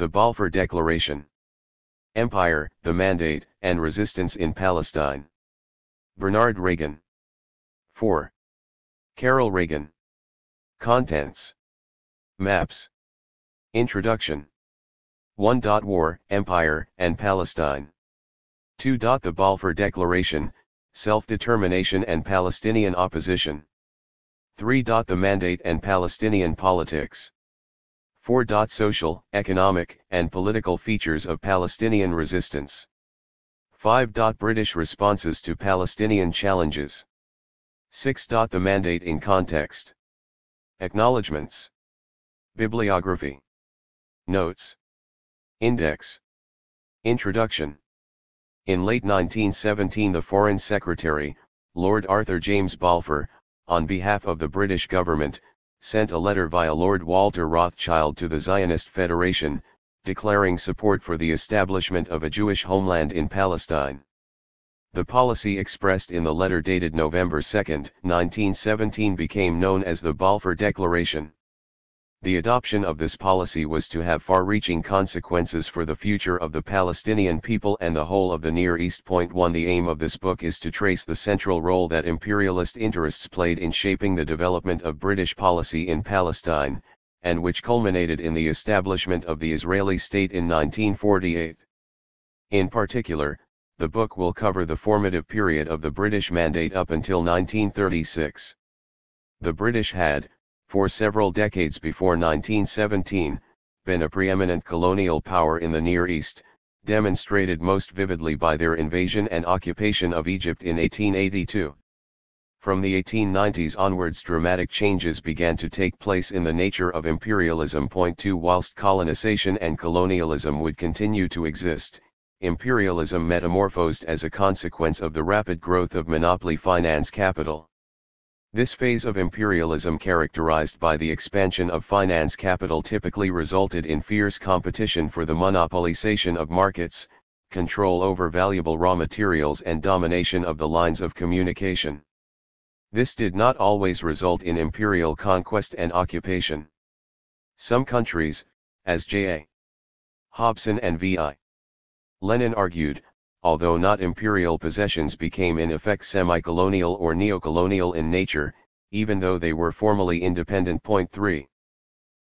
The Balfour Declaration. Empire, the Mandate, and Resistance in Palestine. Bernard Regan. 4. Carol Regan. Contents. Maps. Introduction. 1. War, Empire, and Palestine. 2. The Balfour Declaration, Self-Determination and Palestinian Opposition. 3. The Mandate and Palestinian Politics. 4. Social, economic, and political features of Palestinian resistance. 5. British responses to Palestinian challenges. 6. The Mandate in context. Acknowledgements. Bibliography. Notes. Index. Introduction. In late 1917, the Foreign Secretary, Lord Arthur James Balfour, on behalf of the British government, sent a letter via Lord Walter Rothschild to the Zionist Federation, declaring support for the establishment of a Jewish homeland in Palestine. The policy expressed in the letter dated November 2, 1917 became known as the Balfour Declaration. The adoption of this policy was to have far-reaching consequences for the future of the Palestinian people and the whole of the Near East. 1. The aim of this book is to trace the central role that imperialist interests played in shaping the development of British policy in Palestine, and which culminated in the establishment of the Israeli state in 1948. In particular, the book will cover the formative period of the British Mandate up until 1936. The British had, for several decades before 1917, been a preeminent colonial power in the Near East, demonstrated most vividly by their invasion and occupation of Egypt in 1882. From the 1890s onwards, dramatic changes began to take place in the nature of imperialism. 2. Whilst colonization and colonialism would continue to exist, imperialism metamorphosed as a consequence of the rapid growth of monopoly finance capital. This phase of imperialism, characterized by the expansion of finance capital, typically resulted in fierce competition for the monopolization of markets, control over valuable raw materials, and domination of the lines of communication. This did not always result in imperial conquest and occupation. Some countries, as J.A. Hobson and V.I. Lenin argued, although not imperial possessions, became in effect semi-colonial or neocolonial in nature, even though they were formally independent. 3.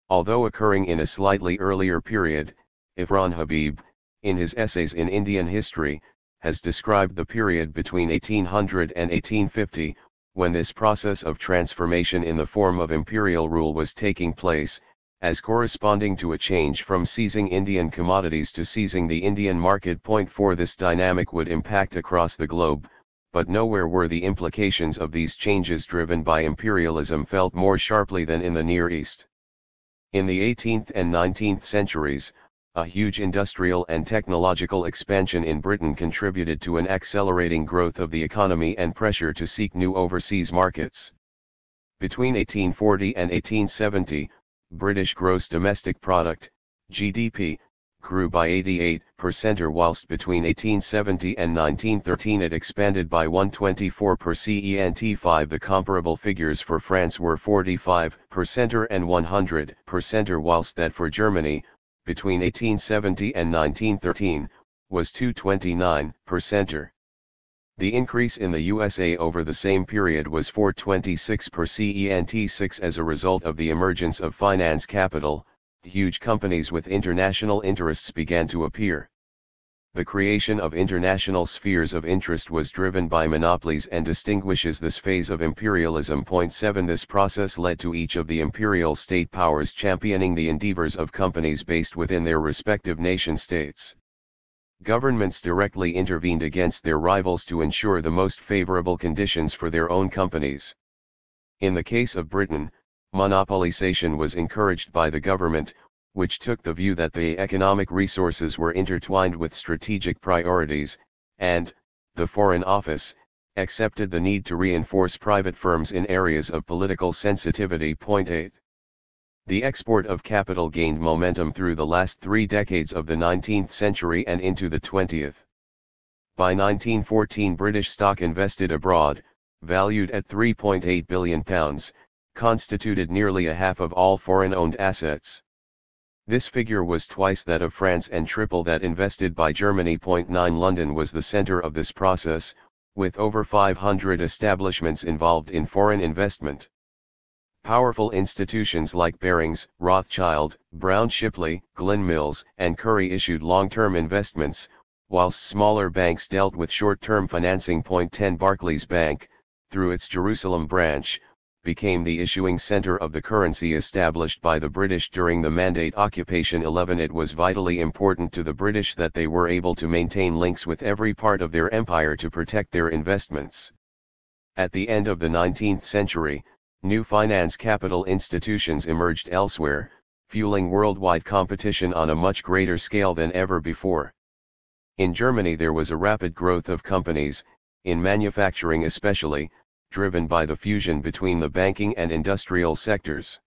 Although occurring in a slightly earlier period, Irfan Habib, in his Essays in Indian History, has described the period between 1800 and 1850, when this process of transformation in the form of imperial rule was taking place, as corresponding to a change from seizing Indian commodities to seizing the Indian market. 4. This dynamic would impact across the globe, but nowhere were the implications of these changes driven by imperialism felt more sharply than in the Near East. In the 18th and 19th centuries, a huge industrial and technological expansion in Britain contributed to an accelerating growth of the economy and pressure to seek new overseas markets. Between 1840 and 1870, British gross domestic product, GDP, grew by 88%, whilst between 1870 and 1913 it expanded by 124%. 5. The comparable figures for France were 45% and 100%, whilst that for Germany, between 1870 and 1913, was 229%. The increase in the USA over the same period was 426%. 6. As a result of the emergence of finance capital, huge companies with international interests began to appear. The creation of international spheres of interest was driven by monopolies and distinguishes this phase of imperialism. 7. This process led to each of the imperial state powers championing the endeavors of companies based within their respective nation-states. Governments directly intervened against their rivals to ensure the most favorable conditions for their own companies. In the case of Britain, monopolization was encouraged by the government, which took the view that the economic resources were intertwined with strategic priorities, and, the Foreign Office, accepted the need to reinforce private firms in areas of political sensitivity. 8. The export of capital gained momentum through the last 3 decades of the 19th century and into the 20th. By 1914, British stock invested abroad, valued at £3.8 billion, constituted nearly a half of all foreign-owned assets. This figure was twice that of France and triple that invested by Germany. 9 London was the center of this process, with over 500 establishments involved in foreign investment. Powerful institutions like Barings, Rothschild, Brown Shipley, Glyn Mills, and Curry issued long-term investments, whilst smaller banks dealt with short-term financing. 10 Barclays Bank, through its Jerusalem branch, became the issuing center of the currency established by the British during the Mandate occupation. 11 It was vitally important to the British that they were able to maintain links with every part of their empire to protect their investments. At the end of the 19th century, new finance capital institutions emerged elsewhere, fueling worldwide competition on a much greater scale than ever before. In Germany there was a rapid growth of companies, in manufacturing especially, driven by the fusion between the banking and industrial sectors.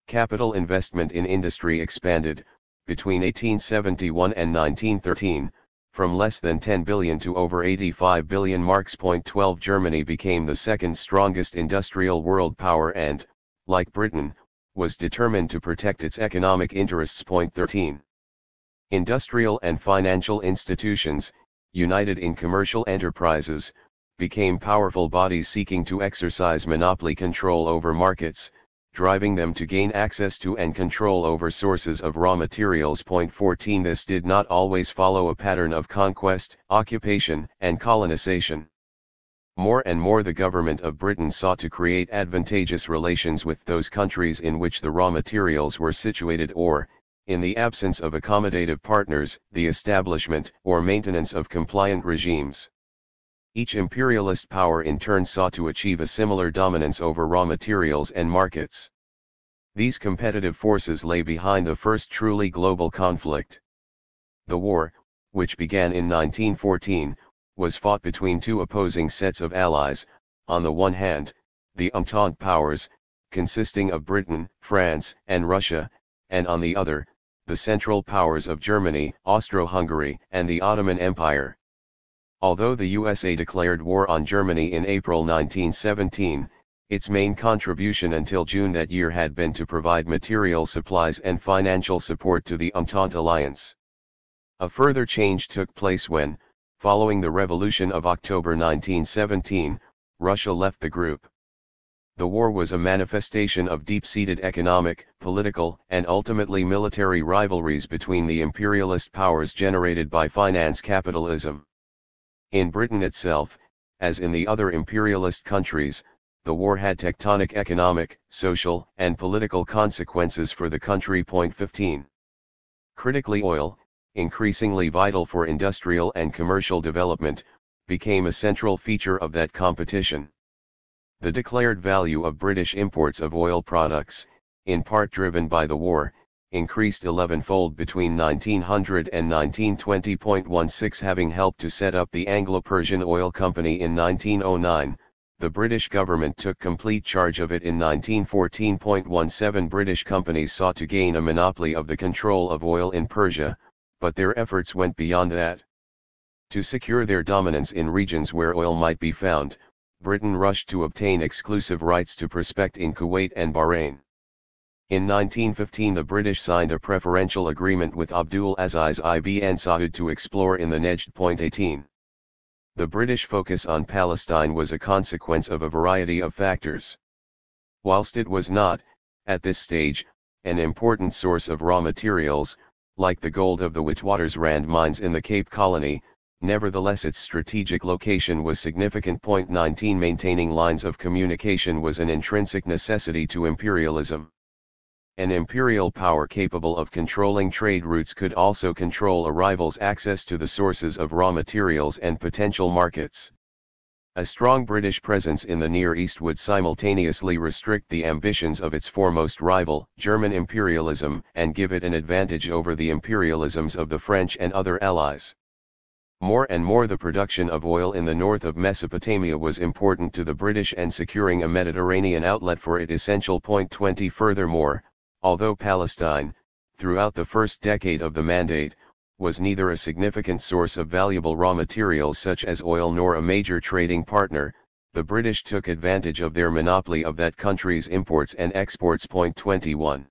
Capital investment in industry expanded, between 1871 and 1913, from less than 10 billion to over 85 billion marks. 12 Germany became the second strongest industrial world power and, like Britain, was determined to protect its economic interests. 13 Industrial and financial institutions, united in commercial enterprises, became powerful bodies seeking to exercise monopoly control over markets, driving them to gain access to and control over sources of raw materials. 14 This did not always follow a pattern of conquest, occupation, and colonization. More and more the government of Britain sought to create advantageous relations with those countries in which the raw materials were situated or, in the absence of accommodative partners, the establishment or maintenance of compliant regimes. Each imperialist power in turn sought to achieve a similar dominance over raw materials and markets. These competitive forces lay behind the first truly global conflict. The war, which began in 1914, was fought between two opposing sets of allies, on the one hand, the Entente powers, consisting of Britain, France, and Russia, and on the other, the Central Powers of Germany, Austro-Hungary, and the Ottoman Empire. Although the USA declared war on Germany in April 1917, its main contribution until June that year had been to provide material supplies and financial support to the Entente alliance. A further change took place when, following the Revolution of October 1917, Russia left the group. The war was a manifestation of deep-seated economic, political, and ultimately military rivalries between the imperialist powers generated by finance capitalism. In Britain itself, as in the other imperialist countries, the war had tectonic economic, social, and political consequences for the country. 15 Critically, oil, increasingly vital for industrial and commercial development, became a central feature of that competition. The declared value of British imports of oil products, in part driven by the war, increased 11-fold between 1900 and 1920. 16 Having helped to set up the Anglo-Persian Oil Company in 1909, the British government took complete charge of it in 1914. 17 British companies sought to gain a monopoly of the control of oil in Persia, but their efforts went beyond that. To secure their dominance in regions where oil might be found, Britain rushed to obtain exclusive rights to prospect in Kuwait and Bahrain. In 1915 the British signed a preferential agreement with Abdul Aziz ibn Saud to explore in the Nejd. 18 The British focus on Palestine was a consequence of a variety of factors. Whilst it was not, at this stage, an important source of raw materials, like the gold of the Witwatersrand mines in the Cape Colony, nevertheless its strategic location was significant. 19 Maintaining lines of communication was an intrinsic necessity to imperialism. An imperial power capable of controlling trade routes could also control a rival's access to the sources of raw materials and potential markets. A strong British presence in the Near East would simultaneously restrict the ambitions of its foremost rival, German imperialism, and give it an advantage over the imperialisms of the French and other allies. More and more the production of oil in the north of Mesopotamia was important to the British, and securing a Mediterranean outlet for it essential. 20 Furthermore, although Palestine, throughout the first decade of the Mandate, was neither a significant source of valuable raw materials such as oil nor a major trading partner, the British took advantage of their monopoly of that country's imports and exports. 21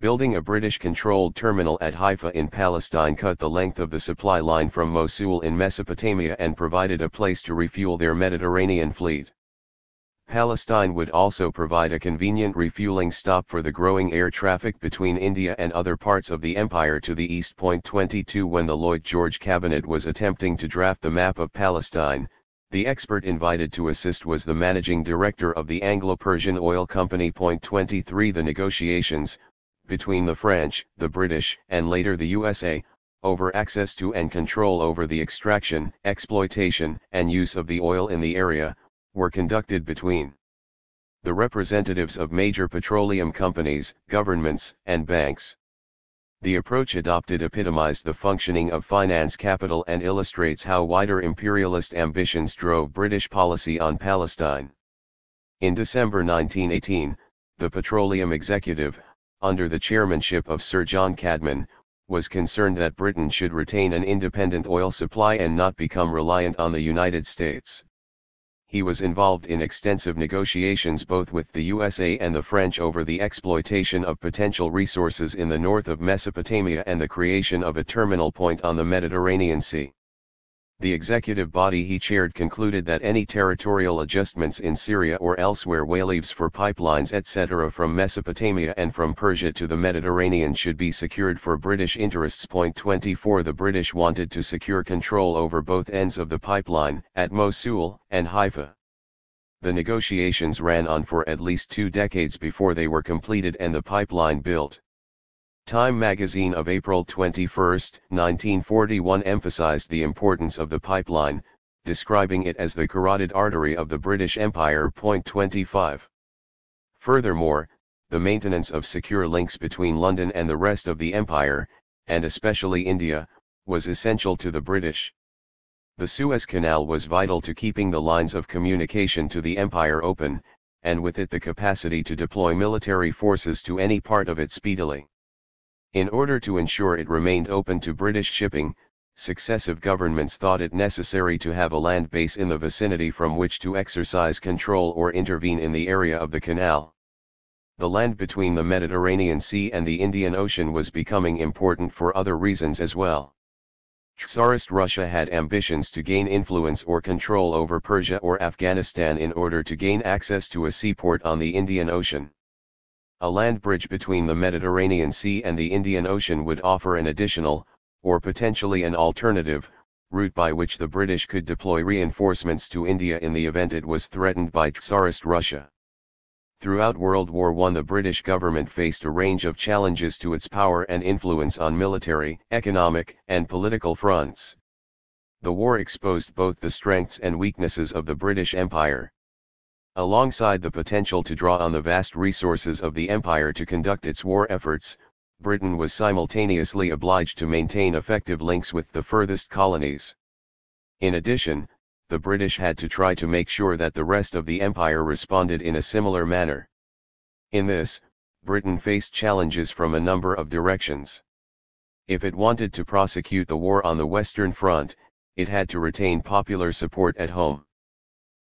Building a British-controlled terminal at Haifa in Palestine cut the length of the supply line from Mosul in Mesopotamia and provided a place to refuel their Mediterranean fleet. Palestine would also provide a convenient refueling stop for the growing air traffic between India and other parts of the empire to the east. 22 When the Lloyd George cabinet was attempting to draft the map of Palestine, the expert invited to assist was the managing director of the Anglo-Persian Oil Company. 23 The negotiations, between the French, the British, and later the USA, over access to and control over the extraction, exploitation, and use of the oil in the area, were conducted between the representatives of major petroleum companies, governments, and banks. The approach adopted epitomized the functioning of finance capital and illustrates how wider imperialist ambitions drove British policy on Palestine. In December 1918, the Petroleum Executive, under the chairmanship of Sir John Cadman, was concerned that Britain should retain an independent oil supply and not become reliant on the United States. He was involved in extensive negotiations both with the USA and the French over the exploitation of potential resources in the north of Mesopotamia and the creation of a terminal point on the Mediterranean Sea. The executive body he chaired concluded that any territorial adjustments in Syria or elsewhere, wayleaves for pipelines etc. from Mesopotamia and from Persia to the Mediterranean should be secured for British interests. 24 The British wanted to secure control over both ends of the pipeline, at Mosul and Haifa. The negotiations ran on for at least 2 decades before they were completed and the pipeline built. Time magazine of April 21, 1941 emphasized the importance of the pipeline, describing it as the carotid artery of the British Empire. 25. Furthermore, the maintenance of secure links between London and the rest of the empire, and especially India, was essential to the British. The Suez Canal was vital to keeping the lines of communication to the empire open, and with it the capacity to deploy military forces to any part of it speedily. In order to ensure it remained open to British shipping, successive governments thought it necessary to have a land base in the vicinity from which to exercise control or intervene in the area of the canal. The land between the Mediterranean Sea and the Indian Ocean was becoming important for other reasons as well. Tsarist Russia had ambitions to gain influence or control over Persia or Afghanistan in order to gain access to a seaport on the Indian Ocean. A land bridge between the Mediterranean Sea and the Indian Ocean would offer an additional, or potentially an alternative, route by which the British could deploy reinforcements to India in the event it was threatened by Tsarist Russia. Throughout World War I, the British government faced a range of challenges to its power and influence on military, economic, and political fronts. The war exposed both the strengths and weaknesses of the British Empire. Alongside the potential to draw on the vast resources of the empire to conduct its war efforts, Britain was simultaneously obliged to maintain effective links with the furthest colonies. In addition, the British had to try to make sure that the rest of the empire responded in a similar manner. In this, Britain faced challenges from a number of directions. If it wanted to prosecute the war on the Western Front, it had to retain popular support at home.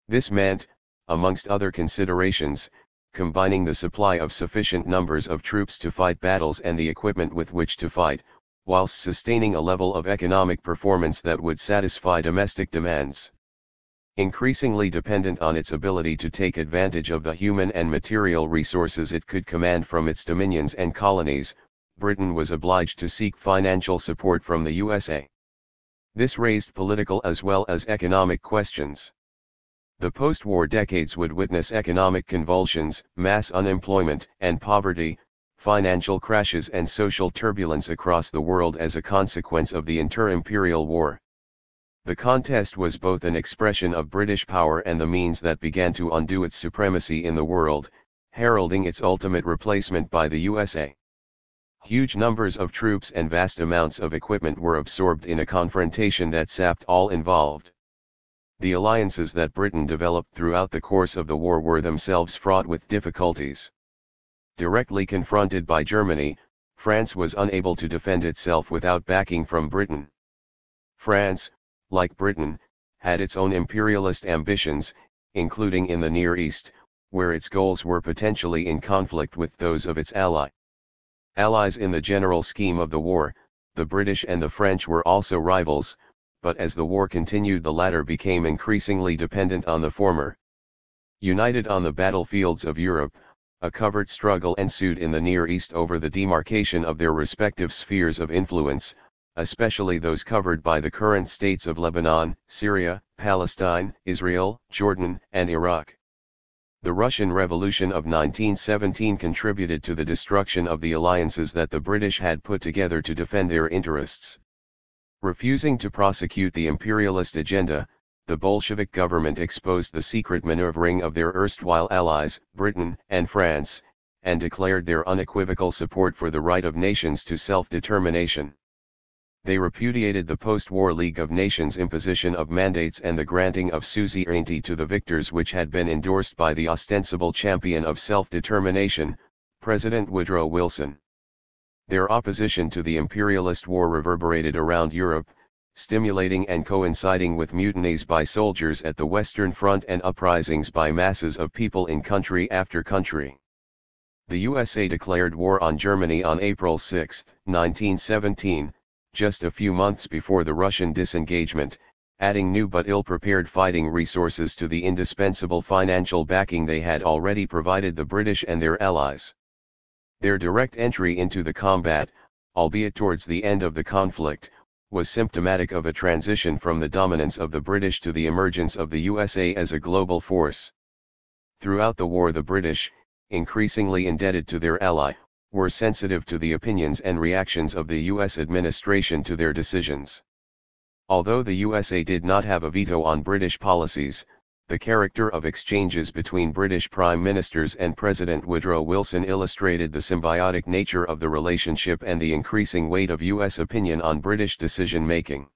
This meant, amongst other considerations, combining the supply of sufficient numbers of troops to fight battles and the equipment with which to fight, whilst sustaining a level of economic performance that would satisfy domestic demands. Increasingly dependent on its ability to take advantage of the human and material resources it could command from its dominions and colonies, Britain was obliged to seek financial support from the USA. This raised political as well as economic questions. The post-war decades would witness economic convulsions, mass unemployment and poverty, financial crashes and social turbulence across the world as a consequence of the inter-imperial war. The contest was both an expression of British power and the means that began to undo its supremacy in the world, heralding its ultimate replacement by the USA. Huge numbers of troops and vast amounts of equipment were absorbed in a confrontation that sapped all involved. The alliances that Britain developed throughout the course of the war were themselves fraught with difficulties. Directly confronted by Germany, France was unable to defend itself without backing from Britain. France, like Britain, had its own imperialist ambitions, including in the Near East, where its goals were potentially in conflict with those of its ally. Allies in the general scheme of the war, the British and the French were also rivals, but as the war continued the latter became increasingly dependent on the former. United on the battlefields of Europe, a covert struggle ensued in the Near East over the demarcation of their respective spheres of influence, especially those covered by the current states of Lebanon, Syria, Palestine, Israel, Jordan, and Iraq. The Russian Revolution of 1917 contributed to the destruction of the alliances that the British had put together to defend their interests. Refusing to prosecute the imperialist agenda, the Bolshevik government exposed the secret maneuvering of their erstwhile allies, Britain and France, and declared their unequivocal support for the right of nations to self-determination. They repudiated the post-war League of Nations imposition of mandates and the granting of suzerainty to the victors which had been endorsed by the ostensible champion of self-determination, President Woodrow Wilson. Their opposition to the imperialist war reverberated around Europe, stimulating and coinciding with mutinies by soldiers at the Western Front and uprisings by masses of people in country after country. The USA declared war on Germany on April 6, 1917, just a few months before the Russian disengagement, adding new but ill-prepared fighting resources to the indispensable financial backing they had already provided the British and their allies. Their direct entry into the combat, albeit towards the end of the conflict, was symptomatic of a transition from the dominance of the British to the emergence of the USA as a global force. Throughout the war the British, increasingly indebted to their ally, were sensitive to the opinions and reactions of the U.S. administration to their decisions. Although the USA did not have a veto on British policies, the character of exchanges between British Prime Ministers and President Woodrow Wilson illustrated the symbiotic nature of the relationship and the increasing weight of U.S. opinion on British decision-making.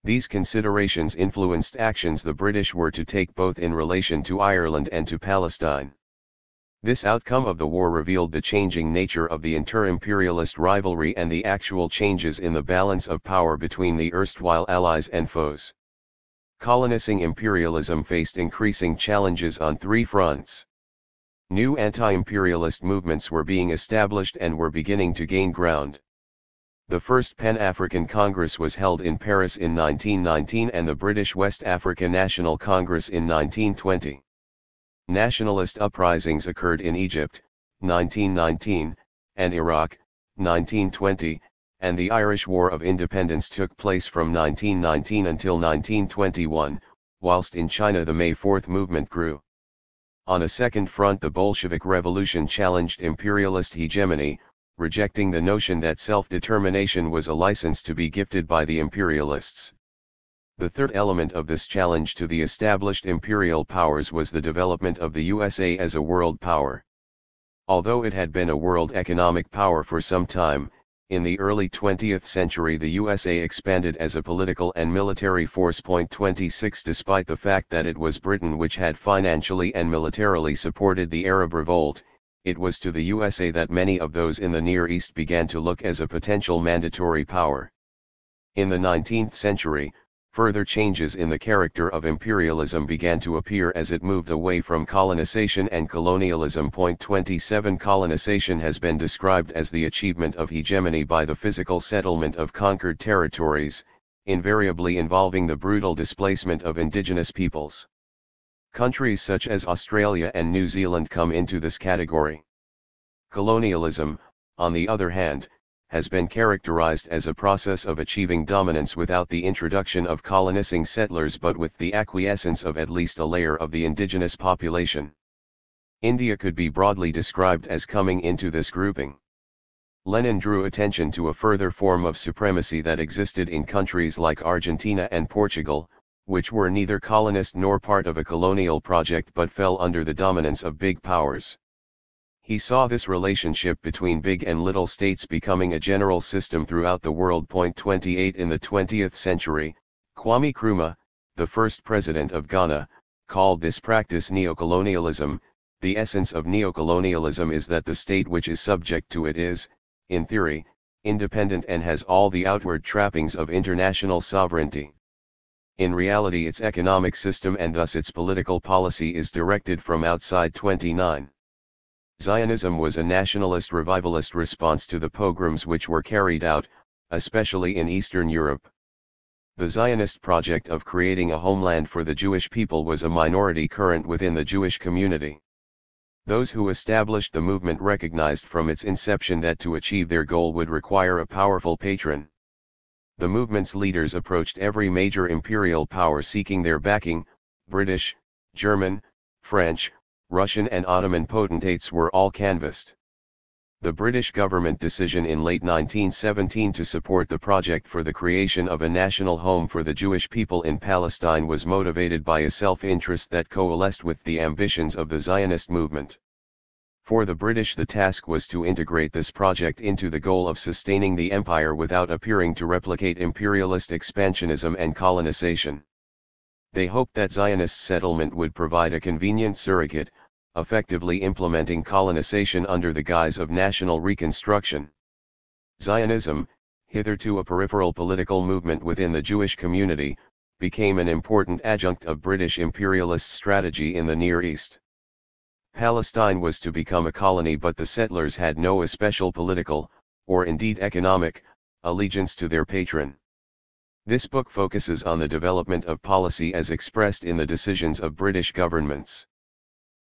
These considerations influenced actions the British were to take both in relation to Ireland and to Palestine. This outcome of the war revealed the changing nature of the inter-imperialist rivalry and the actual changes in the balance of power between the erstwhile allies and foes. Colonizing imperialism faced increasing challenges on three fronts. New anti-imperialist movements were being established and were beginning to gain ground. The first Pan-African Congress was held in Paris in 1919 and the British West Africa National Congress in 1920. Nationalist uprisings occurred in Egypt, 1919, and Iraq, 1920, and the Irish War of Independence took place from 1919 until 1921, whilst in China the May 4 movement grew. On a second front the Bolshevik Revolution challenged imperialist hegemony, rejecting the notion that self-determination was a license to be gifted by the imperialists. The third element of this challenge to the established imperial powers was the development of the USA as a world power. Although it had been a world economic power for some time, in the early 20th century the USA expanded as a political and military force. 26 Despite the fact that it was Britain which had financially and militarily supported the Arab Revolt, it was to the USA that many of those in the Near East began to look as a potential mandatory power. In the 19th century, further changes in the character of imperialism began to appear as it moved away from colonization and colonialism. 27 Colonization has been described as the achievement of hegemony by the physical settlement of conquered territories, invariably involving the brutal displacement of indigenous peoples. Countries such as Australia and New Zealand come into this category. Colonialism, on the other hand, has been characterized as a process of achieving dominance without the introduction of colonizing settlers but with the acquiescence of at least a layer of the indigenous population. India could be broadly described as coming into this grouping. Lenin drew attention to a further form of supremacy that existed in countries like Argentina and Portugal, which were neither colonist nor part of a colonial project but fell under the dominance of big powers. He saw this relationship between big and little states becoming a general system throughout the world. 28 In the 20th century, Kwame Nkrumah, the first president of Ghana, called this practice neocolonialism. The essence of neocolonialism is that the state which is subject to it is, in theory, independent and has all the outward trappings of international sovereignty. In reality its economic system and thus its political policy is directed from outside. 29. Zionism was a nationalist revivalist response to the pogroms which were carried out, especially in Eastern Europe. The Zionist project of creating a homeland for the Jewish people was a minority current within the Jewish community. Those who established the movement recognized from its inception that to achieve their goal would require a powerful patron. The movement's leaders approached every major imperial power seeking their backing. British, German, French, Russian and Ottoman potentates were all canvassed. The British government decision in late 1917 to support the project for the creation of a national home for the Jewish people in Palestine was motivated by a self-interest that coalesced with the ambitions of the Zionist movement. For the British, the task was to integrate this project into the goal of sustaining the empire without appearing to replicate imperialist expansionism and colonization. They hoped that Zionist settlement would provide a convenient surrogate, effectively implementing colonization under the guise of national reconstruction. Zionism, hitherto a peripheral political movement within the Jewish community, became an important adjunct of British imperialist strategy in the Near East. Palestine was to become a colony, but the settlers had no especial political, or indeed economic, allegiance to their patron. This book focuses on the development of policy as expressed in the decisions of British governments.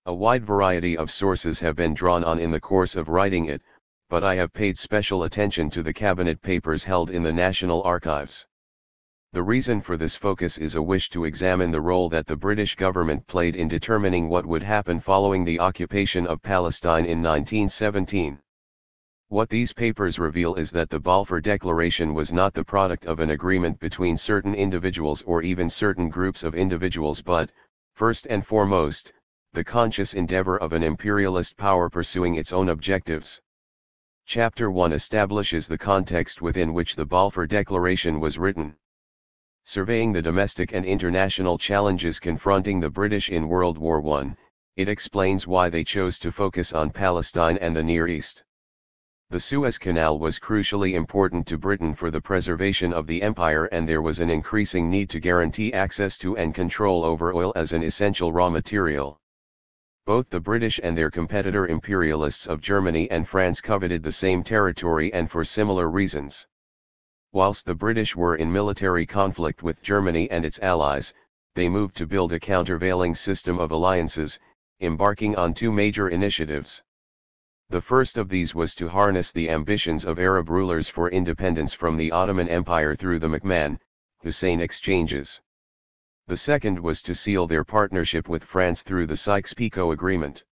A wide variety of sources have been drawn on in the course of writing it, but I have paid special attention to the cabinet papers held in the National Archives. The reason for this focus is a wish to examine the role that the British government played in determining what would happen following the occupation of Palestine in 1917. What these papers reveal is that the Balfour Declaration was not the product of an agreement between certain individuals or even certain groups of individuals, but, first and foremost, the conscious endeavor of an imperialist power pursuing its own objectives. Chapter 1 establishes the context within which the Balfour Declaration was written. Surveying the domestic and international challenges confronting the British in World War I, it explains why they chose to focus on Palestine and the Near East. The Suez Canal was crucially important to Britain for the preservation of the empire, and there was an increasing need to guarantee access to and control over oil as an essential raw material. Both the British and their competitor imperialists of Germany and France coveted the same territory, and for similar reasons. Whilst the British were in military conflict with Germany and its allies, they moved to build a countervailing system of alliances, embarking on two major initiatives. The first of these was to harness the ambitions of Arab rulers for independence from the Ottoman Empire through the McMahon-Hussein exchanges. The second was to seal their partnership with France through the Sykes-Picot Agreement.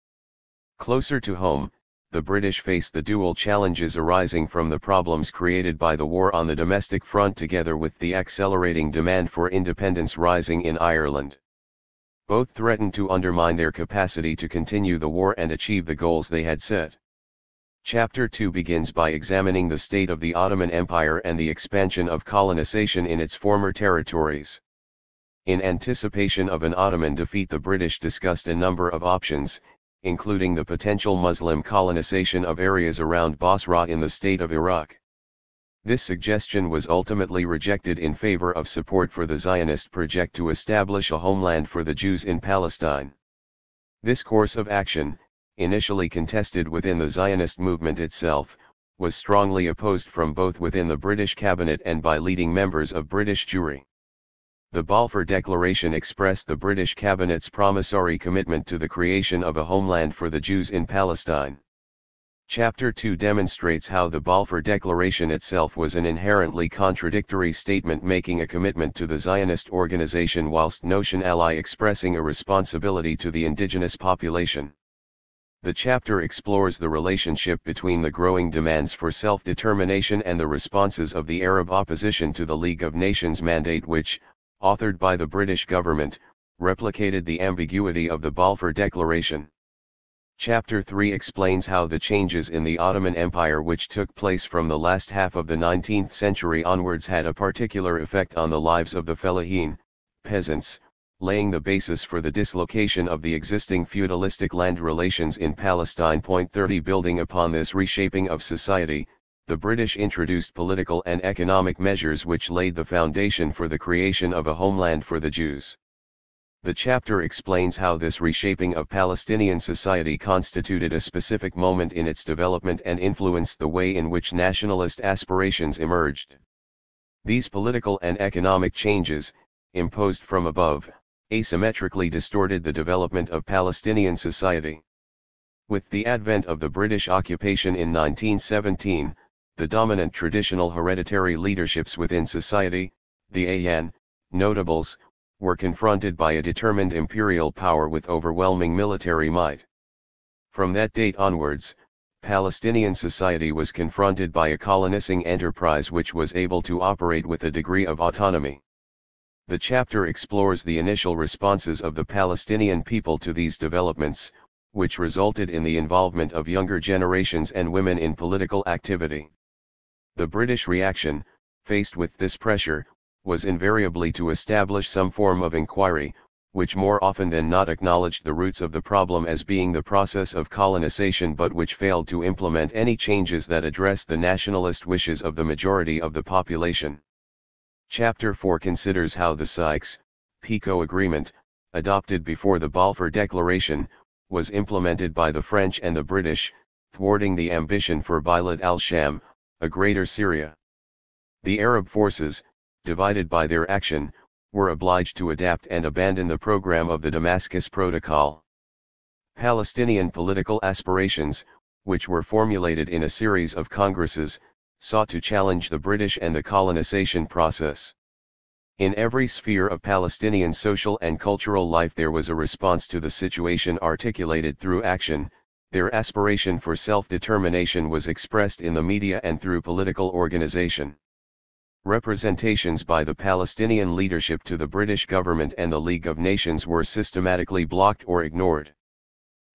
Closer to home, the British faced the dual challenges arising from the problems created by the war on the domestic front together with the accelerating demand for independence rising in Ireland. Both threatened to undermine their capacity to continue the war and achieve the goals they had set. Chapter 2 begins by examining the state of the Ottoman Empire and the expansion of colonization in its former territories. In anticipation of an Ottoman defeat, the British discussed a number of options, including the potential Muslim colonization of areas around Basra in the state of Iraq. This suggestion was ultimately rejected in favor of support for the Zionist project to establish a homeland for the Jews in Palestine. This course of action, initially contested within the Zionist movement itself, was strongly opposed from both within the British cabinet and by leading members of British Jewry. The Balfour Declaration expressed the British cabinet's promissory commitment to the creation of a homeland for the Jews in Palestine. Chapter 2 demonstrates how the Balfour Declaration itself was an inherently contradictory statement, making a commitment to the Zionist organization whilst notionally expressing a responsibility to the indigenous population. The chapter explores the relationship between the growing demands for self-determination and the responses of the Arab opposition to the League of Nations mandate, which, authored by the British government, replicated the ambiguity of the Balfour Declaration. Chapter 3 explains how the changes in the Ottoman Empire which took place from the last half of the 19th century onwards had a particular effect on the lives of the fellahin, peasants, laying the basis for the dislocation of the existing feudalistic land relations in Palestine. 30 Building upon this reshaping of society, the British introduced political and economic measures which laid the foundation for the creation of a homeland for the Jews. The chapter explains how this reshaping of Palestinian society constituted a specific moment in its development and influenced the way in which nationalist aspirations emerged. These political and economic changes, imposed from above, asymmetrically distorted the development of Palestinian society. With the advent of the British occupation in 1917, the dominant traditional hereditary leaderships within society, the Ayan, notables, were confronted by a determined imperial power with overwhelming military might. From that date onwards, Palestinian society was confronted by a colonizing enterprise which was able to operate with a degree of autonomy. The chapter explores the initial responses of the Palestinian people to these developments, which resulted in the involvement of younger generations and women in political activity. The British reaction, faced with this pressure, was invariably to establish some form of inquiry, which more often than not acknowledged the roots of the problem as being the process of colonization but which failed to implement any changes that addressed the nationalist wishes of the majority of the population. Chapter 4 considers how the Sykes-Picot Agreement, adopted before the Balfour Declaration, was implemented by the French and the British, thwarting the ambition for Bilad al-Sham, a greater Syria. The Arab forces, divided by their action, were obliged to adapt and abandon the program of the Damascus Protocol. Palestinian political aspirations, which were formulated in a series of congresses, sought to challenge the British and the colonization process. In every sphere of Palestinian social and cultural life there was a response to the situation articulated through action. Their aspiration for self-determination was expressed in the media and through political organization. Representations by the Palestinian leadership to the British government and the League of Nations were systematically blocked or ignored.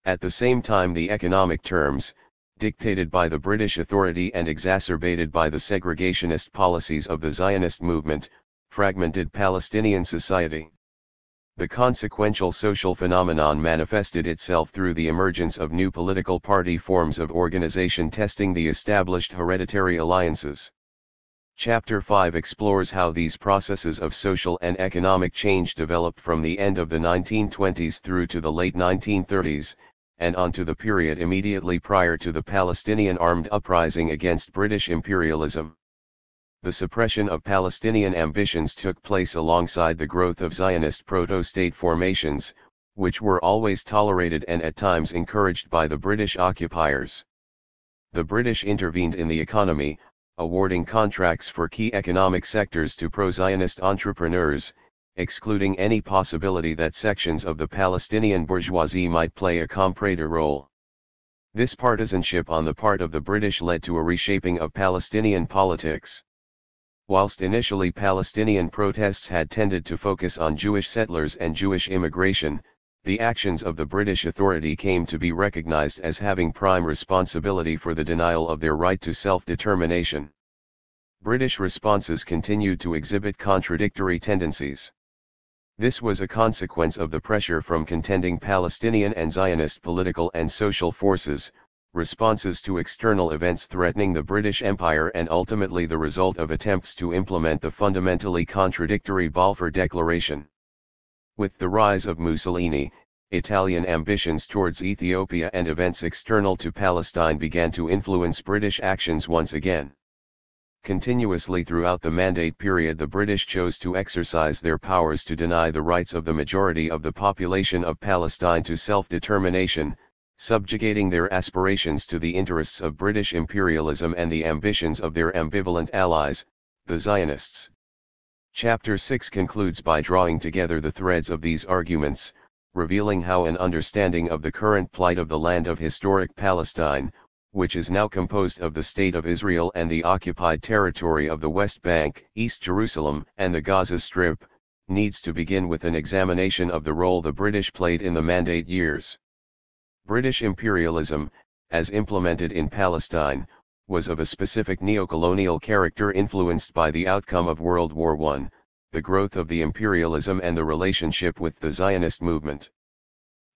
At the same time, the economic terms, dictated by the British authority and exacerbated by the segregationist policies of the Zionist movement, fragmented Palestinian society. The consequential social phenomenon manifested itself through the emergence of new political party forms of organization testing the established hereditary alliances. Chapter 5 explores how these processes of social and economic change developed from the end of the 1920s through to the late 1930s, and onto the period immediately prior to the Palestinian armed uprising against British imperialism. The suppression of Palestinian ambitions took place alongside the growth of Zionist proto-state formations, which were always tolerated and at times encouraged by the British occupiers. The British intervened in the economy, awarding contracts for key economic sectors to pro-Zionist entrepreneurs, excluding any possibility that sections of the Palestinian bourgeoisie might play a comprador role. This partisanship on the part of the British led to a reshaping of Palestinian politics. Whilst initially Palestinian protests had tended to focus on Jewish settlers and Jewish immigration, the actions of the British authority came to be recognized as having prime responsibility for the denial of their right to self-determination. British responses continued to exhibit contradictory tendencies. This was a consequence of the pressure from contending Palestinian and Zionist political and social forces, responses to external events threatening the British Empire, and ultimately the result of attempts to implement the fundamentally contradictory Balfour Declaration. With the rise of Mussolini, Italian ambitions towards Ethiopia and events external to Palestine began to influence British actions once again. Continuously throughout the Mandate period, the British chose to exercise their powers to deny the rights of the majority of the population of Palestine to self-determination, subjugating their aspirations to the interests of British imperialism and the ambitions of their ambivalent allies, the Zionists. Chapter 6 concludes by drawing together the threads of these arguments, revealing how an understanding of the current plight of the land of historic Palestine, which is now composed of the State of Israel and the occupied territory of the West Bank, East Jerusalem, and the Gaza Strip, needs to begin with an examination of the role the British played in the Mandate years. British imperialism, as implemented in Palestine, was of a specific neocolonial character influenced by the outcome of World War I, the growth of the imperialism and the relationship with the Zionist movement.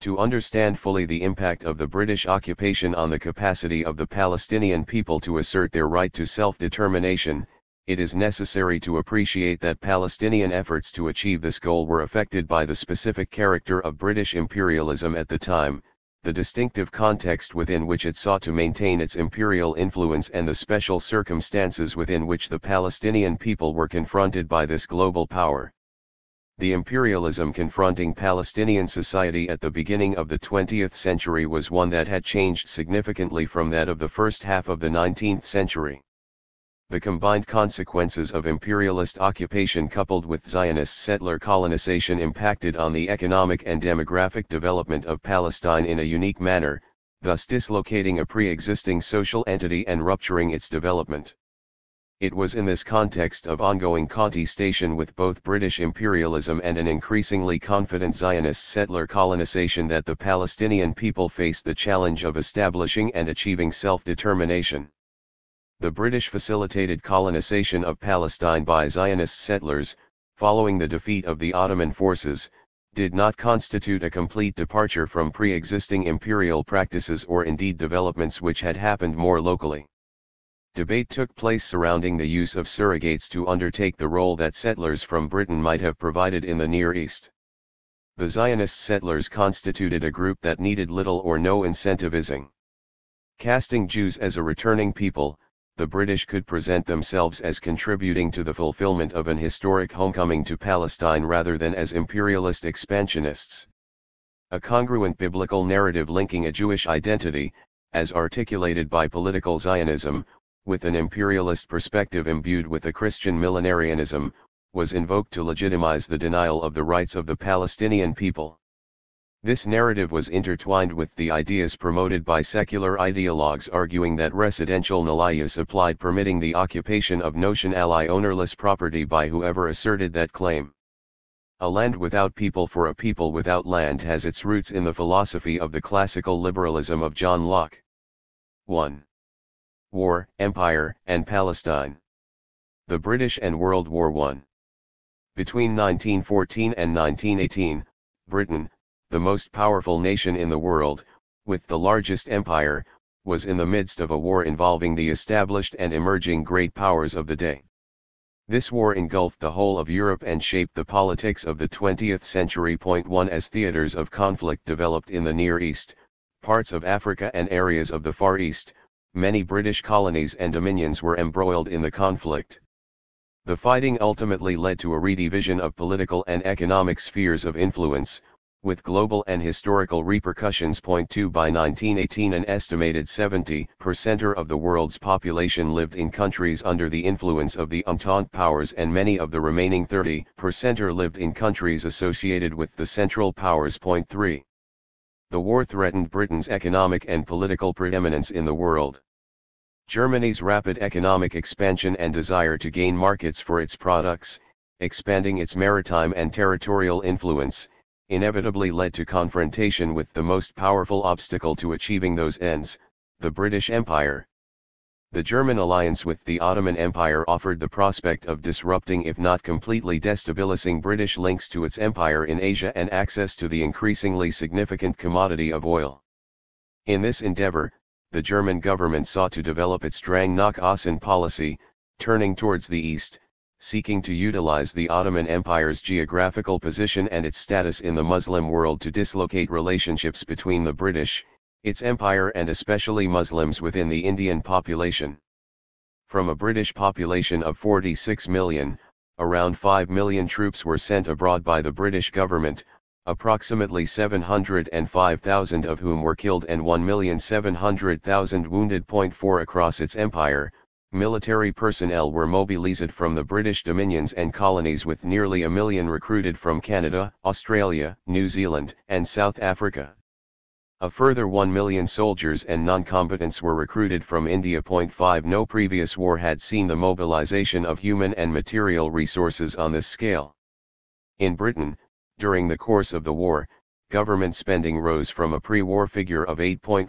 To understand fully the impact of the British occupation on the capacity of the Palestinian people to assert their right to self-determination, it is necessary to appreciate that Palestinian efforts to achieve this goal were affected by the specific character of British imperialism at the time, the distinctive context within which it sought to maintain its imperial influence, and the special circumstances within which the Palestinian people were confronted by this global power. The imperialism confronting Palestinian society at the beginning of the 20th century was one that had changed significantly from that of the first half of the 19th century. The combined consequences of imperialist occupation coupled with Zionist settler colonization impacted on the economic and demographic development of Palestine in a unique manner, thus dislocating a pre-existing social entity and rupturing its development. It was in this context of ongoing contestation with both British imperialism and an increasingly confident Zionist settler colonization that the Palestinian people faced the challenge of establishing and achieving self-determination. The British facilitated colonization of Palestine by Zionist settlers, following the defeat of the Ottoman forces, did not constitute a complete departure from pre-existing imperial practices or indeed developments which had happened more locally. Debate took place surrounding the use of surrogates to undertake the role that settlers from Britain might have provided in the Near East. The Zionist settlers constituted a group that needed little or no incentivizing. Casting Jews as a returning people, the British could present themselves as contributing to the fulfillment of an historic homecoming to Palestine rather than as imperialist expansionists. A congruent biblical narrative linking a Jewish identity, as articulated by political Zionism, with an imperialist perspective imbued with a Christian millenarianism, was invoked to legitimize the denial of the rights of the Palestinian people. This narrative was intertwined with the ideas promoted by secular ideologues arguing that residential nullius applied, permitting the occupation of notion ally ownerless property by whoever asserted that claim. A land without people for a people without land has its roots in the philosophy of the classical liberalism of John Locke. 1. War, Empire, and Palestine. The British and World War I. Between 1914 and 1918, Britain, the most powerful nation in the world, with the largest empire, was in the midst of a war involving the established and emerging great powers of the day. This war engulfed the whole of Europe and shaped the politics of the 20th century. 1. As theaters of conflict developed in the Near East, parts of Africa and areas of the Far East, many British colonies and dominions were embroiled in the conflict. The fighting ultimately led to a redivision of political and economic spheres of influence, with global and historical repercussions. 2. By 1918 an estimated 70% of the world's population lived in countries under the influence of the Entente powers, and many of the remaining 30% lived in countries associated with the Central Powers. 3. The war threatened Britain's economic and political preeminence in the world. Germany's rapid economic expansion and desire to gain markets for its products, expanding its maritime and territorial influence, inevitably led to confrontation with the most powerful obstacle to achieving those ends, the British Empire. The German alliance with the Ottoman Empire offered the prospect of disrupting, if not completely destabilizing, British links to its empire in Asia and access to the increasingly significant commodity of oil. In this endeavor, the German government sought to develop its Drang nach Osten policy, turning towards the east, seeking to utilize the Ottoman Empire's geographical position and its status in the Muslim world to dislocate relationships between the British, its empire, and especially Muslims within the Indian population. From a British population of 46 million, around 5 million troops were sent abroad by the British government, approximately 705,000 of whom were killed and 1,700,000 wounded. 4. Across its empire, military personnel were mobilized from the British dominions and colonies, with nearly 1 million recruited from Canada, Australia, New Zealand, and South Africa. A further 1 million soldiers and non-combatants were recruited from India. 5. No previous war had seen the mobilization of human and material resources on this scale. In Britain, during the course of the war, government spending rose from a pre-war figure of 8.1%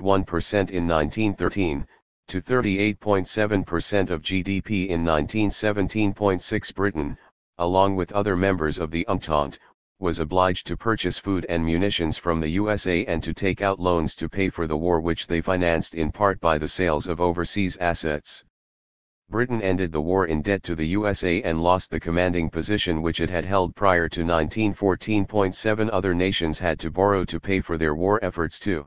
in 1913, to 38.7% of GDP in 1917. 6. Britain, along with other members of the Entente, was obliged to purchase food and munitions from the USA and to take out loans to pay for the war, which they financed in part by the sales of overseas assets. Britain ended the war in debt to the USA and lost the commanding position which it had held prior to 1914. 7 other nations had to borrow to pay for their war efforts too.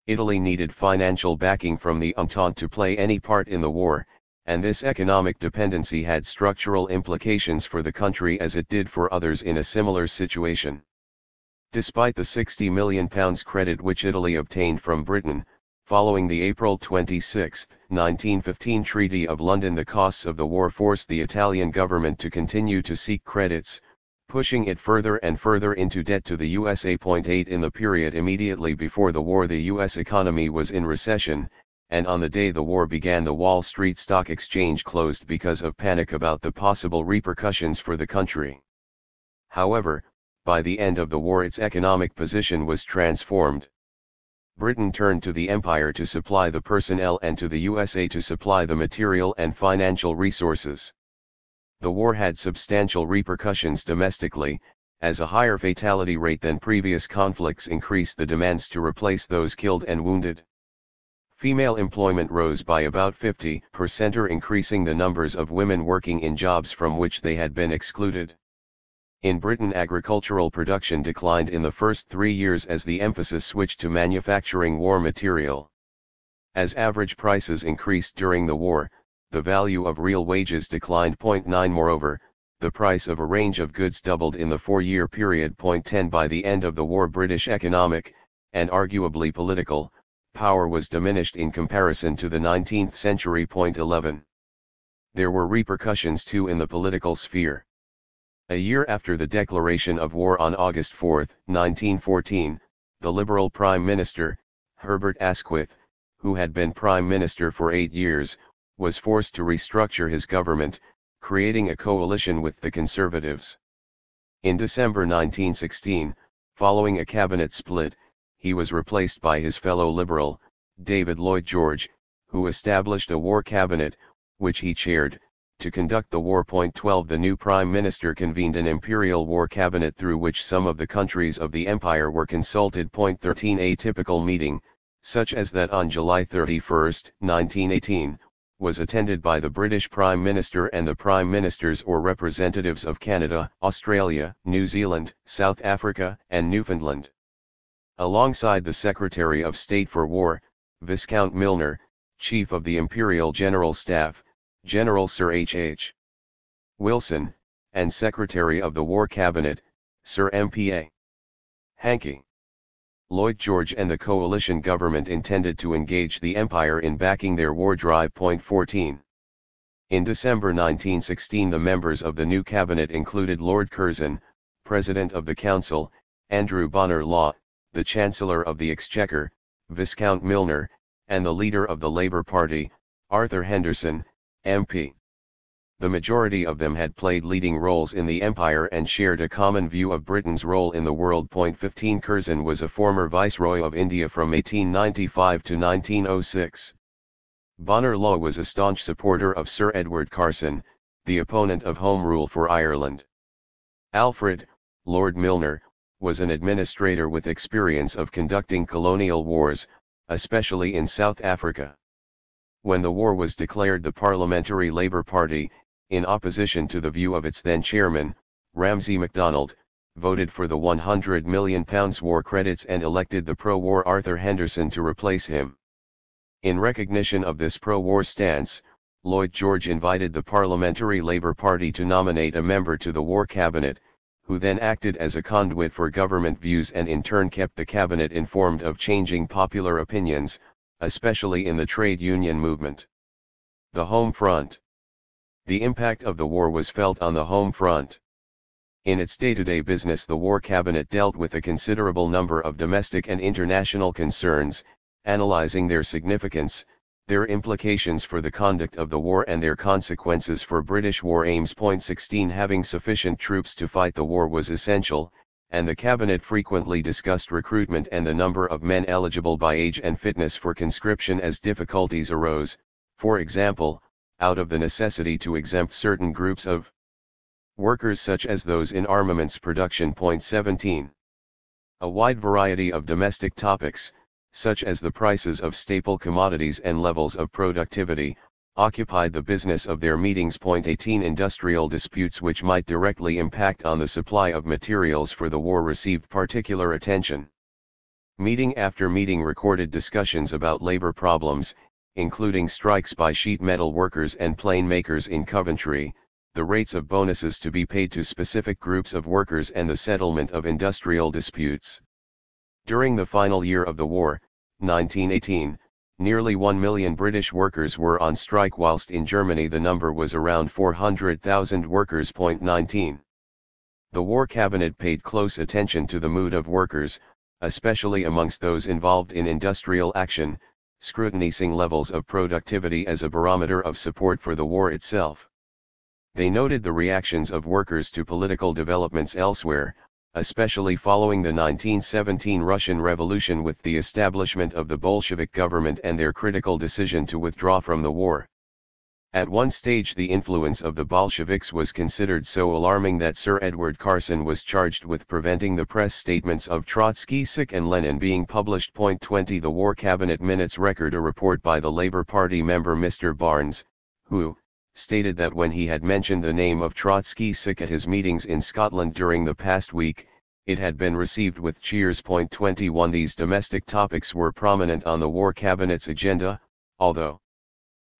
Italy needed financial backing from the Entente to play any part in the war, and this economic dependency had structural implications for the country as it did for others in a similar situation. Despite the £60 million credit which Italy obtained from Britain, following the April 26, 1915 Treaty of London, the costs of the war forced the Italian government to continue to seek credits, pushing it further and further into debt to the USA. 8 In the period immediately before the war, the U.S. economy was in recession, and on the day the war began, the Wall Street Stock Exchange closed because of panic about the possible repercussions for the country. However, by the end of the war its economic position was transformed. Britain turned to the Empire to supply the personnel and to the USA to supply the material and financial resources. The war had substantial repercussions domestically, as a higher fatality rate than previous conflicts increased the demands to replace those killed and wounded. Female employment rose by about 50%, increasing the numbers of women working in jobs from which they had been excluded. In Britain, agricultural production declined in the first 3 years as the emphasis switched to manufacturing war material. As average prices increased during the war, the value of real wages declined. 9 Moreover, the price of a range of goods doubled in the 4-year period. 10 By the end of the war, British economic, and arguably political, power was diminished in comparison to the 19th century. 11 There were repercussions too in the political sphere. A year after the declaration of war on August 4, 1914, the Liberal Prime Minister, Herbert Asquith, who had been Prime Minister for 8 years, was forced to restructure his government, creating a coalition with the Conservatives. In December 1916, following a cabinet split, he was replaced by his fellow Liberal, David Lloyd George, who established a war cabinet, which he chaired, to conduct the war. 12 The new Prime Minister convened an Imperial War Cabinet through which some of the countries of the Empire were consulted. 13 A typical meeting, such as that on July 31, 1918, was attended by the British Prime Minister and the Prime Ministers or representatives of Canada, Australia, New Zealand, South Africa, and Newfoundland. Alongside the Secretary of State for War, Viscount Milner, Chief of the Imperial General Staff, General Sir H.H. Wilson, and Secretary of the War Cabinet, Sir M.P.A. Hankey. Lloyd George and the coalition government intended to engage the Empire in backing their war drive. 14 In December 1916 the members of the new cabinet included Lord Curzon, President of the Council, Andrew Bonar Law, the Chancellor of the Exchequer, Viscount Milner, and the leader of the Labour Party, Arthur Henderson, MP. The majority of them had played leading roles in the Empire and shared a common view of Britain's role in the world. 15 Curzon was a former Viceroy of India from 1895 to 1906. Bonar Law was a staunch supporter of Sir Edward Carson, the opponent of Home Rule for Ireland. Alfred, Lord Milner, was an administrator with experience of conducting colonial wars, especially in South Africa. When the war was declared, the Parliamentary Labour Party, in opposition to the view of its then chairman, Ramsay MacDonald, voted for the £100 million war credits and elected the pro-war Arthur Henderson to replace him. In recognition of this pro-war stance, Lloyd George invited the Parliamentary Labour Party to nominate a member to the War Cabinet, who then acted as a conduit for government views and in turn kept the cabinet informed of changing popular opinions, especially in the trade union movement. The Home Front. The impact of the war was felt on the home front. In its day-to-day business, the War Cabinet dealt with a considerable number of domestic and international concerns, analyzing their significance, their implications for the conduct of the war and their consequences for British war aims. 16 Having sufficient troops to fight the war was essential, and the Cabinet frequently discussed recruitment and the number of men eligible by age and fitness for conscription as difficulties arose, for example, out of the necessity to exempt certain groups of workers such as those in armaments production. 17 A wide variety of domestic topics, such as the prices of staple commodities and levels of productivity, occupied the business of their meetings. 18 Industrial disputes which might directly impact on the supply of materials for the war received particular attention. Meeting after meeting recorded discussions about labor problems, including strikes by sheet metal workers and plane makers in Coventry, the rates of bonuses to be paid to specific groups of workers and the settlement of industrial disputes. During the final year of the war, 1918, nearly 1 million British workers were on strike, whilst in Germany the number was around 400,000 workers. 19. The War Cabinet paid close attention to the mood of workers, especially amongst those involved in industrial action, scrutinizing levels of productivity as a barometer of support for the war itself. They noted the reactions of workers to political developments elsewhere, especially following the 1917 Russian Revolution with the establishment of the Bolshevik government and their critical decision to withdraw from the war. At one stage the influence of the Bolsheviks was considered so alarming that Sir Edward Carson was charged with preventing the press statements of Trotsky and Lenin being published. 20 The War Cabinet minutes record a report by the Labour Party member Mr. Barnes, who stated that when he had mentioned the name of Trotsky at his meetings in Scotland during the past week, it had been received with cheers. 21 These domestic topics were prominent on the War Cabinet's agenda, although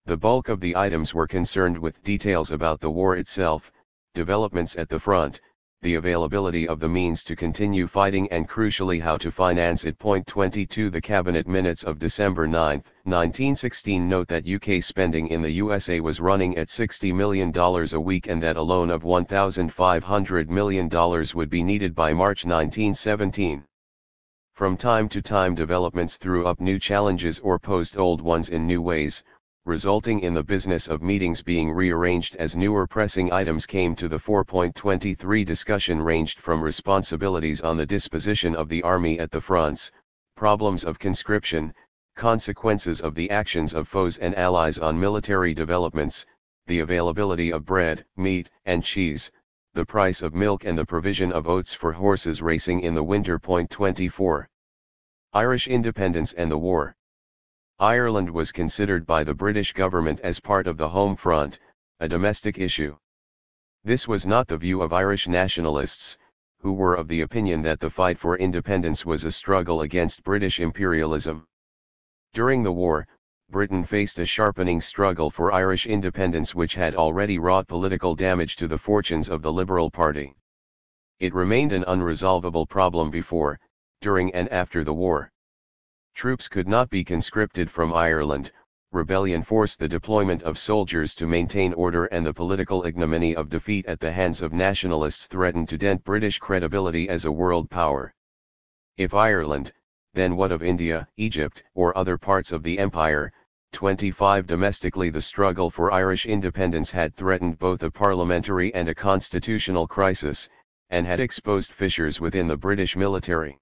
the bulk of the items were concerned with details about the war itself, developments at the front, the availability of the means to continue fighting, and crucially how to finance it. 22 The Cabinet minutes of December 9, 1916 note that UK spending in the USA was running at $60 million a week and that a loan of $1,500 million would be needed by March 1917. From time to time developments threw up new challenges or posed old ones in new ways, resulting in the business of meetings being rearranged as newer pressing items came to the fore. 23 Discussion ranged from responsibilities on the disposition of the army at the fronts, problems of conscription, consequences of the actions of foes and allies on military developments, the availability of bread, meat, and cheese, the price of milk and the provision of oats for horses racing in the winter. 24 Irish independence and the war. Ireland was considered by the British government as part of the home front, a domestic issue. This was not the view of Irish nationalists, who were of the opinion that the fight for independence was a struggle against British imperialism. During the war, Britain faced a sharpening struggle for Irish independence which had already wrought political damage to the fortunes of the Liberal Party. It remained an unresolvable problem before, during and after the war. Troops could not be conscripted from Ireland, rebellion forced the deployment of soldiers to maintain order, and the political ignominy of defeat at the hands of nationalists threatened to dent British credibility as a world power. If Ireland, then what of India, Egypt, or other parts of the empire? 25 Domestically the struggle for Irish independence had threatened both a parliamentary and a constitutional crisis, and had exposed fissures within the British military.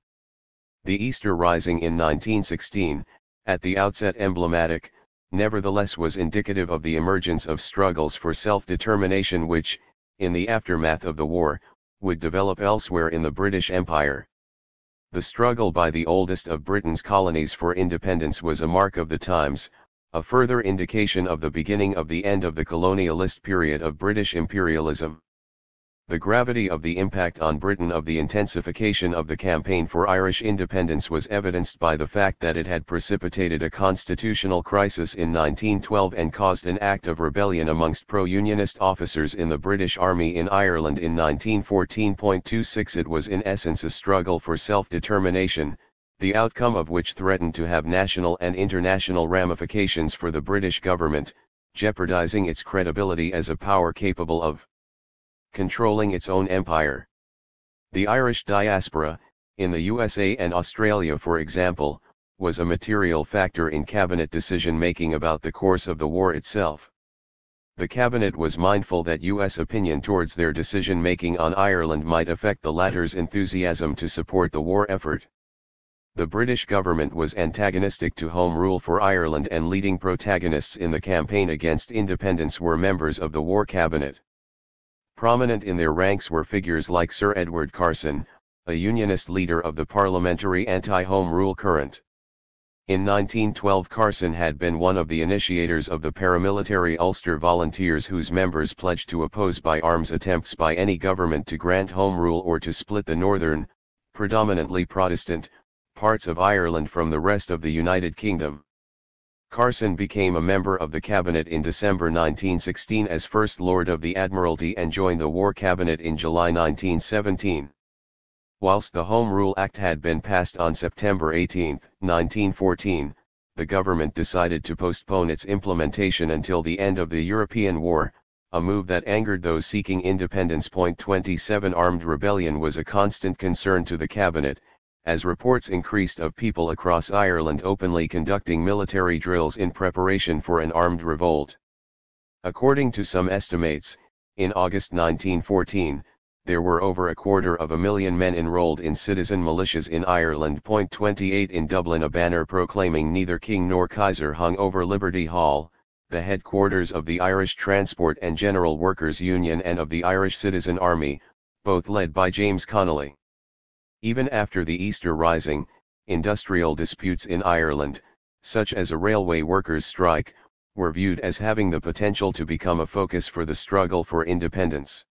The Easter Rising in 1916, at the outset emblematic, nevertheless was indicative of the emergence of struggles for self-determination which, in the aftermath of the war, would develop elsewhere in the British Empire. The struggle by the oldest of Britain's colonies for independence was a mark of the times, a further indication of the beginning of the end of the colonialist period of British imperialism. The gravity of the impact on Britain of the intensification of the campaign for Irish independence was evidenced by the fact that it had precipitated a constitutional crisis in 1912 and caused an act of rebellion amongst pro-unionist officers in the British Army in Ireland in 1914. 26 It was in essence a struggle for self-determination, the outcome of which threatened to have national and international ramifications for the British government, jeopardizing its credibility as a power capable of controlling its own empire. The Irish diaspora, in the USA and Australia for example, was a material factor in cabinet decision-making about the course of the war itself. The cabinet was mindful that US opinion towards their decision-making on Ireland might affect the latter's enthusiasm to support the war effort. The British government was antagonistic to Home Rule for Ireland, and leading protagonists in the campaign against independence were members of the War Cabinet. Prominent in their ranks were figures like Sir Edward Carson, a Unionist leader of the parliamentary anti-Home Rule current. In 1912 Carson had been one of the initiators of the paramilitary Ulster Volunteers, whose members pledged to oppose by arms attempts by any government to grant Home Rule or to split the northern, predominantly Protestant, parts of Ireland from the rest of the United Kingdom. Carson became a member of the cabinet in December 1916 as First Lord of the Admiralty and joined the War Cabinet in July 1917. Whilst the Home Rule Act had been passed on September 18, 1914, the government decided to postpone its implementation until the end of the European War, a move that angered those seeking independence. 27 Armed rebellion was a constant concern to the cabinet, as reports increased of people across Ireland openly conducting military drills in preparation for an armed revolt. According to some estimates, in August 1914, there were over 250,000 men enrolled in citizen militias in Ireland. 28 In Dublin, a banner proclaiming neither King nor Kaiser hung over Liberty Hall, the headquarters of the Irish Transport and General Workers Union and of the Irish Citizen Army, both led by James Connolly. Even after the Easter Rising, industrial disputes in Ireland, such as a railway workers' strike, were viewed as having the potential to become a focus for the struggle for independence.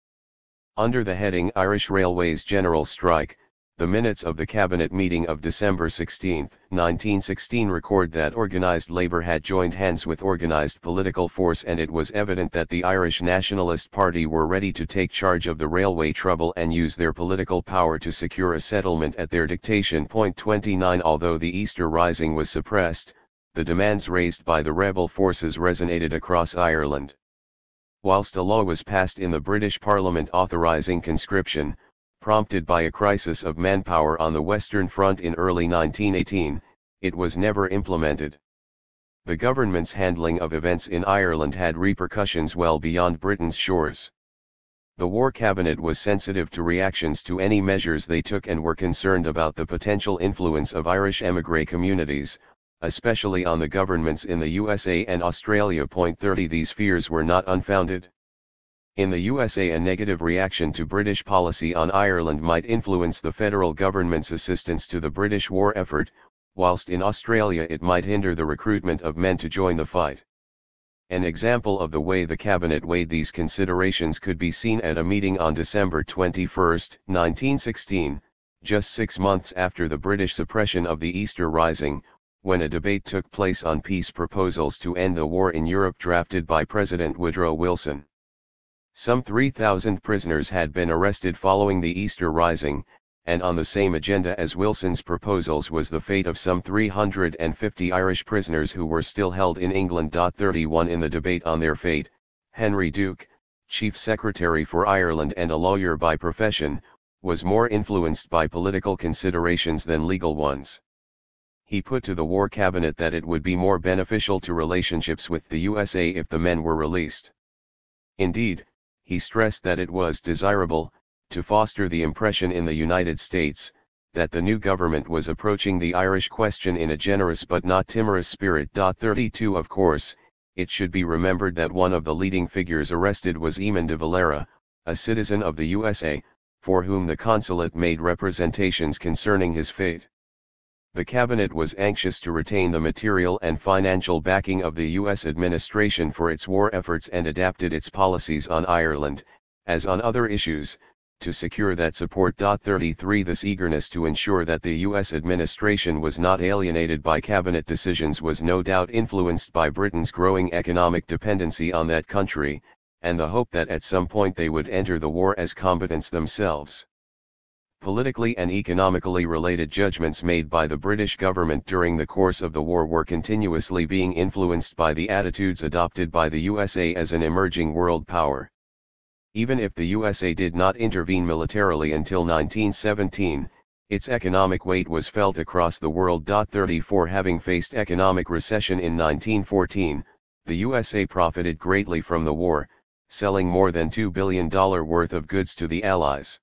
Under the heading Irish Railways General Strike, the minutes of the Cabinet meeting of December 16, 1916 record that organised labour had joined hands with organised political force, and it was evident that the Irish Nationalist Party were ready to take charge of the railway trouble and use their political power to secure a settlement at their dictation. 29 Although the Easter Rising was suppressed, the demands raised by the rebel forces resonated across Ireland. Whilst a law was passed in the British Parliament authorising conscription, prompted by a crisis of manpower on the Western Front in early 1918, it was never implemented. The government's handling of events in Ireland had repercussions well beyond Britain's shores. The War Cabinet was sensitive to reactions to any measures they took and were concerned about the potential influence of Irish émigré communities, especially on the governments in the USA and Australia. 30 These fears were not unfounded. In the USA, a negative reaction to British policy on Ireland might influence the federal government's assistance to the British war effort, whilst in Australia it might hinder the recruitment of men to join the fight. An example of the way the cabinet weighed these considerations could be seen at a meeting on December 21, 1916, just 6 months after the British suppression of the Easter Rising, when a debate took place on peace proposals to end the war in Europe drafted by President Woodrow Wilson. Some 3,000 prisoners had been arrested following the Easter Rising, and on the same agenda as Wilson's proposals was the fate of some 350 Irish prisoners who were still held in England. 31 In the debate on their fate, Henry Duke, Chief Secretary for Ireland and a lawyer by profession, was more influenced by political considerations than legal ones. He put to the War Cabinet that it would be more beneficial to relationships with the USA if the men were released. Indeed, he stressed that it was desirable, to foster the impression in the United States, that the new government was approaching the Irish question in a generous but not timorous spirit. 32 Of course, it should be remembered that one of the leading figures arrested was Eamon de Valera, a citizen of the USA, for whom the consulate made representations concerning his fate. The cabinet was anxious to retain the material and financial backing of the U.S. administration for its war efforts and adapted its policies on Ireland, as on other issues, to secure that support. 33 This eagerness to ensure that the U.S. administration was not alienated by cabinet decisions was no doubt influenced by Britain's growing economic dependency on that country, and the hope that at some point they would enter the war as combatants themselves. Politically and economically related judgments made by the British government during the course of the war were continuously being influenced by the attitudes adopted by the USA as an emerging world power. Even if the USA did not intervene militarily until 1917, its economic weight was felt across the world. 34 Having faced economic recession in 1914, the USA profited greatly from the war, selling more than $2 billion worth of goods to the Allies.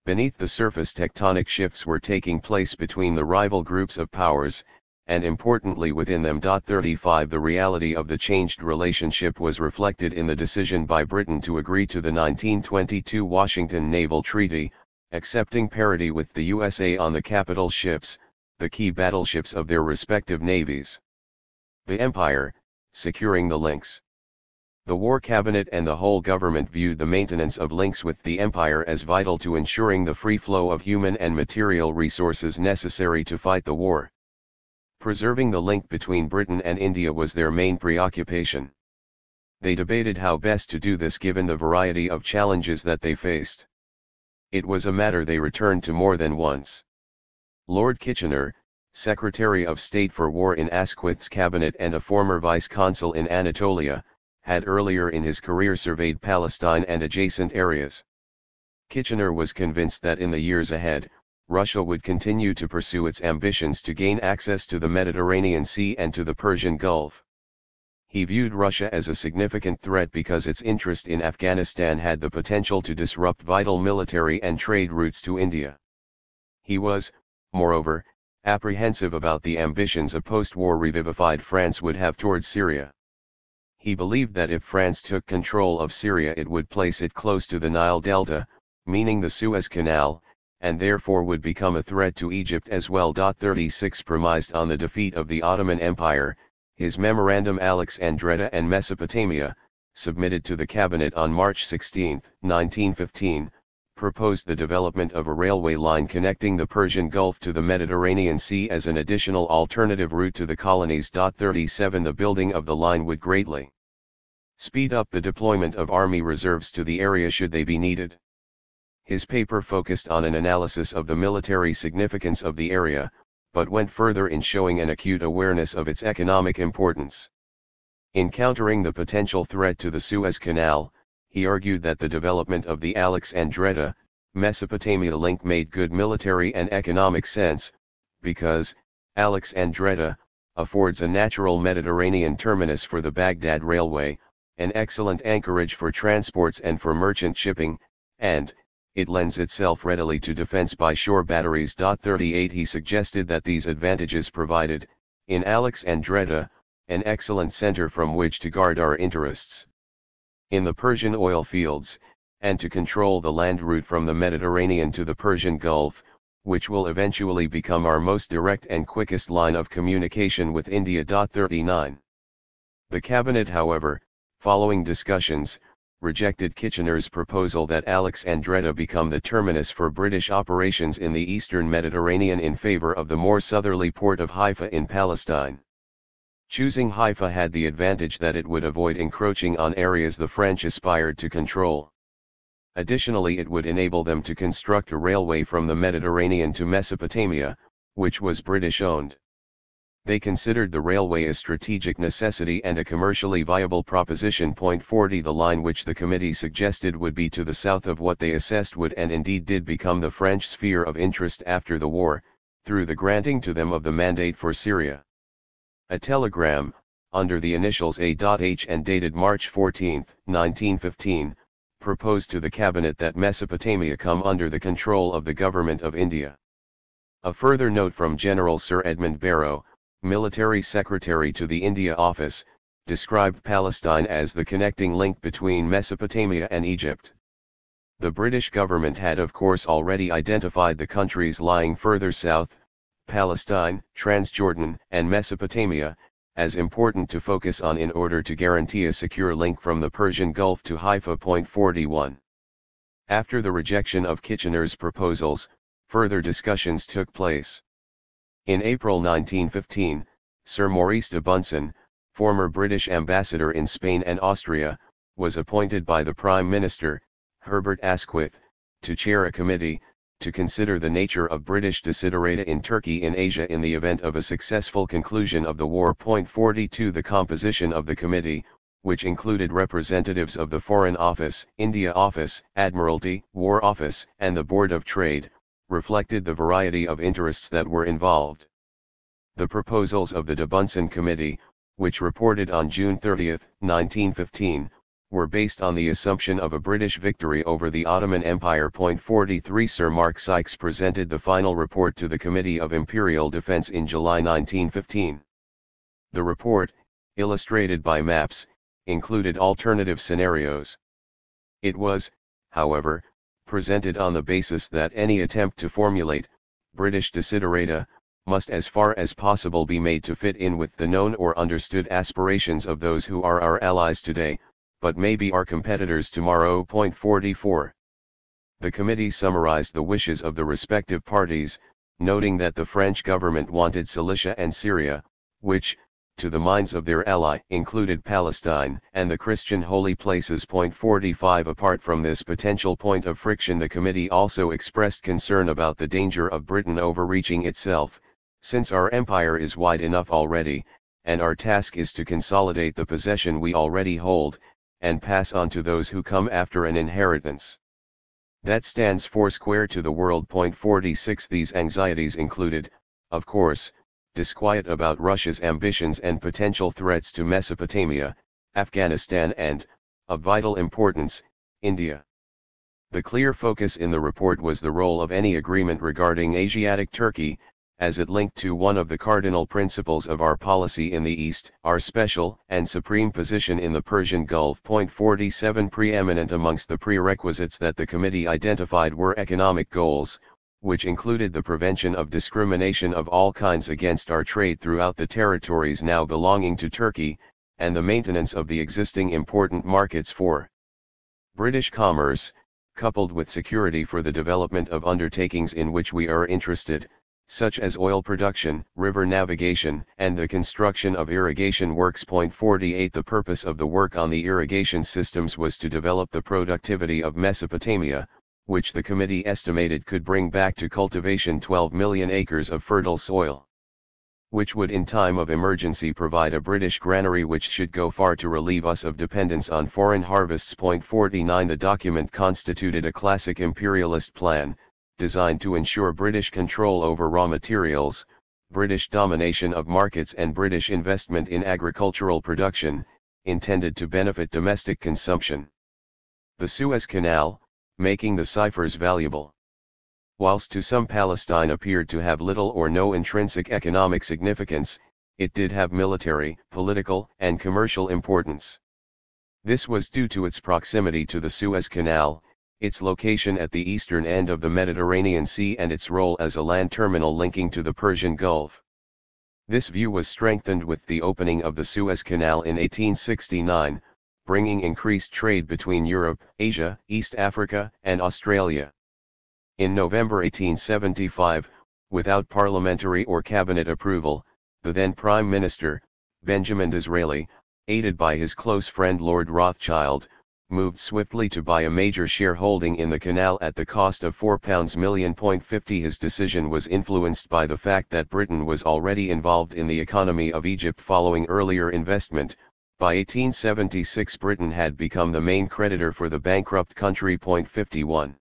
Beneath the surface, tectonic shifts were taking place between the rival groups of powers, and importantly within them. 35 The reality of the changed relationship was reflected in the decision by Britain to agree to the 1922 Washington Naval Treaty, accepting parity with the USA on the capital ships, the key battleships of their respective navies. The Empire, securing the links. The War Cabinet and the whole government viewed the maintenance of links with the Empire as vital to ensuring the free flow of human and material resources necessary to fight the war. Preserving the link between Britain and India was their main preoccupation. They debated how best to do this given the variety of challenges that they faced. It was a matter they returned to more than once. Lord Kitchener, Secretary of State for War in Asquith's cabinet and a former vice-consul in Anatolia, had earlier in his career surveyed Palestine and adjacent areas. Kitchener was convinced that in the years ahead, Russia would continue to pursue its ambitions to gain access to the Mediterranean Sea and to the Persian Gulf. He viewed Russia as a significant threat because its interest in Afghanistan had the potential to disrupt vital military and trade routes to India. He was, moreover, apprehensive about the ambitions a post-war revivified France would have towards Syria. He believed that if France took control of Syria it would place it close to the Nile Delta, meaning the Suez Canal, and therefore would become a threat to Egypt as well. 36 Premised on the defeat of the Ottoman Empire, his memorandum Alexandretta and Mesopotamia, submitted to the cabinet on March 16, 1915, proposed the development of a railway line connecting the Persian Gulf to the Mediterranean Sea as an additional alternative route to the colonies. 37 The building of the line would greatly speed up the deployment of army reserves to the area should they be needed. His paper focused on an analysis of the military significance of the area, but went further in showing an acute awareness of its economic importance. In countering the potential threat to the Suez Canal, he argued that the development of the Alexandretta, Mesopotamia link made good military and economic sense, because Alexandretta affords a natural Mediterranean terminus for the Baghdad Railway, an excellent anchorage for transports and for merchant shipping, and it lends itself readily to defense by shore batteries. 38 He suggested that these advantages provided, in Alexandretta, an excellent center from which to guard our interests in the Persian oil fields, and to control the land route from the Mediterranean to the Persian Gulf, which will eventually become our most direct and quickest line of communication with India. 39 The cabinet, however, following discussions, rejected Kitchener's proposal that Alexandretta become the terminus for British operations in the eastern Mediterranean in favor of the more southerly port of Haifa in Palestine. Choosing Haifa had the advantage that it would avoid encroaching on areas the French aspired to control. Additionally, it would enable them to construct a railway from the Mediterranean to Mesopotamia, which was British-owned. They considered the railway a strategic necessity and a commercially viable proposition. 40 The line which the committee suggested would be to the south of what they assessed would and indeed did become the French sphere of interest after the war, through the granting to them of the mandate for Syria. A telegram, under the initials A.H and dated March 14, 1915, proposed to the cabinet that Mesopotamia come under the control of the government of India. A further note from General Sir Edmund Barrow, Military Secretary to the India Office, described Palestine as the connecting link between Mesopotamia and Egypt. The British government had of course already identified the countries lying further south, Palestine, Transjordan, and Mesopotamia, as important to focus on in order to guarantee a secure link from the Persian Gulf to Haifa. 41 After the rejection of Kitchener's proposals, further discussions took place. In April 1915, Sir Maurice de Bunsen, former British ambassador in Spain and Austria, was appointed by the Prime Minister, Herbert Asquith, to chair a committee, to consider the nature of British desiderata in Turkey in Asia in the event of a successful conclusion of the war. 42 The composition of the committee, which included representatives of the Foreign Office, India Office, Admiralty, War Office, and the Board of Trade, reflected the variety of interests that were involved. The proposals of the de Bunsen Committee, which reported on June 30, 1915, were based on the assumption of a British victory over the Ottoman Empire. 43 Sir Mark Sykes presented the final report to the Committee of Imperial Defence in July 1915. The report, illustrated by maps, included alternative scenarios. It was, however, presented on the basis that any attempt to formulate British desiderata must as far as possible be made to fit in with the known or understood aspirations of those who are our allies today, but may be our competitors tomorrow. 44. The committee summarized the wishes of the respective parties, noting that the French government wanted Cilicia and Syria, which, to the minds of their ally, included Palestine and the Christian holy places. 45. Apart from this potential point of friction, the committee also expressed concern about the danger of Britain overreaching itself, since our empire is wide enough already, and our task is to consolidate the possession we already hold, and pass on to those who come after an inheritance that stands foursquare to the world. 46. These anxieties included, of course, disquiet about Russia's ambitions and potential threats to Mesopotamia, Afghanistan and, of vital importance, India. The clear focus in the report was the role of any agreement regarding Asiatic Turkey, as it linked to one of the cardinal principles of our policy in the East, our special and supreme position in the Persian Gulf. 47. Preeminent amongst the prerequisites that the committee identified were economic goals, which included the prevention of discrimination of all kinds against our trade throughout the territories now belonging to Turkey, and the maintenance of the existing important markets for British commerce, coupled with security for the development of undertakings in which we are interested, such as oil production, river navigation, and the construction of irrigation works. 48. The purpose of the work on the irrigation systems was to develop the productivity of Mesopotamia, which the committee estimated could bring back to cultivation 12 million acres of fertile soil, which would in time of emergency provide a British granary which should go far to relieve us of dependence on foreign harvests. 49. The document constituted a classic imperialist plan, designed to ensure British control over raw materials, British domination of markets and British investment in agricultural production, intended to benefit domestic consumption. The Suez Canal, making the ciphers valuable. Whilst to some Palestine appeared to have little or no intrinsic economic significance, it did have military, political, and commercial importance. This was due to its proximity to the Suez Canal, its location at the eastern end of the Mediterranean Sea, and its role as a land terminal linking to the Persian Gulf. This view was strengthened with the opening of the Suez Canal in 1869, bringing increased trade between Europe, Asia, East Africa, and Australia. In November 1875, without parliamentary or cabinet approval, the then Prime Minister, Benjamin Disraeli, aided by his close friend Lord Rothschild, moved swiftly to buy a major shareholding in the canal at the cost of £4 million. 50. His decision was influenced by the fact that Britain was already involved in the economy of Egypt following earlier investment. By 1876 Britain had become the main creditor for the bankrupt country. 51.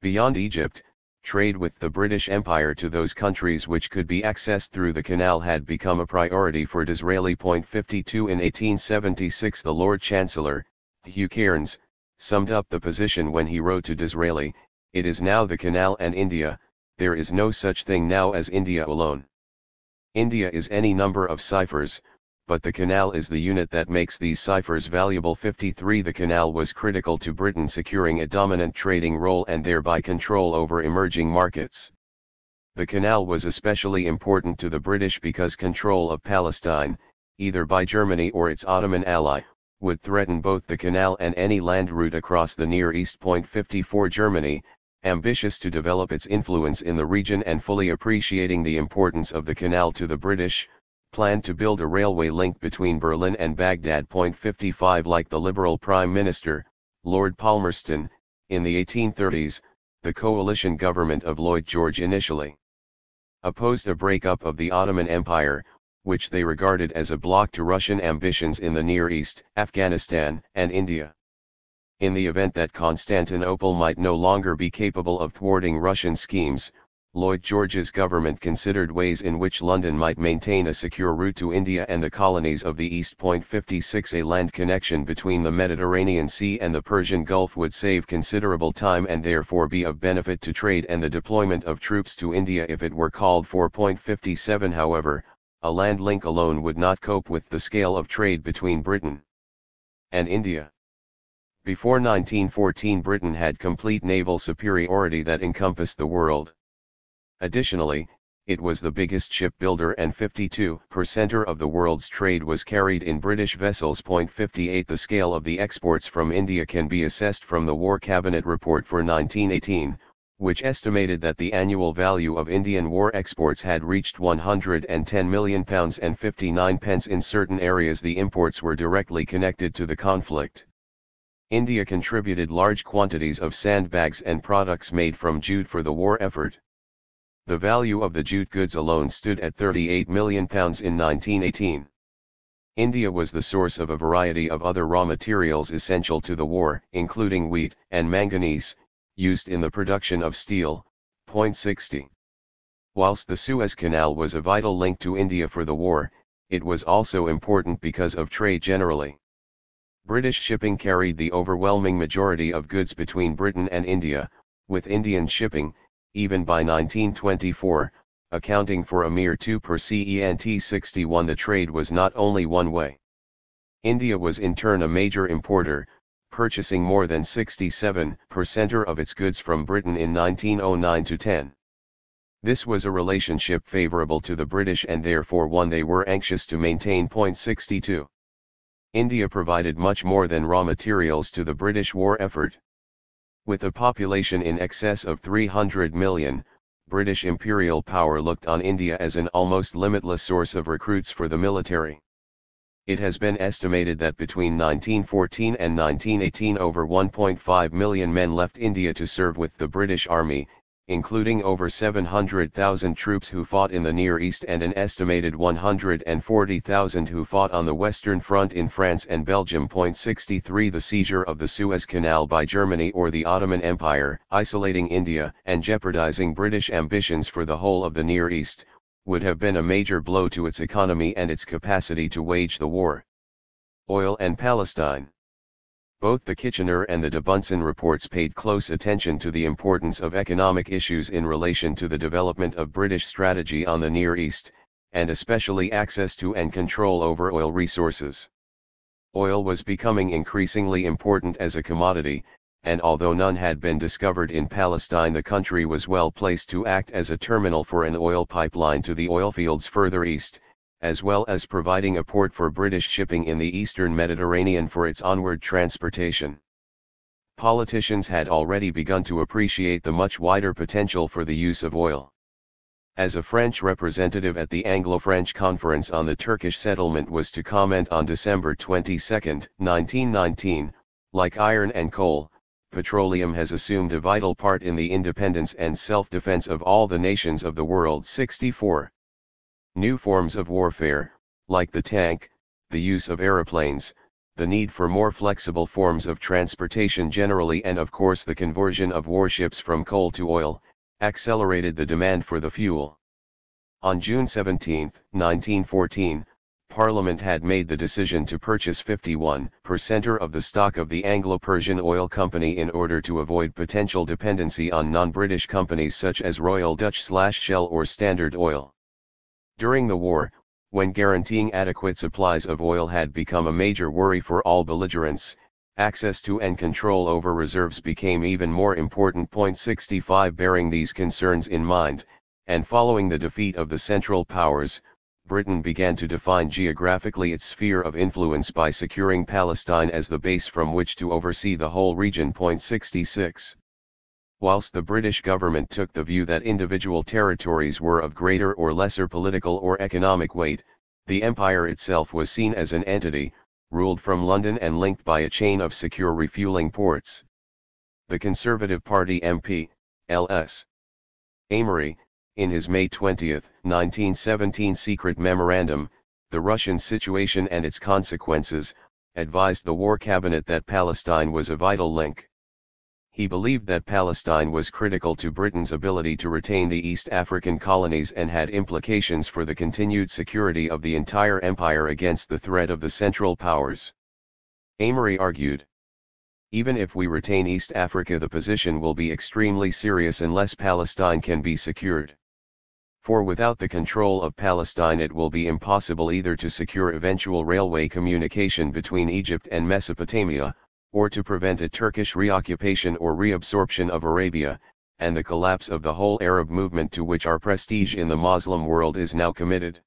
Beyond Egypt, trade with the British Empire to those countries which could be accessed through the canal had become a priority for Disraeli. 52. In 1876 the Lord Chancellor, Hugh Cairns, summed up the position when he wrote to Disraeli, "It is now the canal and India, there is no such thing now as India alone. India is any number of ciphers, but the canal is the unit that makes these ciphers valuable." 53. The canal was critical to Britain securing a dominant trading role and thereby control over emerging markets. The canal was especially important to the British because control of Palestine, either by Germany or its Ottoman ally, would threaten both the canal and any land route across the Near East. 54. Germany, ambitious to develop its influence in the region and fully appreciating the importance of the canal to the British, planned to build a railway link between Berlin and Baghdad. 55. Like the Liberal Prime Minister, Lord Palmerston, in the 1830s, the coalition government of Lloyd George initially opposed a breakup of the Ottoman Empire, which they regarded as a block to Russian ambitions in the Near East, Afghanistan, and India. In the event that Constantinople might no longer be capable of thwarting Russian schemes, Lloyd George's government considered ways in which London might maintain a secure route to India and the colonies of the East. 56. A land connection between the Mediterranean Sea and the Persian Gulf would save considerable time and therefore be of benefit to trade and the deployment of troops to India if it were called for. 57. However, a land link alone would not cope with the scale of trade between Britain and India. Before 1914 Britain had complete naval superiority that encompassed the world. Additionally, it was the biggest shipbuilder and 52% of the world's trade was carried in British vessels. 58 The scale of the exports from India can be assessed from the War Cabinet report for 1918, which estimated that the annual value of Indian war exports had reached £110 million and 59 pence. In certain areas the imports were directly connected to the conflict. India contributed large quantities of sandbags and products made from jute for the war effort. The value of the jute goods alone stood at £38 million in 1918. India was the source of a variety of other raw materials essential to the war, including wheat and manganese, used in the production of steel. 60. Whilst the Suez Canal was a vital link to India for the war, it was also important because of trade generally. British shipping carried the overwhelming majority of goods between Britain and India, with Indian shipping, even by 1924, accounting for a mere 2%. 61 The trade was not only one way. India was in turn a major importer, purchasing more than 67% of its goods from Britain in 1909-10. This was a relationship favorable to the British and therefore one they were anxious to maintain. 62. India provided much more than raw materials to the British war effort. With a population in excess of 300 million, British imperial power looked on India as an almost limitless source of recruits for the military. It has been estimated that between 1914 and 1918 over 1.5 million men left India to serve with the British Army, including over 700,000 troops who fought in the Near East and an estimated 140,000 who fought on the Western Front in France and Belgium. 63 The seizure of the Suez Canal by Germany or the Ottoman Empire, isolating India and jeopardizing British ambitions for the whole of the Near East, would have been a major blow to its economy and its capacity to wage the war. Oil and Palestine. Both the Kitchener and the de Bunsen reports paid close attention to the importance of economic issues in relation to the development of British strategy on the Near East, and especially access to and control over oil resources. Oil was becoming increasingly important as a commodity, and although none had been discovered in Palestine, the country was well placed to act as a terminal for an oil pipeline to the oilfields further east, as well as providing a port for British shipping in the eastern Mediterranean for its onward transportation. Politicians had already begun to appreciate the much wider potential for the use of oil. As a French representative at the Anglo-French Conference on the Turkish settlement was to comment on December 22, 1919, like iron and coal, petroleum has assumed a vital part in the independence and self-defense of all the nations of the world. 64. New forms of warfare, like the tank, the use of aeroplanes, the need for more flexible forms of transportation generally, and of course the conversion of warships from coal to oil, accelerated the demand for the fuel. On June 17, 1914, Parliament had made the decision to purchase 51% of the stock of the Anglo-Persian Oil Company in order to avoid potential dependency on non-British companies such as Royal Dutch/Shell or Standard Oil. During the war, when guaranteeing adequate supplies of oil had become a major worry for all belligerents, access to and control over reserves became even more important. 65 Bearing these concerns in mind, and following the defeat of the Central Powers, Britain began to define geographically its sphere of influence by securing Palestine as the base from which to oversee the whole region. 66. Whilst the British government took the view that individual territories were of greater or lesser political or economic weight, the empire itself was seen as an entity, ruled from London and linked by a chain of secure refueling ports. The Conservative Party MP, L.S. Amory, in his May 20, 1917 secret memorandum, The Russian Situation and Its Consequences, advised the War Cabinet that Palestine was a vital link. He believed that Palestine was critical to Britain's ability to retain the East African colonies and had implications for the continued security of the entire empire against the threat of the Central Powers. Amory argued, "Even if we retain East Africa, the position will be extremely serious unless Palestine can be secured. For without the control of Palestine it will be impossible either to secure eventual railway communication between Egypt and Mesopotamia, or to prevent a Turkish reoccupation or reabsorption of Arabia, and the collapse of the whole Arab movement to which our prestige in the Muslim world is now committed.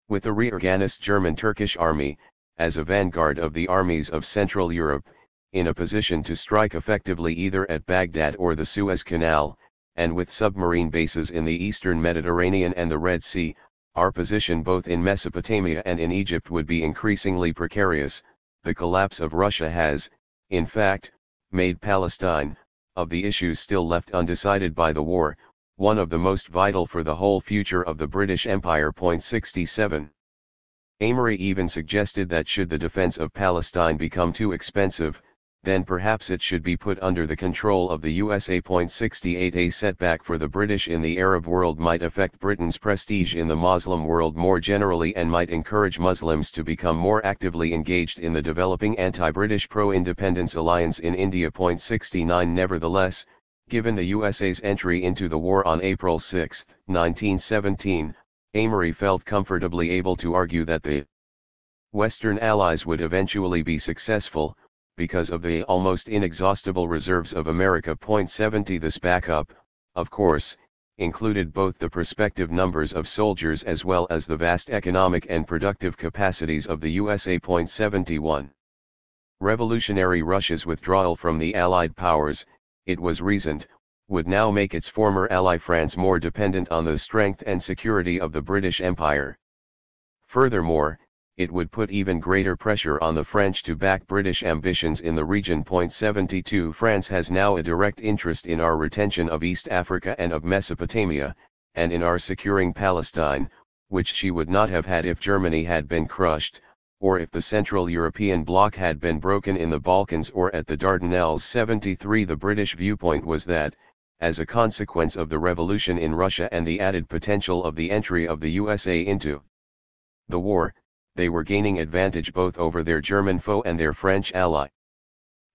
With the reorganized German-Turkish army, as a vanguard of the armies of Central Europe, in a position to strike effectively either at Baghdad or the Suez Canal, and with submarine bases in the eastern Mediterranean and the Red Sea, our position both in Mesopotamia and in Egypt would be increasingly precarious. The collapse of Russia has, in fact, made Palestine, of the issues still left undecided by the war, one of the most vital for the whole future of the British Empire. 67. Amory even suggested that should the defense of Palestine become too expensive, then perhaps it should be put under the control of the USA. 68. A setback for the British in the Arab world might affect Britain's prestige in the Muslim world more generally and might encourage Muslims to become more actively engaged in the developing anti-British pro-independence alliance in India. 69. Nevertheless, given the USA's entry into the war on April 6, 1917, Amory felt comfortably able to argue that the Western Allies would eventually be successful, because of the almost inexhaustible reserves of America. 70. This backup, of course, included both the prospective numbers of soldiers as well as the vast economic and productive capacities of the USA. 71. Revolutionary Russia's withdrawal from the Allied powers, it was reasoned, would now make its former ally France more dependent on the strength and security of the British Empire. Furthermore, it would put even greater pressure on the French to back British ambitions in the region. 72. France has now a direct interest in our retention of East Africa and of Mesopotamia, and in our securing Palestine, which she would not have had if Germany had been crushed, or if the Central European bloc had been broken in the Balkans or at the Dardanelles. 73. The British viewpoint was that, as a consequence of the revolution in Russia and the added potential of the entry of the USA into the war, they were gaining advantage both over their German foe and their French ally.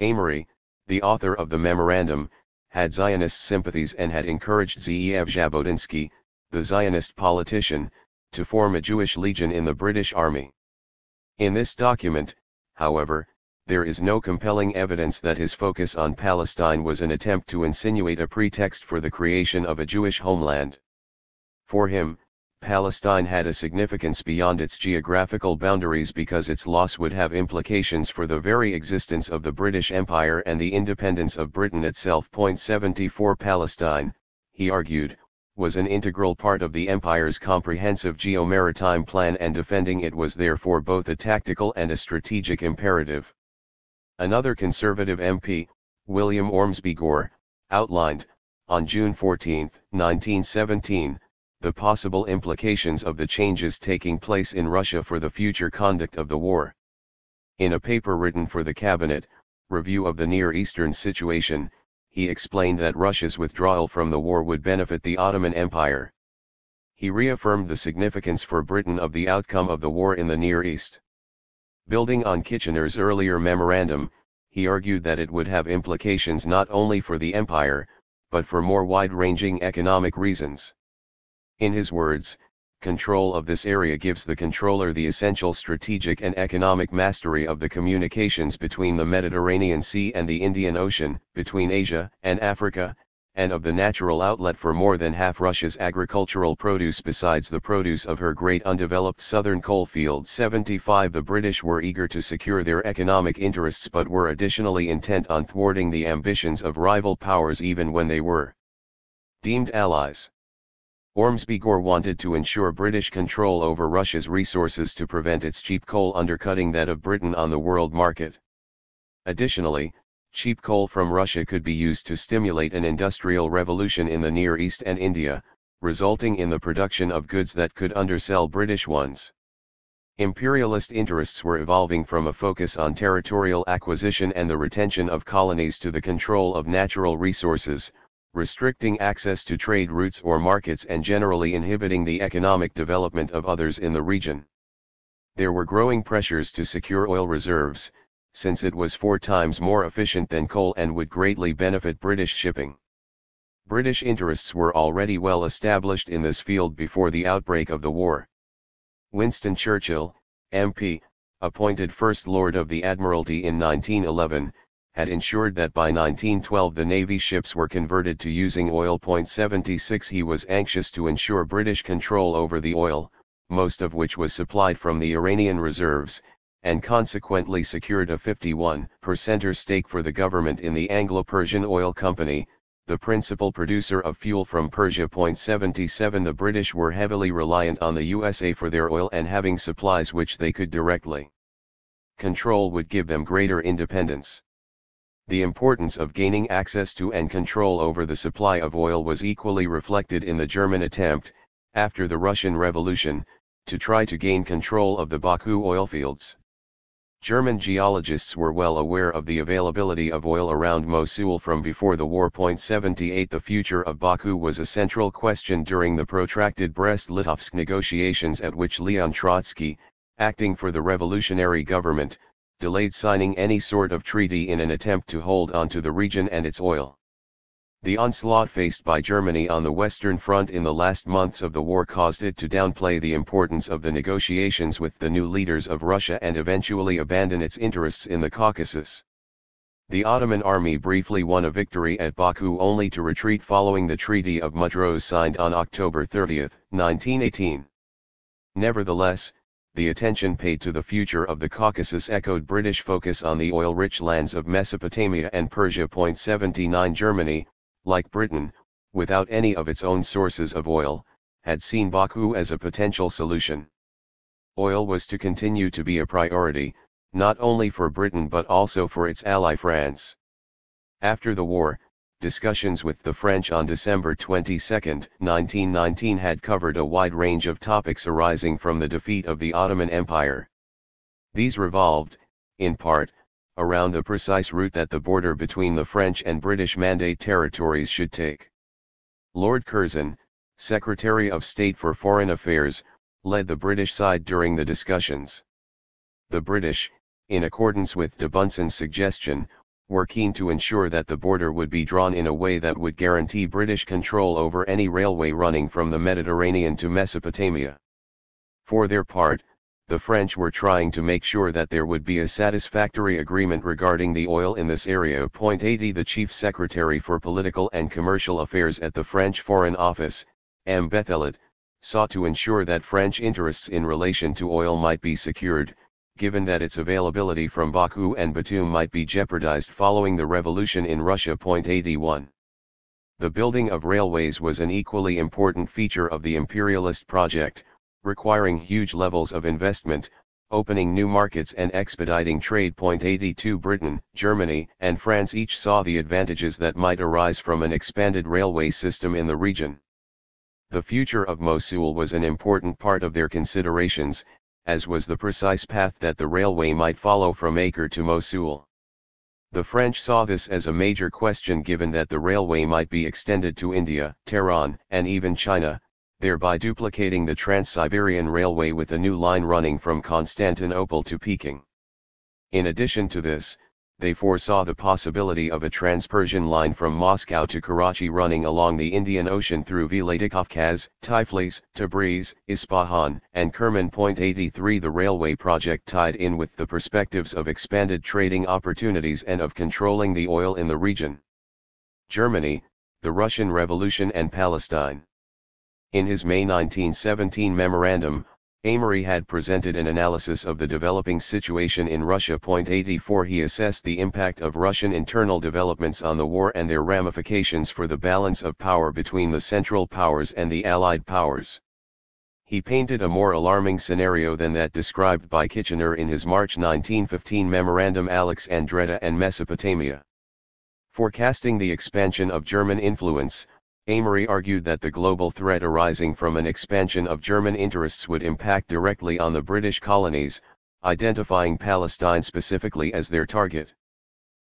Amory, the author of the memorandum, had Zionist sympathies and had encouraged Zeev Jabotinsky, the Zionist politician, to form a Jewish legion in the British Army. In this document, however, there is no compelling evidence that his focus on Palestine was an attempt to insinuate a pretext for the creation of a Jewish homeland. For him, Palestine had a significance beyond its geographical boundaries because its loss would have implications for the very existence of the British Empire and the independence of Britain itself. 74. Palestine, he argued, was an integral part of the empire's comprehensive geo-maritime plan, and defending it was therefore both a tactical and a strategic imperative. Another Conservative MP, William Ormsby Gore, outlined, on June 14, 1917, the possible implications of the changes taking place in Russia for the future conduct of the war. In a paper written for the Cabinet, Review of the Near Eastern Situation, he explained that Russia's withdrawal from the war would benefit the Ottoman Empire. He reaffirmed the significance for Britain of the outcome of the war in the Near East. Building on Kitchener's earlier memorandum, he argued that it would have implications not only for the empire, but for more wide-ranging economic reasons. In his words, control of this area gives the controller the essential strategic and economic mastery of the communications between the Mediterranean Sea and the Indian Ocean, between Asia and Africa, and of the natural outlet for more than half Russia's agricultural produce besides the produce of her great undeveloped southern coalfields. 75. The British were eager to secure their economic interests but were additionally intent on thwarting the ambitions of rival powers even when they were deemed allies. Ormsby Gore wanted to ensure British control over Russia's resources to prevent its cheap coal undercutting that of Britain on the world market. Additionally, cheap coal from Russia could be used to stimulate an industrial revolution in the Near East and India, resulting in the production of goods that could undersell British ones. Imperialist interests were evolving from a focus on territorial acquisition and the retention of colonies to the control of natural resources, restricting access to trade routes or markets and generally inhibiting the economic development of others in the region. There were growing pressures to secure oil reserves, since it was 4 times more efficient than coal and would greatly benefit British shipping. British interests were already well established in this field before the outbreak of the war. Winston Churchill, MP, appointed First Lord of the Admiralty in 1911, had ensured that by 1912 the Navy ships were converted to using oil. 76 He was anxious to ensure British control over the oil, most of which was supplied from the Iranian reserves, and consequently secured a 51% stake for the government in the Anglo-Persian Oil Company, the principal producer of fuel from Persia. 77 The British were heavily reliant on the USA for their oil, and having supplies which they could directly control would give them greater independence. The importance of gaining access to and control over the supply of oil was equally reflected in the German attempt, after the Russian Revolution, to try to gain control of the Baku oilfields. German geologists were well aware of the availability of oil around Mosul from before the war. 78 The future of Baku was a central question during the protracted Brest-Litovsk negotiations, at which Leon Trotsky, acting for the revolutionary government, delayed signing any sort of treaty in an attempt to hold on to the region and its oil. The onslaught faced by Germany on the Western Front in the last months of the war caused it to downplay the importance of the negotiations with the new leaders of Russia and eventually abandon its interests in the Caucasus. The Ottoman army briefly won a victory at Baku, only to retreat following the Treaty of Montrose signed on October 30, 1918. Nevertheless, the attention paid to the future of the Caucasus echoed British focus on the oil-rich lands of Mesopotamia and Persia. 79 Germany, like Britain, without any of its own sources of oil, had seen Baku as a potential solution. Oil was to continue to be a priority, not only for Britain but also for its ally France. After the war, discussions with the French on December 22, 1919 had covered a wide range of topics arising from the defeat of the Ottoman Empire. These revolved, in part, around the precise route that the border between the French and British Mandate territories should take. Lord Curzon, Secretary of State for Foreign Affairs, led the British side during the discussions. The British, in accordance with de Bunson's suggestion, were keen to ensure that the border would be drawn in a way that would guarantee British control over any railway running from the Mediterranean to Mesopotamia. For their part, the French were trying to make sure that there would be a satisfactory agreement regarding the oil in this area. 80 The Chief Secretary for Political and Commercial Affairs at the French Foreign Office, M. Bethelet, sought to ensure that French interests in relation to oil might be secured, given that its availability from Baku and Batum might be jeopardized following the revolution in Russia. 81 The building of railways was an equally important feature of the imperialist project, requiring huge levels of investment, opening new markets and expediting trade. 82 Britain, Germany, and France each saw the advantages that might arise from an expanded railway system in the region. The future of Mosul was an important part of their considerations, as was the precise path that the railway might follow from Acre to Mosul. The French saw this as a major question, given that the railway might be extended to India, Tehran, and even China, thereby duplicating the Trans-Siberian Railway with a new line running from Constantinople to Peking. In addition to this, they foresaw the possibility of a Trans-Persian line from Moscow to Karachi running along the Indian Ocean through Vladikavkaz, Tiflis, Tabriz, Isfahan, and Kerman. 83 The railway project tied in with the perspectives of expanded trading opportunities and of controlling the oil in the region. Germany, the Russian Revolution and Palestine. In his May 1917 memorandum, Amory had presented an analysis of the developing situation in Russia. 84 He assessed the impact of Russian internal developments on the war and their ramifications for the balance of power between the Central Powers and the Allied Powers. He painted a more alarming scenario than that described by Kitchener in his March 1915 memorandum Alexandretta and Mesopotamia. Forecasting the expansion of German influence, Amory argued that the global threat arising from an expansion of German interests would impact directly on the British colonies, identifying Palestine specifically as their target.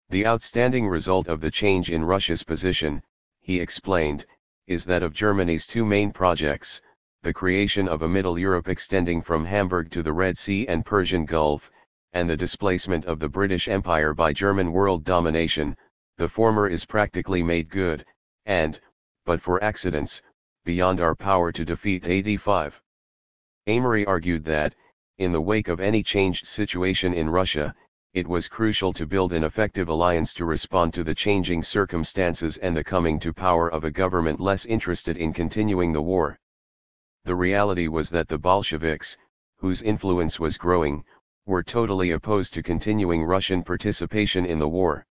The outstanding result of the change in Russia's position, he explained, is that of Germany's two main projects, the creation of a Middle Europe extending from Hamburg to the Red Sea and Persian Gulf, and the displacement of the British Empire by German world domination. The former is practically made good, and, but for accidents, beyond our power to defeat. 85. Amory argued that, in the wake of any changed situation in Russia, it was crucial to build an effective alliance to respond to the changing circumstances and the coming to power of a government less interested in continuing the war. The reality was that the Bolsheviks, whose influence was growing, were totally opposed to continuing Russian participation in the war.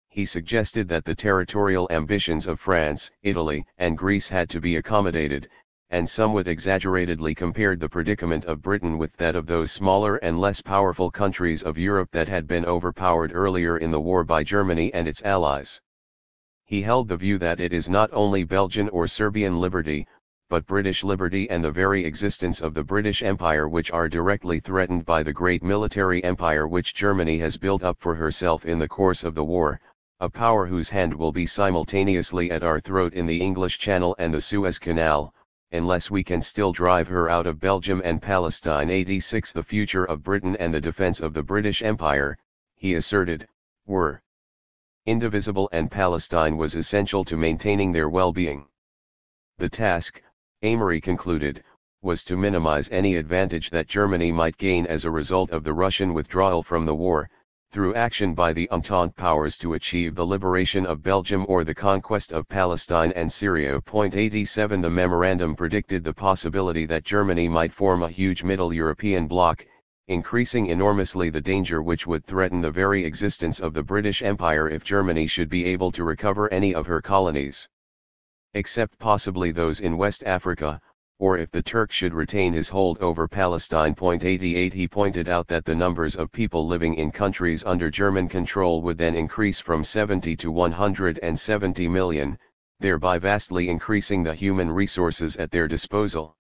He suggested that the territorial ambitions of France, Italy, and Greece had to be accommodated, and somewhat exaggeratedly compared the predicament of Britain with that of those smaller and less powerful countries of Europe that had been overpowered earlier in the war by Germany and its allies. He held the view that it is not only Belgian or Serbian liberty, but British liberty and the very existence of the British Empire which are directly threatened by the great military empire which Germany has built up for herself in the course of the war, a power whose hand will be simultaneously at our throat in the English Channel and the Suez Canal, unless we can still drive her out of Belgium and Palestine. 86 The future of Britain and the defense of the British Empire, he asserted, were indivisible, and Palestine was essential to maintaining their well-being. The task, Amory concluded, was to minimize any advantage that Germany might gain as a result of the Russian withdrawal from the war, through action by the Entente powers to achieve the liberation of Belgium or the conquest of Palestine and Syria. 87 The memorandum predicted the possibility that Germany might form a huge Middle European bloc, increasing enormously the danger which would threaten the very existence of the British Empire if Germany should be able to recover any of her colonies, except possibly those in West Africa, or if the Turk should retain his hold over Palestine. 88 He pointed out that the numbers of people living in countries under German control would then increase from 70 to 170 million, thereby vastly increasing the human resources at their disposal.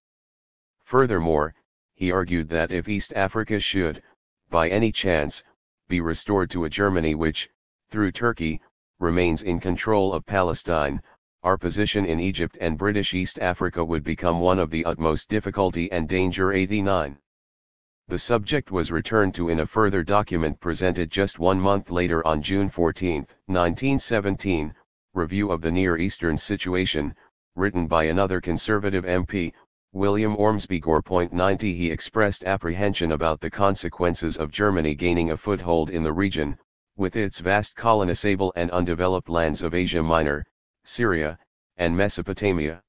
Furthermore, he argued that if East Africa should, by any chance, be restored to a Germany which, through Turkey, remains in control of Palestine, our position in Egypt and British East Africa would become one of the utmost difficulty and danger. 89. The subject was returned to in a further document presented just 1 month later on June 14, 1917, Review of the Near Eastern Situation, written by another Conservative MP, William Ormsby Gore. 90 He expressed apprehension about the consequences of Germany gaining a foothold in the region, with its vast colonizable and undeveloped lands of Asia Minor, Syria, and Mesopotamia.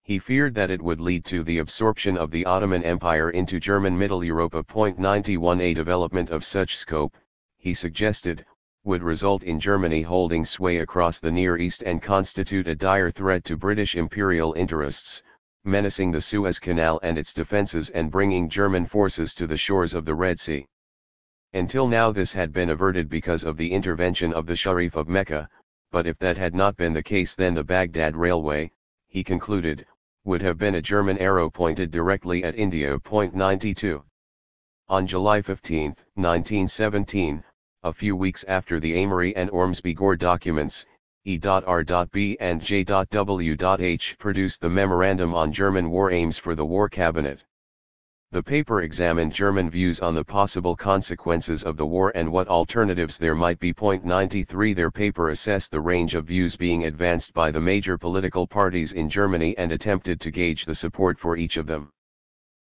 He feared that it would lead to the absorption of the Ottoman Empire into German Middle Europa. 91 A development of such scope, he suggested, would result in Germany holding sway across the Near East and constitute a dire threat to British imperial interests, menacing the Suez Canal and its defenses and bringing German forces to the shores of the Red Sea. Until now this had been averted because of the intervention of the Sharif of Mecca, but if that had not been the case, then the Baghdad Railway, he concluded, would have been a German arrow pointed directly at India. 92. On July 15, 1917, a few weeks after the Amory and Ormsby Gore documents, E.R.B. and J.W.H. produced the Memorandum on German War Aims for the War Cabinet. The paper examined German views on the possible consequences of the war and what alternatives there might be. 93 Their paper assessed the range of views being advanced by the major political parties in Germany and attempted to gauge the support for each of them.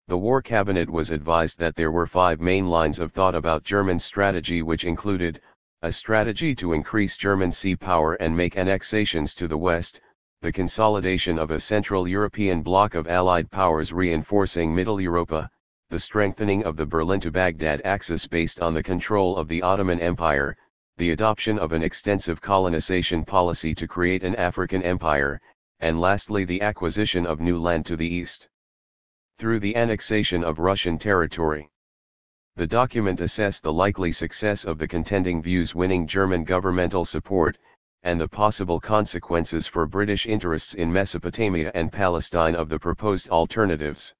The War Cabinet was advised that there were 5 main lines of thought about German strategy, which included, a strategy to increase German sea power and make annexations to the west, the consolidation of a Central European bloc of Allied powers reinforcing Middle Europa, the strengthening of the Berlin to Baghdad axis based on the control of the Ottoman Empire, the adoption of an extensive colonization policy to create an African empire, and lastly the acquisition of new land to the east, through the annexation of Russian territory. The document assessed the likely success of the contending views winning German governmental support, and the possible consequences for British interests in Mesopotamia and Palestine of the proposed alternatives.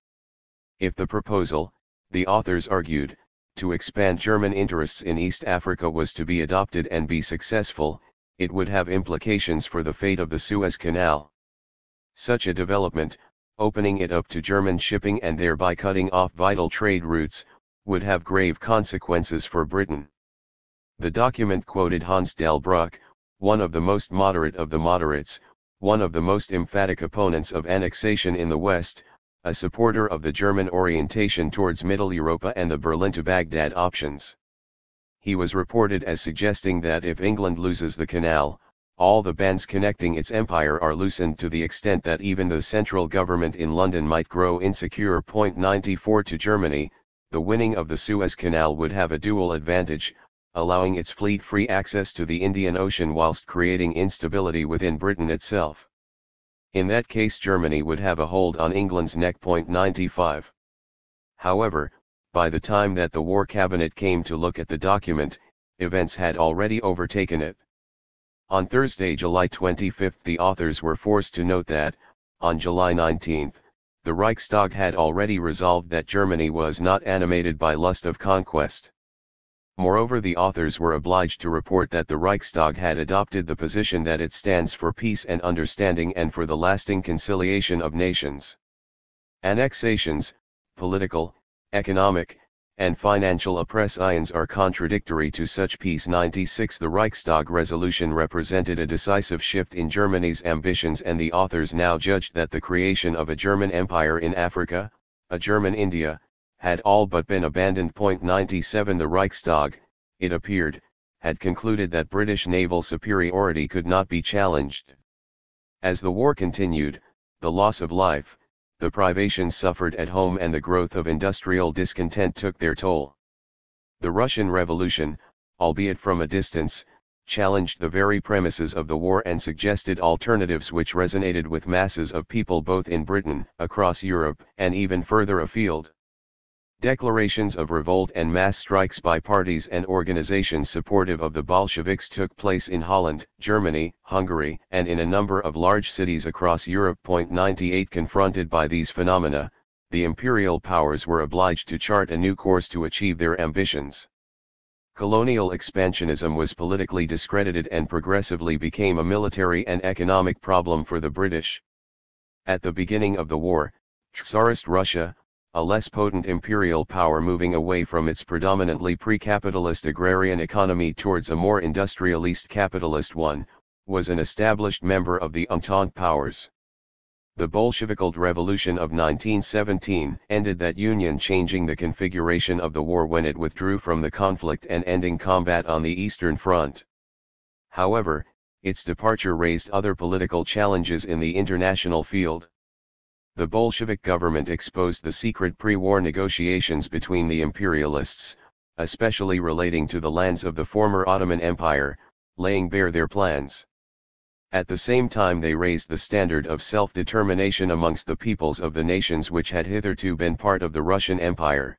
If the proposal, the authors argued, to expand German interests in East Africa was to be adopted and be successful, it would have implications for the fate of the Suez Canal. Such a development, opening it up to German shipping and thereby cutting off vital trade routes, would have grave consequences for Britain. The document quoted Hans Delbruck, one of the most moderate of the moderates, one of the most emphatic opponents of annexation in the West, a supporter of the German orientation towards Middle Europa and the Berlin to Baghdad options. He was reported as suggesting that if England loses the canal, all the bands connecting its empire are loosened to the extent that even the central government in London might grow insecure. 94 To Germany, the winning of the Suez Canal would have a dual advantage, allowing its fleet free access to the Indian Ocean whilst creating instability within Britain itself. In that case Germany would have a hold on England's neck. 95. However, by the time that the War Cabinet came to look at the document, events had already overtaken it. On Thursday, July 25, the authors were forced to note that, on July 19, the Reichstag had already resolved that Germany was not animated by lust of conquest. Moreover, the authors were obliged to report that the Reichstag had adopted the position that it stands for peace and understanding and for the lasting conciliation of nations. Annexations, political, economic, and financial oppressions are contradictory to such peace. 96 The Reichstag resolution represented a decisive shift in Germany's ambitions, and the authors now judged that the creation of a German empire in Africa, a German India, had all but been abandoned. 97 The Reichstag, it appeared, had concluded that British naval superiority could not be challenged. As the war continued, the loss of life, the privations suffered at home and the growth of industrial discontent took their toll. The Russian Revolution, albeit from a distance, challenged the very premises of the war and suggested alternatives which resonated with masses of people both in Britain, across Europe, and even further afield. Declarations of revolt and mass strikes by parties and organizations supportive of the Bolsheviks took place in Holland, Germany, Hungary, and in a number of large cities across Europe. 98 Confronted by these phenomena, the imperial powers were obliged to chart a new course to achieve their ambitions. Colonial expansionism was politically discredited and progressively became a military and economic problem for the British. At the beginning of the war, Tsarist Russia, a less potent imperial power moving away from its predominantly pre-capitalist agrarian economy towards a more industrialist capitalist one, was an established member of the Entente powers. The Bolshevik Revolution of 1917 ended that union, changing the configuration of the war when it withdrew from the conflict and ending combat on the Eastern Front. However, its departure raised other political challenges in the international field. The Bolshevik government exposed the secret pre-war negotiations between the imperialists, especially relating to the lands of the former Ottoman Empire, laying bare their plans. At the same time they raised the standard of self-determination amongst the peoples of the nations which had hitherto been part of the Russian Empire.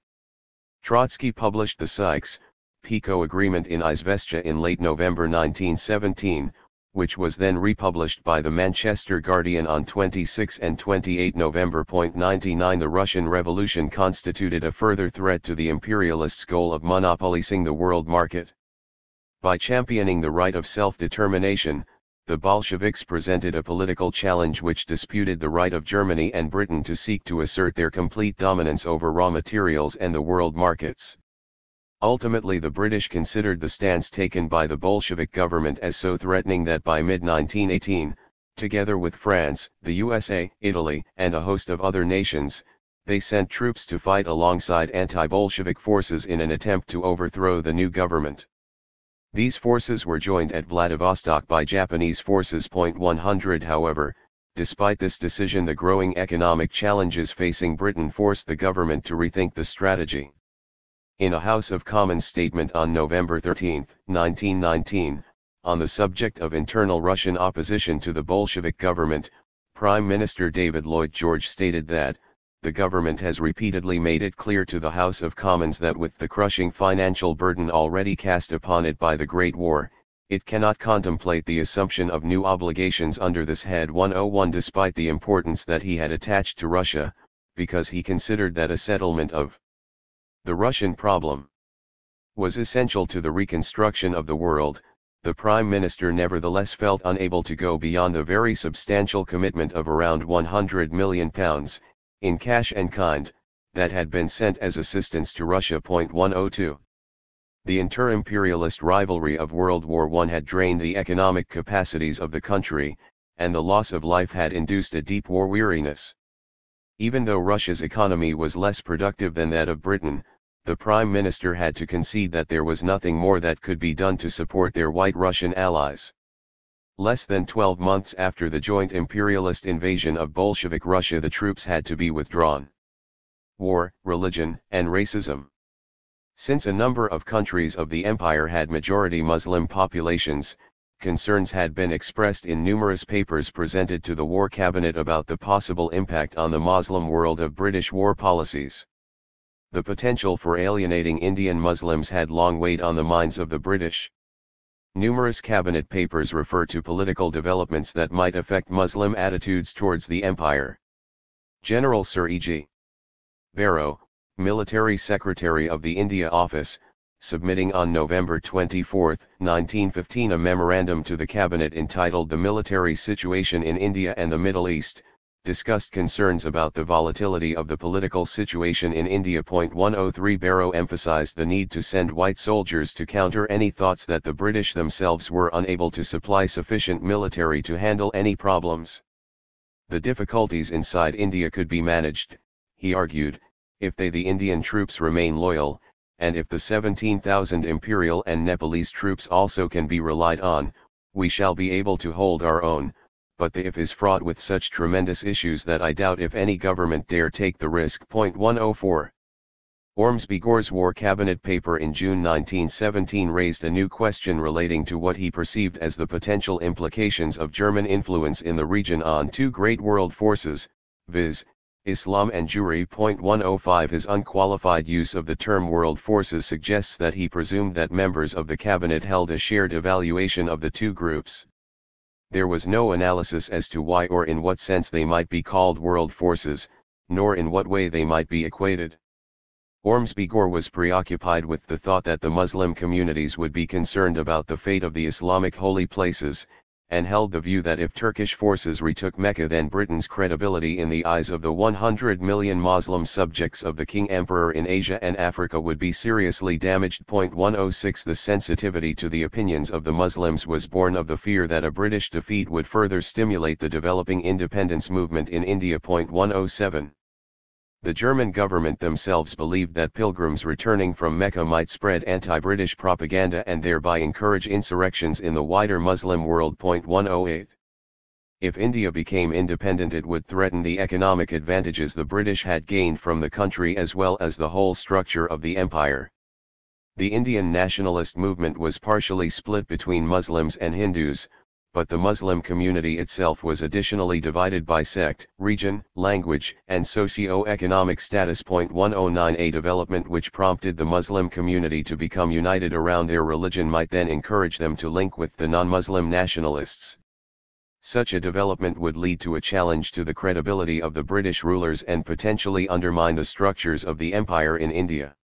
Trotsky published the Sykes-Picot Agreement in Izvestia in late November 1917, which was then republished by the Manchester Guardian on 26 and 28 November. 99 The Russian Revolution constituted a further threat to the imperialists' goal of monopolizing the world market. By championing the right of self-determination, the Bolsheviks presented a political challenge which disputed the right of Germany and Britain to seek to assert their complete dominance over raw materials and the world markets. Ultimately, the British considered the stance taken by the Bolshevik government as so threatening that by mid-1918, together with France, the USA, Italy, and a host of other nations, they sent troops to fight alongside anti-Bolshevik forces in an attempt to overthrow the new government. These forces were joined at Vladivostok by Japanese forces. 100 However, despite this decision, the growing economic challenges facing Britain forced the government to rethink the strategy. In a House of Commons statement on November 13, 1919, on the subject of internal Russian opposition to the Bolshevik government, Prime Minister David Lloyd George stated that, the government has repeatedly made it clear to the House of Commons that with the crushing financial burden already cast upon it by the Great War, it cannot contemplate the assumption of new obligations under this head. 101 Despite the importance that he had attached to Russia, because he considered that a settlement of the Russian problem was essential to the reconstruction of the world, the Prime Minister nevertheless felt unable to go beyond the very substantial commitment of around £100 million, in cash and kind, that had been sent as assistance to Russia. 102. The inter-imperialist rivalry of World War I had drained the economic capacities of the country, and the loss of life had induced a deep war weariness. Even though Russia's economy was less productive than that of Britain, the Prime Minister had to concede that there was nothing more that could be done to support their White Russian allies. Less than 12 months after the joint imperialist invasion of Bolshevik Russia, the troops had to be withdrawn. War, religion, and racism. Since a number of countries of the empire had majority Muslim populations, concerns had been expressed in numerous papers presented to the War Cabinet about the possible impact on the Muslim world of British war policies. The potential for alienating Indian Muslims had long weighed on the minds of the British. Numerous cabinet papers refer to political developments that might affect Muslim attitudes towards the empire. General Sir E.G. Barrow, Military Secretary of the India Office, submitting on November 24, 1915 a memorandum to the cabinet entitled The Military Situation in India and the Middle East, discussed concerns about the volatility of the political situation in India. 103 Barrow emphasized the need to send white soldiers to counter any thoughts that the British themselves were unable to supply sufficient military to handle any problems. The difficulties inside India could be managed, he argued, if the Indian troops remain loyal, and if the 17,000 Imperial and Nepalese troops also can be relied on, we shall be able to hold our own. But the if is fraught with such tremendous issues that I doubt if any government dare take the risk. 104. Ormsby Gore's War Cabinet paper in June 1917 raised a new question relating to what he perceived as the potential implications of German influence in the region on two great world forces, viz., Islam and Jewry. 105 His unqualified use of the term world forces suggests that he presumed that members of the cabinet held a shared evaluation of the two groups. There was no analysis as to why or in what sense they might be called world forces, nor in what way they might be equated. Ormsby Gore was preoccupied with the thought that the Muslim communities would be concerned about the fate of the Islamic holy places, and held the view that if Turkish forces retook Mecca, then Britain's credibility in the eyes of the 100 million Muslim subjects of the King Emperor in Asia and Africa would be seriously damaged. 106 The sensitivity to the opinions of the Muslims was born of the fear that a British defeat would further stimulate the developing independence movement in India. 107 The German government themselves believed that pilgrims returning from Mecca might spread anti-British propaganda and thereby encourage insurrections in the wider Muslim world. 108 If India became independent, it would threaten the economic advantages the British had gained from the country as well as the whole structure of the empire. The Indian nationalist movement was partially split between Muslims and Hindus, but the Muslim community itself was additionally divided by sect, region, language, and socio-economic status. 109 A development which prompted the Muslim community to become united around their religion might then encourage them to link with the non-Muslim nationalists. Such a development would lead to a challenge to the credibility of the British rulers and potentially undermine the structures of the empire in India.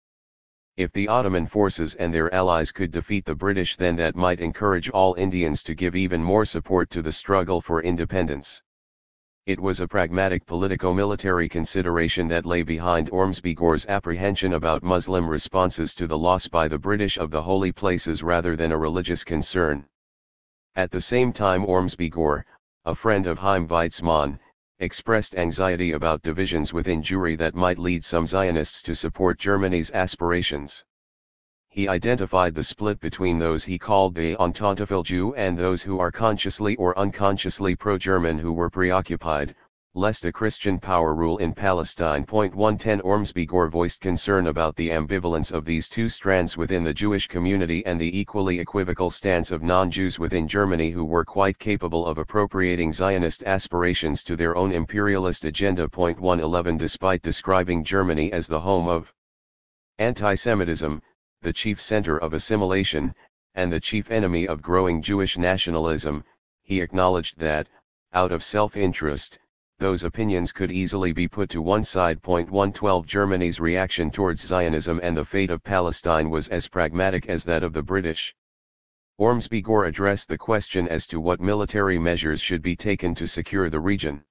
If the Ottoman forces and their allies could defeat the British, then that might encourage all Indians to give even more support to the struggle for independence. It was a pragmatic politico-military consideration that lay behind Ormsby Gore's apprehension about Muslim responses to the loss by the British of the holy places rather than a religious concern. At the same time, Ormsby Gore, a friend of Chaim Weizmann, expressed anxiety about divisions within Jewry that might lead some Zionists to support Germany's aspirations. He identified the split between those he called the Ententephile Jew and those who are consciously or unconsciously pro-German, who were preoccupied, lest a Christian power rule in Palestine. 110 Ormsby Gore voiced concern about the ambivalence of these two strands within the Jewish community and the equally equivocal stance of non-Jews within Germany, who were quite capable of appropriating Zionist aspirations to their own imperialist agenda. 111 Despite describing Germany as the home of anti-Semitism, the chief center of assimilation, and the chief enemy of growing Jewish nationalism, he acknowledged that, out of self-interest, those opinions could easily be put to one side. 112 Germany's reaction towards Zionism and the fate of Palestine was as pragmatic as that of the British. Ormsby Gore addressed the question as to what military measures should be taken to secure the region.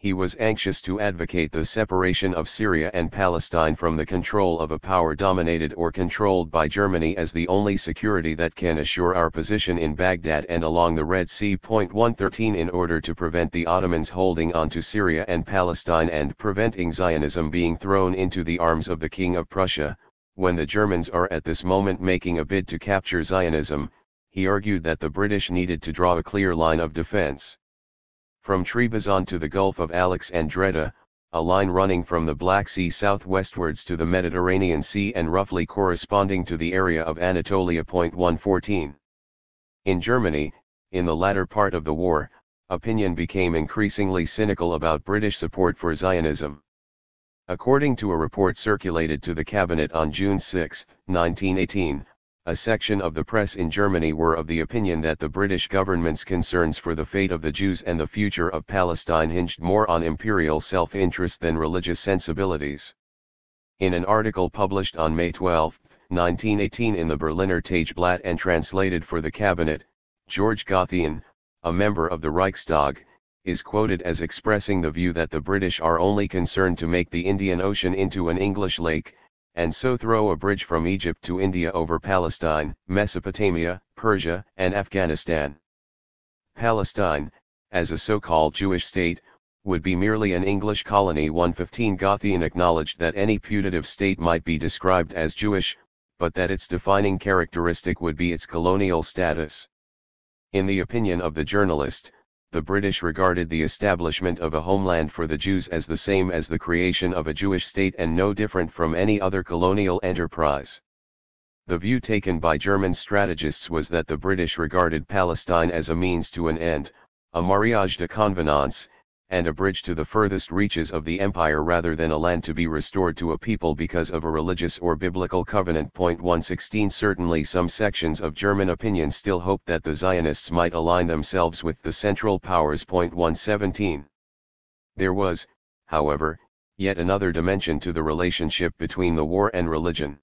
He was anxious to advocate the separation of Syria and Palestine from the control of a power dominated or controlled by Germany as the only security that can assure our position in Baghdad and along the Red Sea. 113 In order to prevent the Ottomans holding on to Syria and Palestine and preventing Zionism being thrown into the arms of the King of Prussia, when the Germans are at this moment making a bid to capture Zionism, he argued that the British needed to draw a clear line of defense. From Trebizond to the Gulf of Alexandretta, a line running from the Black Sea southwestwards to the Mediterranean Sea and roughly corresponding to the area of Anatolia. 114. In Germany, in the latter part of the war, opinion became increasingly cynical about British support for Zionism. According to a report circulated to the cabinet on June 6, 1918, a section of the press in Germany were of the opinion that the British government's concerns for the fate of the Jews and the future of Palestine hinged more on imperial self-interest than religious sensibilities. In an article published on May 12, 1918 in the Berliner Tageblatt and translated for the cabinet, George Gothian, a member of the Reichstag, is quoted as expressing the view that the British are only concerned to make the Indian Ocean into an English lake, and so throw a bridge from Egypt to India over Palestine, Mesopotamia, Persia, and Afghanistan. Palestine, as a so-called Jewish state, would be merely an English colony. 115 Gothian acknowledged that any putative state might be described as Jewish, but that its defining characteristic would be its colonial status. In the opinion of the journalist, the British regarded the establishment of a homeland for the Jews as the same as the creation of a Jewish state and no different from any other colonial enterprise. The view taken by German strategists was that the British regarded Palestine as a means to an end, a mariage de convenance, and a bridge to the furthest reaches of the empire rather than a land to be restored to a people because of a religious or biblical covenant. 116 Certainly some sections of German opinion still hoped that the Zionists might align themselves with the Central Powers. 117. There was, however, yet another dimension to the relationship between the war and religion.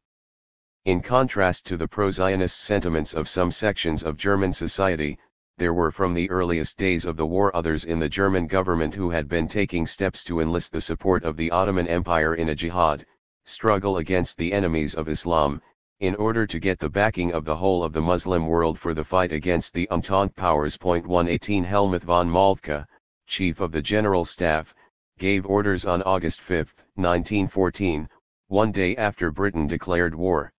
In contrast to the pro-Zionist sentiments of some sections of German society, there were from the earliest days of the war others in the German government who had been taking steps to enlist the support of the Ottoman Empire in a jihad, struggle against the enemies of Islam, in order to get the backing of the whole of the Muslim world for the fight against the Entente powers. 118 Helmuth von Moltke, chief of the General Staff, gave orders on August 5, 1914, one day after Britain declared war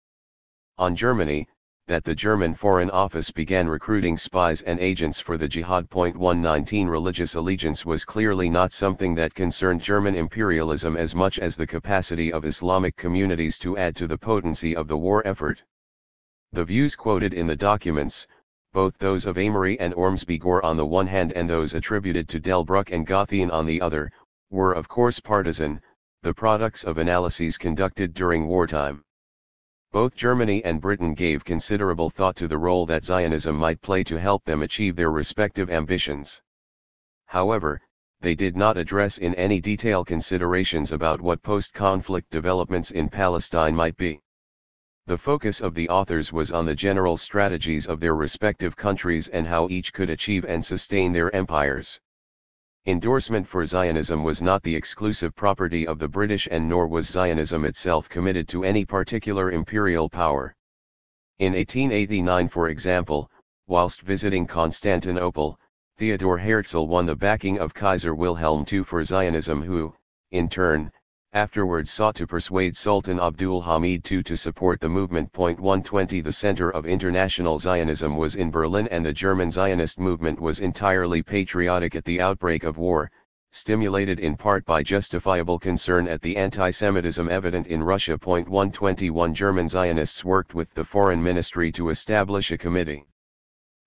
on Germany, that the German Foreign Office began recruiting spies and agents for the jihad. 119 Religious allegiance was clearly not something that concerned German imperialism as much as the capacity of Islamic communities to add to the potency of the war effort. The views quoted in the documents, both those of Amory and Ormsby Gore on the one hand and those attributed to Delbruck and Gothian on the other, were of course partisan, the products of analyses conducted during wartime. Both Germany and Britain gave considerable thought to the role that Zionism might play to help them achieve their respective ambitions. However, they did not address in any detail considerations about what post-conflict developments in Palestine might be. The focus of the authors was on the general strategies of their respective countries and how each could achieve and sustain their empires. Endorsement for Zionism was not the exclusive property of the British, and nor was Zionism itself committed to any particular imperial power. In 1889, for example, whilst visiting Constantinople, Theodor Herzl won the backing of Kaiser Wilhelm II for Zionism, who, in turn, afterwards sought to persuade Sultan Abdul Hamid II to support the movement. 120 The center of international Zionism was in Berlin, and the German Zionist movement was entirely patriotic at the outbreak of war, stimulated in part by justifiable concern at the anti-Semitism evident in Russia. 121 German Zionists worked with the Foreign Ministry to establish a committee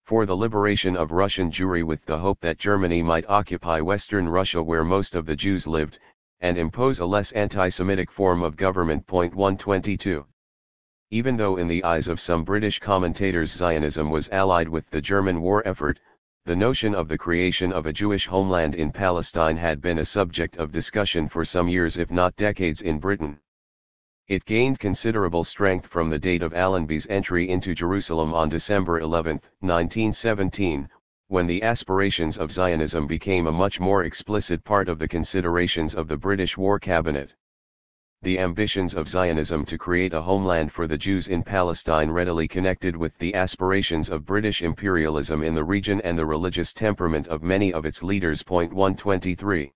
for the liberation of Russian Jewry with the hope that Germany might occupy Western Russia where most of the Jews lived, and impose a less anti-Semitic form of government. 122. Even though in the eyes of some British commentators Zionism was allied with the German war effort, the notion of the creation of a Jewish homeland in Palestine had been a subject of discussion for some years if not decades in Britain. It gained considerable strength from the date of Allenby's entry into Jerusalem on December 11, 1917, when the aspirations of Zionism became a much more explicit part of the considerations of the British War Cabinet. The ambitions of Zionism to create a homeland for the Jews in Palestine readily connected with the aspirations of British imperialism in the region and the religious temperament of many of its leaders. 123.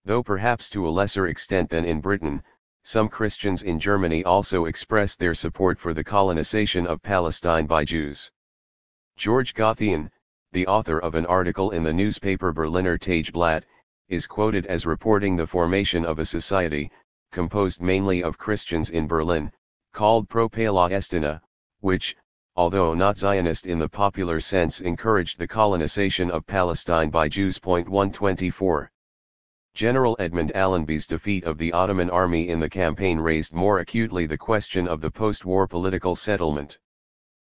Though perhaps to a lesser extent than in Britain, Some Christians in Germany also expressed their support for the colonization of Palestine by Jews. George Gothian, the author of an article in the newspaper Berliner Tageblatt, is quoted as reporting the formation of a society, composed mainly of Christians in Berlin, called Pro-Palästina, which, although not Zionist in the popular sense, encouraged the colonization of Palestine by Jews. 124. General Edmund Allenby's defeat of the Ottoman army in the campaign raised more acutely the question of the post-war political settlement.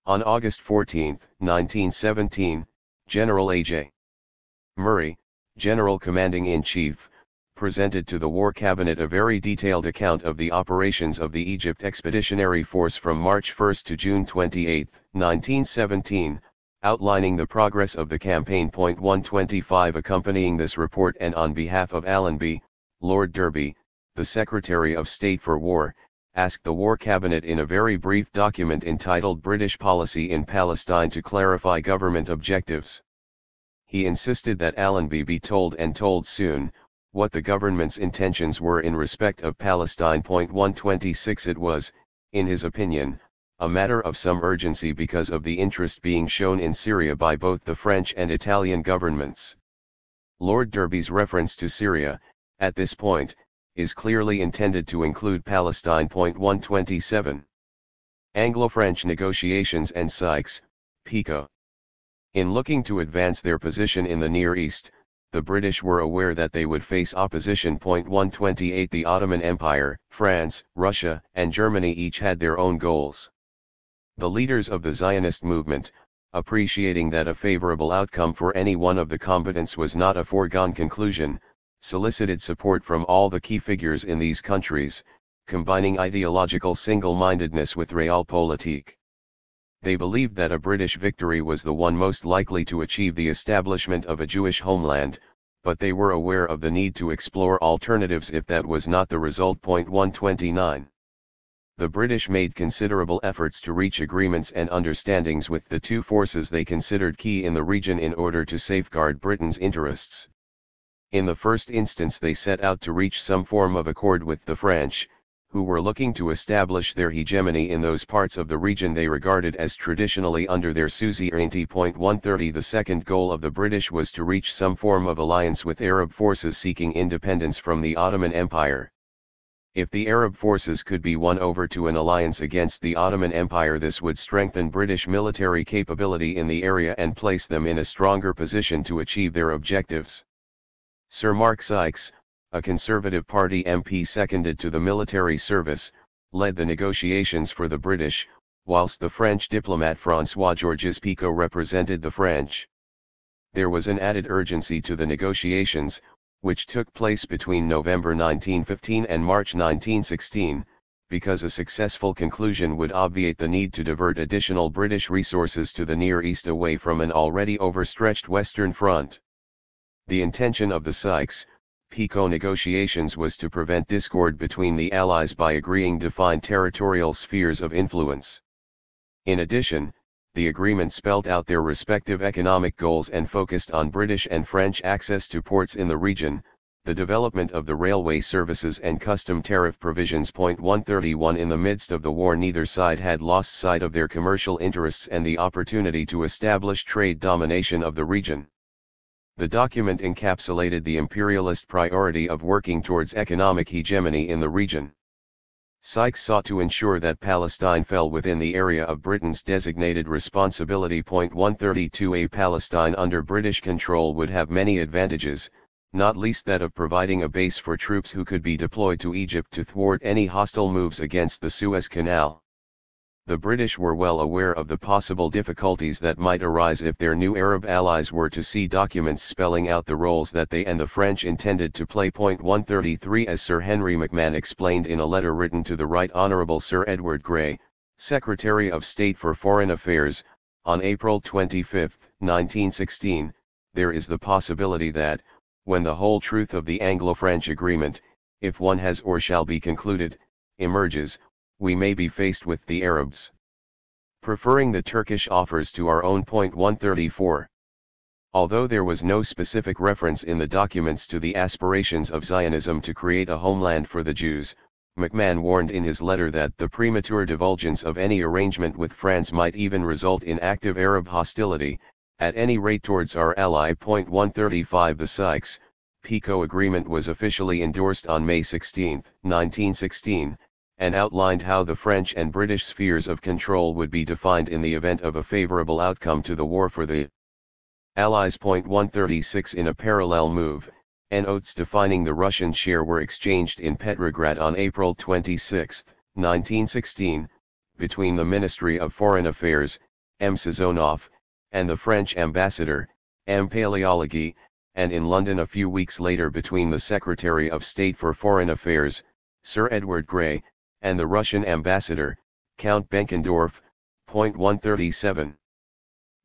On August 14, 1917, General A.J. Murray, General Commanding-in-Chief, presented to the War Cabinet a very detailed account of the operations of the Egypt Expeditionary Force from March 1 to June 28, 1917, outlining the progress of the campaign. 125. Accompanying this report and on behalf of Allenby, Lord Derby, the Secretary of State for War, asked the War Cabinet in a very brief document entitled British Policy in Palestine to clarify government objectives. He insisted that Allenby be told, and told soon, what the government's intentions were in respect of Palestine. 126. It was, in his opinion, a matter of some urgency because of the interest being shown in Syria by both the French and Italian governments. Lord Derby's reference to Syria, at this point, is clearly intended to include Palestine. 127. Anglo-French negotiations and Sykes-Picot. In looking to advance their position in the Near East, the British were aware that they would face opposition. 128. The Ottoman Empire, France, Russia, and Germany each had their own goals. The leaders of the Zionist movement, appreciating that a favorable outcome for any one of the combatants was not a foregone conclusion, solicited support from all the key figures in these countries, combining ideological single-mindedness with realpolitik. They believed that a British victory was the one most likely to achieve the establishment of a Jewish homeland, but they were aware of the need to explore alternatives if that was not the result. 129. The British made considerable efforts to reach agreements and understandings with the two forces they considered key in the region in order to safeguard Britain's interests. In the first instance, they set out to reach some form of accord with the French, who were looking to establish their hegemony in those parts of the region they regarded as traditionally under their suzerainty. 130. The second goal of the British was to reach some form of alliance with Arab forces seeking independence from the Ottoman Empire. If the Arab forces could be won over to an alliance against the Ottoman Empire, this would strengthen British military capability in the area and place them in a stronger position to achieve their objectives. Sir Mark Sykes, a Conservative Party MP seconded to the military service, led the negotiations for the British, whilst the French diplomat François-Georges Picot represented the French. There was an added urgency to the negotiations, which took place between November 1915 and March 1916, because a successful conclusion would obviate the need to divert additional British resources to the Near East away from an already overstretched Western Front. The intention of the Sykes-Picot negotiations was to prevent discord between the Allies by agreeing defined territorial spheres of influence. In addition, the agreement spelled out their respective economic goals and focused on British and French access to ports in the region, the development of the railway services and custom tariff provisions. 131. In the midst of the war, neither side had lost sight of their commercial interests and the opportunity to establish trade domination of the region. The document encapsulated the imperialist priority of working towards economic hegemony in the region. Sykes sought to ensure that Palestine fell within the area of Britain's designated responsibility. 132. A Palestine under British control would have many advantages, not least that of providing a base for troops who could be deployed to Egypt to thwart any hostile moves against the Suez Canal. The British were well aware of the possible difficulties that might arise if their new Arab allies were to see documents spelling out the roles that they and the French intended to play. 133. As Sir Henry McMahon explained in a letter written to the Right Honourable Sir Edward Grey, Secretary of State for Foreign Affairs, on April 25, 1916, there is the possibility that, when the whole truth of the Anglo-French agreement, if one has or shall be concluded, emerges, we may be faced with the Arabs preferring the Turkish offers to our own. 134. Although there was no specific reference in the documents to the aspirations of Zionism to create a homeland for the Jews, McMahon warned in his letter that the premature divulgence of any arrangement with France might even result in active Arab hostility, at any rate towards our ally. 135 The Sykes-Picot Agreement was officially endorsed on May 16, 1916, and outlined how the French and British spheres of control would be defined in the event of a favorable outcome to the war for the Allies. 136 In a parallel move, notes defining the Russian share were exchanged in Petrograd on April 26, 1916, between the Ministry of Foreign Affairs, M. Sazonov, and the French ambassador, M. Paleology, and in London a few weeks later between the Secretary of State for Foreign Affairs, Sir Edward Grey, and the Russian ambassador, Count Benkendorf. 137.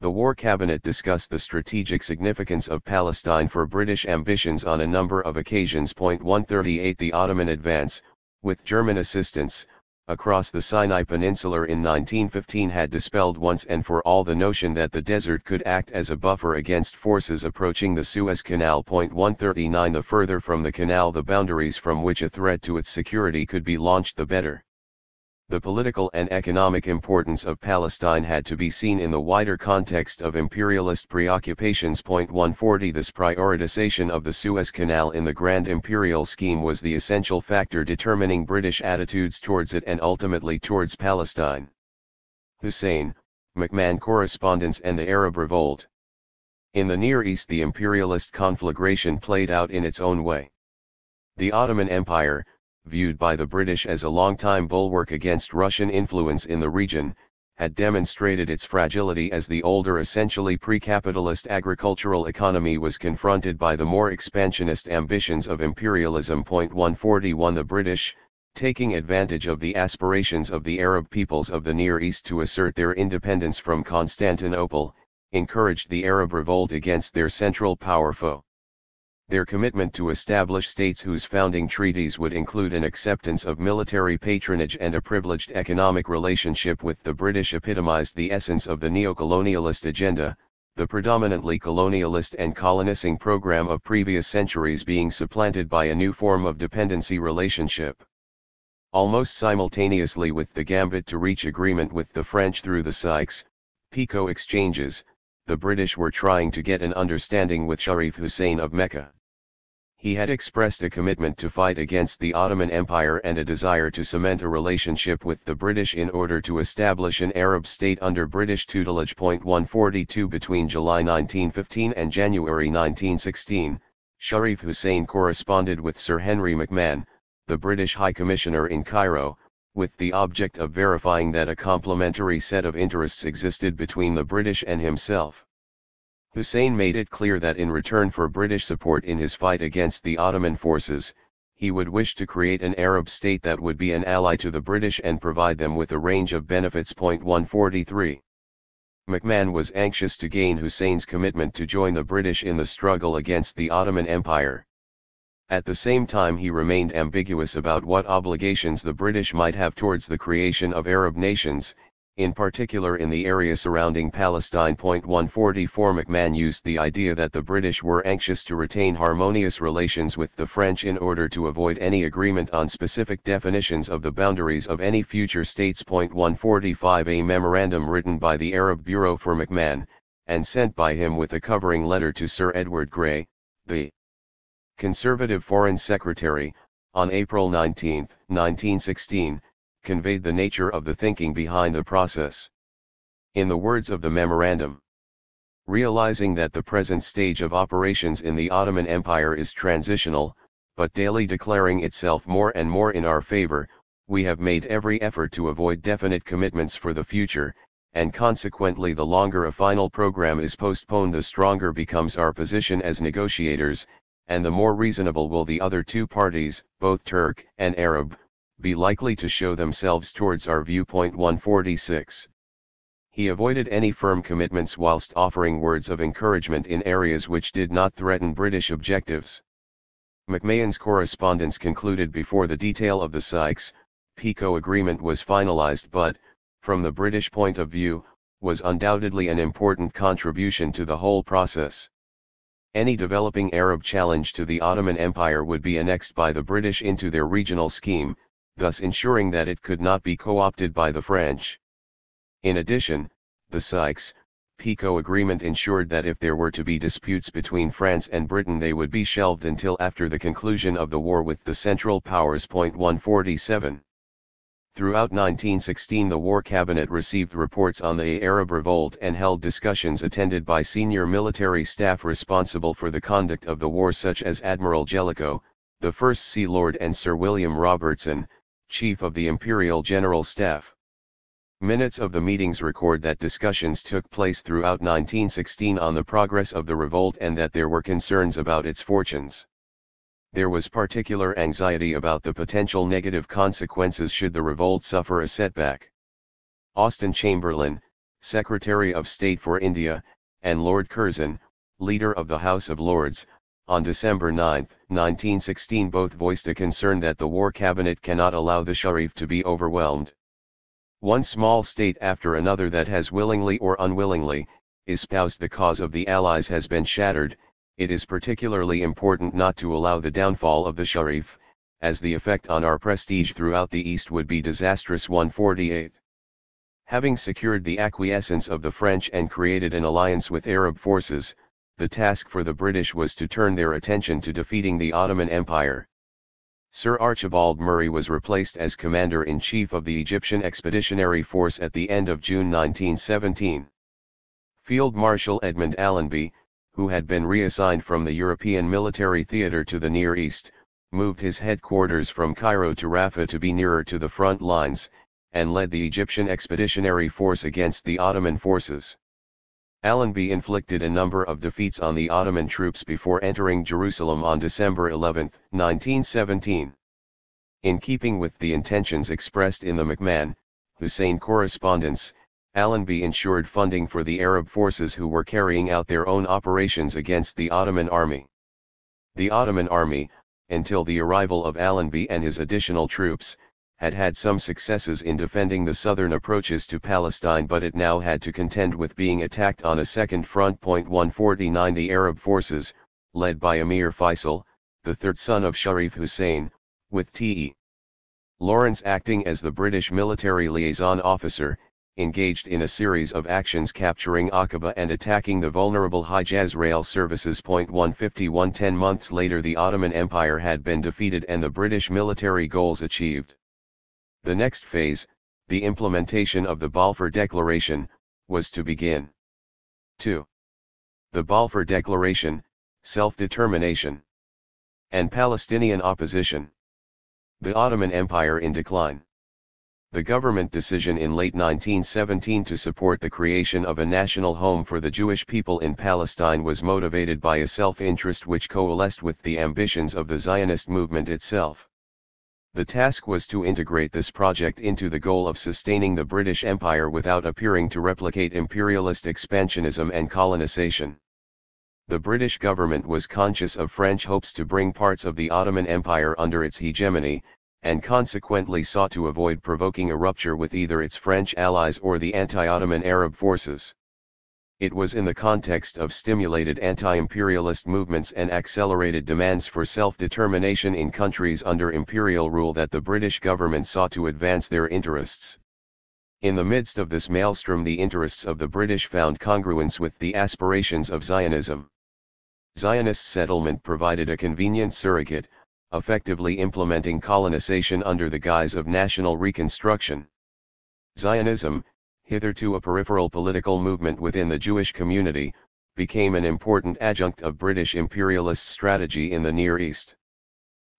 The War Cabinet discussed the strategic significance of Palestine for British ambitions on a number of occasions. 138 The Ottoman advance, with German assistance, across the Sinai Peninsula in 1915 had dispelled once and for all the notion that the desert could act as a buffer against forces approaching the Suez Canal. 139 The further from the canal the boundaries from which a threat to its security could be launched the better. The political and economic importance of Palestine had to be seen in the wider context of imperialist preoccupations. 140 This prioritization of the Suez Canal in the Grand Imperial Scheme was the essential factor determining British attitudes towards it and ultimately towards Palestine. Hussein, McMahon Correspondence and the Arab Revolt. In the Near East the imperialist conflagration played out in its own way. The Ottoman Empire, viewed by the British as a long-time bulwark against Russian influence in the region, had demonstrated its fragility as the older essentially pre-capitalist agricultural economy was confronted by the more expansionist ambitions of imperialism. 141 The British, taking advantage of the aspirations of the Arab peoples of the Near East to assert their independence from Constantinople, encouraged the Arab revolt against their central power foe. Their commitment to establish states whose founding treaties would include an acceptance of military patronage and a privileged economic relationship with the British epitomized the essence of the neo-colonialist agenda, the predominantly colonialist and colonizing program of previous centuries being supplanted by a new form of dependency relationship. Almost simultaneously with the gambit to reach agreement with the French through the Sykes-Picot exchanges, the British were trying to get an understanding with Sharif Hussein of Mecca. He had expressed a commitment to fight against the Ottoman Empire and a desire to cement a relationship with the British in order to establish an Arab state under British tutelage. 142 Between July 1915 and January 1916, Sharif Hussein corresponded with Sir Henry McMahon, the British High Commissioner in Cairo, with the object of verifying that a complementary set of interests existed between the British and himself. Hussein made it clear that in return for British support in his fight against the Ottoman forces, he would wish to create an Arab state that would be an ally to the British and provide them with a range of benefits. 143. McMahon was anxious to gain Hussein's commitment to join the British in the struggle against the Ottoman Empire. At the same time he remained ambiguous about what obligations the British might have towards the creation of Arab nations, in particular in the area surrounding Palestine. 144 McMahon used the idea that the British were anxious to retain harmonious relations with the French in order to avoid any agreement on specific definitions of the boundaries of any future states. 145 A memorandum written by the Arab Bureau for McMahon, and sent by him with a covering letter to Sir Edward Grey, the Conservative Foreign Secretary, on April 19, 1916, conveyed the nature of the thinking behind the process. In the words of the memorandum, realizing that the present stage of operations in the Ottoman Empire is transitional, but daily declaring itself more and more in our favor, we have made every effort to avoid definite commitments for the future, and consequently the longer a final program is postponed the stronger becomes our position as negotiators, and the more reasonable will the other two parties, both Turk and Arab, be likely to show themselves towards our viewpoint. 146. He avoided any firm commitments whilst offering words of encouragement in areas which did not threaten British objectives. McMahon's correspondence concluded before the detail of the Sykes-Picot Agreement was finalized but, from the British point of view, was undoubtedly an important contribution to the whole process. Any developing Arab challenge to the Ottoman Empire would be annexed by the British into their regional scheme, thus ensuring that it could not be co-opted by the French. In addition, the Sykes-Picot Agreement ensured that if there were to be disputes between France and Britain they would be shelved until after the conclusion of the war with the Central Powers. 147. Throughout 1916 the War Cabinet received reports on the Arab Revolt and held discussions attended by senior military staff responsible for the conduct of the war such as Admiral Jellicoe, the First Sea Lord, and Sir William Robertson, Chief of the Imperial General Staff. Minutes of the meetings record that discussions took place throughout 1916 on the progress of the revolt and that there were concerns about its fortunes. There was particular anxiety about the potential negative consequences should the revolt suffer a setback. Austen Chamberlain, Secretary of State for India, and Lord Curzon, leader of the House of Lords, on December 9, 1916 both voiced a concern that the War Cabinet cannot allow the Sharif to be overwhelmed. One small state after another that has willingly or unwillingly espoused the cause of the Allies has been shattered. It is particularly important not to allow the downfall of the Sharif, as the effect on our prestige throughout the East would be disastrous. 148. Having secured the acquiescence of the French and created an alliance with Arab forces, the task for the British was to turn their attention to defeating the Ottoman Empire. Sir Archibald Murray was replaced as Commander-in-Chief of the Egyptian Expeditionary Force at the end of June 1917. Field Marshal Edmund Allenby, who had been reassigned from the European military theater to the Near East, moved his headquarters from Cairo to Rafah to be nearer to the front lines, and led the Egyptian Expeditionary Force against the Ottoman forces. Allenby inflicted a number of defeats on the Ottoman troops before entering Jerusalem on December 11, 1917. In keeping with the intentions expressed in the McMahon-Hussein correspondence, Allenby ensured funding for the Arab forces who were carrying out their own operations against the Ottoman army. The Ottoman army, until the arrival of Allenby and his additional troops, had had some successes in defending the southern approaches to Palestine, but it now had to contend with being attacked on a second front. 149 The Arab forces, led by Emir Faisal, the third son of Sharif Hussein, with T.E. Lawrence acting as the British military liaison officer, engaged in a series of actions capturing Aqaba and attacking the vulnerable Hijaz rail services. 151 10 months later the Ottoman Empire had been defeated and the British military goals achieved. The next phase, the implementation of the Balfour Declaration, was to begin. 2. The Balfour Declaration, self-determination, and Palestinian opposition. The Ottoman Empire in decline. The government decision in late 1917 to support the creation of a national home for the Jewish people in Palestine was motivated by a self-interest which coalesced with the ambitions of the Zionist movement itself. The task was to integrate this project into the goal of sustaining the British Empire without appearing to replicate imperialist expansionism and colonization. The British government was conscious of French hopes to bring parts of the Ottoman Empire under its hegemony, and consequently sought to avoid provoking a rupture with either its French allies or the anti-Ottoman Arab forces. It was in the context of stimulated anti-imperialist movements and accelerated demands for self-determination in countries under imperial rule that the British government sought to advance their interests. In the midst of this maelstrom the interests of the British found congruence with the aspirations of Zionism. Zionist settlement provided a convenient surrogate, effectively implementing colonization under the guise of national reconstruction. Zionism, hitherto a peripheral political movement within the Jewish community, became an important adjunct of British imperialist strategy in the Near East.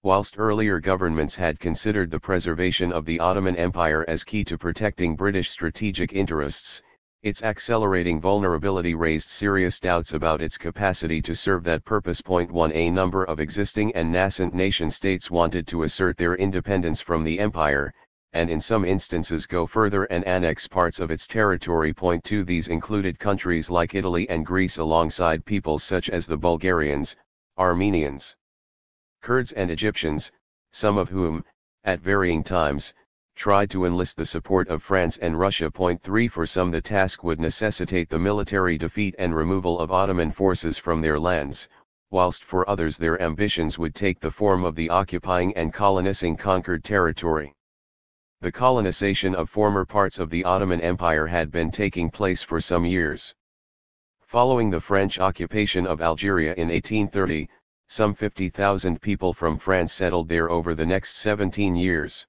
Whilst earlier governments had considered the preservation of the Ottoman Empire as key to protecting British strategic interests, its accelerating vulnerability raised serious doubts about its capacity to serve that purpose. 1 A number of existing and nascent nation-states wanted to assert their independence from the empire, and in some instances go further and annex parts of its territory. 2 These included countries like Italy and Greece alongside peoples such as the Bulgarians, Armenians, Kurds and Egyptians, some of whom, at varying times, tried to enlist the support of France and Russia. 3 For some the task would necessitate the military defeat and removal of Ottoman forces from their lands, whilst for others their ambitions would take the form of the occupying and colonizing conquered territory. The colonization of former parts of the Ottoman Empire had been taking place for some years. Following the French occupation of Algeria in 1830, some 50,000 people from France settled there over the next 17 years.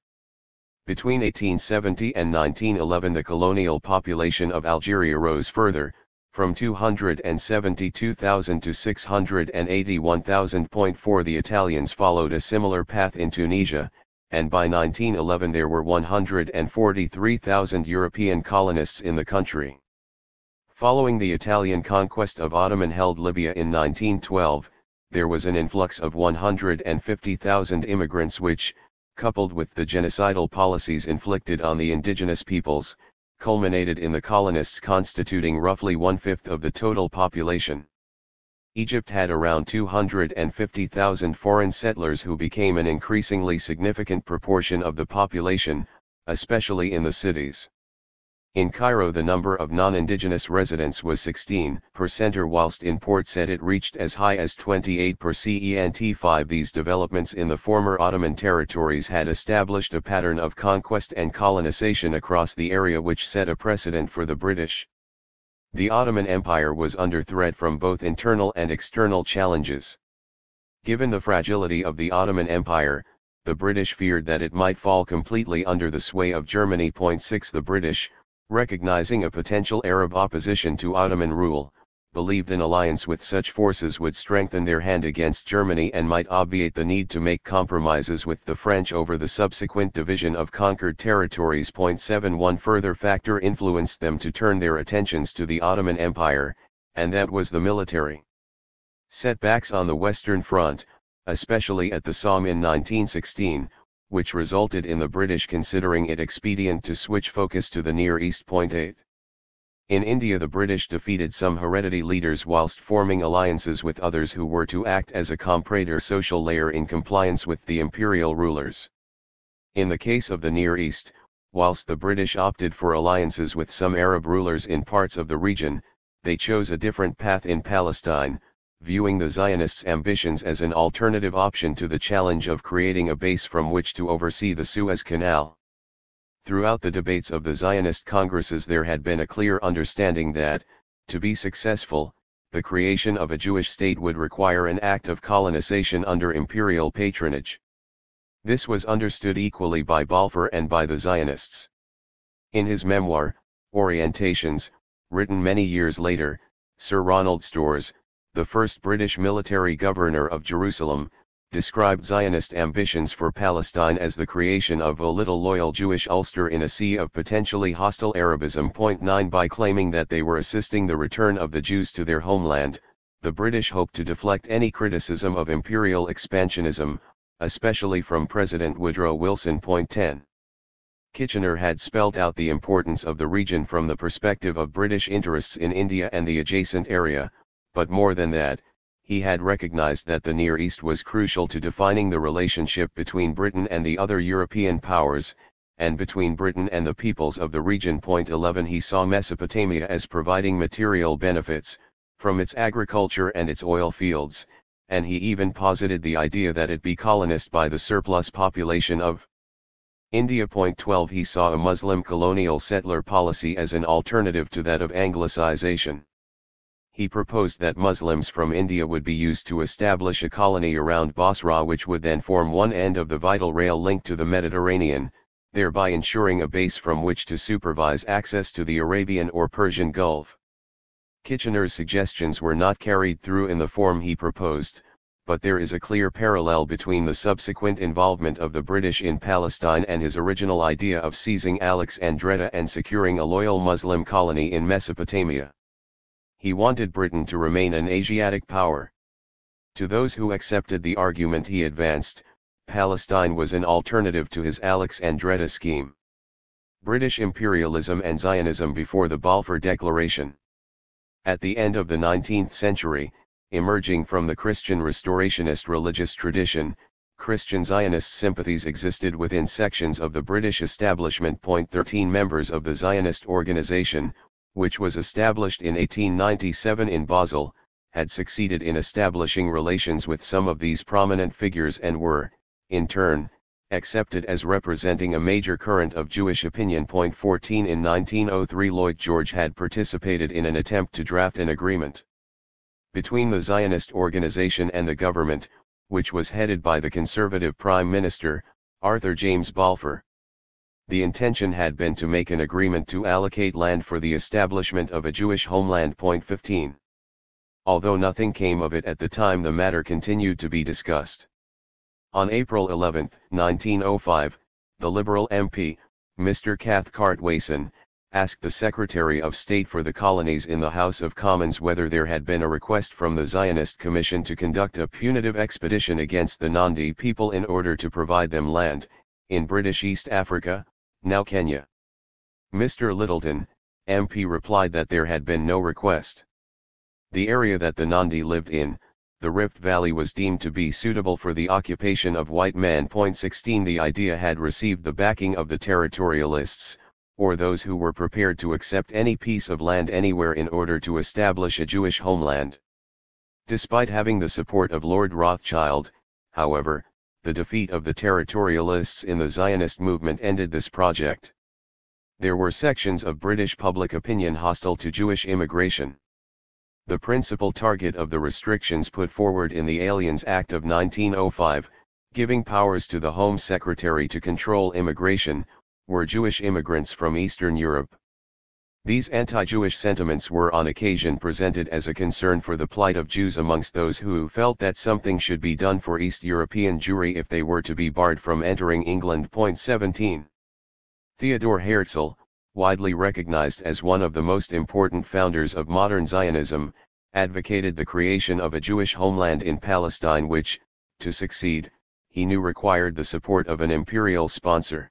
Between 1870 and 1911 the colonial population of Algeria rose further, from 272,000 to 681,000. The Italians followed a similar path in Tunisia, and by 1911 there were 143,000 European colonists in the country. Following the Italian conquest of Ottoman-held Libya in 1912, there was an influx of 150,000 immigrants which, coupled with the genocidal policies inflicted on the indigenous peoples, culminated in the colonists constituting roughly one-fifth of the total population. Egypt had around 250,000 foreign settlers who became an increasingly significant proportion of the population, especially in the cities. In Cairo the number of non-indigenous residents was 16%, whilst in Port Said it reached as high as 28%. These developments in the former Ottoman territories had established a pattern of conquest and colonization across the area which set a precedent for the British. The Ottoman Empire was under threat from both internal and external challenges. Given the fragility of the Ottoman Empire, the British feared that it might fall completely under the sway of Germany. 6 The British, recognizing a potential Arab opposition to Ottoman rule, believed an alliance with such forces would strengthen their hand against Germany and might obviate the need to make compromises with the French over the subsequent division of conquered territories. 7 One further factor influenced them to turn their attentions to the Ottoman Empire, and that was the military. Setbacks on the Western Front, especially at the Somme in 1916, which resulted in the British considering it expedient to switch focus to the Near East. 8. In India the British defeated some hereditary leaders whilst forming alliances with others who were to act as a comprador social layer in compliance with the imperial rulers. In the case of the Near East, whilst the British opted for alliances with some Arab rulers in parts of the region, they chose a different path in Palestine, viewing the Zionists' ambitions as an alternative option to the challenge of creating a base from which to oversee the Suez Canal. Throughout the debates of the Zionist congresses there had been a clear understanding that, to be successful, the creation of a Jewish state would require an act of colonization under imperial patronage. This was understood equally by Balfour and by the Zionists. In his memoir, Orientations, written many years later, Sir Ronald Storrs, the first British military governor of Jerusalem, described Zionist ambitions for Palestine as the creation of a little loyal Jewish Ulster in a sea of potentially hostile Arabism. 9 By claiming that they were assisting the return of the Jews to their homeland, the British hoped to deflect any criticism of imperial expansionism, especially from President Woodrow Wilson. 10 Kitchener had spelled out the importance of the region from the perspective of British interests in India and the adjacent area, but more than that, he had recognized that the Near East was crucial to defining the relationship between Britain and the other European powers, and between Britain and the peoples of the region. 11 He saw Mesopotamia as providing material benefits, from its agriculture and its oil fields, and he even posited the idea that it be colonized by the surplus population of India. 12 He saw a Muslim colonial settler policy as an alternative to that of Anglicization. He proposed that Muslims from India would be used to establish a colony around Basra which would then form one end of the vital rail link to the Mediterranean, thereby ensuring a base from which to supervise access to the Arabian or Persian Gulf. Kitchener's suggestions were not carried through in the form he proposed, but there is a clear parallel between the subsequent involvement of the British in Palestine and his original idea of seizing Alexandria and securing a loyal Muslim colony in Mesopotamia. He wanted Britain to remain an Asiatic power. To those who accepted the argument he advanced, Palestine was an alternative to his Alexandria scheme. British imperialism and Zionism before the Balfour Declaration. At the end of the 19th century, emerging from the Christian restorationist religious tradition, Christian Zionist sympathies existed within sections of the British establishment. 13 Members of the Zionist organization, which was established in 1897 in Basel, had succeeded in establishing relations with some of these prominent figures and were, in turn, accepted as representing a major current of Jewish opinion. 14 In 1903 Lloyd George had participated in an attempt to draft an agreement between the Zionist organization and the government, which was headed by the conservative Prime Minister, Arthur James Balfour. The intention had been to make an agreement to allocate land for the establishment of a Jewish homeland. 15. Although nothing came of it at the time, the matter continued to be discussed. On April 11, 1905, the Liberal MP, Mr. Cathcart Wason, asked the Secretary of State for the Colonies in the House of Commons whether there had been a request from the Zionist Commission to conduct a punitive expedition against the Nandi people in order to provide them land, in British East Africa, now Kenya. Mr. Littleton, MP, replied that there had been no request. The area that the Nandi lived in, the Rift Valley, was deemed to be suitable for the occupation of white men. 16 The idea had received the backing of the territorialists, or those who were prepared to accept any piece of land anywhere in order to establish a Jewish homeland. Despite having the support of Lord Rothschild, however, the defeat of the territorialists in the Zionist movement ended this project. There were sections of British public opinion hostile to Jewish immigration. The principal target of the restrictions put forward in the Aliens Act of 1905, giving powers to the Home Secretary to control immigration, were Jewish immigrants from Eastern Europe. These anti-Jewish sentiments were on occasion presented as a concern for the plight of Jews amongst those who felt that something should be done for East European Jewry if they were to be barred from entering England. 17. Theodor Herzl, widely recognized as one of the most important founders of modern Zionism, advocated the creation of a Jewish homeland in Palestine which, to succeed, he knew required the support of an imperial sponsor.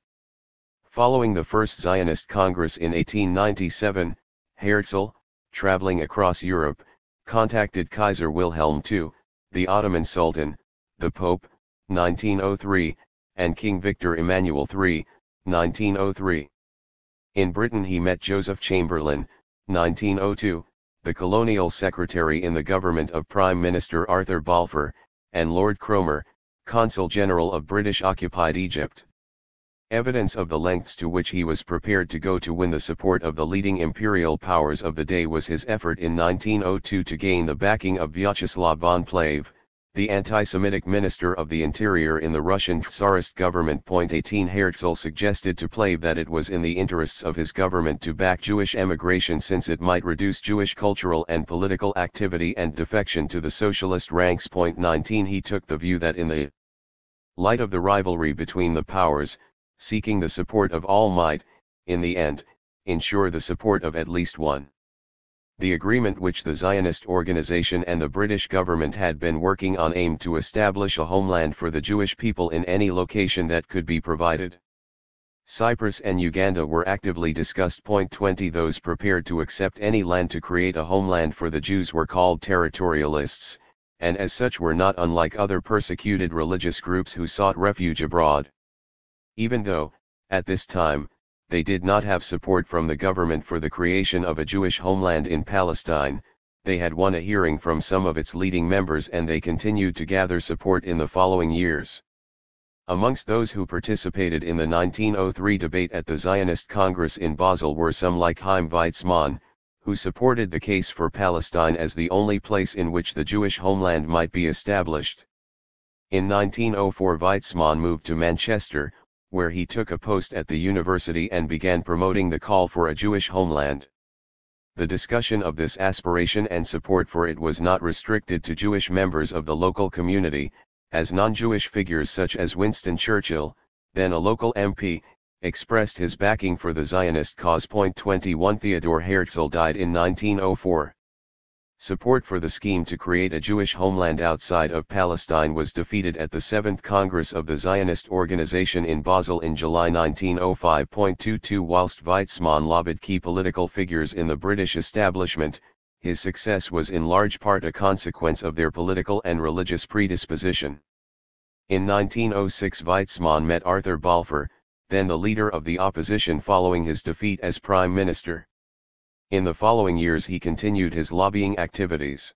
Following the First Zionist Congress in 1897, Herzl, traveling across Europe, contacted Kaiser Wilhelm II, the Ottoman Sultan, the Pope, 1903, and King Victor Emmanuel III, 1903. In Britain he met Joseph Chamberlain, 1902, the colonial secretary in the government of Prime Minister Arthur Balfour, and Lord Cromer, Consul General of British-occupied Egypt. Evidence of the lengths to which he was prepared to go to win the support of the leading imperial powers of the day was his effort in 1902 to gain the backing of Vyacheslav von Plehve, the anti-Semitic Minister of the Interior in the Russian Tsarist government. 18 Herzl suggested to Plehve that it was in the interests of his government to back Jewish emigration since it might reduce Jewish cultural and political activity and defection to the socialist ranks. 19 He took the view that in the light of the rivalry between the powers, seeking the support of all might, in the end, ensure the support of at least one. The agreement which the Zionist organization and the British government had been working on aimed to establish a homeland for the Jewish people in any location that could be provided. Cyprus and Uganda were actively discussed. 20 Those prepared to accept any land to create a homeland for the Jews were called territorialists, and as such were not unlike other persecuted religious groups who sought refuge abroad. Even though, at this time, they did not have support from the government for the creation of a Jewish homeland in Palestine, they had won a hearing from some of its leading members and they continued to gather support in the following years. Amongst those who participated in the 1903 debate at the Zionist Congress in Basel were some like Chaim Weizmann, who supported the case for Palestine as the only place in which the Jewish homeland might be established. In 1904 Weizmann moved to Manchester, where he took a post at the university and began promoting the call for a Jewish homeland. The discussion of this aspiration and support for it was not restricted to Jewish members of the local community, as non-Jewish figures such as Winston Churchill, then a local MP, expressed his backing for the Zionist cause. 21 Theodor Herzl died in 1904. Support for the scheme to create a Jewish homeland outside of Palestine was defeated at the 7th Congress of the Zionist Organization in Basel in July 1905. 22 Whilst Weizmann lobbied key political figures in the British establishment, his success was in large part a consequence of their political and religious predisposition. In 1906 Weizmann met Arthur Balfour, then the leader of the opposition following his defeat as Prime Minister. In the following years he continued his lobbying activities.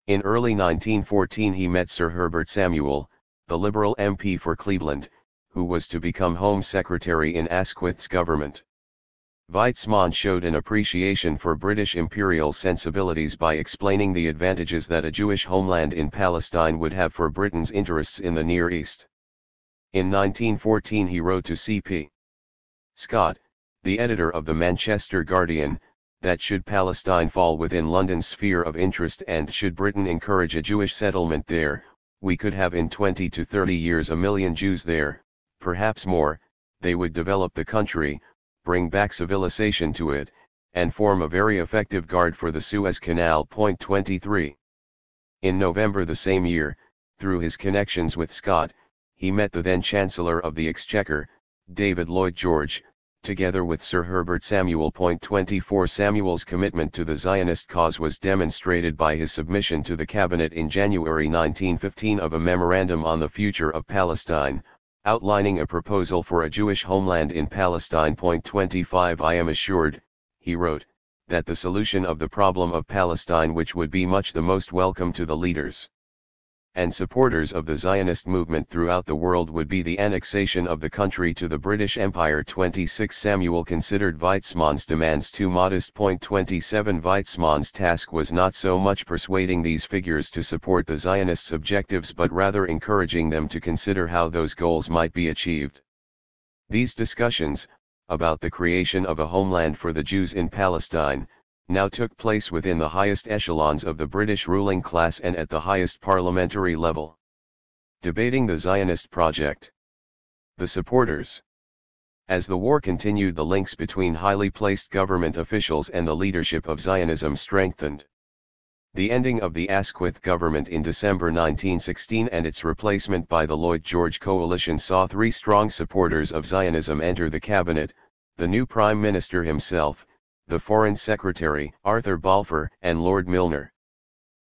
In early 1914 he met Sir Herbert Samuel, the Liberal MP for Cleveland, who was to become Home Secretary in Asquith's government. Weizmann showed an appreciation for British imperial sensibilities by explaining the advantages that a Jewish homeland in Palestine would have for Britain's interests in the Near East. In 1914 he wrote to C.P. Scott, the editor of the Manchester Guardian, that should Palestine fall within London's sphere of interest and should Britain encourage a Jewish settlement there, we could have in 20 to 30 years 1 million Jews there, perhaps more. They would develop the country, bring back civilization to it, and form a very effective guard for the Suez Canal. 23. In November the same year, through his connections with Scott, he met the then Chancellor of the Exchequer, David Lloyd George, together with Sir Herbert Samuel. 24 Samuel's commitment to the Zionist cause was demonstrated by his submission to the Cabinet in January 1915 of a memorandum on the future of Palestine, outlining a proposal for a Jewish homeland in Palestine. 25 I am assured, he wrote, that the solution of the problem of Palestine which would be much the most welcome to the leaders and supporters of the Zionist movement throughout the world would be the annexation of the country to the British Empire. 26 Samuel considered Weizmann's demands too modest. 27 Weizmann's task was not so much persuading these figures to support the Zionists' objectives but rather encouraging them to consider how those goals might be achieved. These discussions, about the creation of a homeland for the Jews in Palestine, now took place within the highest echelons of the British ruling class and at the highest parliamentary level. Debating the Zionist project. The supporters. As the war continued, the links between highly placed government officials and the leadership of Zionism strengthened. The ending of the Asquith government in December 1916 and its replacement by the Lloyd George coalition saw three strong supporters of Zionism enter the cabinet: the new Prime Minister himself, the Foreign Secretary, Arthur Balfour, and Lord Milner.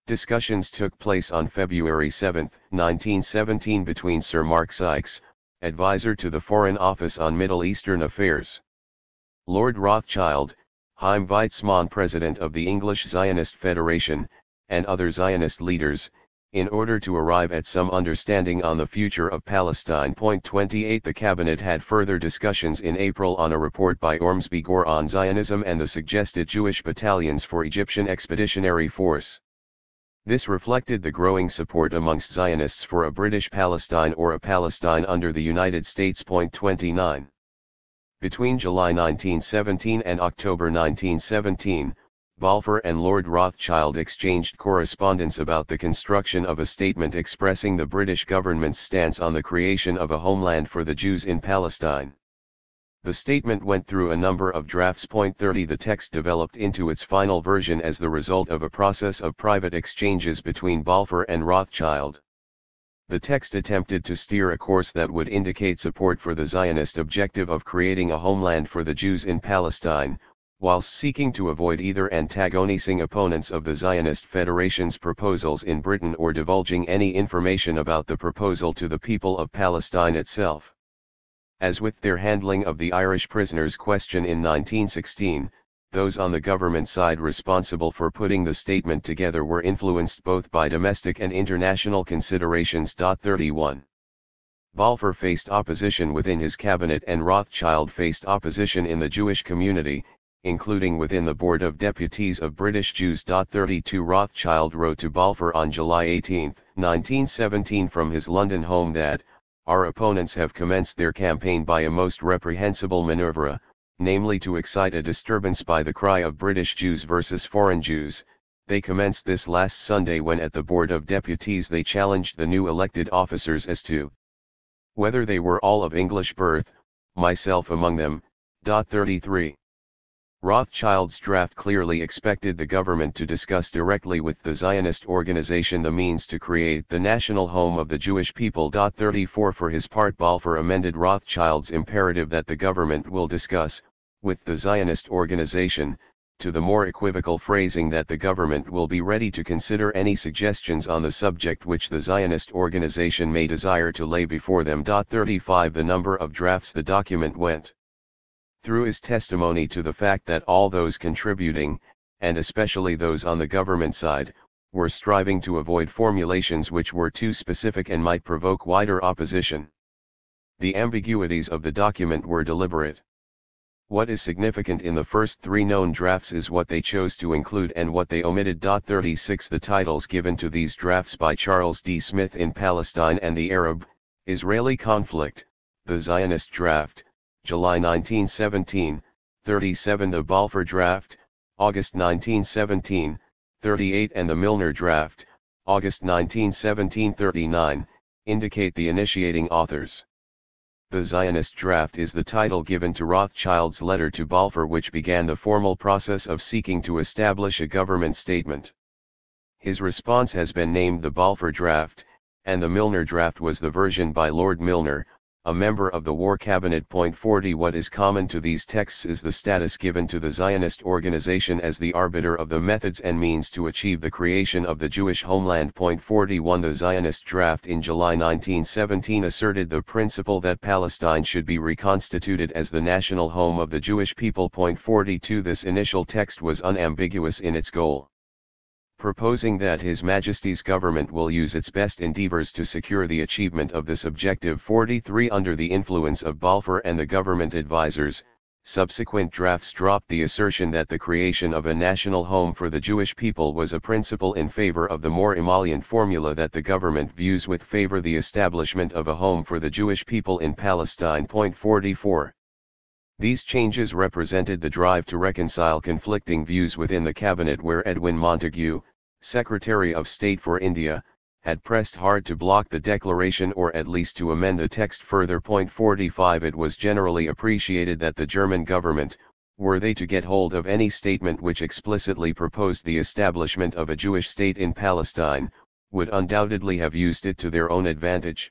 Discussions took place on February 7, 1917 between Sir Mark Sykes, advisor to the Foreign Office on Middle Eastern affairs, Lord Rothschild, Chaim Weizmann, president of the English Zionist Federation, and other Zionist leaders, in order to arrive at some understanding on the future of Palestine. 28 The cabinet had further discussions in April on a report by Ormsby Gore on Zionism and the suggested Jewish battalions for Egyptian Expeditionary Force. This reflected the growing support amongst Zionists for a British Palestine or a Palestine under the United States. 29 Between July 1917 and October 1917, Balfour and Lord Rothschild exchanged correspondence about the construction of a statement expressing the British government's stance on the creation of a homeland for the Jews in Palestine. The statement went through a number of drafts. 30 The text developed into its final version as the result of a process of private exchanges between Balfour and Rothschild. The text attempted to steer a course that would indicate support for the Zionist objective of creating a homeland for the Jews in Palestine, whilst seeking to avoid either antagonizing opponents of the Zionist Federation's proposals in Britain or divulging any information about the proposal to the people of Palestine itself. As with their handling of the Irish prisoners question in 1916, those on the government side responsible for putting the statement together were influenced both by domestic and international considerations. 31 Balfour faced opposition within his cabinet and Rothschild faced opposition in the Jewish community, including within the Board of Deputies of British Jews. 32 Rothschild wrote to Balfour on July 18, 1917 from his London home that, "Our opponents have commenced their campaign by a most reprehensible manoeuvre, namely to excite a disturbance by the cry of British Jews versus foreign Jews. They commenced this last Sunday when at the Board of Deputies they challenged the new elected officers as to whether they were all of English birth, myself among them." 33 Rothschild's draft clearly expected the government to discuss directly with the Zionist organization the means to create the national home of the Jewish people. 34 For his part, Balfour amended Rothschild's imperative that the government will discuss, with the Zionist organization, to the more equivocal phrasing that the government will be ready to consider any suggestions on the subject which the Zionist organization may desire to lay before them. 35 The number of drafts the document went through is testimony to the fact that all those contributing, and especially those on the government side, were striving to avoid formulations which were too specific and might provoke wider opposition. The ambiguities of the document were deliberate. What is significant in the first three known drafts is what they chose to include and what they omitted. 36 The titles given to these drafts by Charles D. Smith in Palestine and the Arab-Israeli conflict: the Zionist draft, July 1917, 37; the Balfour draft, August 1917, 38; and the Milner draft, August 1917, 39, indicate the initiating authors. The Zionist draft is the title given to Rothschild's letter to Balfour, which began the formal process of seeking to establish a government statement. His response has been named the Balfour draft, and the Milner draft was the version by Lord Milner, a member of the War Cabinet. 40 What is common to these texts is the status given to the Zionist organization as the arbiter of the methods and means to achieve the creation of the Jewish homeland. 41 The Zionist draft in July 1917 asserted the principle that Palestine should be reconstituted as the national home of the Jewish people. 42 This initial text was unambiguous in its goal, proposing that His Majesty's government will use its best endeavours to secure the achievement of this objective. 43 Under the influence of Balfour and the government advisers, subsequent drafts dropped the assertion that the creation of a national home for the Jewish people was a principle in favour of the more emollient formula that the government views with favour the establishment of a home for the Jewish people in Palestine. 44 These changes represented the drive to reconcile conflicting views within the cabinet, where Edwin Montagu, Secretary of State for India, had pressed hard to block the declaration or at least to amend the text further. 45 It was generally appreciated that the German government, were they to get hold of any statement which explicitly proposed the establishment of a Jewish state in Palestine, would undoubtedly have used it to their own advantage.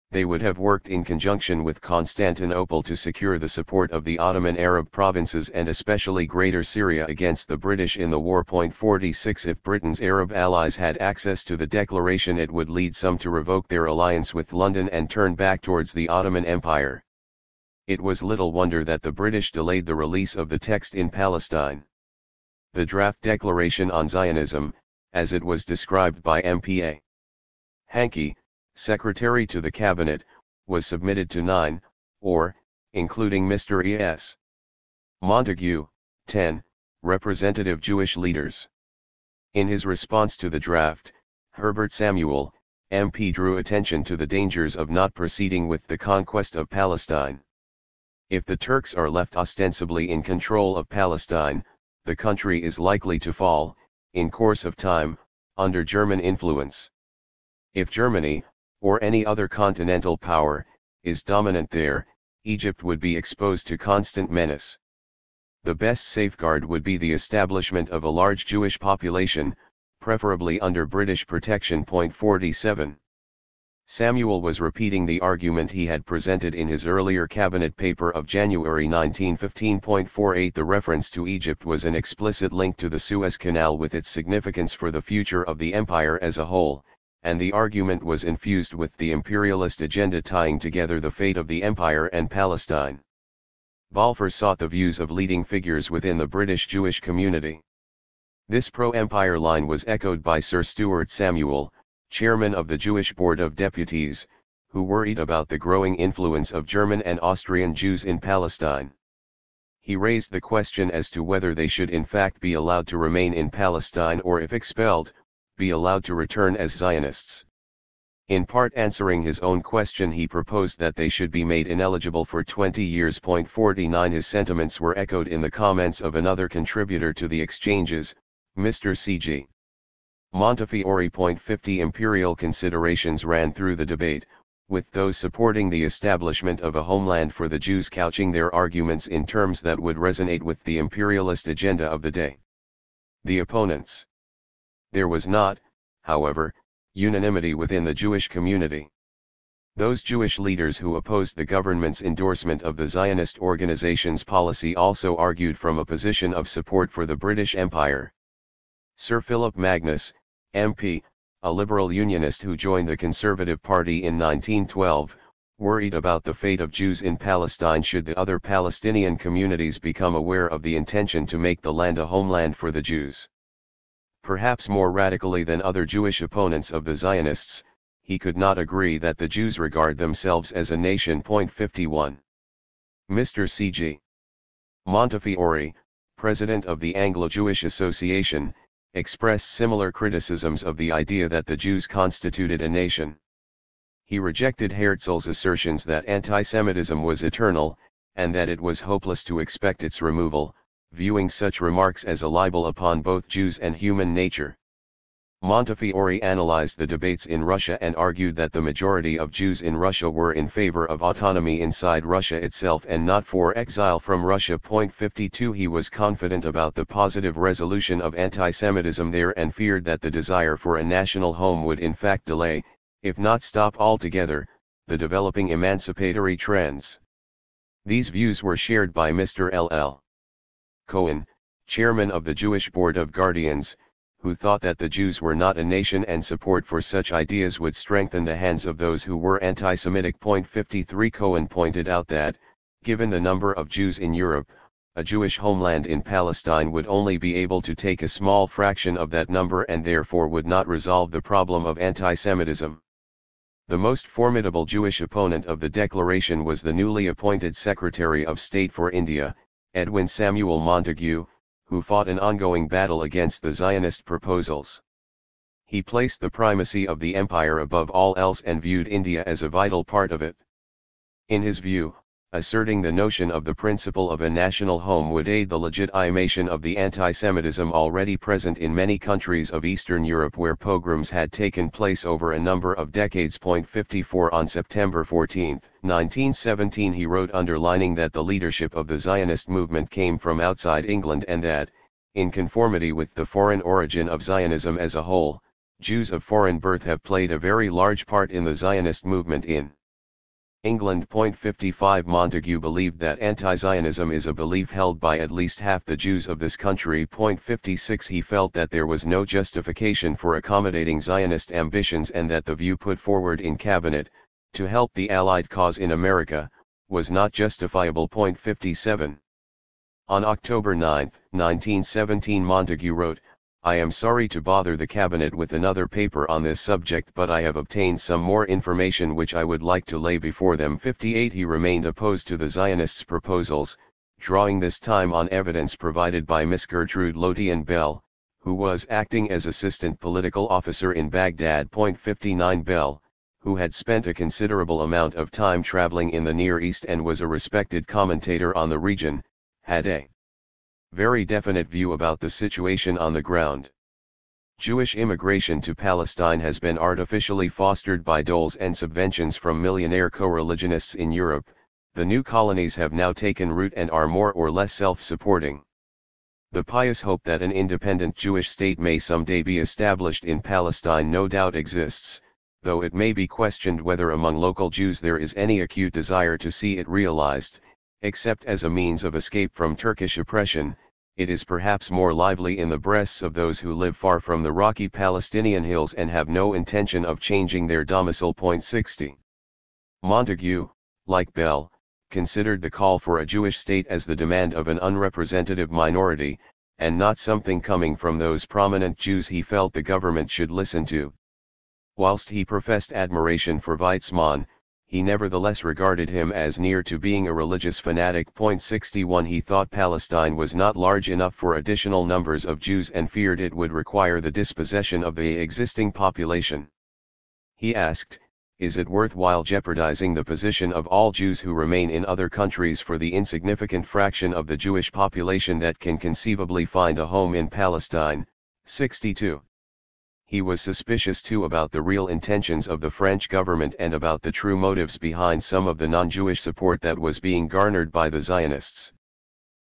They would have worked in conjunction with Constantinople to secure the support of the Ottoman Arab provinces and especially Greater Syria against the British in the war. 46 If Britain's Arab allies had access to the declaration, it would lead some to revoke their alliance with London and turn back towards the Ottoman Empire. It was little wonder that the British delayed the release of the text in Palestine. The draft declaration on Zionism, as it was described by M.P.A. Hankey, Secretary to the Cabinet, was submitted to 9, or, including Mr. E.S. Montagu, 10, representative Jewish leaders. In his response to the draft, Herbert Samuel, MP, drew attention to the dangers of not proceeding with the conquest of Palestine. If the Turks are left ostensibly in control of Palestine, the country is likely to fall, in course of time, under German influence. If Germany, or any other continental power, is dominant there, Egypt would be exposed to constant menace. The best safeguard would be the establishment of a large Jewish population, preferably under British protection. 47 Samuel was repeating the argument he had presented in his earlier cabinet paper of January 1915. 48 The reference to Egypt was an explicit link to the Suez Canal with its significance for the future of the empire as a whole, and the argument was infused with the imperialist agenda tying together the fate of the empire and Palestine. Balfour sought the views of leading figures within the British Jewish community. This pro-empire line was echoed by Sir Stuart Samuel, chairman of the Jewish Board of Deputies, who worried about the growing influence of German and Austrian Jews in Palestine. He raised the question as to whether they should in fact be allowed to remain in Palestine or, if expelled, be allowed to return as Zionists. In part answering his own question, he proposed that they should be made ineligible for 20 years. 49 His sentiments were echoed in the comments of another contributor to the exchanges, Mr. C.G. Montefiore. 50 Imperial considerations ran through the debate, with those supporting the establishment of a homeland for the Jews couching their arguments in terms that would resonate with the imperialist agenda of the day. The opponents. There was not, however, unanimity within the Jewish community. Those Jewish leaders who opposed the government's endorsement of the Zionist organization's policy also argued from a position of support for the British Empire. Sir Philip Magnus, MP, a liberal unionist who joined the Conservative Party in 1912, worried about the fate of Jews in Palestine should the other Palestinian communities become aware of the intention to make the land a homeland for the Jews. Perhaps more radically than other Jewish opponents of the Zionists, he could not agree that the Jews regard themselves as a nation. 51. Mr. C.G. Montefiore, president of the Anglo-Jewish Association, expressed similar criticisms of the idea that the Jews constituted a nation. He rejected Herzl's assertions that antisemitism was eternal, and that it was hopeless to expect its removal, viewing such remarks as a libel upon both Jews and human nature. Montefiore analyzed the debates in Russia and argued that the majority of Jews in Russia were in favor of autonomy inside Russia itself and not for exile from Russia. 52. He was confident about the positive resolution of antisemitism there and feared that the desire for a national home would in fact delay, if not stop altogether, the developing emancipatory trends. These views were shared by Mr. L.L. Cohen, chairman of the Jewish Board of Guardians, who thought that the Jews were not a nation and support for such ideas would strengthen the hands of those who were anti-Semitic. 53. Cohen pointed out that, given the number of Jews in Europe, a Jewish homeland in Palestine would only be able to take a small fraction of that number and therefore would not resolve the problem of anti-Semitism. The most formidable Jewish opponent of the declaration was the newly appointed Secretary of State for India, Edwin Samuel Montagu, who fought an ongoing battle against the Zionist proposals. He placed the primacy of the empire above all else and viewed India as a vital part of it. In his view, asserting the notion of the principle of a national home would aid the legitimation of the anti-Semitism already present in many countries of Eastern Europe where pogroms had taken place over a number of decades. 54. On September 14, 1917 he wrote underlining that the leadership of the Zionist movement came from outside England and that, in conformity with the foreign origin of Zionism as a whole, Jews of foreign birth have played a very large part in the Zionist movement in England. 55. Montagu believed that anti-Zionism is a belief held by at least half the Jews of this country. 56. He felt that there was no justification for accommodating Zionist ambitions and that the view put forward in cabinet, to help the Allied cause in America, was not justifiable. 57. On October 9, 1917 Montagu wrote, "I am sorry to bother the cabinet with another paper on this subject, but I have obtained some more information which I would like to lay before them." 58. He remained opposed to the Zionists' proposals, drawing this time on evidence provided by Miss Gertrude Lothian Bell, who was acting as assistant political officer in Baghdad. 59. Bell, who had spent a considerable amount of time traveling in the Near East and was a respected commentator on the region, had a very definite view about the situation on the ground. Jewish immigration to Palestine has been artificially fostered by doles and subventions from millionaire co-religionists in Europe. The new colonies have now taken root and are more or less self-supporting. The pious hope that an independent Jewish state may someday be established in Palestine no doubt exists, though it may be questioned whether among local Jews there is any acute desire to see it realized. Except as a means of escape from Turkish oppression, it is perhaps more lively in the breasts of those who live far from the rocky Palestinian hills and have no intention of changing their domicile. 60. Montagu, like Bell, considered the call for a Jewish state as the demand of an unrepresentative minority, and not something coming from those prominent Jews he felt the government should listen to. Whilst he professed admiration for Weizmann, he nevertheless regarded him as near to being a religious fanatic. 61. He thought Palestine was not large enough for additional numbers of Jews and feared it would require the dispossession of the existing population. He asked, "Is it worthwhile jeopardizing the position of all Jews who remain in other countries for the insignificant fraction of the Jewish population that can conceivably find a home in Palestine?" 62. He was suspicious too about the real intentions of the French government and about the true motives behind some of the non-Jewish support that was being garnered by the Zionists.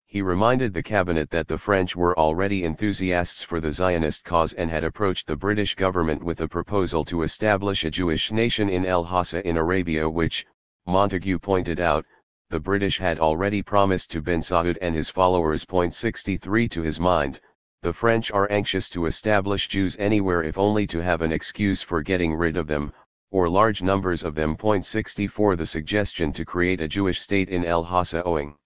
He reminded the cabinet that the French were already enthusiasts for the Zionist cause and had approached the British government with a proposal to establish a Jewish nation in El Hassa in Arabia which, Montagu pointed out, the British had already promised to bin Saud and his followers. 63. To his mind, the French are anxious to establish Jews anywhere if only to have an excuse for getting rid of them, or large numbers of them. 64. The suggestion to create a Jewish state in El Hassa owing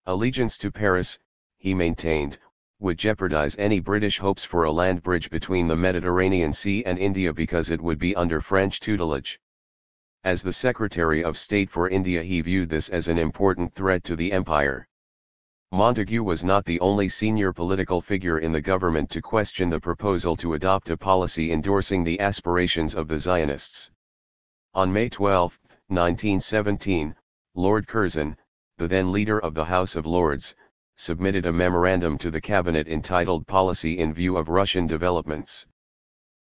allegiance to Paris, he maintained, would jeopardize any British hopes for a land bridge between the Mediterranean Sea and India because it would be under French tutelage. As the Secretary of State for India, he viewed this as an important threat to the empire. Montagu was not the only senior political figure in the government to question the proposal to adopt a policy endorsing the aspirations of the Zionists. On May 12, 1917, Lord Curzon, the then leader of the House of Lords, submitted a memorandum to the cabinet entitled Policy in View of Russian Developments.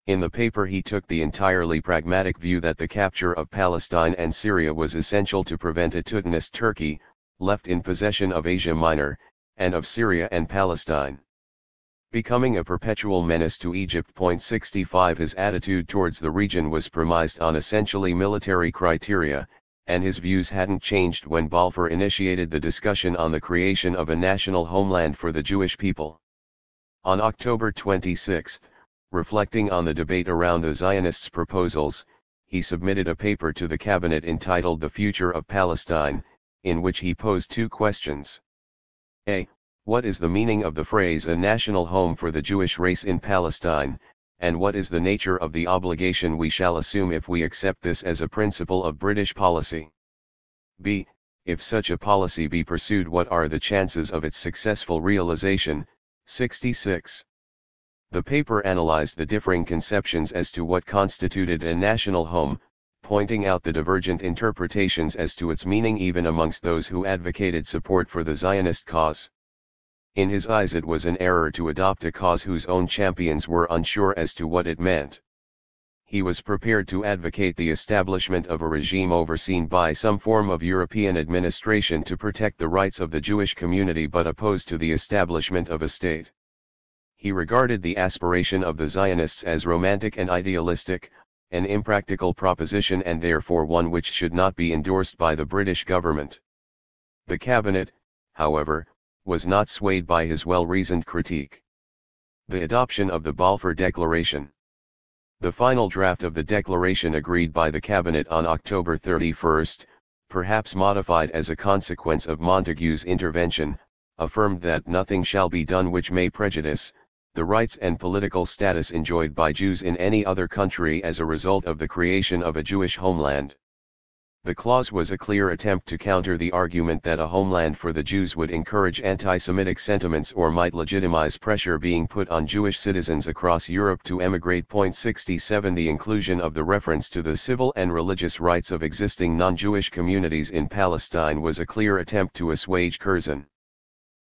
In the paper he took the entirely pragmatic view that the capture of Palestine and Syria was essential to prevent a Teutonist Turkey, left in possession of Asia Minor, and of Syria and Palestine, becoming a perpetual menace to Egypt. 65 His attitude towards the region was premised on essentially military criteria, and his views hadn't changed when Balfour initiated the discussion on the creation of a national homeland for the Jewish people. On October 26, reflecting on the debate around the Zionists' proposals, he submitted a paper to the cabinet entitled The Future of Palestine, in which he posed two questions. A. What is the meaning of the phrase "a national home for the Jewish race in Palestine," and what is the nature of the obligation we shall assume if we accept this as a principle of British policy? B. If such a policy be pursued, what are the chances of its successful realization? 66. The paper analyzed the differing conceptions as to what constituted a national home, pointing out the divergent interpretations as to its meaning even amongst those who advocated support for the Zionist cause. In his eyes it was an error to adopt a cause whose own champions were unsure as to what it meant. He was prepared to advocate the establishment of a regime overseen by some form of European administration to protect the rights of the Jewish community, but opposed to the establishment of a state. He regarded the aspiration of the Zionists as romantic and idealistic, an impractical proposition and therefore one which should not be endorsed by the British government. The cabinet, however, was not swayed by his well-reasoned critique. The adoption of the Balfour Declaration. The final draft of the declaration agreed by the cabinet on October 31, perhaps modified as a consequence of Montagu's intervention, affirmed that nothing shall be done which may prejudice the rights and political status enjoyed by Jews in any other country as a result of the creation of a Jewish homeland. The clause was a clear attempt to counter the argument that a homeland for the Jews would encourage anti-Semitic sentiments or might legitimize pressure being put on Jewish citizens across Europe to emigrate. 67 The inclusion of the reference to the civil and religious rights of existing non-Jewish communities in Palestine was a clear attempt to assuage Curzon.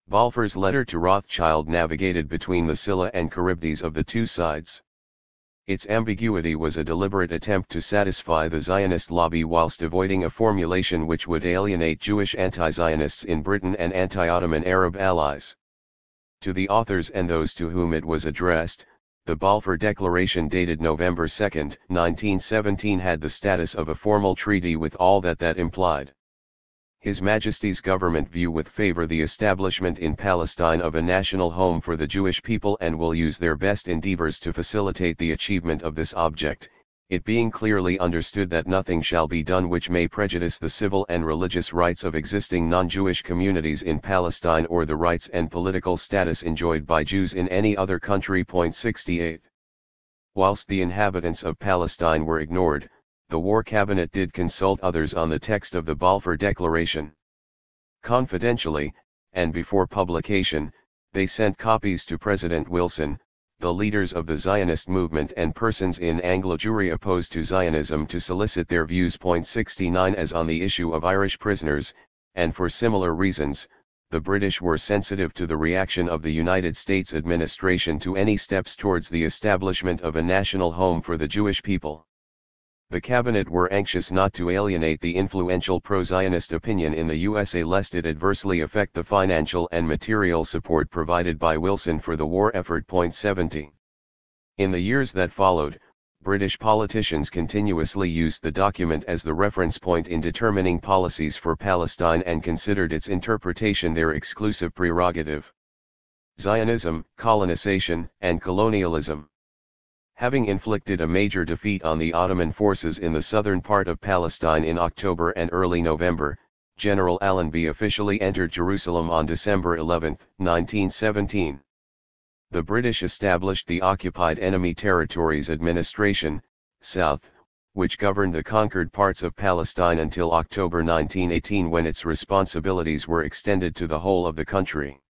Balfour's letter to Rothschild navigated between the Scylla and Charybdis of the two sides. Its ambiguity was a deliberate attempt to satisfy the Zionist lobby whilst avoiding a formulation which would alienate Jewish anti-Zionists in Britain and anti-Ottoman Arab allies. To the authors and those to whom it was addressed, the Balfour Declaration dated November 2, 1917 had the status of a formal treaty with all that implied. His Majesty's government view with favour the establishment in Palestine of a national home for the Jewish people and will use their best endeavours to facilitate the achievement of this object, it being clearly understood that nothing shall be done which may prejudice the civil and religious rights of existing non-Jewish communities in Palestine or the rights and political status enjoyed by Jews in any other country. 68. Whilst the inhabitants of Palestine were ignored, the War Cabinet did consult others on the text of the Balfour Declaration. Confidentially, and before publication, they sent copies to President Wilson, the leaders of the Zionist movement and persons in Anglo-Jewry opposed to Zionism to solicit their views. 69 As on the issue of Irish prisoners, and for similar reasons, the British were sensitive to the reaction of the United States administration to any steps towards the establishment of a national home for the Jewish people. The cabinet were anxious not to alienate the influential pro-Zionist opinion in the USA lest it adversely affect the financial and material support provided by Wilson for the war effort. 70. In the years that followed, British politicians continuously used the document as the reference point in determining policies for Palestine and considered its interpretation their exclusive prerogative. Zionism, colonization, and colonialism. Having inflicted a major defeat on the Ottoman forces in the southern part of Palestine in October and early November, General Allenby officially entered Jerusalem on December 11, 1917. The British established the Occupied Enemy Territories Administration, South, which governed the conquered parts of Palestine until October 1918, when its responsibilities were extended to the whole of the country.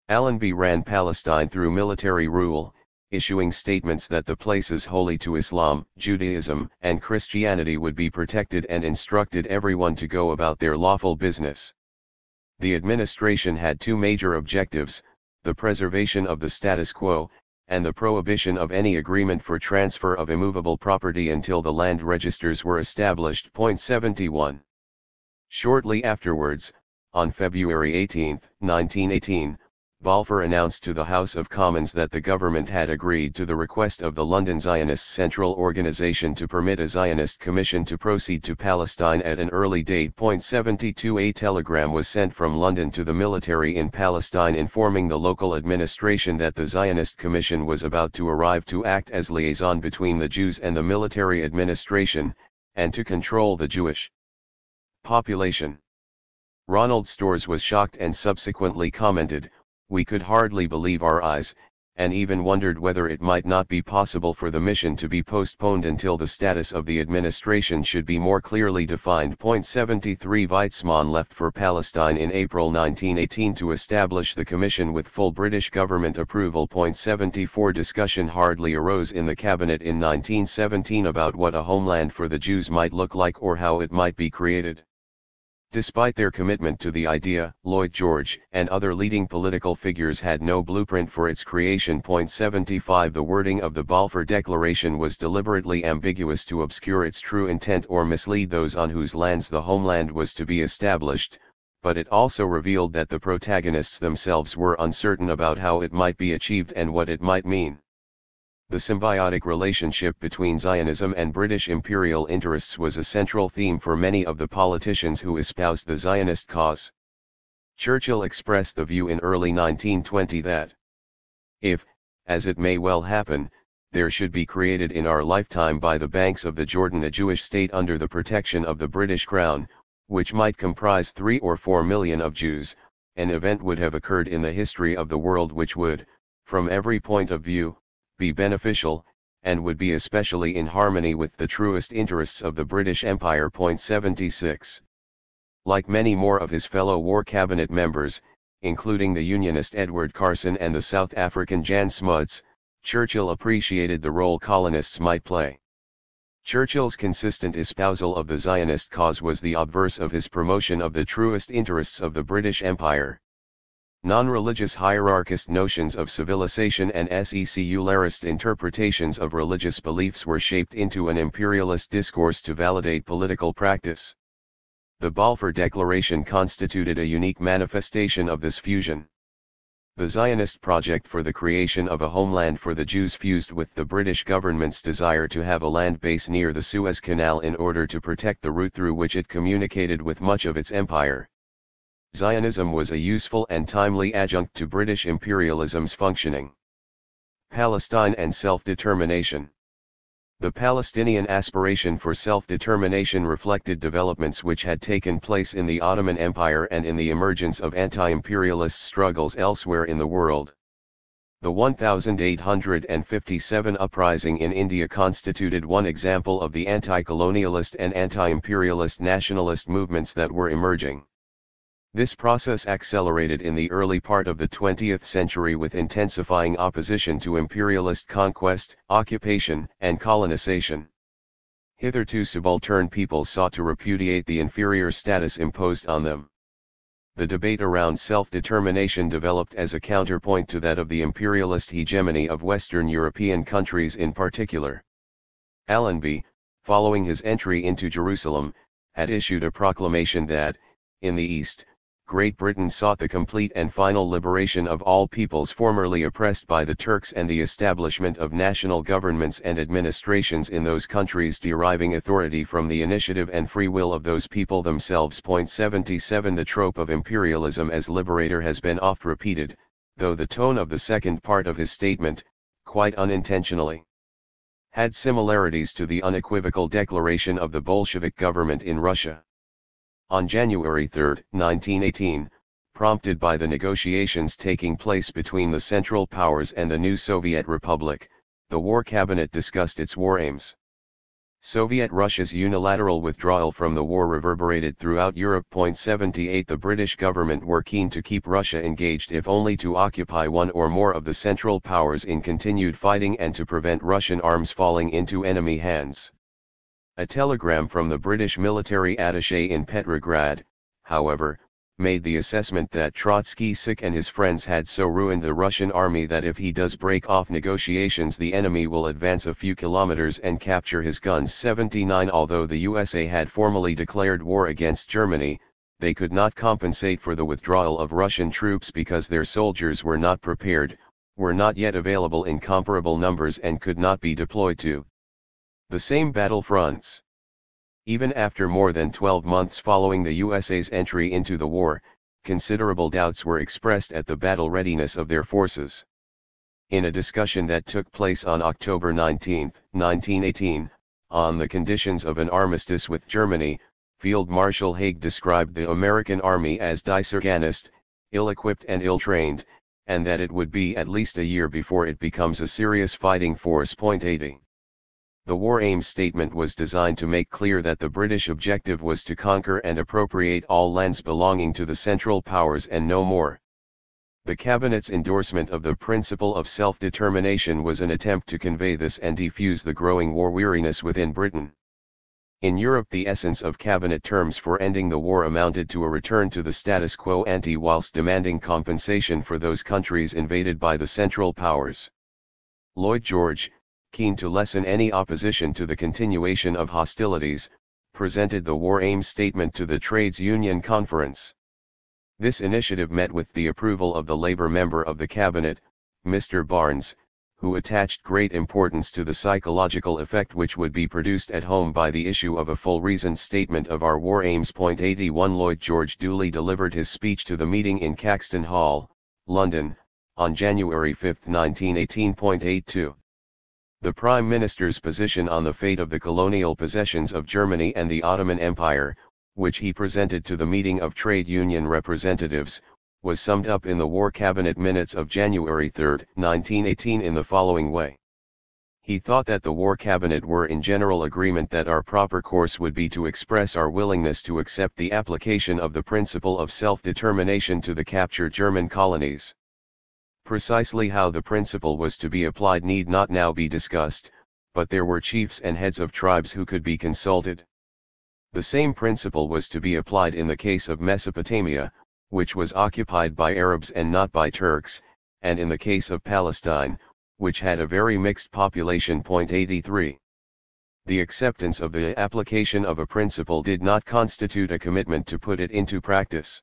Allenby ran Palestine through military rule, issuing statements that the places holy to Islam, Judaism, and Christianity would be protected, and instructed everyone to go about their lawful business. The administration had two major objectives: the preservation of the status quo, and the prohibition of any agreement for transfer of immovable property until the land registers were established. 71. Shortly afterwards, on February 18, 1918, Balfour announced to the House of Commons that the government had agreed to the request of the London Zionist Central Organization to permit a Zionist commission to proceed to Palestine at an early date. 72. A telegram was sent from London to the military in Palestine informing the local administration that the Zionist commission was about to arrive to act as liaison between the Jews and the military administration, and to control the Jewish population. Ronald Storrs was shocked and subsequently commented, "We could hardly believe our eyes, and even wondered whether it might not be possible for the mission to be postponed until the status of the administration should be more clearly defined." 73. Weizmann left for Palestine in April 1918 to establish the commission with full British government approval. 74. Discussion hardly arose in the cabinet in 1917 about what a homeland for the Jews might look like or how it might be created. Despite their commitment to the idea, Lloyd George and other leading political figures had no blueprint for its creation. 75. The wording of the Balfour Declaration was deliberately ambiguous to obscure its true intent or mislead those on whose lands the homeland was to be established, but it also revealed that the protagonists themselves were uncertain about how it might be achieved and what it might mean. The symbiotic relationship between Zionism and British imperial interests was a central theme for many of the politicians who espoused the Zionist cause. Churchill expressed the view in early 1920 that, if, as it may well happen, there should be created in our lifetime by the banks of the Jordan a Jewish state under the protection of the British Crown, which might comprise 3 or 4 million of Jews, an event would have occurred in the history of the world which would, from every point of view, be beneficial, and would be especially in harmony with the truest interests of the British Empire. 76. Like many more of his fellow War Cabinet members, including the Unionist Edward Carson and the South African Jan Smuts, Churchill appreciated the role colonists might play. Churchill's consistent espousal of the Zionist cause was the obverse of his promotion of the truest interests of the British Empire. Non-religious hierarchist notions of civilization and secularist interpretations of religious beliefs were shaped into an imperialist discourse to validate political practice. The Balfour Declaration constituted a unique manifestation of this fusion. The Zionist project for the creation of a homeland for the Jews fused with the British government's desire to have a land base near the Suez Canal in order to protect the route through which it communicated with much of its empire. Zionism was a useful and timely adjunct to British imperialism's functioning. Palestine and self-determination. The Palestinian aspiration for self-determination reflected developments which had taken place in the Ottoman Empire and in the emergence of anti-imperialist struggles elsewhere in the world. The 1857 uprising in India constituted one example of the anti-colonialist and anti-imperialist nationalist movements that were emerging. This process accelerated in the early part of the 20th century with intensifying opposition to imperialist conquest, occupation, and colonization. Hitherto subaltern peoples sought to repudiate the inferior status imposed on them. The debate around self-determination developed as a counterpoint to that of the imperialist hegemony of Western European countries in particular. Allenby, following his entry into Jerusalem, had issued a proclamation that, in the East, Great Britain sought the complete and final liberation of all peoples formerly oppressed by the Turks and the establishment of national governments and administrations in those countries deriving authority from the initiative and free will of those people themselves. 77 The trope of imperialism as liberator has been oft repeated, though the tone of the second part of his statement, quite unintentionally, had similarities to the unequivocal declaration of the Bolshevik government in Russia. On January 3, 1918, prompted by the negotiations taking place between the Central Powers and the new Soviet Republic, the War Cabinet discussed its war aims. Soviet Russia's unilateral withdrawal from the war reverberated throughout Europe. 78 The British government were keen to keep Russia engaged, if only to occupy one or more of the Central Powers in continued fighting and to prevent Russian arms falling into enemy hands. A telegram from the British military attaché in Petrograd, however, made the assessment that Trotsky-Sik and his friends had so ruined the Russian army that if he does break off negotiations, the enemy will advance a few kilometers and capture his guns. 79 Although the USA had formally declared war against Germany, they could not compensate for the withdrawal of Russian troops because their soldiers were not prepared, were not yet available in comparable numbers, and could not be deployed to the same battlefronts. Even after more than 12 months following the USA's entry into the war, considerable doubts were expressed at the battle readiness of their forces. In a discussion that took place on October 19, 1918, on the conditions of an armistice with Germany, Field Marshal Haig described the American army as disorganized, ill-equipped and ill-trained, and that it would be at least a year before it becomes a serious fighting force. 80. The War Aims statement was designed to make clear that the British objective was to conquer and appropriate all lands belonging to the Central Powers and no more. The Cabinet's endorsement of the principle of self-determination was an attempt to convey this and defuse the growing war weariness within Britain. In Europe, the essence of Cabinet terms for ending the war amounted to a return to the status quo ante whilst demanding compensation for those countries invaded by the Central Powers. Lloyd George, keen to lessen any opposition to the continuation of hostilities, presented the War Aims statement to the Trades Union Conference. This initiative met with the approval of the Labour member of the Cabinet, Mr. Barnes, who attached great importance to the psychological effect which would be produced at home by the issue of a full reasoned statement of our war aims. 81 Lloyd George duly delivered his speech to the meeting in Caxton Hall, London, on January 5, 1918. 82. The Prime Minister's position on the fate of the colonial possessions of Germany and the Ottoman Empire, which he presented to the meeting of trade union representatives, was summed up in the War Cabinet minutes of January 3, 1918 in the following way. He thought that the War Cabinet were in general agreement that our proper course would be to express our willingness to accept the application of the principle of self-determination to the captured German colonies. Precisely how the principle was to be applied need not now be discussed, but there were chiefs and heads of tribes who could be consulted. The same principle was to be applied in the case of Mesopotamia, which was occupied by Arabs and not by Turks, and in the case of Palestine, which had a very mixed population. 83. The acceptance of the application of a principle did not constitute a commitment to put it into practice.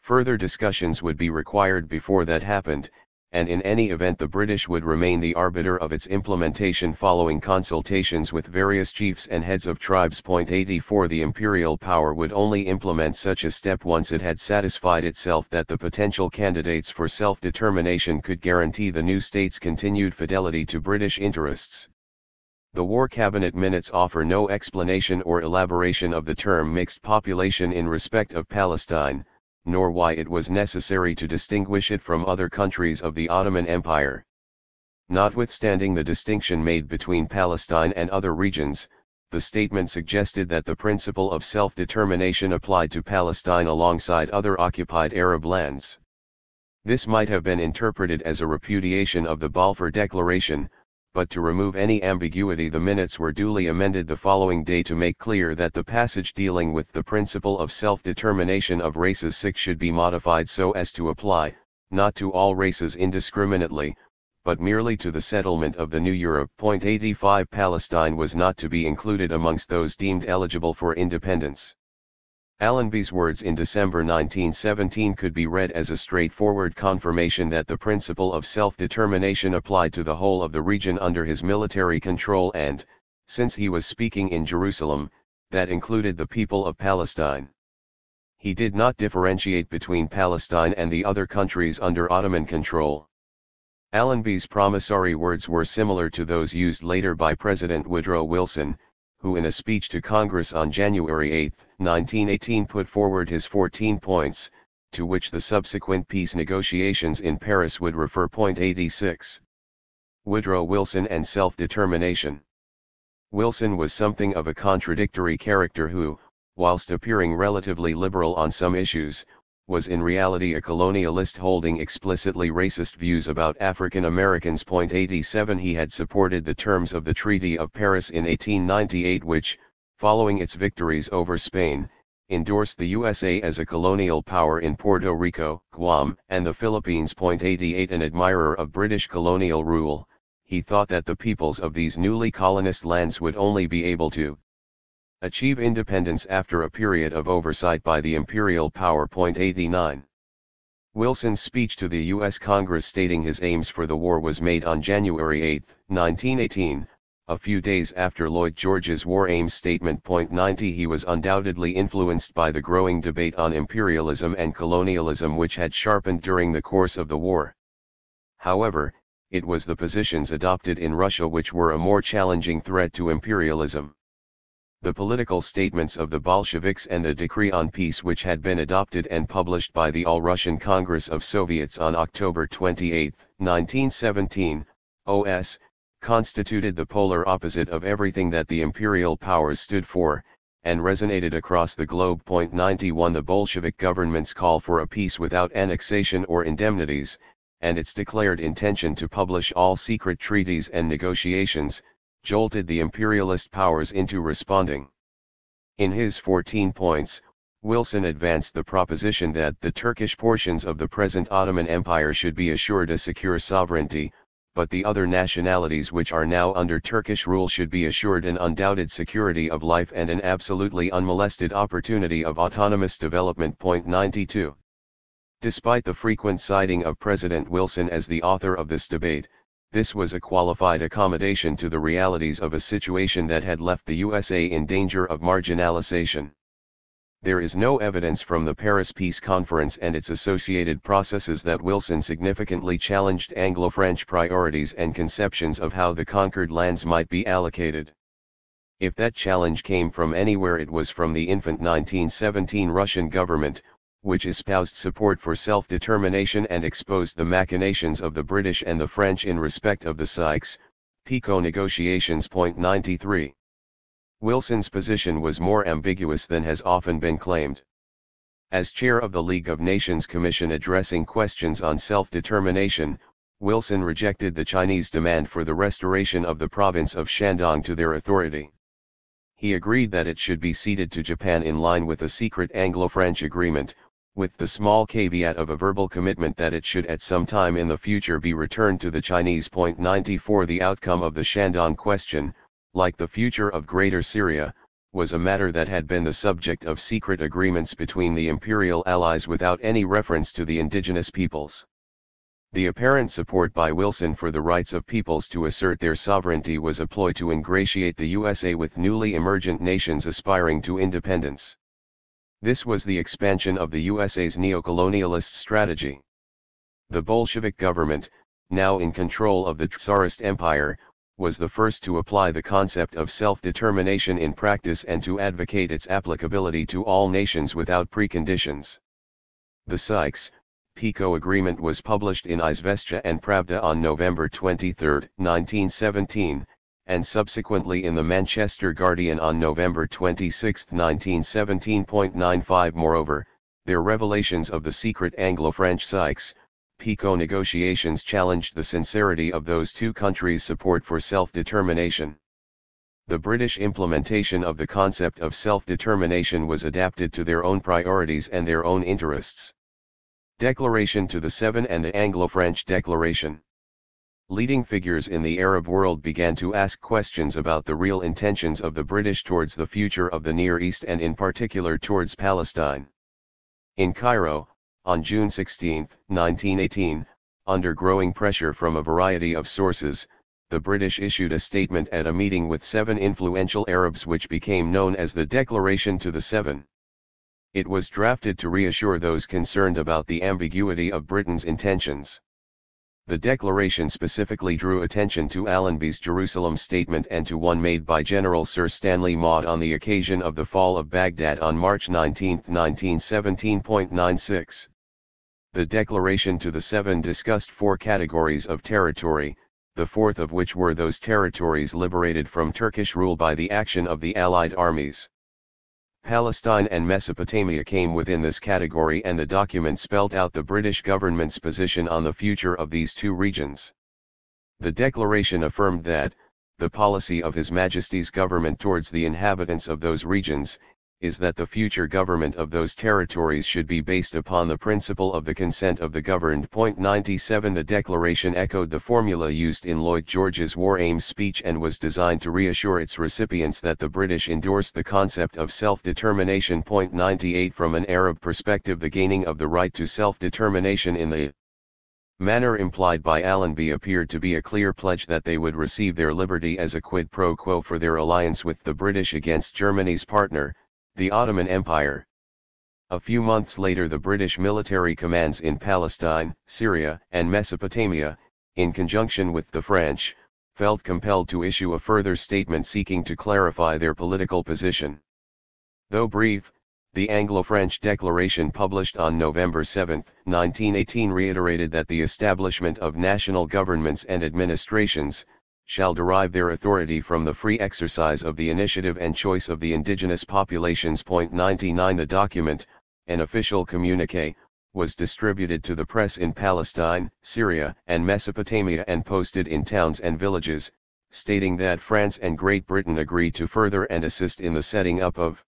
Further discussions would be required before that happened, and in any event the British would remain the arbiter of its implementation following consultations with various chiefs and heads of tribes. 84 The imperial power would only implement such a step once it had satisfied itself that the potential candidates for self-determination could guarantee the new states continued fidelity to British interests. The War Cabinet minutes offer no explanation or elaboration of the term mixed population in respect of Palestine, nor why it was necessary to distinguish it from other countries of the Ottoman Empire. Notwithstanding the distinction made between Palestine and other regions, the statement suggested that the principle of self-determination applied to Palestine alongside other occupied Arab lands. This might have been interpreted as a repudiation of the Balfour Declaration, but to remove any ambiguity the minutes were duly amended the following day to make clear that the passage dealing with the principle of self-determination of races 6 should be modified so as to apply, not to all races indiscriminately, but merely to the settlement of the New Europe. 85 Palestine was not to be included amongst those deemed eligible for independence. Allenby's words in December 1917 could be read as a straightforward confirmation that the principle of self-determination applied to the whole of the region under his military control and, since he was speaking in Jerusalem, that included the people of Palestine. He did not differentiate between Palestine and the other countries under Ottoman control. Allenby's promissory words were similar to those used later by President Woodrow Wilson, who in a speech to Congress on January 8, 1918 put forward his 14 points, to which the subsequent peace negotiations in Paris would refer. 86. Woodrow Wilson and self-determination. Wilson was something of a contradictory character who, whilst appearing relatively liberal on some issues, was in reality a colonialist holding explicitly racist views about African Americans. 87. He had supported the terms of the Treaty of Paris in 1898 which, following its victories over Spain, endorsed the USA as a colonial power in Puerto Rico, Guam, and the Philippines. 88. An admirer of British colonial rule, he thought that the peoples of these newly colonized lands would only be able to achieve independence after a period of oversight by the imperial power. 89. Wilson's speech to the U.S. Congress stating his aims for the war was made on January 8, 1918, a few days after Lloyd George's war aims statement. 90. He was undoubtedly influenced by the growing debate on imperialism and colonialism which had sharpened during the course of the war. However, it was the positions adopted in Russia which were a more challenging threat to imperialism. The political statements of the Bolsheviks and the decree on peace which had been adopted and published by the All-Russian Congress of Soviets on October 28, 1917, OS, constituted the polar opposite of everything that the imperial powers stood for, and resonated across the globe. 91. The Bolshevik government's call for a peace without annexation or indemnities, and its declared intention to publish all secret treaties and negotiations, jolted the imperialist powers into responding. In his 14 points, Wilson advanced the proposition that the Turkish portions of the present Ottoman Empire should be assured a secure sovereignty, but the other nationalities which are now under Turkish rule should be assured an undoubted security of life and an absolutely unmolested opportunity of autonomous development. 92. Despite the frequent citing of President Wilson as the author of this debate, this was a qualified accommodation to the realities of a situation that had left the USA in danger of marginalization. There is no evidence from the Paris Peace Conference and its associated processes that Wilson significantly challenged Anglo-French priorities and conceptions of how the conquered lands might be allocated. If that challenge came from anywhere, it was from the infant 1917 Russian government, which espoused support for self-determination and exposed the machinations of the British and the French in respect of the Sykes-Picot negotiations. 93. Wilson's position was more ambiguous than has often been claimed. As chair of the League of Nations Commission addressing questions on self-determination, Wilson rejected the Chinese demand for the restoration of the province of Shandong to their authority. He agreed that it should be ceded to Japan in line with a secret Anglo-French agreement, with the small caveat of a verbal commitment that it should at some time in the future be returned to the Chinese. 94. The outcome of the Shandong question, like the future of Greater Syria, was a matter that had been the subject of secret agreements between the imperial allies without any reference to the indigenous peoples. The apparent support by Wilson for the rights of peoples to assert their sovereignty was a ploy to ingratiate the USA with newly emergent nations aspiring to independence. This was the expansion of the USA's neocolonialist strategy. The Bolshevik government, now in control of the Tsarist Empire, was the first to apply the concept of self-determination in practice and to advocate its applicability to all nations without preconditions. The Sykes-Picot Agreement was published in Izvestia and Pravda on November 23, 1917, and subsequently in the Manchester Guardian on November 26, 1917. 95. Moreover, their revelations of the secret Anglo-French Sykes-Picot negotiations challenged the sincerity of those two countries' support for self-determination. The British implementation of the concept of self-determination was adapted to their own priorities and their own interests. Declaration to the Seven and the Anglo-French Declaration. Leading figures in the Arab world began to ask questions about the real intentions of the British towards the future of the Near East and in particular towards Palestine. In Cairo, on June 16, 1918, under growing pressure from a variety of sources, the British issued a statement at a meeting with 7 influential Arabs which became known as the Declaration to the Seven. It was drafted to reassure those concerned about the ambiguity of Britain's intentions. The declaration specifically drew attention to Allenby's Jerusalem statement and to one made by General Sir Stanley Maude on the occasion of the fall of Baghdad on March 19, 1917. 96. The declaration to the seven discussed four categories of territory, the fourth of which were those territories liberated from Turkish rule by the action of the Allied armies. Palestine and Mesopotamia came within this category, and the document spelled out the British government's position on the future of these two regions. The declaration affirmed that, the policy of His Majesty's government towards the inhabitants of those regions, is that the future government of those territories should be based upon the principle of the consent of the governed. 97 The declaration echoed the formula used in Lloyd George's War Aims speech and was designed to reassure its recipients that the British endorsed the concept of self-determination. 98 From an Arab perspective, the gaining of the right to self-determination in the manner implied by Allenby appeared to be a clear pledge that they would receive their liberty as a quid pro quo for their alliance with the British against Germany's partner, the Ottoman Empire. A few months later, the British military commands in Palestine, Syria, and Mesopotamia, in conjunction with the French, felt compelled to issue a further statement seeking to clarify their political position. Though brief, the Anglo-French declaration published on November 7, 1918 reiterated that the establishment of national governments and administrations shall derive their authority from the free exercise of the initiative and choice of the indigenous populations. 99 The document, an official communiqué, was distributed to the press in Palestine, Syria, and Mesopotamia and posted in towns and villages, stating that France and Great Britain agree to further and assist in the setting up of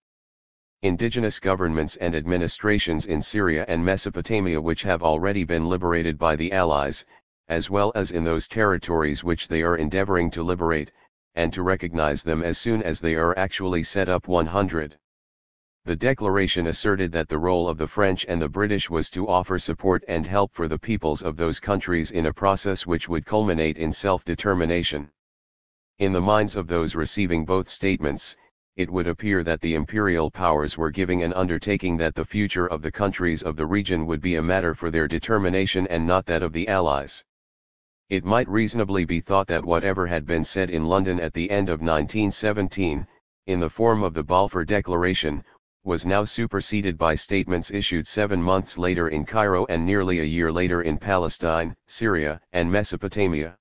indigenous governments and administrations in Syria and Mesopotamia which have already been liberated by the Allies, as well as in those territories which they are endeavoring to liberate, and to recognize them as soon as they are actually set up. 100. The declaration asserted that the role of the French and the British was to offer support and help for the peoples of those countries in a process which would culminate in self-determination. In the minds of those receiving both statements, it would appear that the imperial powers were giving an undertaking that the future of the countries of the region would be a matter for their determination and not that of the Allies. It might reasonably be thought that whatever had been said in London at the end of 1917, in the form of the Balfour Declaration, was now superseded by statements issued 7 months later in Cairo and nearly a year later in Palestine, Syria, and Mesopotamia.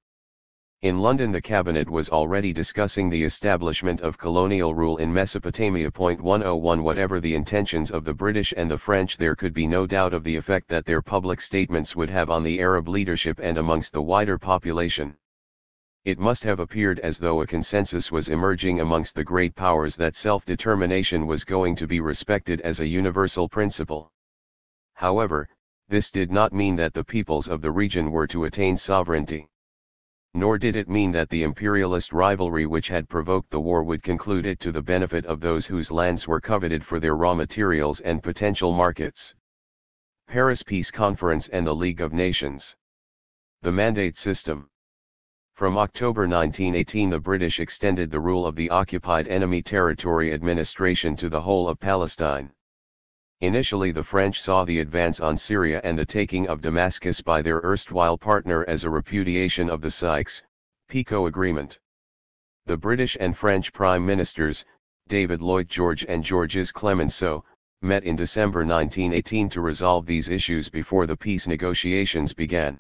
In London, the cabinet was already discussing the establishment of colonial rule in Mesopotamia. 101 Whatever the intentions of the British and the French, there could be no doubt of the effect that their public statements would have on the Arab leadership and amongst the wider population. It must have appeared as though a consensus was emerging amongst the great powers that self-determination was going to be respected as a universal principle. However, this did not mean that the peoples of the region were to attain sovereignty. Nor did it mean that the imperialist rivalry which had provoked the war would conclude it to the benefit of those whose lands were coveted for their raw materials and potential markets. Paris Peace Conference and the League of Nations. The Mandate System. From October 1918, the British extended the rule of the Occupied Enemy Territory administration to the whole of Palestine. Initially, the French saw the advance on Syria and the taking of Damascus by their erstwhile partner as a repudiation of the Sykes-Picot Agreement. The British and French Prime Ministers, David Lloyd George and Georges Clemenceau, met in December 1918 to resolve these issues before the peace negotiations began.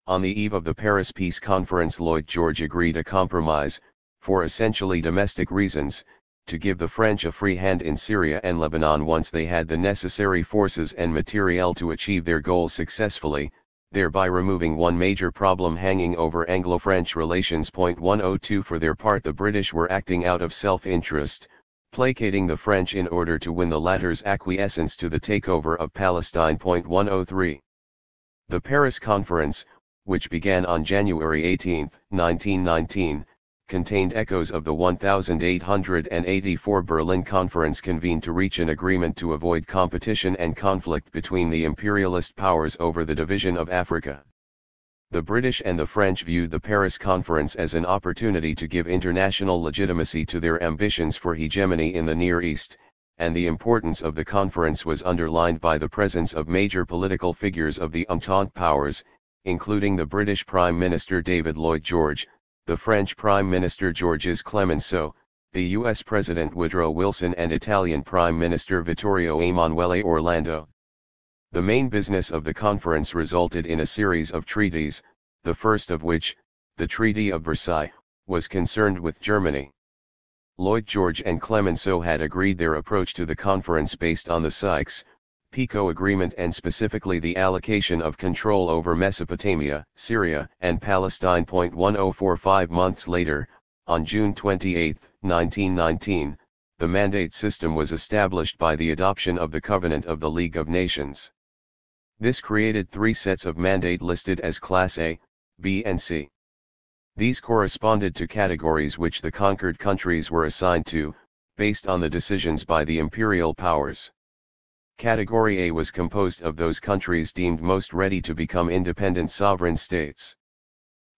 On the eve of the Paris Peace Conference, Lloyd George agreed a compromise, for essentially domestic reasons, to give the French a free hand in Syria and Lebanon once they had the necessary forces and materiel to achieve their goals successfully, thereby removing one major problem hanging over Anglo-French relations. 102 For their part, the British were acting out of self-interest, placating the French in order to win the latter's acquiescence to the takeover of Palestine. 103 The Paris Conference, which began on January 18, 1919, contained echoes of the 1884 Berlin Conference convened to reach an agreement to avoid competition and conflict between the imperialist powers over the division of Africa. The British and the French viewed the Paris Conference as an opportunity to give international legitimacy to their ambitions for hegemony in the Near East, and the importance of the conference was underlined by the presence of major political figures of the Entente powers, including the British Prime Minister David Lloyd George, the French Prime Minister Georges Clemenceau, the U.S. President Woodrow Wilson and Italian Prime Minister Vittorio Emanuele Orlando. The main business of the conference resulted in a series of treaties, the first of which, the Treaty of Versailles, was concerned with Germany. Lloyd George and Clemenceau had agreed their approach to the conference based on the Sykes-Picot Agreement and specifically the allocation of control over Mesopotamia, Syria, and Palestine. 1045 months later, on June 28, 1919, the mandate system was established by the adoption of the Covenant of the League of Nations. This created three sets of mandate listed as Class A, B and C. These corresponded to categories which the conquered countries were assigned to, based on the decisions by the imperial powers. Category A was composed of those countries deemed most ready to become independent sovereign states.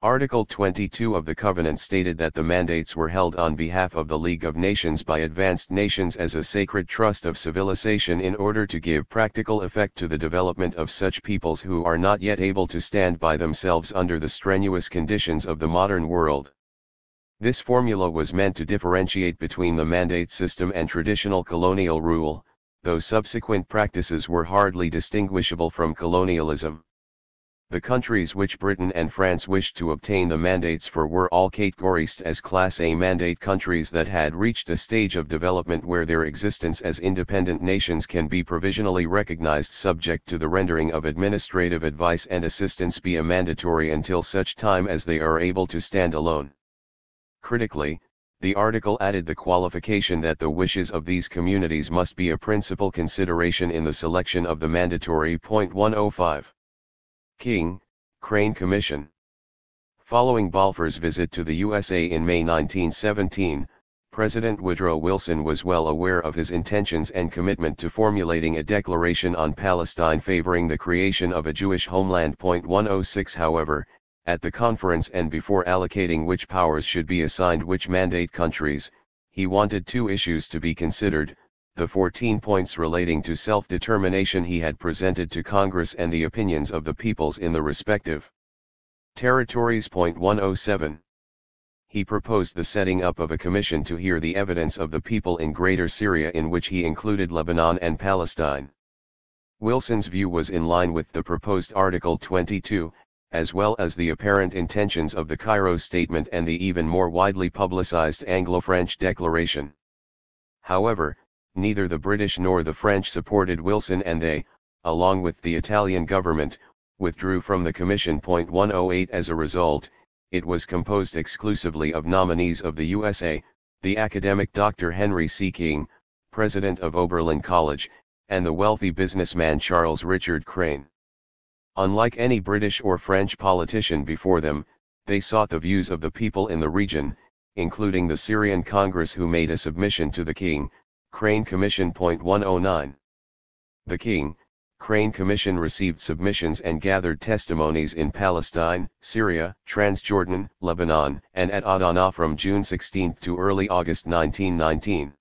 Article 22 of the Covenant stated that the mandates were held on behalf of the League of Nations by advanced nations as a sacred trust of civilization in order to give practical effect to the development of such peoples who are not yet able to stand by themselves under the strenuous conditions of the modern world. This formula was meant to differentiate between the mandate system and traditional colonial rule, though subsequent practices were hardly distinguishable from colonialism. The countries which Britain and France wished to obtain the mandates for were all categorized as Class A mandate countries that had reached a stage of development where their existence as independent nations can be provisionally recognized subject to the rendering of administrative advice and assistance be a mandatory until such time as they are able to stand alone. Critically, the article added the qualification that the wishes of these communities must be a principal consideration in the selection of the mandatory. 105. King, Crane Commission. Following Balfour's visit to the USA in May 1917, President Woodrow Wilson was well aware of his intentions and commitment to formulating a declaration on Palestine favoring the creation of a Jewish homeland. 106 However, at the conference and before allocating which powers should be assigned which mandate countries, he wanted two issues to be considered: the 14 points relating to self-determination he had presented to Congress and the opinions of the peoples in the respective territories. 107. He proposed the setting up of a commission to hear the evidence of the people in Greater Syria, in which he included Lebanon and Palestine. Wilson's view was in line with the proposed Article 22, as well as the apparent intentions of the Cairo Statement and the even more widely publicized Anglo-French Declaration. However, neither the British nor the French supported Wilson and they, along with the Italian government, withdrew from the commission. 108 As a result, it was composed exclusively of nominees of the USA, the academic Dr. Henry C. King, president of Oberlin College, and the wealthy businessman Charles Richard Crane. Unlike any British or French politician before them, they sought the views of the people in the region, including the Syrian Congress, who made a submission to the King, Crane Commission. 109. The King, Crane Commission received submissions and gathered testimonies in Palestine, Syria, Transjordan, Lebanon, and at Adana from June 16 to early August 1919.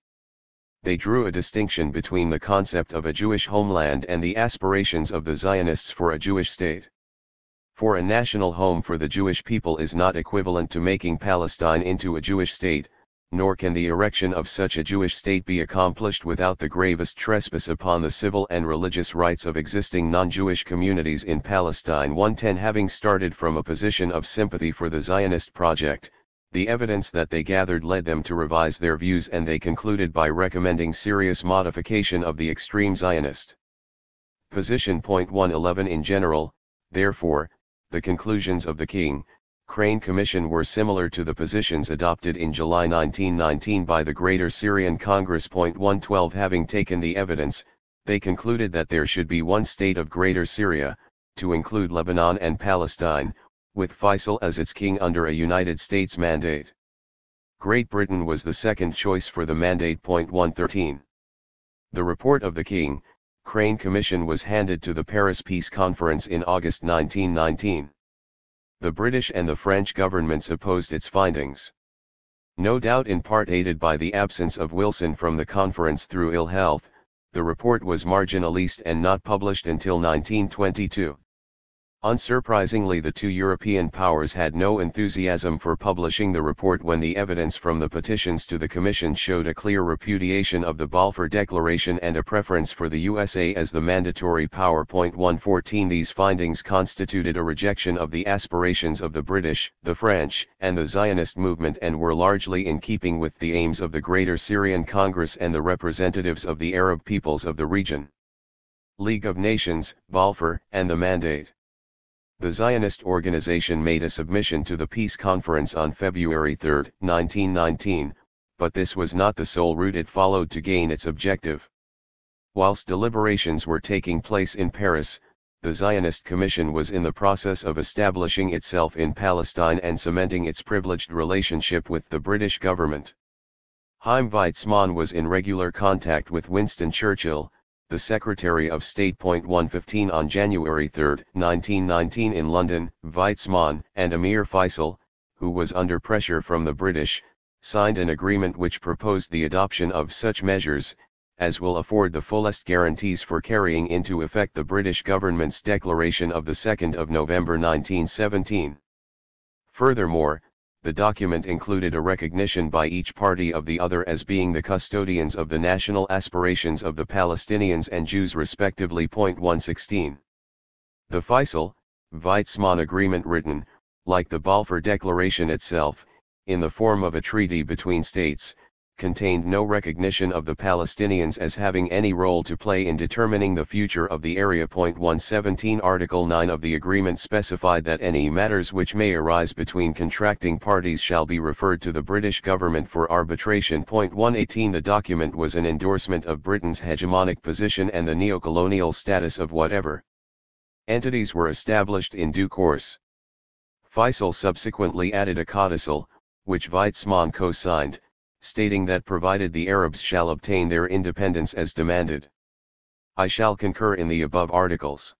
They drew a distinction between the concept of a Jewish homeland and the aspirations of the Zionists for a Jewish state. For a national home for the Jewish people is not equivalent to making Palestine into a Jewish state, nor can the erection of such a Jewish state be accomplished without the gravest trespass upon the civil and religious rights of existing non-Jewish communities in Palestine. 110 Having started from a position of sympathy for the Zionist project, the evidence that they gathered led them to revise their views, and they concluded by recommending serious modification of the extreme Zionist position. 111 In general, therefore, the conclusions of the King, Crane Commission were similar to the positions adopted in July 1919 by the Greater Syrian Congress. 112 Having taken the evidence, they concluded that there should be one state of Greater Syria, to include Lebanon and Palestine, with Faisal as its king under a United States mandate. Great Britain was the second choice for the mandate. 113. The report of the King, Crane Commission was handed to the Paris Peace Conference in August 1919. The British and the French governments opposed its findings. No doubt in part aided by the absence of Wilson from the conference through ill health, the report was marginalist and not published until 1922. Unsurprisingly, the two European powers had no enthusiasm for publishing the report when the evidence from the petitions to the Commission showed a clear repudiation of the Balfour Declaration and a preference for the USA as the mandatory power. 114 These findings constituted a rejection of the aspirations of the British, the French, and the Zionist movement and were largely in keeping with the aims of the Greater Syrian Congress and the representatives of the Arab peoples of the region. League of Nations, Balfour, and the Mandate. The Zionist organization made a submission to the Peace Conference on February 3, 1919, but this was not the sole route it followed to gain its objective. Whilst deliberations were taking place in Paris, the Zionist Commission was in the process of establishing itself in Palestine and cementing its privileged relationship with the British government. Chaim Weizmann was in regular contact with Winston Churchill, the Secretary of State. 115 On January 3, 1919 in London, Weizmann and Emir Faisal, who was under pressure from the British, signed an agreement which proposed the adoption of such measures, as will afford the fullest guarantees for carrying into effect the British government's declaration of 2 November 1917. Furthermore, the document included a recognition by each party of the other as being the custodians of the national aspirations of the Palestinians and Jews respectively. 116. The Faisal-Weizmann agreement, written, like the Balfour Declaration itself, in the form of a treaty between states, contained no recognition of the Palestinians as having any role to play in determining the future of the area. 117 Article 9 of the agreement specified that any matters which may arise between contracting parties shall be referred to the British government for arbitration. 118 The document was an endorsement of Britain's hegemonic position and the neocolonial status of whatever entities were established in due course. Faisal subsequently added a codicil, which Weizmann co-signed, stating that provided the Arabs shall obtain their independence as demanded, I shall concur in the above articles.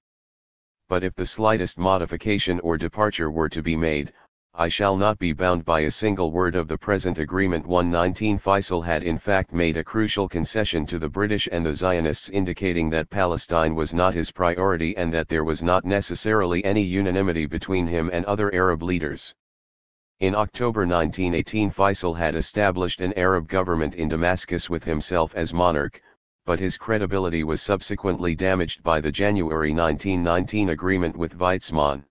But if the slightest modification or departure were to be made, I shall not be bound by a single word of the present agreement. 119 Faisal had in fact made a crucial concession to the British and the Zionists, indicating that Palestine was not his priority and that there was not necessarily any unanimity between him and other Arab leaders. In October 1918 Faisal had established an Arab government in Damascus with himself as monarch, but his credibility was subsequently damaged by the January 1919 agreement with Weizmann.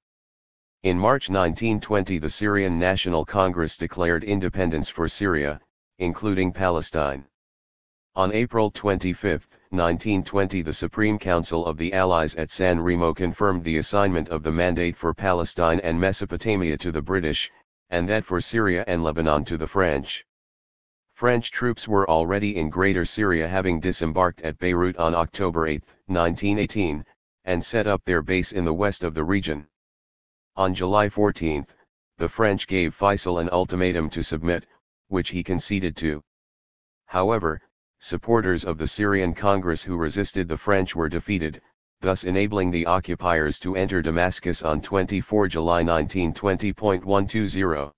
In March 1920 the Syrian National Congress declared independence for Syria, including Palestine. On April 25, 1920 the Supreme Council of the Allies at San Remo confirmed the assignment of the mandate for Palestine and Mesopotamia to the British, and that for Syria and Lebanon to the French. French troops were already in Greater Syria, having disembarked at Beirut on October 8, 1918, and set up their base in the west of the region. On July 14, the French gave Faisal an ultimatum to submit, which he conceded to. However, supporters of the Syrian Congress who resisted the French were defeated, thus enabling the occupiers to enter Damascus on 24 July 1920. 120.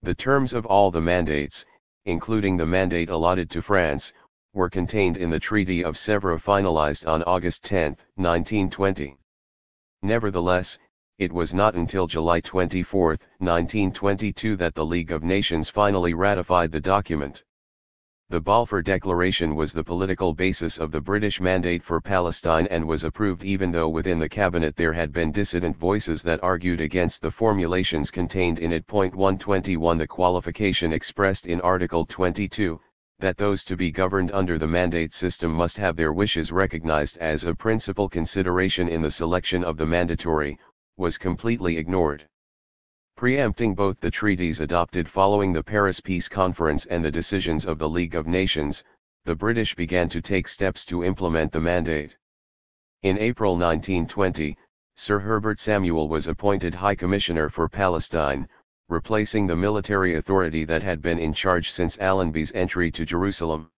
The terms of all the mandates, including the mandate allotted to France, were contained in the Treaty of Sèvres finalized on August 10, 1920. Nevertheless, it was not until July 24, 1922 that the League of Nations finally ratified the document. The Balfour Declaration was the political basis of the British mandate for Palestine and was approved even though within the cabinet there had been dissident voices that argued against the formulations contained in it. 121 The qualification expressed in Article 22, that those to be governed under the mandate system must have their wishes recognized as a principal consideration in the selection of the mandatory, was completely ignored. Preempting both the treaties adopted following the Paris Peace Conference and the decisions of the League of Nations, the British began to take steps to implement the mandate. In April 1920, Sir Herbert Samuel was appointed High Commissioner for Palestine, replacing the military authority that had been in charge since Allenby's entry to Jerusalem.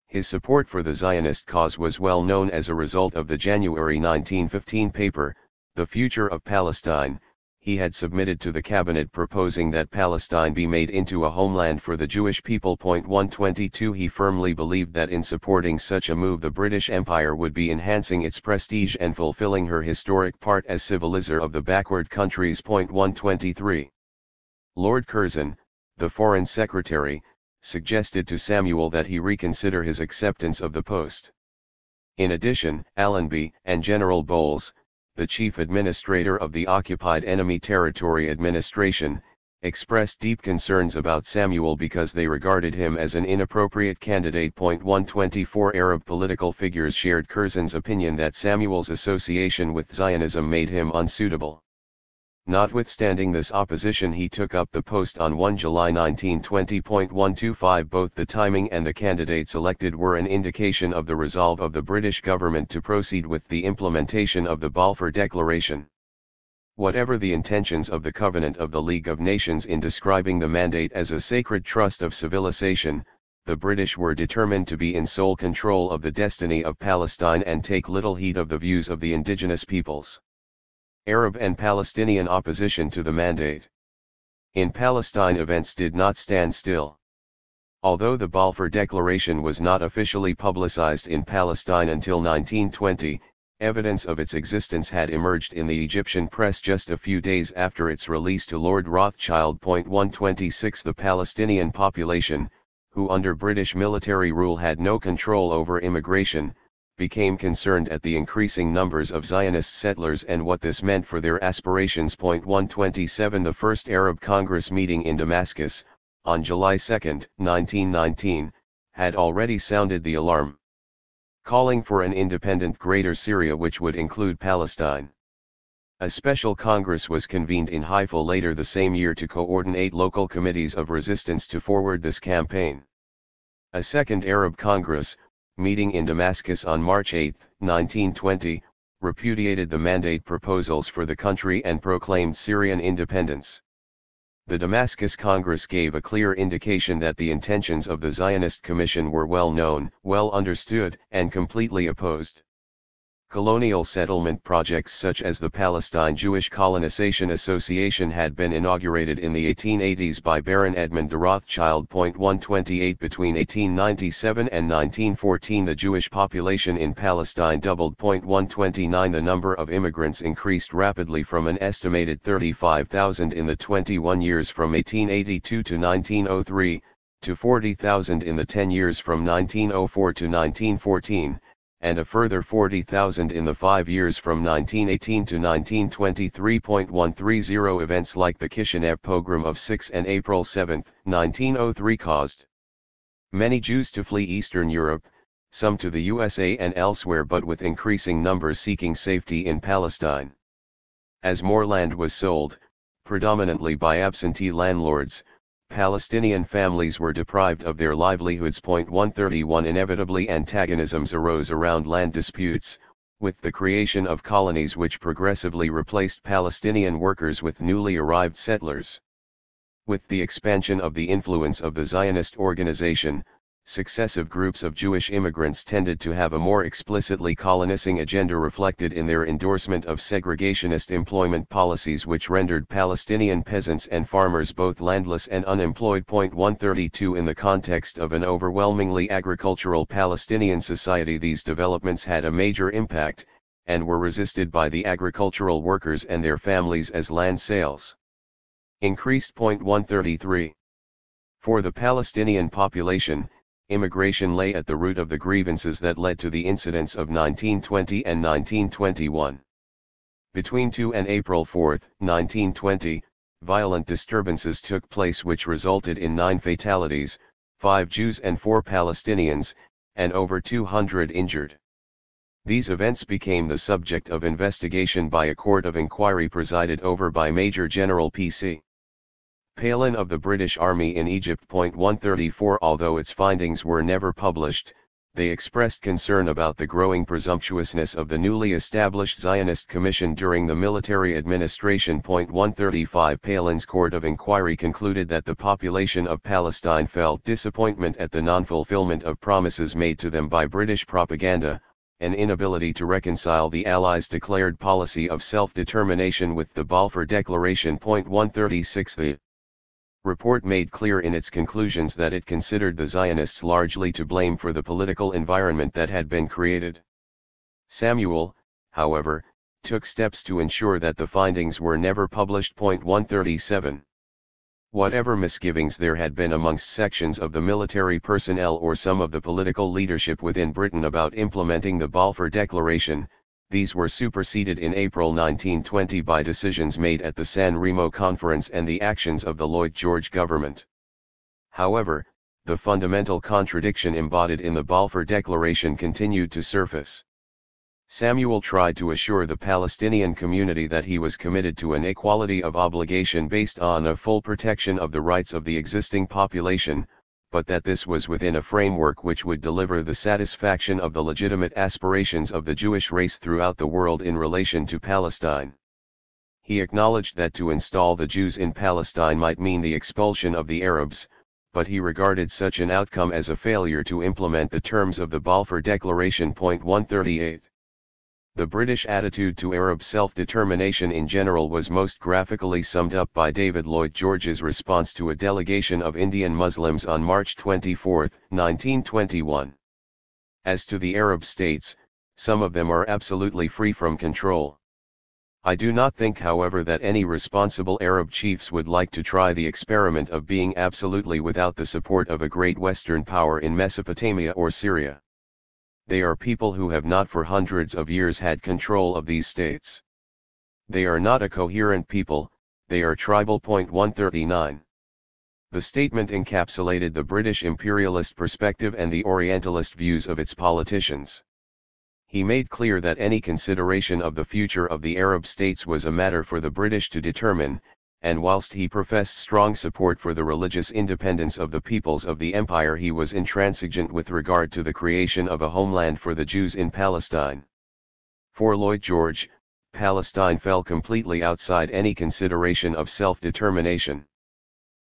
His support for the Zionist cause was well known as a result of the January 1915 paper, The Future of Palestine. he had submitted to the cabinet proposing that Palestine be made into a homeland for the Jewish people. 122 He firmly believed that in supporting such a move the British Empire would be enhancing its prestige and fulfilling her historic part as civilizer of the backward countries. 123 Lord Curzon, the Foreign Secretary, suggested to Samuel that he reconsider his acceptance of the post. In addition, Allenby and General Bowles, the chief administrator of the Occupied Enemy Territory Administration, expressed deep concerns about Samuel because they regarded him as an inappropriate candidate. 124 Arab political figures shared Curzon's opinion that Samuel's association with Zionism made him unsuitable. Notwithstanding this opposition, he took up the post on 1 July 1920. 125 Both the timing and the candidate selected were an indication of the resolve of the British government to proceed with the implementation of the Balfour Declaration. Whatever the intentions of the Covenant of the League of Nations in describing the mandate as a sacred trust of civilization, the British were determined to be in sole control of the destiny of Palestine and take little heed of the views of the indigenous peoples. Arab and Palestinian opposition to the mandate. In Palestine, events did not stand still. Although the Balfour Declaration was not officially publicized in Palestine until 1920, evidence of its existence had emerged in the Egyptian press just a few days after its release to Lord Rothschild. 126 The Palestinian population, who under British military rule had no control over immigration, became concerned at the increasing numbers of Zionist settlers and what this meant for their aspirations. 127 The first Arab Congress meeting in Damascus, on July 2, 1919, had already sounded the alarm, calling for an independent Greater Syria which would include Palestine. A special Congress was convened in Haifa later the same year to coordinate local committees of resistance to forward this campaign. A second Arab Congress, meeting in Damascus on March 8, 1920, repudiated the mandate proposals for the country and proclaimed Syrian independence. The Damascus Congress gave a clear indication that the intentions of the Zionist Commission were well known, well understood, and completely opposed. Colonial settlement projects such as the Palestine Jewish Colonization Association had been inaugurated in the 1880s by Baron Edmund de Rothschild. 128 Between 1897 and 1914 the Jewish population in Palestine doubled. 129 The number of immigrants increased rapidly from an estimated 35,000 in the 21 years from 1882 to 1903, to 40,000 in the 10 years from 1904 to 1914. And a further 40,000 in the 5 years from 1918 to 1923. 130 Events like the Kishinev pogrom of 6 and April 7, 1903 caused many Jews to flee Eastern Europe, some to the USA and elsewhere, but with increasing numbers seeking safety in Palestine. As more land was sold, predominantly by absentee landlords, Palestinian families were deprived of their livelihoods. 131 Inevitably antagonisms arose around land disputes, with the creation of colonies which progressively replaced Palestinian workers with newly arrived settlers. With the expansion of the influence of the Zionist organization, successive groups of Jewish immigrants tended to have a more explicitly colonizing agenda reflected in their endorsement of segregationist employment policies which rendered Palestinian peasants and farmers both landless and unemployed. 132 In the context of an overwhelmingly agricultural Palestinian society, these developments had a major impact, and were resisted by the agricultural workers and their families as land sales increased. 133 For the Palestinian population, immigration lay at the root of the grievances that led to the incidents of 1920 and 1921. Between 2 and April 4, 1920, violent disturbances took place which resulted in 9 fatalities, 5 Jews and 4 Palestinians, and over 200 injured. These events became the subject of investigation by a court of inquiry presided over by Major General P.C. Palin of the British Army in Egypt. 134 Although its findings were never published, they expressed concern about the growing presumptuousness of the newly established Zionist Commission during the military administration. 135 Palin's court of inquiry concluded that the population of Palestine felt disappointment at the non-fulfillment of promises made to them by British propaganda, an inability to reconcile the Allies' declared policy of self-determination with the Balfour Declaration. 136. The report made clear in its conclusions that it considered the Zionists largely to blame for the political environment that had been created. Samuel, however, took steps to ensure that the findings were never published. 137. Whatever misgivings there had been amongst sections of the military personnel or some of the political leadership within Britain about implementing the Balfour Declaration, these were superseded in April 1920 by decisions made at the San Remo Conference and the actions of the Lloyd George government. However, the fundamental contradiction embodied in the Balfour Declaration continued to surface. Samuel tried to assure the Palestinian community that he was committed to an equality of obligation based on a full protection of the rights of the existing population, but that this was within a framework which would deliver the satisfaction of the legitimate aspirations of the Jewish race throughout the world in relation to Palestine. He acknowledged that to install the Jews in Palestine might mean the expulsion of the Arabs, but he regarded such an outcome as a failure to implement the terms of the Balfour Declaration. 138. The British attitude to Arab self-determination in general was most graphically summed up by David Lloyd George's response to a delegation of Indian Muslims on March 24, 1921. As to the Arab states, some of them are absolutely free from control. I do not think, however, that any responsible Arab chiefs would like to try the experiment of being absolutely without the support of a great Western power in Mesopotamia or Syria. They are people who have not for hundreds of years had control of these states. They are not a coherent people, they are tribal. 139. The statement encapsulated the British imperialist perspective and the Orientalist views of its politicians. He made clear that any consideration of the future of the Arab states was a matter for the British to determine, and whilst he professed strong support for the religious independence of the peoples of the empire, he was intransigent with regard to the creation of a homeland for the Jews in Palestine. For Lloyd George, Palestine fell completely outside any consideration of self-determination.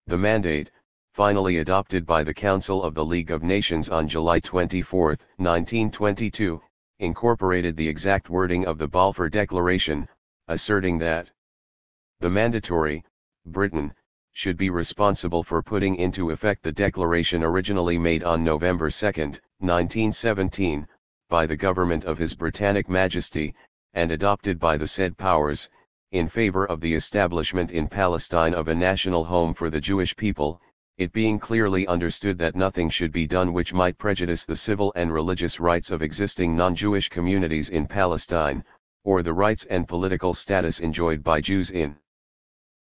The mandate, finally adopted by the Council of the League of Nations on July 24, 1922, incorporated the exact wording of the Balfour Declaration, asserting that the mandatory, Britain, should be responsible for putting into effect the declaration originally made on November 2, 1917, by the government of His Britannic Majesty, and adopted by the said powers, in favor of the establishment in Palestine of a national home for the Jewish people, it being clearly understood that nothing should be done which might prejudice the civil and religious rights of existing non-Jewish communities in Palestine, or the rights and political status enjoyed by Jews in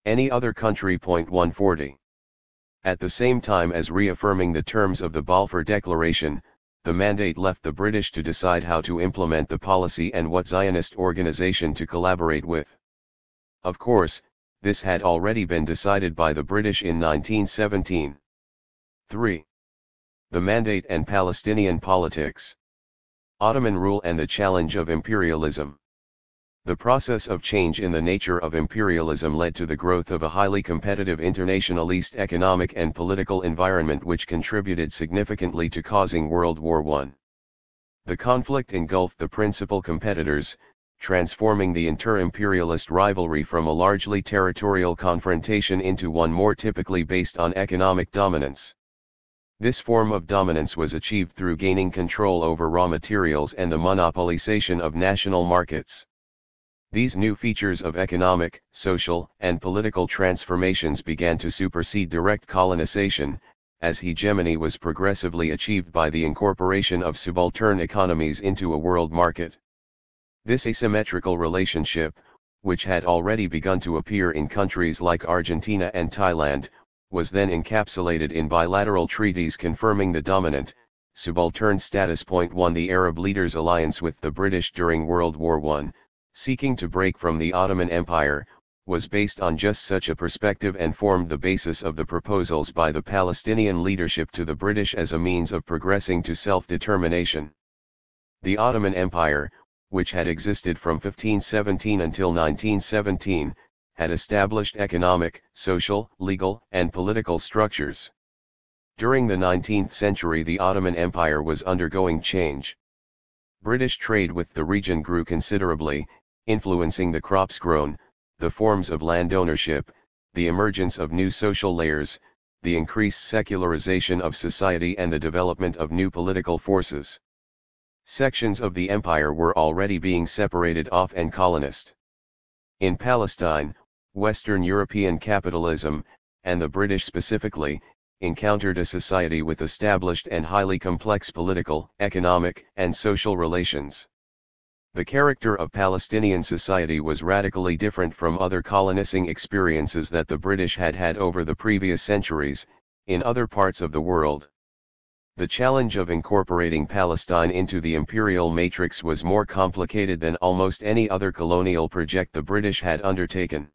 any other country. 140. At the same time as reaffirming the terms of the Balfour Declaration, the mandate left the British to decide how to implement the policy and what Zionist organization to collaborate with. Of course, this had already been decided by the British in 1917. 3. The mandate and Palestinian politics. Ottoman rule and the challenge of imperialism. The process of change in the nature of imperialism led to the growth of a highly competitive internationalist economic and political environment which contributed significantly to causing World War I. The conflict engulfed the principal competitors, transforming the inter-imperialist rivalry from a largely territorial confrontation into one more typically based on economic dominance. This form of dominance was achieved through gaining control over raw materials and the monopolization of national markets. These new features of economic, social, and political transformations began to supersede direct colonization, as hegemony was progressively achieved by the incorporation of subaltern economies into a world market. This asymmetrical relationship, which had already begun to appear in countries like Argentina and Thailand, was then encapsulated in bilateral treaties confirming the dominant, subaltern status. 1. The Arab leaders' alliance with the British during World War I, seeking to break from the Ottoman Empire, was based on just such a perspective and formed the basis of the proposals by the Palestinian leadership to the British as a means of progressing to self-determination. The Ottoman Empire, which had existed from 1517 until 1917, had established economic, social, legal, and political structures. During the 19th century the Ottoman Empire was undergoing change. British trade with the region grew considerably, influencing the crops grown, the forms of land ownership, the emergence of new social layers, the increased secularization of society and the development of new political forces. Sections of the empire were already being separated off and colonized. In Palestine, Western European capitalism, and the British specifically, encountered a society with established and highly complex political, economic, and social relations. The character of Palestinian society was radically different from other colonizing experiences that the British had had over the previous centuries, in other parts of the world. The challenge of incorporating Palestine into the imperial matrix was more complicated than almost any other colonial project the British had undertaken.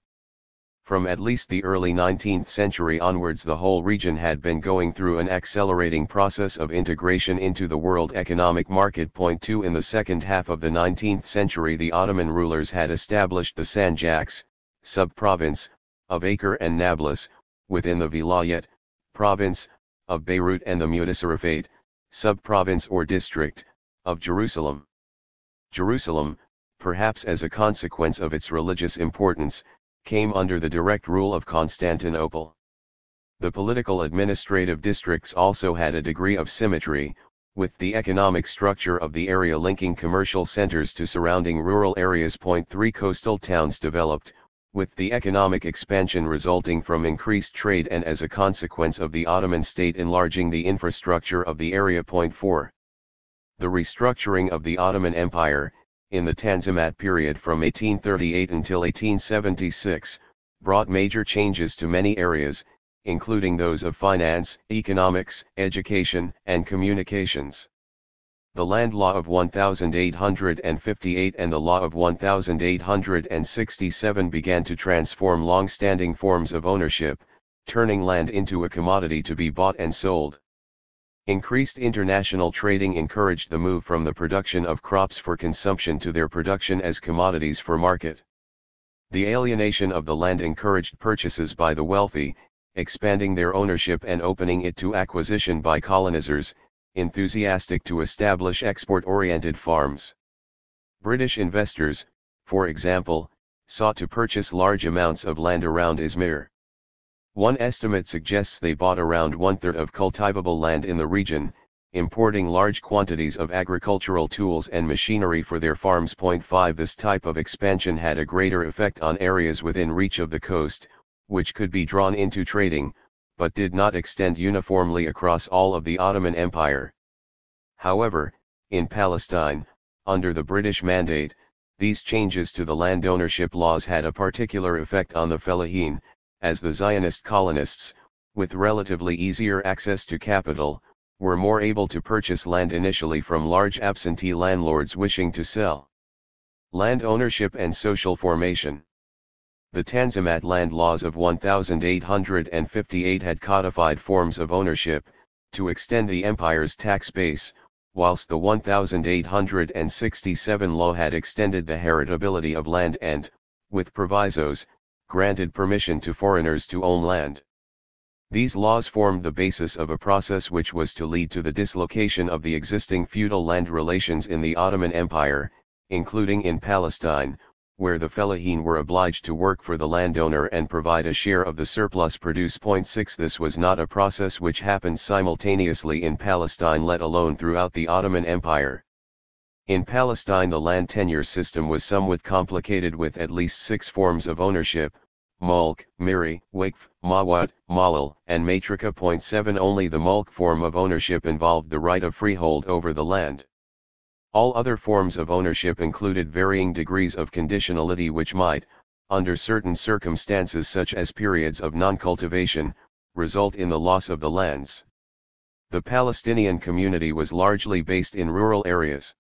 From at least the early 19th century onwards, the whole region had been going through an accelerating process of integration into the world economic market. Point 2 In the second half of the 19th century, the Ottoman rulers had established the Sanjaks, sub-province, of Acre and Nablus, within the Vilayet, province, of Beirut, and the Mutasarrifate, sub-province or district, of Jerusalem. Jerusalem, perhaps as a consequence of its religious importance, came under the direct rule of Constantinople. The political administrative districts also had a degree of symmetry, with the economic structure of the area linking commercial centers to surrounding rural areas. Point 3 Coastal towns developed, with the economic expansion resulting from increased trade and as a consequence of the Ottoman state enlarging the infrastructure of the area. Point 4 The restructuring of the Ottoman Empire, in the Tanzimat period from 1838 until 1876, brought major changes to many areas, including those of finance, economics, education, and communications. The Land Law of 1858 and the Law of 1867 began to transform long-standing forms of ownership, turning land into a commodity to be bought and sold. Increased international trading encouraged the move from the production of crops for consumption to their production as commodities for market. The alienation of the land encouraged purchases by the wealthy, expanding their ownership and opening it to acquisition by colonizers, enthusiastic to establish export-oriented farms. British investors, for example, sought to purchase large amounts of land around Izmir. One estimate suggests they bought around one-third of cultivable land in the region, importing large quantities of agricultural tools and machinery for their farms. Point 5 This type of expansion had a greater effect on areas within reach of the coast, which could be drawn into trading, but did not extend uniformly across all of the Ottoman Empire. However, in Palestine, under the British Mandate, these changes to the land ownership laws had a particular effect on the fellahin, as the Zionist colonists, with relatively easier access to capital, were more able to purchase land initially from large absentee landlords wishing to sell. Land ownership and social formation. The Tanzimat land laws of 1858 had codified forms of ownership, to extend the empire's tax base, whilst the 1867 law had extended the heritability of land and, with provisos, granted permission to foreigners to own land. These laws formed the basis of a process which was to lead to the dislocation of the existing feudal land relations in the Ottoman Empire, including in Palestine, where the fellahin were obliged to work for the landowner and provide a share of the surplus produce. Point 6 This was not a process which happened simultaneously in Palestine, let alone throughout the Ottoman Empire. In Palestine the land tenure system was somewhat complicated with at least 6 forms of ownership: mulk, miri, waqf, mawat, malal, and matrika. Point 7 Only the mulk form of ownership involved the right of freehold over the land. All other forms of ownership included varying degrees of conditionality which might, under certain circumstances such as periods of non-cultivation, result in the loss of the lands. The Palestinian community was largely based in rural areas.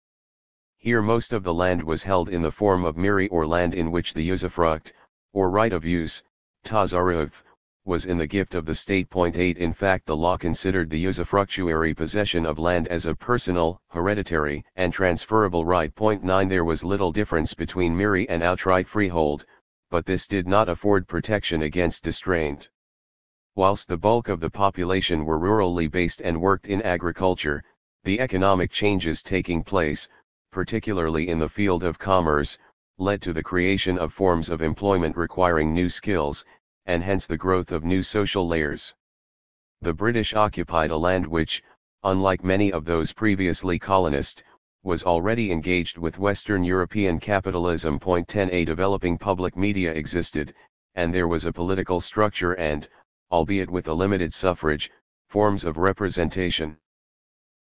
Here most of the land was held in the form of miri or land in which the usufruct, or right of use, tasarruf, was in the gift of the state. Point 8 In fact the law considered the usufructuary possession of land as a personal, hereditary, and transferable right. Point 9 There was little difference between miri and outright freehold, but this did not afford protection against distraint. Whilst the bulk of the population were rurally based and worked in agriculture, the economic changes taking place, particularly in the field of commerce, led to the creation of forms of employment requiring new skills, and hence the growth of new social layers. The British occupied a land which, unlike many of those previously colonized, was already engaged with Western European capitalism. 10. A developing public media existed, and there was a political structure and, albeit with a limited suffrage, forms of representation.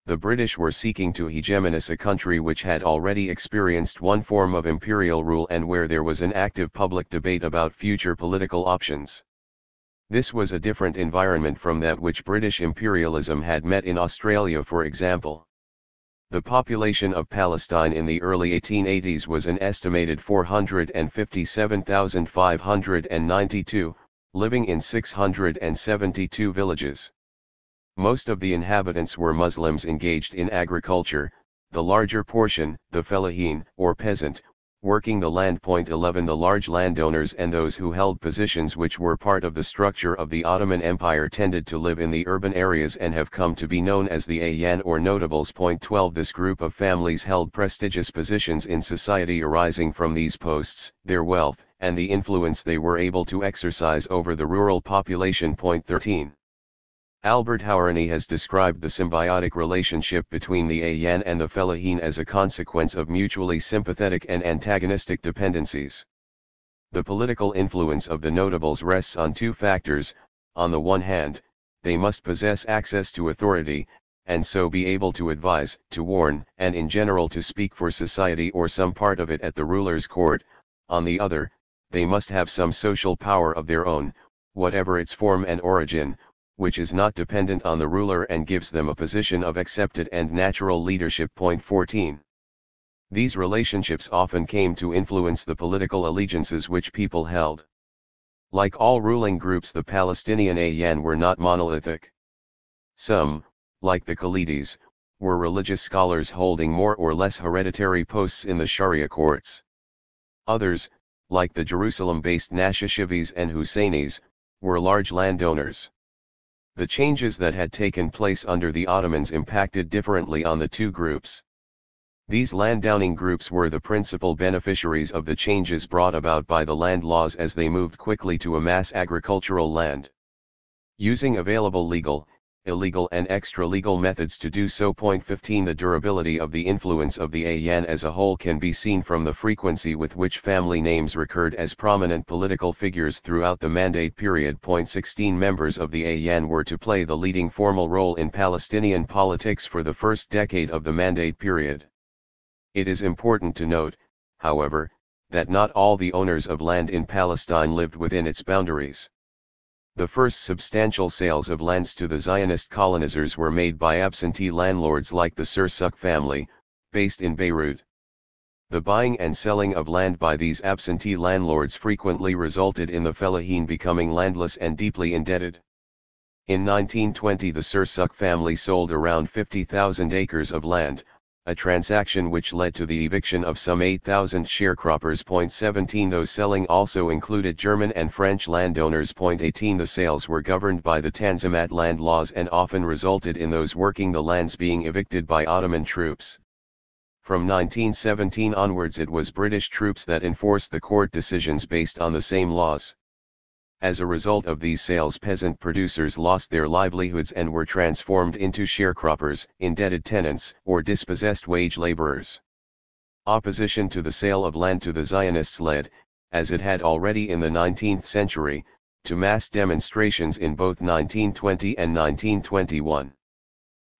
The British were seeking to hegemonize a country which had already experienced one form of imperial rule and where there was an active public debate about future political options. This was a different environment from that which British imperialism had met in Australia, for example. The population of Palestine in the early 1880s was an estimated 457,592, living in 672 villages. Most of the inhabitants were Muslims engaged in agriculture, the larger portion, the fellahin, or peasant, working the land. 11. The large landowners and those who held positions which were part of the structure of the Ottoman Empire tended to live in the urban areas and have come to be known as the Ayan or notables. 12. This group of families held prestigious positions in society arising from these posts, their wealth, and the influence they were able to exercise over the rural population. 13. Albert Hourani has described the symbiotic relationship between the Ayan and the fellahin as a consequence of mutually sympathetic and antagonistic dependencies. The political influence of the notables rests on two factors: on the one hand, they must possess access to authority, and so be able to advise, to warn, and in general to speak for society or some part of it at the ruler's court; on the other, they must have some social power of their own, whatever its form and origin, which is not dependent on the ruler and gives them a position of accepted and natural leadership. 14. These relationships often came to influence the political allegiances which people held. Like all ruling groups, the Palestinian Ayan were not monolithic. Some, like the Khalidi's, were religious scholars holding more or less hereditary posts in the Sharia courts. Others, like the Jerusalem-based Nashashivis and Husseinis, were large landowners. The changes that had taken place under the Ottomans impacted differently on the two groups. These landowning groups were the principal beneficiaries of the changes brought about by the land laws as they moved quickly to amass agricultural land. Using available legal, illegal and extra-legal methods to do so. 15. The durability of the influence of the Ayan as a whole can be seen from the frequency with which family names recurred as prominent political figures throughout the Mandate period. 16. Members of the Ayan were to play the leading formal role in Palestinian politics for the first decade of the Mandate period. It is important to note, however, that not all the owners of land in Palestine lived within its boundaries. The first substantial sales of lands to the Zionist colonizers were made by absentee landlords like the Sursuk family, based in Beirut. The buying and selling of land by these absentee landlords frequently resulted in the fellahin becoming landless and deeply indebted. In 1920 the Sursuk family sold around 50,000 acres of land, a transaction which led to the eviction of some 8,000 sharecroppers. 17. Those selling also included German and French landowners. 18. The sales were governed by the Tanzimat land laws and often resulted in those working the lands being evicted by Ottoman troops. From 1917 onwards it was British troops that enforced the court decisions based on the same laws. As a result of these sales, peasant producers lost their livelihoods and were transformed into sharecroppers, indebted tenants, or dispossessed wage laborers. Opposition to the sale of land to the Zionists led, as it had already in the 19th century, to mass demonstrations in both 1920 and 1921.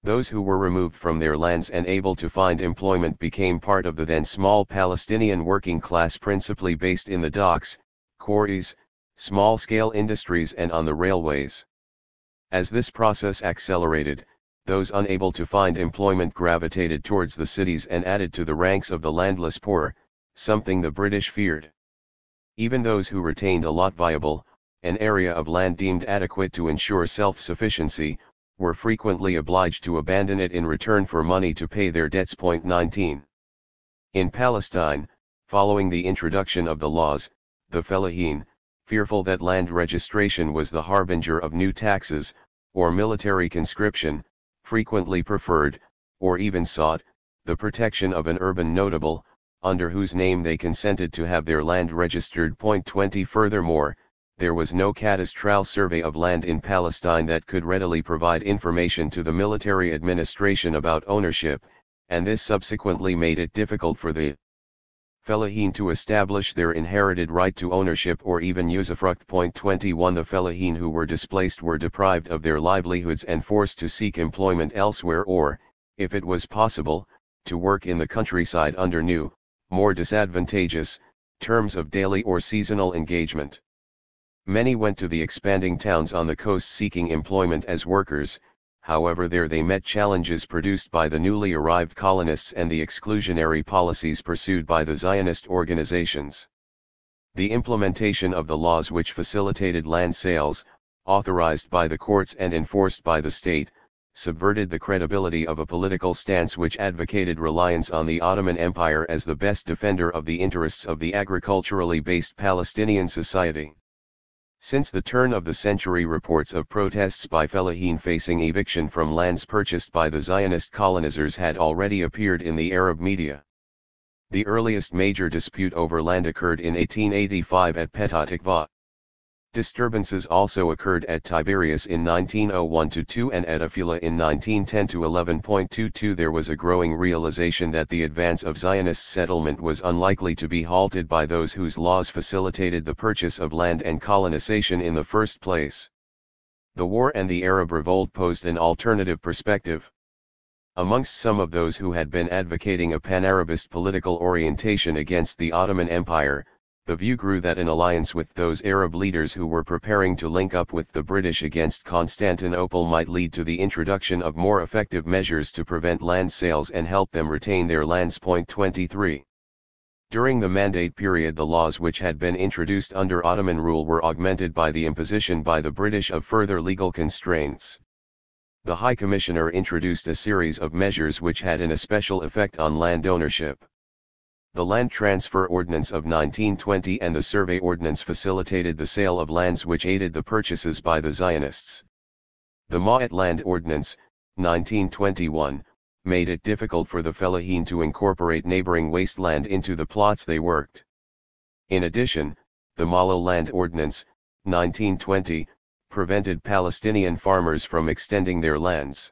Those who were removed from their lands and able to find employment became part of the then small Palestinian working class, principally based in the docks, quarries, small-scale industries and on the railways. As this process accelerated, those unable to find employment gravitated towards the cities and added to the ranks of the landless poor, something the British feared. Even those who retained a lot viable, an area of land deemed adequate to ensure self-sufficiency, were frequently obliged to abandon it in return for money to pay their debts. 19. In Palestine, following the introduction of the laws, the fellahin, fearful that land registration was the harbinger of new taxes, or military conscription, frequently preferred, or even sought, the protection of an urban notable, under whose name they consented to have their land registered. 20 Furthermore, there was no cadastral survey of land in Palestine that could readily provide information to the military administration about ownership, and this subsequently made it difficult for the fellahin to establish their inherited right to ownership or even usufruct. 21 The fellahin who were displaced were deprived of their livelihoods and forced to seek employment elsewhere or, if it was possible, to work in the countryside under new, more disadvantageous, terms of daily or seasonal engagement. Many went to the expanding towns on the coast seeking employment as workers, however there they met challenges produced by the newly arrived colonists and the exclusionary policies pursued by the Zionist organizations. The implementation of the laws which facilitated land sales, authorized by the courts and enforced by the state, subverted the credibility of a political stance which advocated reliance on the Ottoman Empire as the best defender of the interests of the agriculturally based Palestinian society. Since the turn of the century, reports of protests by fellahin facing eviction from lands purchased by the Zionist colonizers had already appeared in the Arab media. The earliest major dispute over land occurred in 1885 at Petah Tikva. Disturbances also occurred at Tiberias in 1901-2 and at Afula in 1910-11.22. There was a growing realization that the advance of Zionist settlement was unlikely to be halted by those whose laws facilitated the purchase of land and colonization in the first place. The war and the Arab revolt posed an alternative perspective. Amongst some of those who had been advocating a pan-Arabist political orientation against the Ottoman Empire, the view grew that an alliance with those Arab leaders who were preparing to link up with the British against Constantinople might lead to the introduction of more effective measures to prevent land sales and help them retain their lands. 23. During the Mandate period, the laws which had been introduced under Ottoman rule were augmented by the imposition by the British of further legal constraints. The High Commissioner introduced a series of measures which had an especial effect on land ownership. The Land Transfer Ordinance of 1920 and the Survey Ordinance facilitated the sale of lands which aided the purchases by the Zionists. The Ma'at Land Ordinance, 1921, made it difficult for the fellahin to incorporate neighboring wasteland into the plots they worked. In addition, the Malo Land Ordinance, 1920, prevented Palestinian farmers from extending their lands.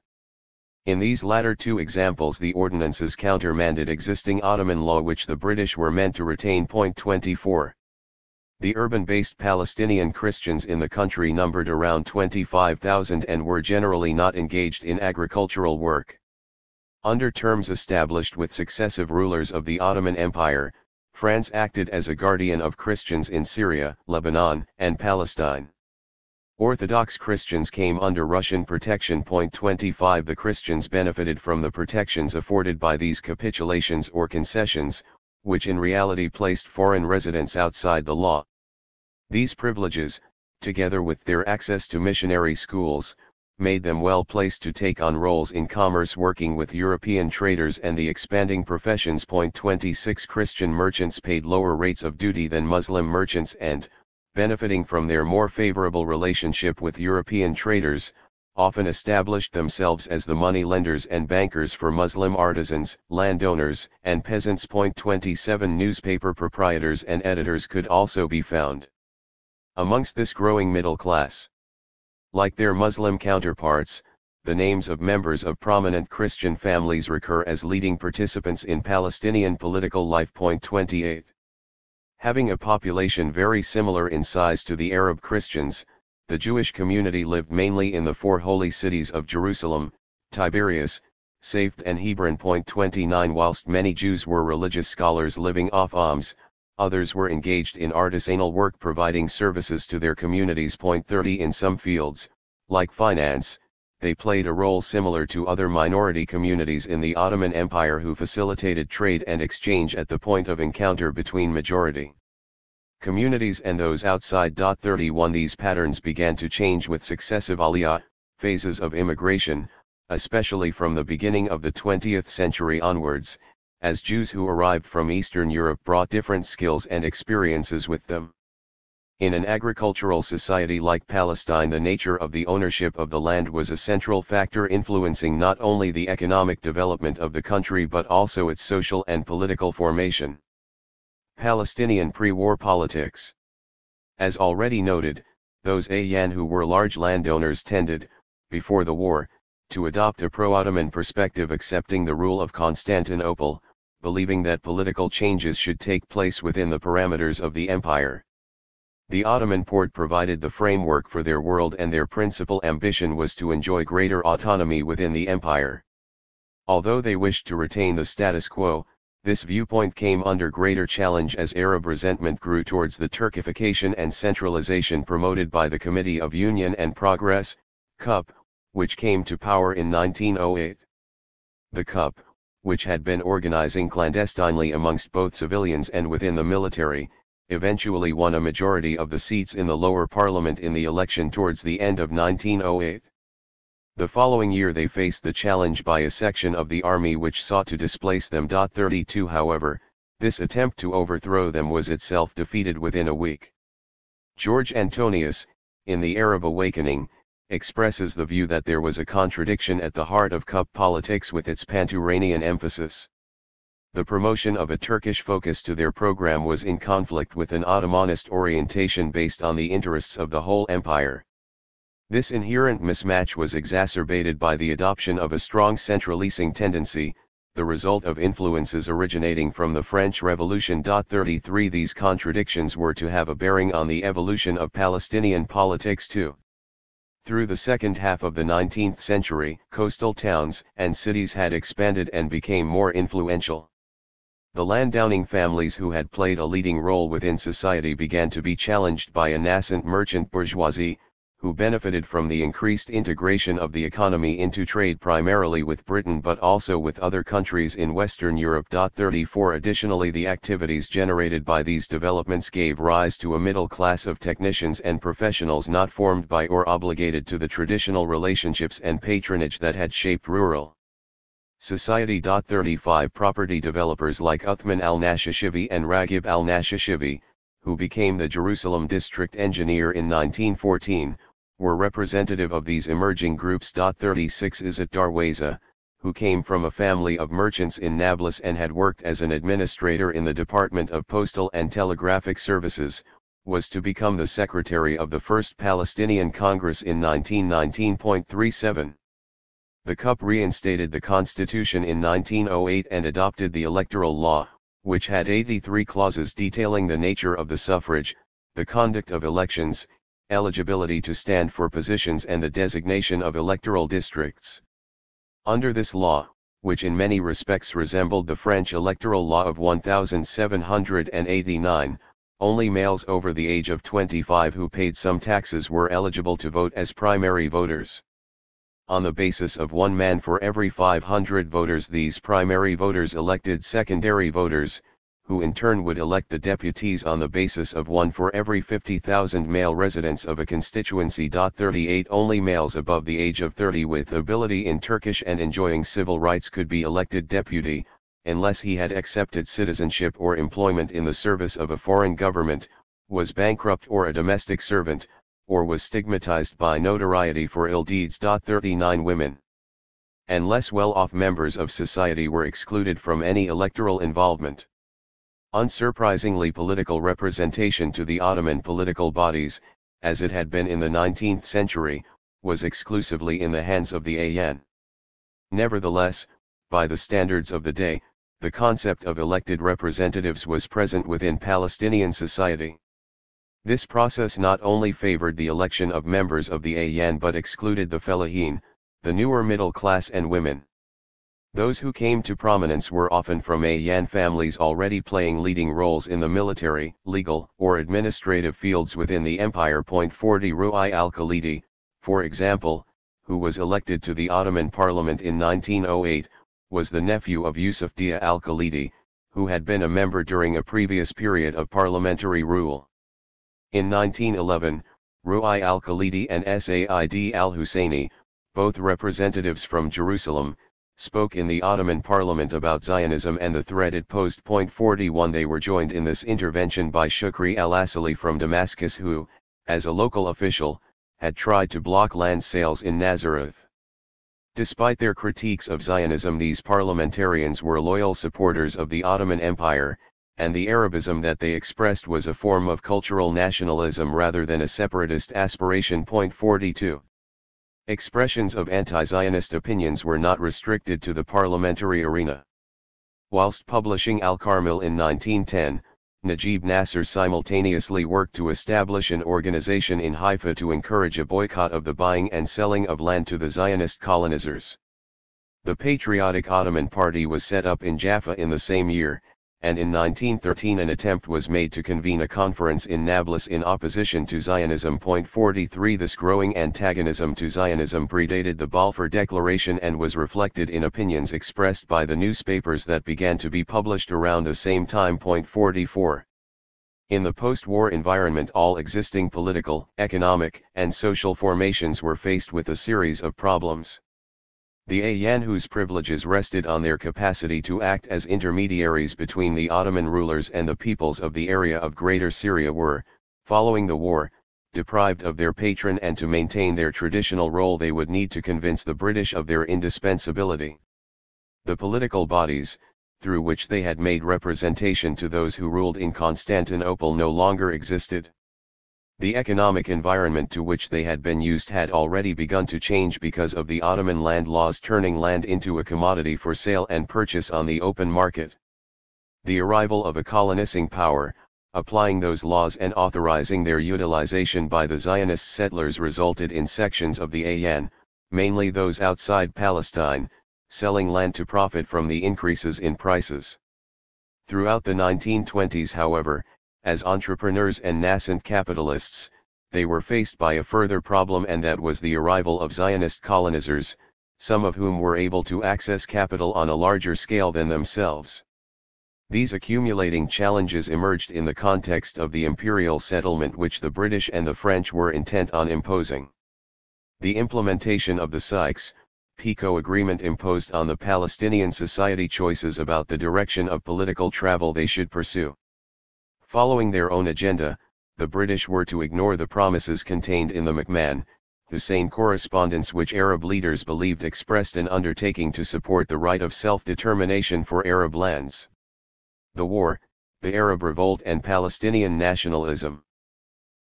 In these latter two examples, the ordinances countermanded existing Ottoman law which the British were meant to retain. 24. The urban-based Palestinian Christians in the country numbered around 25,000 and were generally not engaged in agricultural work. Under terms established with successive rulers of the Ottoman Empire, France acted as a guardian of Christians in Syria, Lebanon, and Palestine. Orthodox Christians came under Russian protection. 25 The Christians benefited from the protections afforded by these capitulations or concessions, which in reality placed foreign residents outside the law. These privileges, together with their access to missionary schools, made them well placed to take on roles in commerce working with European traders and the expanding professions. 26 Christian merchants paid lower rates of duty than Muslim merchants and, benefiting from their more favorable relationship with European traders, often established themselves as the money lenders and bankers for Muslim artisans, landowners, and peasants. 27 Newspaper proprietors and editors could also be found amongst this growing middle class. Like their Muslim counterparts, the names of members of prominent Christian families recur as leading participants in Palestinian political life. 28. Having a population very similar in size to the Arab Christians, the Jewish community lived mainly in the four holy cities of Jerusalem, Tiberias, Safed and Hebron. 29 Whilst many Jews were religious scholars living off alms, others were engaged in artisanal work providing services to their communities. 30 In some fields, like finance, they played a role similar to other minority communities in the Ottoman Empire who facilitated trade and exchange at the point of encounter between majority communities and those outside. 31 These patterns began to change with successive aliyah, phases of immigration, especially from the beginning of the 20th century onwards, as Jews who arrived from Eastern Europe brought different skills and experiences with them. In an agricultural society like Palestine, the nature of the ownership of the land was a central factor influencing not only the economic development of the country but also its social and political formation. Palestinian pre-war politics. As already noted, those Ayyan who were large landowners tended, before the war, to adopt a pro-Ottoman perspective, accepting the rule of Constantinople, believing that political changes should take place within the parameters of the empire. The Ottoman Porte provided the framework for their world, and their principal ambition was to enjoy greater autonomy within the empire. Although they wished to retain the status quo, this viewpoint came under greater challenge as Arab resentment grew towards the Turkification and centralization promoted by the Committee of Union and Progress, CUP, which came to power in 1908. The CUP, which had been organizing clandestinely amongst both civilians and within the military, eventually won a majority of the seats in the lower parliament in the election towards the end of 1908. The following year they faced the challenge by a section of the army which sought to displace them. 32 However, this attempt to overthrow them was itself defeated within a week. George Antonius, in The Arab Awakening, expresses the view that there was a contradiction at the heart of CUP politics with its pan-Turanian emphasis. The promotion of a Turkish focus to their program was in conflict with an Ottomanist orientation based on the interests of the whole empire. This inherent mismatch was exacerbated by the adoption of a strong centralising tendency, the result of influences originating from the French Revolution. 33 These contradictions were to have a bearing on the evolution of Palestinian politics too. Through the second half of the 19th century, coastal towns and cities had expanded and became more influential. The landowning families who had played a leading role within society began to be challenged by a nascent merchant bourgeoisie, who benefited from the increased integration of the economy into trade primarily with Britain but also with other countries in Western Europe. 34 Additionally, the activities generated by these developments gave rise to a middle class of technicians and professionals not formed by or obligated to the traditional relationships and patronage that had shaped rural society. 35 Property developers like Uthman al-Nashashivi and Raghib al-Nashashivi, who became the Jerusalem district engineer in 1914, were representative of these emerging groups. 36 Izzat Darwaza, who came from a family of merchants in Nablus and had worked as an administrator in the Department of Postal and Telegraphic Services, was to become the secretary of the First Palestinian Congress in 1919.37. The CUP reinstated the constitution in 1908 and adopted the electoral law, which had 83 clauses detailing the nature of the suffrage, the conduct of elections, eligibility to stand for positions and the designation of electoral districts. Under this law, which in many respects resembled the French electoral law of 1789, only males over the age of 25 who paid some taxes were eligible to vote as primary voters. On the basis of one man for every 500 voters, these primary voters elected secondary voters, who in turn would elect the deputies on the basis of one for every 50,000 male residents of a constituency. 38 Only males above the age of 30 with ability in Turkish and enjoying civil rights could be elected deputy, unless he had accepted citizenship or employment in the service of a foreign government, was bankrupt or a domestic servant, or was stigmatized by notoriety for ill deeds. 39 Women and less well-off members of society were excluded from any electoral involvement. Unsurprisingly, political representation to the Ottoman political bodies, as it had been in the 19th century, was exclusively in the hands of the Ayyan. Nevertheless, by the standards of the day, the concept of elected representatives was present within Palestinian society. This process not only favored the election of members of the Ayyan but excluded the fellahin, the newer middle class, and women. Those who came to prominence were often from Ayyan families already playing leading roles in the military, legal, or administrative fields within the empire. 40 Ru'ai al-Khalidi, for example, who was elected to the Ottoman parliament in 1908, was the nephew of Yusuf Dia al-Khalidi, who had been a member during a previous period of parliamentary rule. In 1911, Ru'ai al-Khalidi and Said al-Husseini, both representatives from Jerusalem, spoke in the Ottoman parliament about Zionism and the threat it posed. 41 They were joined in this intervention by Shukri al-Asali from Damascus who, as a local official, had tried to block land sales in Nazareth. Despite their critiques of Zionism, these parliamentarians were loyal supporters of the Ottoman Empire, and the Arabism that they expressed was a form of cultural nationalism rather than a separatist aspiration. 42. Expressions of anti-Zionist opinions were not restricted to the parliamentary arena. Whilst publishing Al-Karmil in 1910, Najib Nasser simultaneously worked to establish an organization in Haifa to encourage a boycott of the buying and selling of land to the Zionist colonizers. The Patriotic Ottoman Party was set up in Jaffa in the same year, and in 1913 an attempt was made to convene a conference in Nablus in opposition to Zionism. 43 This growing antagonism to Zionism predated the Balfour Declaration and was reflected in opinions expressed by the newspapers that began to be published around the same time. 44 In the post-war environment, all existing political, economic, and social formations were faced with a series of problems. The Ayyan, whose privileges rested on their capacity to act as intermediaries between the Ottoman rulers and the peoples of the area of Greater Syria, were, following the war, deprived of their patron, and to maintain their traditional role they would need to convince the British of their indispensability. The political bodies, through which they had made representation to those who ruled in Constantinople, no longer existed. The economic environment to which they had been used had already begun to change because of the Ottoman land laws turning land into a commodity for sale and purchase on the open market. The arrival of a colonizing power, applying those laws and authorizing their utilization by the Zionist settlers, resulted in sections of the Ayyan, mainly those outside Palestine, selling land to profit from the increases in prices. Throughout the 1920s, however, as entrepreneurs and nascent capitalists, they were faced by a further problem, and that was the arrival of Zionist colonizers, some of whom were able to access capital on a larger scale than themselves. These accumulating challenges emerged in the context of the imperial settlement which the British and the French were intent on imposing. The implementation of the Sykes-Picot Agreement imposed on the Palestinian society choices about the direction of political travel they should pursue. Following their own agenda, the British were to ignore the promises contained in the McMahon-Hussein correspondence, which Arab leaders believed expressed an undertaking to support the right of self-determination for Arab lands. The war, the Arab revolt, and Palestinian nationalism.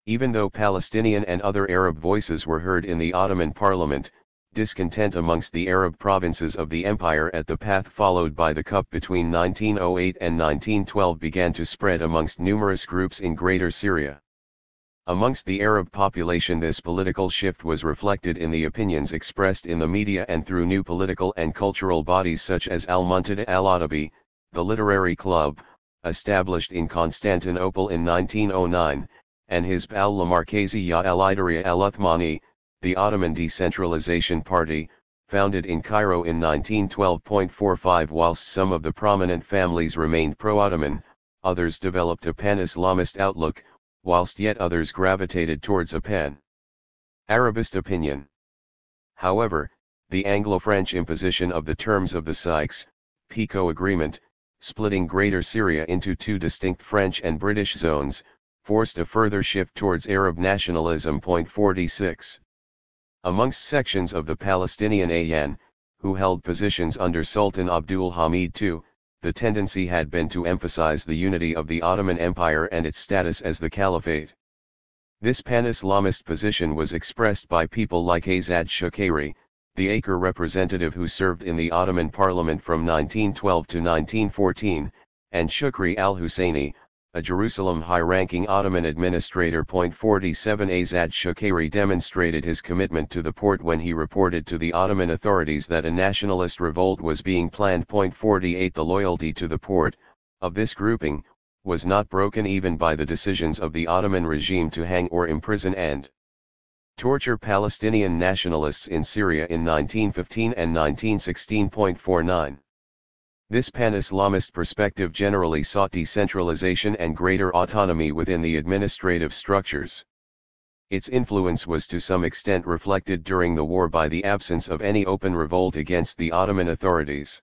Even though Palestinian and other Arab voices were heard in the Ottoman parliament, discontent amongst the Arab provinces of the empire at the path followed by the coup between 1908 and 1912 began to spread amongst numerous groups in Greater Syria. Amongst the Arab population, this political shift was reflected in the opinions expressed in the media and through new political and cultural bodies such as Al-Muntada Al-Adabi, the literary club, established in Constantinople in 1909, and Hizb al-Lamarkaziyya al-Idariya al-Uthmani, the Ottoman Decentralization Party, founded in Cairo in 1912. 45 Whilst some of the prominent families remained pro-Ottoman, others developed a pan-Islamist outlook, whilst yet others gravitated towards a pan-Arabist opinion. However, the Anglo-French imposition of the terms of the Sykes-Picot Agreement, splitting Greater Syria into two distinct French and British zones, forced a further shift towards Arab nationalism. 46 Amongst sections of the Palestinian Ayyan, who held positions under Sultan Abdul Hamid II, the tendency had been to emphasize the unity of the Ottoman Empire and its status as the Caliphate. This pan-Islamist position was expressed by people like Azad Shukayri, the Acre representative who served in the Ottoman parliament from 1912 to 1914, and Shukri al-Husseini, a Jerusalem high-ranking Ottoman administrator. 47 Azad Shukayri demonstrated his commitment to the Porte when he reported to the Ottoman authorities that a nationalist revolt was being planned. 48 The loyalty to the Porte, of this grouping, was not broken even by the decisions of the Ottoman regime to hang or imprison and torture Palestinian nationalists in Syria in 1915 and 1916. 49 This pan-Islamist perspective generally sought decentralization and greater autonomy within the administrative structures. Its influence was to some extent reflected during the war by the absence of any open revolt against the Ottoman authorities.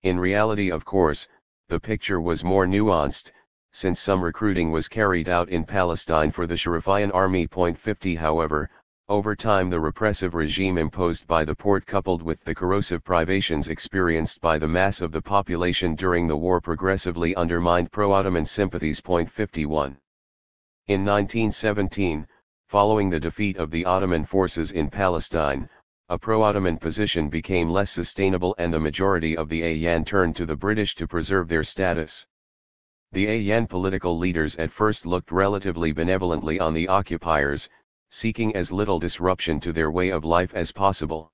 In reality, of course, the picture was more nuanced, since some recruiting was carried out in Palestine for the Sharifian army. 50 However, over time the repressive regime imposed by the Porte coupled with the corrosive privations experienced by the mass of the population during the war progressively undermined pro-Ottoman sympathies. 51 In 1917, following the defeat of the Ottoman forces in Palestine, a pro-Ottoman position became less sustainable and the majority of the Ayyan turned to the British to preserve their status. The Ayyan political leaders at first looked relatively benevolently on the occupiers, seeking as little disruption to their way of life as possible.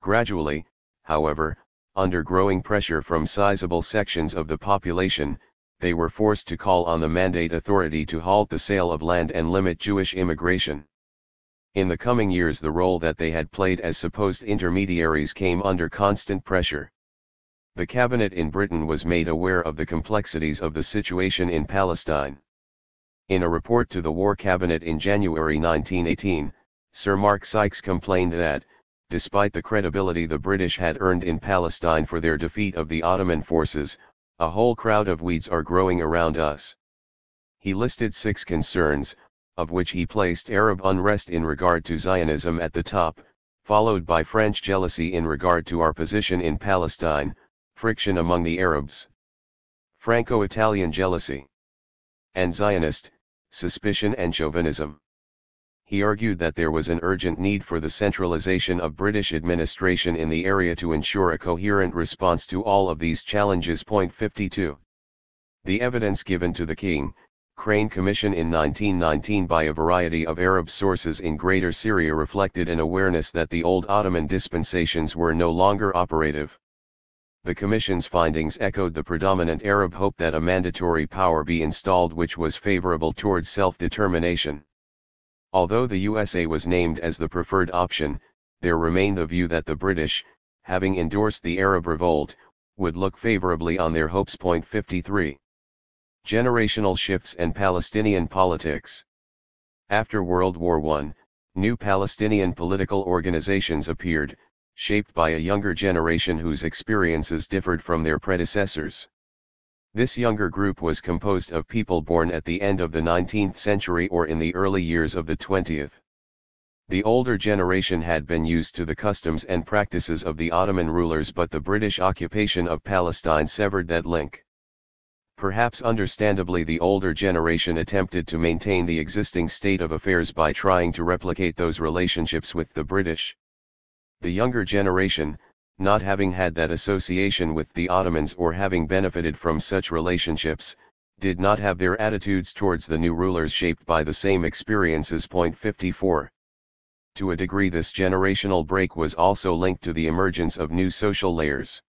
Gradually, however, under growing pressure from sizable sections of the population, they were forced to call on the Mandate Authority to halt the sale of land and limit Jewish immigration. In the coming years, the role that they had played as supposed intermediaries came under constant pressure. The cabinet in Britain was made aware of the complexities of the situation in Palestine. In a report to the War Cabinet in January 1918, Sir Mark Sykes complained that, despite the credibility the British had earned in Palestine for their defeat of the Ottoman forces, a whole crowd of weeds are growing around us. He listed 6 concerns, of which he placed Arab unrest in regard to Zionism at the top, followed by French jealousy in regard to our position in Palestine, friction among the Arabs, Franco-Italian jealousy, and Zionist, suspicion and chauvinism. He argued that there was an urgent need for the centralization of British administration in the area to ensure a coherent response to all of these challenges. 52 The evidence given to the King, Crane Commission in 1919 by a variety of Arab sources in Greater Syria reflected an awareness that the old Ottoman dispensations were no longer operative. The Commission's findings echoed the predominant Arab hope that a mandatory power be installed which was favorable towards self-determination. Although the USA was named as the preferred option, there remained the view that the British, having endorsed the Arab revolt, would look favorably on their hopes. 53 Generational shifts and Palestinian politics. After World War I, new Palestinian political organizations appeared, shaped by a younger generation whose experiences differed from their predecessors. This younger group was composed of people born at the end of the 19th century or in the early years of the 20th. The older generation had been used to the customs and practices of the Ottoman rulers, but the British occupation of Palestine severed that link. Perhaps understandably, the older generation attempted to maintain the existing state of affairs by trying to replicate those relationships with the British. The younger generation, not having had that association with the Ottomans or having benefited from such relationships, did not have their attitudes towards the new rulers shaped by the same experiences. 54 To a degree, this generational break was also linked to the emergence of new social layers.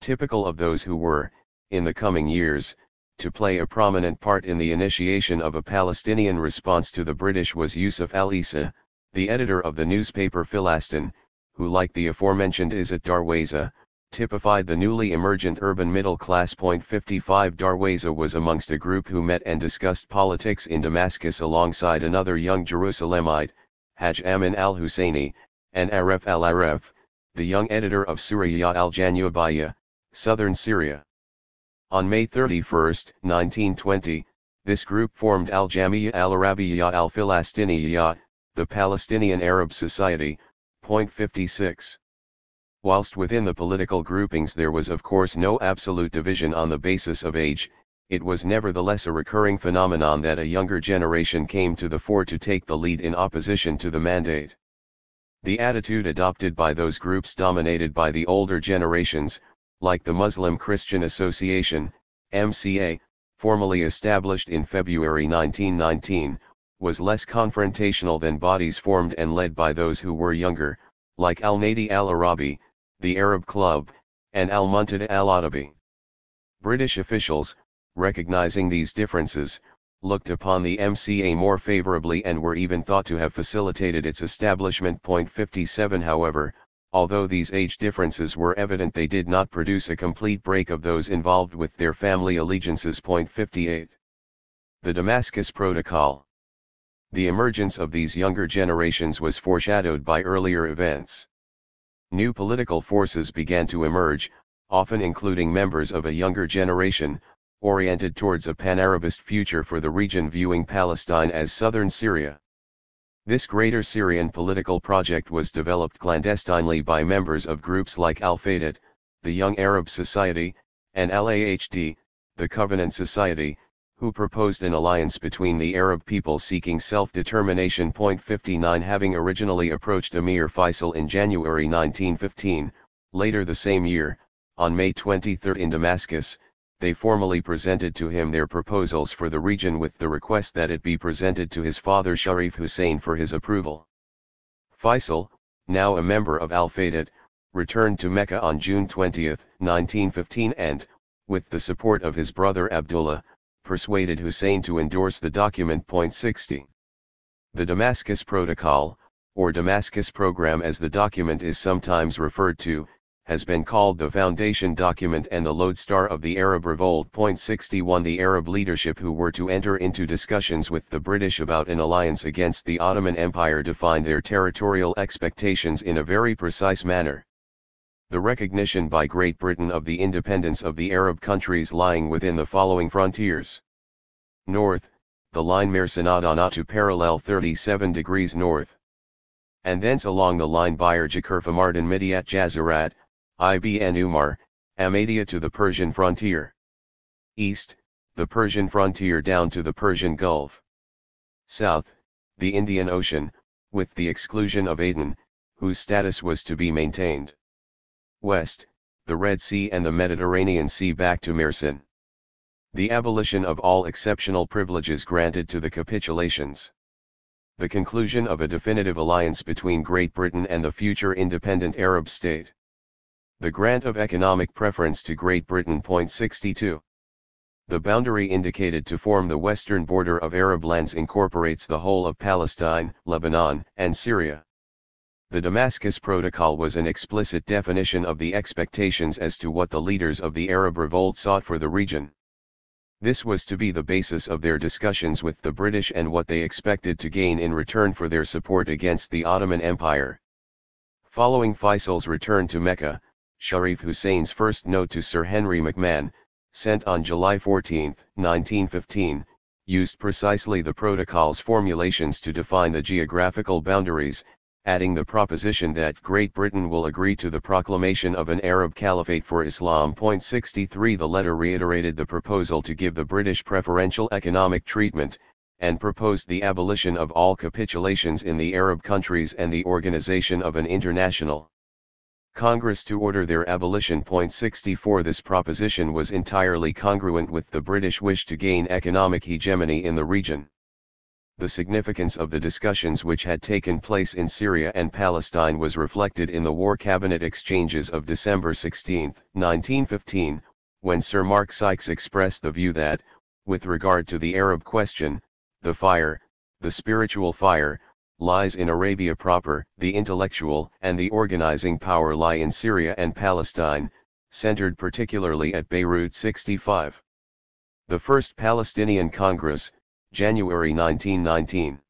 Typical of those who were, in the coming years, to play a prominent part in the initiation of a Palestinian response to the British was Yusuf al-Isa, the editor of the newspaper Philastin, who, like the aforementioned Izzat Darwaza, typified the newly emergent urban middle class. 55 Darwaza was amongst a group who met and discussed politics in Damascus alongside another young Jerusalemite, Haj Amin al-Husseini, and Aref al-Aref, the young editor of Suriyya al-Janubiyya, southern Syria. On May 31, 1920, this group formed Al-Jamiyya al-Arabiyya al-Filastiniyya, the Palestinian Arab Society. 56 Whilst within the political groupings there was of course no absolute division on the basis of age, it was nevertheless a recurring phenomenon that a younger generation came to the fore to take the lead in opposition to the mandate. The attitude adopted by those groups dominated by the older generations, like the Muslim Christian Association, MCA, formally established in February 1919, was less confrontational than bodies formed and led by those who were younger, like Al-Nadi al-Arabi, the Arab Club, and Al-Muntada al-Atabi. British officials, recognizing these differences, looked upon the MCA more favorably and were even thought to have facilitated its establishment. 57 However, although these age differences were evident, they did not produce a complete break of those involved with their family allegiances. 58 The Damascus Protocol. The emergence of these younger generations was foreshadowed by earlier events. New political forces began to emerge, often including members of a younger generation, oriented towards a pan-Arabist future for the region, viewing Palestine as southern Syria. This greater Syrian political project was developed clandestinely by members of groups like Al-Faydat, the Young Arab Society, and Al-Ahd, the Covenant Society, who proposed an alliance between the Arab peoples seeking self-determination. 59 Having originally approached Emir Faisal in January 1915, later the same year, on May 23 in Damascus, they formally presented to him their proposals for the region with the request that it be presented to his father Sharif Hussein for his approval. Faisal, now a member of Al-Faydat, returned to Mecca on June 20, 1915 and, with the support of his brother Abdullah, persuaded Hussein to endorse the document. 60. The Damascus Protocol, or Damascus Program as the document is sometimes referred to, has been called the foundation document and the lodestar of the Arab Revolt. 61 The Arab leadership who were to enter into discussions with the British about an alliance against the Ottoman Empire defined their territorial expectations in a very precise manner. The recognition by Great Britain of the independence of the Arab countries lying within the following frontiers. North, the line Mersinadana to parallel 37 degrees north. And thence along the line Bayerjakurfa Mardin Midyat Jazirat, Ibn Umar, Ahmadiyya to the Persian frontier. East, the Persian frontier down to the Persian Gulf. South, the Indian Ocean, with the exclusion of Aden, whose status was to be maintained. West, the Red Sea and the Mediterranean Sea back to Mersin. The abolition of all exceptional privileges granted to the capitulations. The conclusion of a definitive alliance between Great Britain and the future independent Arab state. The grant of economic preference to Great Britain. 62. The boundary indicated to form the western border of Arab lands incorporates the whole of Palestine, Lebanon, and Syria. The Damascus Protocol was an explicit definition of the expectations as to what the leaders of the Arab revolt sought for the region. This was to be the basis of their discussions with the British and what they expected to gain in return for their support against the Ottoman Empire. Following Faisal's return to Mecca, Sharif Hussein's first note to Sir Henry McMahon, sent on July 14, 1915, used precisely the protocol's formulations to define the geographical boundaries, adding the proposition that Great Britain will agree to the proclamation of an Arab Caliphate for Islam. 63 The letter reiterated the proposal to give the British preferential economic treatment, and proposed the abolition of all capitulations in the Arab countries and the organization of an international Congress to order their abolition. 64 This proposition was entirely congruent with the British wish to gain economic hegemony in the region. The significance of the discussions which had taken place in Syria and Palestine was reflected in the War Cabinet exchanges of December 16, 1915, when Sir Mark Sykes expressed the view that, with regard to the Arab question, the fire, the spiritual fire, lies in Arabia proper, the intellectual and the organizing power lie in Syria and Palestine, centered particularly at Beirut. 65. The First Palestinian Congress, January 1919.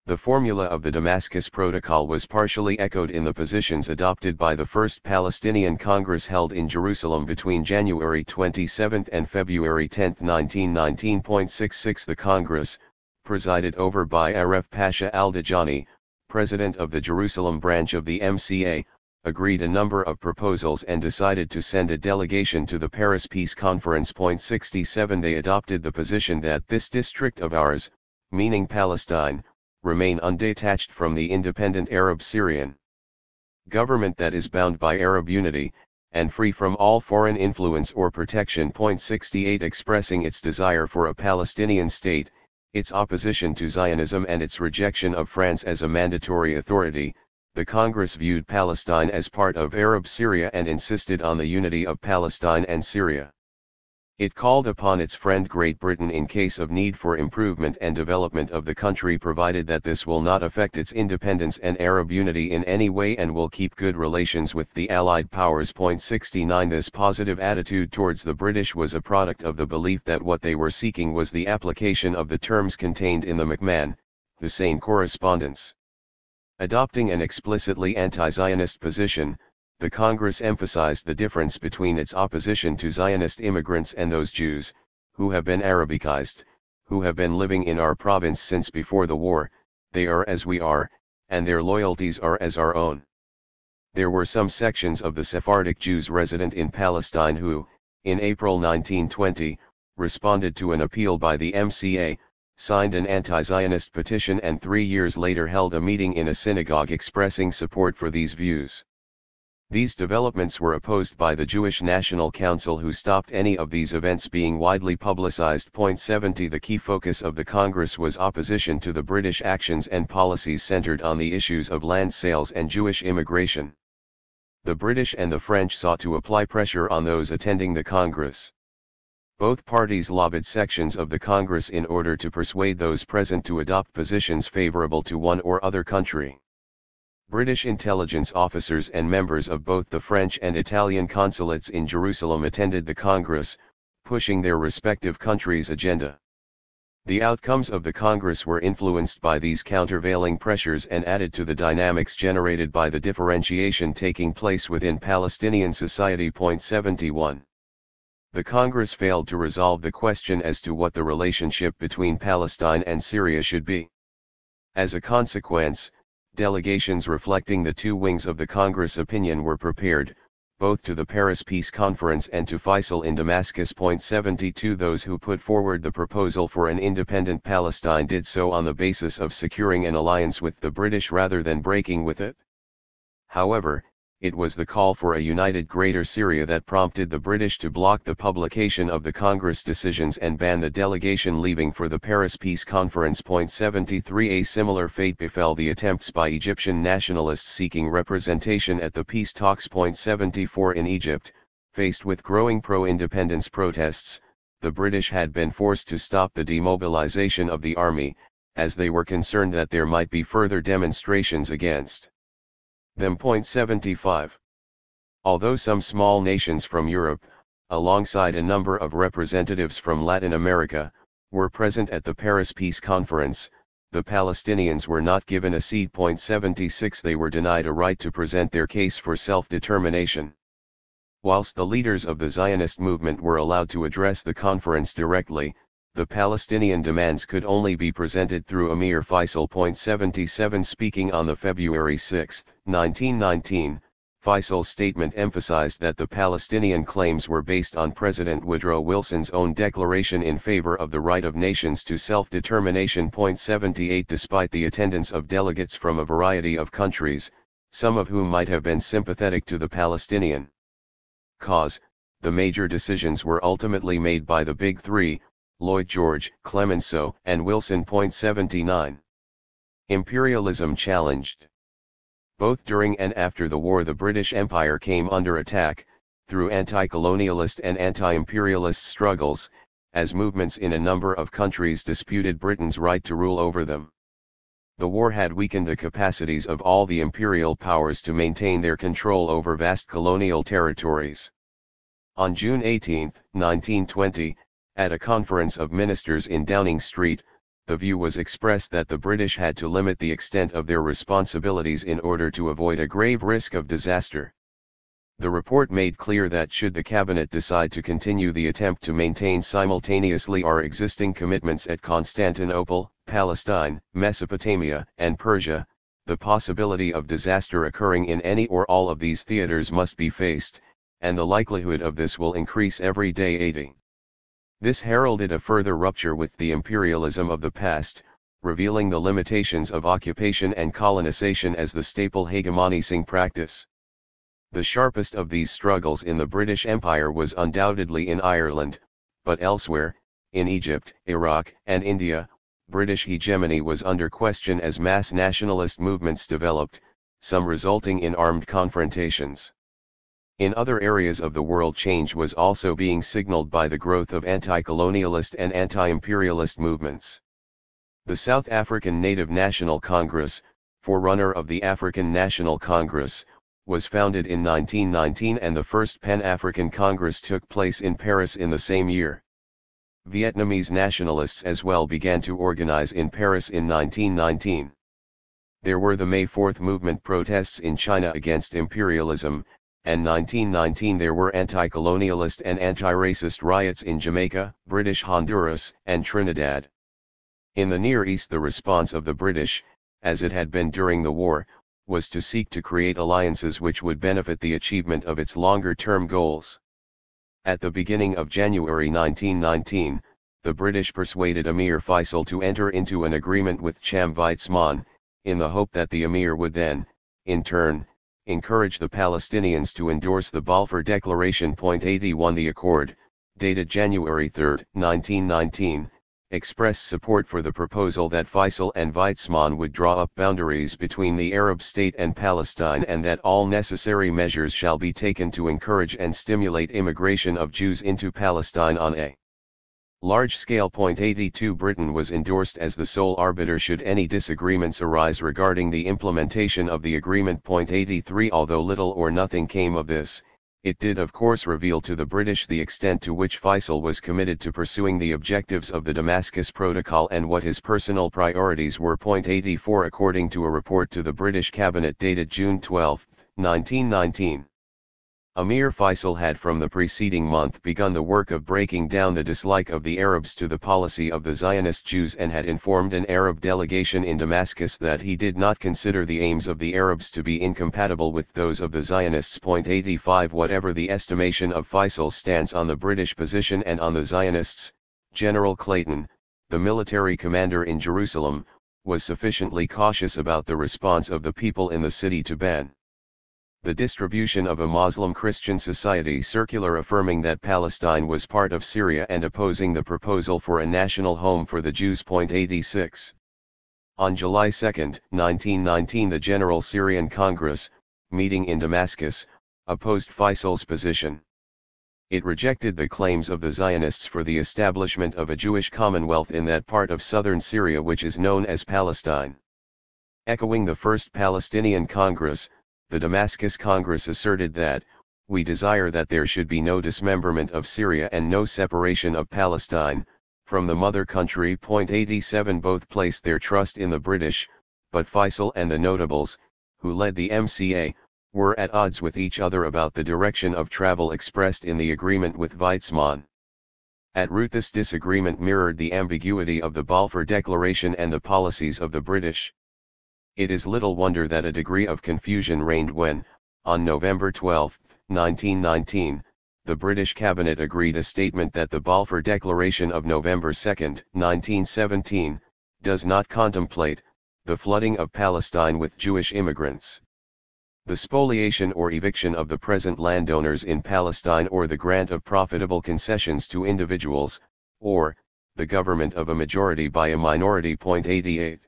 The formula of the Damascus Protocol was partially echoed in the positions adopted by the First Palestinian Congress held in Jerusalem between January 27 and February 10, 1919. 66 The Congress, presided over by Aref Pasha al-Dajani, president of the Jerusalem branch of the MCA, agreed a number of proposals and decided to send a delegation to the Paris Peace Conference. 67 They adopted the position that this district of ours, meaning Palestine, remain undetached from the independent Arab Syrian government that is bound by Arab unity, and free from all foreign influence or protection. 68 Expressing its desire for a Palestinian state, its opposition to Zionism and its rejection of France as a mandatory authority, the Congress viewed Palestine as part of Arab Syria and insisted on the unity of Palestine and Syria. It called upon its friend Great Britain in case of need for improvement and development of the country, provided that this will not affect its independence and Arab unity in any way, and will keep good relations with the Allied powers. 69 This positive attitude towards the British was a product of the belief that what they were seeking was the application of the terms contained in the McMahon, Hussein correspondence. Adopting an explicitly anti-Zionist position, the Congress emphasized the difference between its opposition to Zionist immigrants and those Jews, who have been Arabicized, who have been living in our province since before the war. They are as we are, and their loyalties are as our own. There were some sections of the Sephardic Jews resident in Palestine who, in April 1920, responded to an appeal by the MCA, signed an anti-Zionist petition and 3 years later held a meeting in a synagogue expressing support for these views. These developments were opposed by the Jewish National Council, who stopped any of these events being widely publicized. 70 The key focus of the Congress was opposition to the British actions and policies centered on the issues of land sales and Jewish immigration. The British and the French sought to apply pressure on those attending the Congress. Both parties lobbied sections of the Congress in order to persuade those present to adopt positions favorable to one or other country. British intelligence officers and members of both the French and Italian consulates in Jerusalem attended the Congress, pushing their respective countries' agenda. The outcomes of the Congress were influenced by these countervailing pressures and added to the dynamics generated by the differentiation taking place within Palestinian society. 71. The Congress failed to resolve the question as to what the relationship between Palestine and Syria should be. As a consequence, delegations reflecting the two wings of the Congress opinion were prepared, both to the Paris Peace Conference and to Faisal in Damascus. 72 Those who put forward the proposal for an independent Palestine did so on the basis of securing an alliance with the British rather than breaking with it. However, it was the call for a united Greater Syria that prompted the British to block the publication of the Congress decisions and ban the delegation leaving for the Paris Peace Conference. 73 A similar fate befell the attempts by Egyptian nationalists seeking representation at the peace talks. 74 In Egypt, faced with growing pro-independence protests, the British had been forced to stop the demobilization of the army, as they were concerned that there might be further demonstrations against them. 75. Although some small nations from Europe, alongside a number of representatives from Latin America, were present at the Paris Peace Conference, the Palestinians were not given a seat. 76 They were denied a right to present their case for self-determination. Whilst the leaders of the Zionist movement were allowed to address the conference directly, the Palestinian demands could only be presented through Emir Faisal. 77 Speaking on the February 6, 1919, Faisal's statement emphasized that the Palestinian claims were based on President Woodrow Wilson's own declaration in favor of the right of nations to self-determination. 78 Despite the attendance of delegates from a variety of countries, some of whom might have been sympathetic to the Palestinian cause, the major decisions were ultimately made by the Big Three: Lloyd George, Clemenceau, and Wilson. 79. Imperialism challenged. Both during and after the war the British Empire came under attack, through anti-colonialist and anti-imperialist struggles, as movements in a number of countries disputed Britain's right to rule over them. The war had weakened the capacities of all the imperial powers to maintain their control over vast colonial territories. On June 18, 1920, at a conference of ministers in Downing Street, the view was expressed that the British had to limit the extent of their responsibilities in order to avoid a grave risk of disaster. The report made clear that should the cabinet decide to continue the attempt to maintain simultaneously our existing commitments at Constantinople, Palestine, Mesopotamia, and Persia, the possibility of disaster occurring in any or all of these theaters must be faced, and the likelihood of this will increase every day. 80. This heralded a further rupture with the imperialism of the past, revealing the limitations of occupation and colonization as the staple hegemonizing practice. The sharpest of these struggles in the British Empire was undoubtedly in Ireland, but elsewhere, in Egypt, Iraq, and India, British hegemony was under question as mass nationalist movements developed, some resulting in armed confrontations. In other areas of the world, change was also being signaled by the growth of anti-colonialist and anti-imperialist movements. The South African Native National Congress, forerunner of the African National Congress, was founded in 1919 and the first Pan-African Congress took place in Paris in the same year. Vietnamese nationalists as well began to organize in Paris in 1919. There were the May 4th movement protests in China against imperialism, and 1919 there were anti-colonialist and anti-racist riots in Jamaica, British Honduras, and Trinidad. In the Near East the response of the British, as it had been during the war, was to seek to create alliances which would benefit the achievement of its longer-term goals. At the beginning of January 1919, the British persuaded Emir Faisal to enter into an agreement with Cham Weizmann, in the hope that the Emir would then, in turn, encourage the Palestinians to endorse the Balfour Declaration. 81 The accord, dated January 3, 1919, expressed support for the proposal that Faisal and Weizmann would draw up boundaries between the Arab state and Palestine and that all necessary measures shall be taken to encourage and stimulate immigration of Jews into Palestine on a large scale. 82 Britain was endorsed as the sole arbiter should any disagreements arise regarding the implementation of the agreement. 83 Although little or nothing came of this, it did of course reveal to the British the extent to which Faisal was committed to pursuing the objectives of the Damascus Protocol and what his personal priorities were. 84 According to a report to the British Cabinet dated June 12, 1919. Emir Faisal had from the preceding month begun the work of breaking down the dislike of the Arabs to the policy of the Zionist Jews and had informed an Arab delegation in Damascus that he did not consider the aims of the Arabs to be incompatible with those of the Zionists. 85 Whatever the estimation of Faisal's stance on the British position and on the Zionists, General Clayton, the military commander in Jerusalem, was sufficiently cautious about the response of the people in the city to ban the distribution of a Muslim-Christian society circular affirming that Palestine was part of Syria and opposing the proposal for a national home for the Jews. 86. On July 2, 1919 the General Syrian Congress, meeting in Damascus, opposed Faisal's position. It rejected the claims of the Zionists for the establishment of a Jewish commonwealth in that part of southern Syria which is known as Palestine. Echoing the First Palestinian Congress, the Damascus Congress asserted that, "We desire that there should be no dismemberment of Syria and no separation of Palestine from the mother country." 87 Both placed their trust in the British, but Faisal and the notables, who led the MCA, were at odds with each other about the direction of travel expressed in the agreement with Weizmann. At root this disagreement mirrored the ambiguity of the Balfour Declaration and the policies of the British. It is little wonder that a degree of confusion reigned when, on November 12, 1919, the British Cabinet agreed a statement that the Balfour Declaration of November 2, 1917, does not contemplate the flooding of Palestine with Jewish immigrants, the spoliation or eviction of the present landowners in Palestine or the grant of profitable concessions to individuals, or the government of a majority by a minority. 88.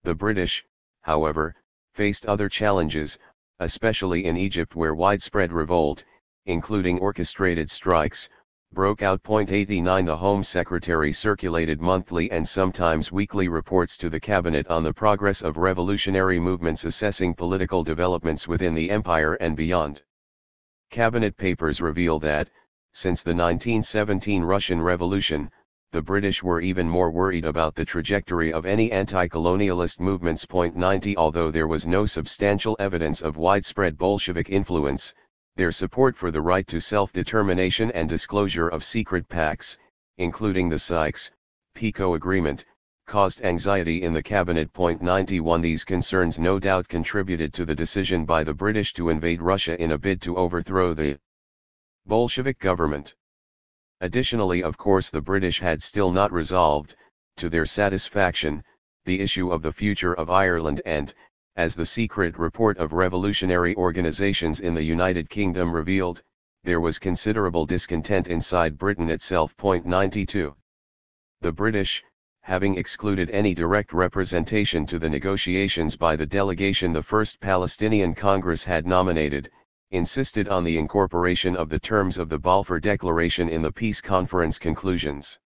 The British, however, faced other challenges, especially in Egypt where widespread revolt, including orchestrated strikes, broke out. 89 The Home Secretary circulated monthly and sometimes weekly reports to the Cabinet on the progress of revolutionary movements assessing political developments within the empire and beyond. Cabinet papers reveal that, since the 1917 Russian Revolution, the British were even more worried about the trajectory of any anti-colonialist movements. 90 Although there was no substantial evidence of widespread Bolshevik influence, their support for the right to self-determination and disclosure of secret pacts, including the Sykes-Picot Agreement, caused anxiety in the Cabinet. 91 These concerns no doubt contributed to the decision by the British to invade Russia in a bid to overthrow the Bolshevik government. Additionally, of course, the British had still not resolved, to their satisfaction, the issue of the future of Ireland and, as the secret report of revolutionary organizations in the United Kingdom revealed, there was considerable discontent inside Britain itself. 92. The British, having excluded any direct representation to the negotiations by the delegation the First Palestinian Congress had nominated, insisted on the incorporation of the terms of the Balfour Declaration in the peace conference conclusions.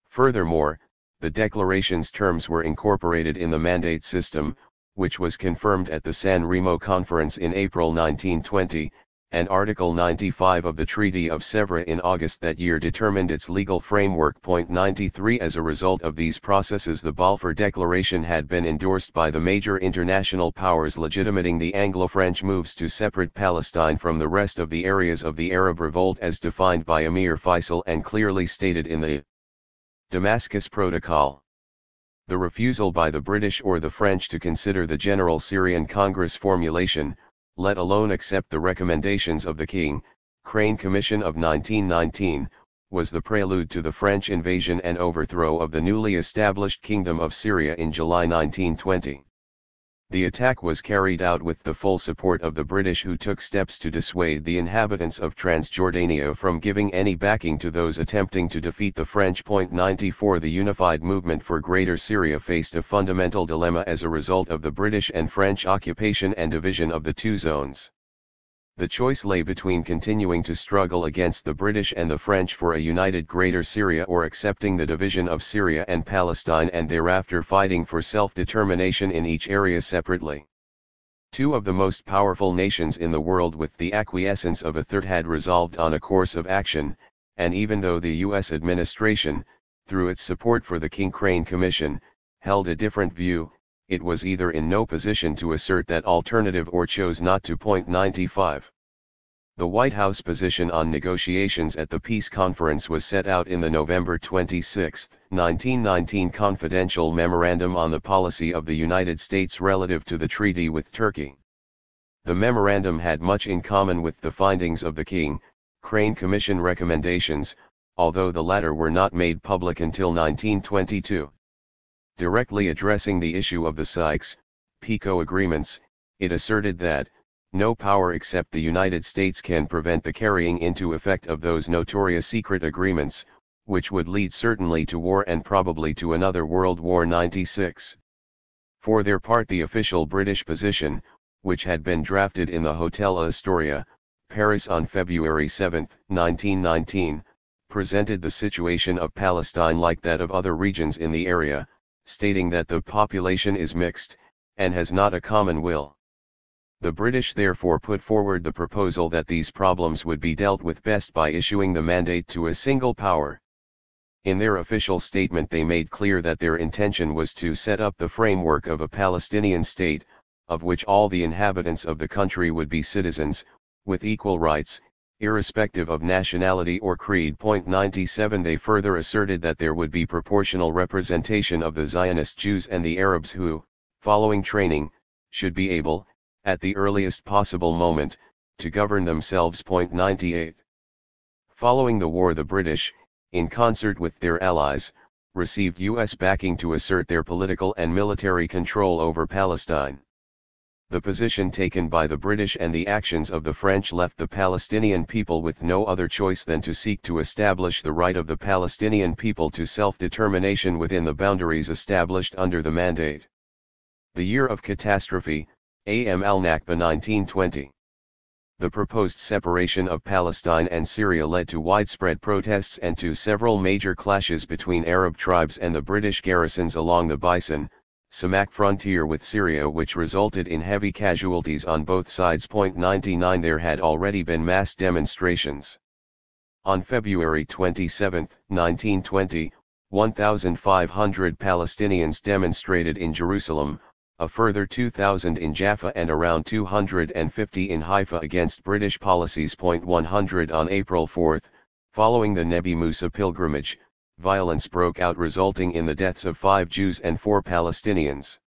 Furthermore, the declaration's terms were incorporated in the mandate system, which was confirmed at the San Remo Conference in April 1920, and Article 95 of the Treaty of Sèvres in August that year determined its legal framework. 93 As a result of these processes, the Balfour Declaration had been endorsed by the major international powers, legitimating the Anglo-French moves to separate Palestine from the rest of the areas of the Arab revolt as defined by Emir Faisal and clearly stated in the Damascus Protocol. The refusal by the British or the French to consider the General Syrian Congress formulation, let alone accept the recommendations of the King-Crane Commission of 1919, was the prelude to the French invasion and overthrow of the newly established Kingdom of Syria in July 1920. The attack was carried out with the full support of the British, who took steps to dissuade the inhabitants of Transjordania from giving any backing to those attempting to defeat the French. 94 The unified movement for Greater Syria faced a fundamental dilemma as a result of the British and French occupation and division of the two zones. The choice lay between continuing to struggle against the British and the French for a united Greater Syria, or accepting the division of Syria and Palestine and thereafter fighting for self-determination in each area separately. Two of the most powerful nations in the world, with the acquiescence of a third, had resolved on a course of action, and even though the U.S. administration, through its support for the King-Crane Commission, held a different view, it was either in no position to assert that alternative or chose not to. 95. The White House position on negotiations at the peace conference was set out in the November 26, 1919 confidential memorandum on the policy of the United States relative to the treaty with Turkey. The memorandum had much in common with the findings of the King-Crane Commission recommendations, although the latter were not made public until 1922. Directly addressing the issue of the Sykes-Picot agreements, it asserted that no power except the United States can prevent the carrying into effect of those notorious secret agreements, which would lead certainly to war and probably to another World War. 96. For their part, the official British position, which had been drafted in the Hotel Astoria, Paris on February 7, 1919, presented the situation of Palestine like that of other regions in the area, stating that the population is mixed, and has not a common will. The British therefore put forward the proposal that these problems would be dealt with best by issuing the mandate to a single power. In their official statement, they made clear that their intention was to set up the framework of a Palestinian state, of which all the inhabitants of the country would be citizens, with equal rights, irrespective of nationality or creed. 97 They further asserted that there would be proportional representation of the Zionist Jews and the Arabs who, following training, should be able, at the earliest possible moment, to govern themselves. 98 Following the war, the British, in concert with their allies, received U.S. backing to assert their political and military control over Palestine. The position taken by the British and the actions of the French left the Palestinian people with no other choice than to seek to establish the right of the Palestinian people to self-determination within the boundaries established under the Mandate. The Year of Catastrophe, Am al-Nakba 1920. The proposed separation of Palestine and Syria led to widespread protests and to several major clashes between Arab tribes and the British garrisons along the Bison, Samak frontier with Syria, which resulted in heavy casualties on both sides. 99 There had already been mass demonstrations. On February 27, 1920, 1,500 Palestinians demonstrated in Jerusalem, a further 2,000 in Jaffa and around 250 in Haifa against British policies. 100 On April 4, following the Nebi Musa pilgrimage, violence broke out, resulting in the deaths of 5 Jews and 4 Palestinians.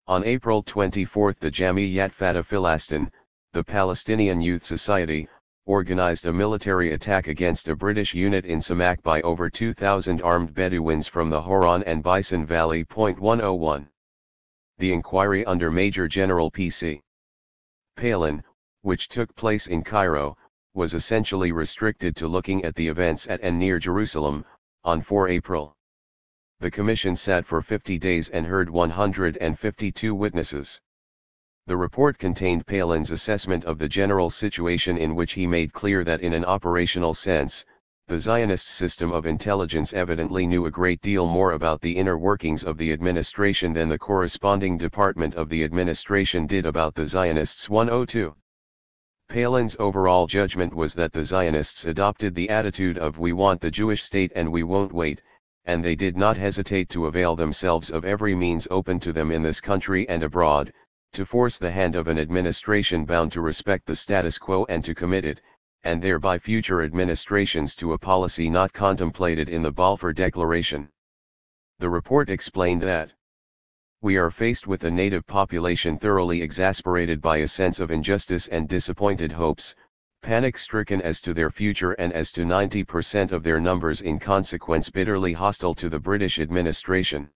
On April 24, the Jamiyat Fatah Filastin, the Palestinian Youth Society, organized a military attack against a British unit in Samak by over 2,000 armed Bedouins from the Horan and Bison Valley. 101. The inquiry under Major General P.C. Palin, which took place in Cairo, was essentially restricted to looking at the events at and near Jerusalem. On 4 April, the commission sat for 50 days and heard 152 witnesses. The report contained Palin's assessment of the general situation, in which he made clear that in an operational sense, the Zionist system of intelligence evidently knew a great deal more about the inner workings of the administration than the corresponding department of the administration did about the Zionists. 102. Palin's overall judgment was that the Zionists adopted the attitude of "we want the Jewish state and we won't wait," and they did not hesitate to avail themselves of every means open to them in this country and abroad, to force the hand of an administration bound to respect the status quo and to commit it, and thereby future administrations, to a policy not contemplated in the Balfour Declaration. The report explained that we are faced with a native population thoroughly exasperated by a sense of injustice and disappointed hopes, panic-stricken as to their future and as to 90% of their numbers in consequence bitterly hostile to the British administration.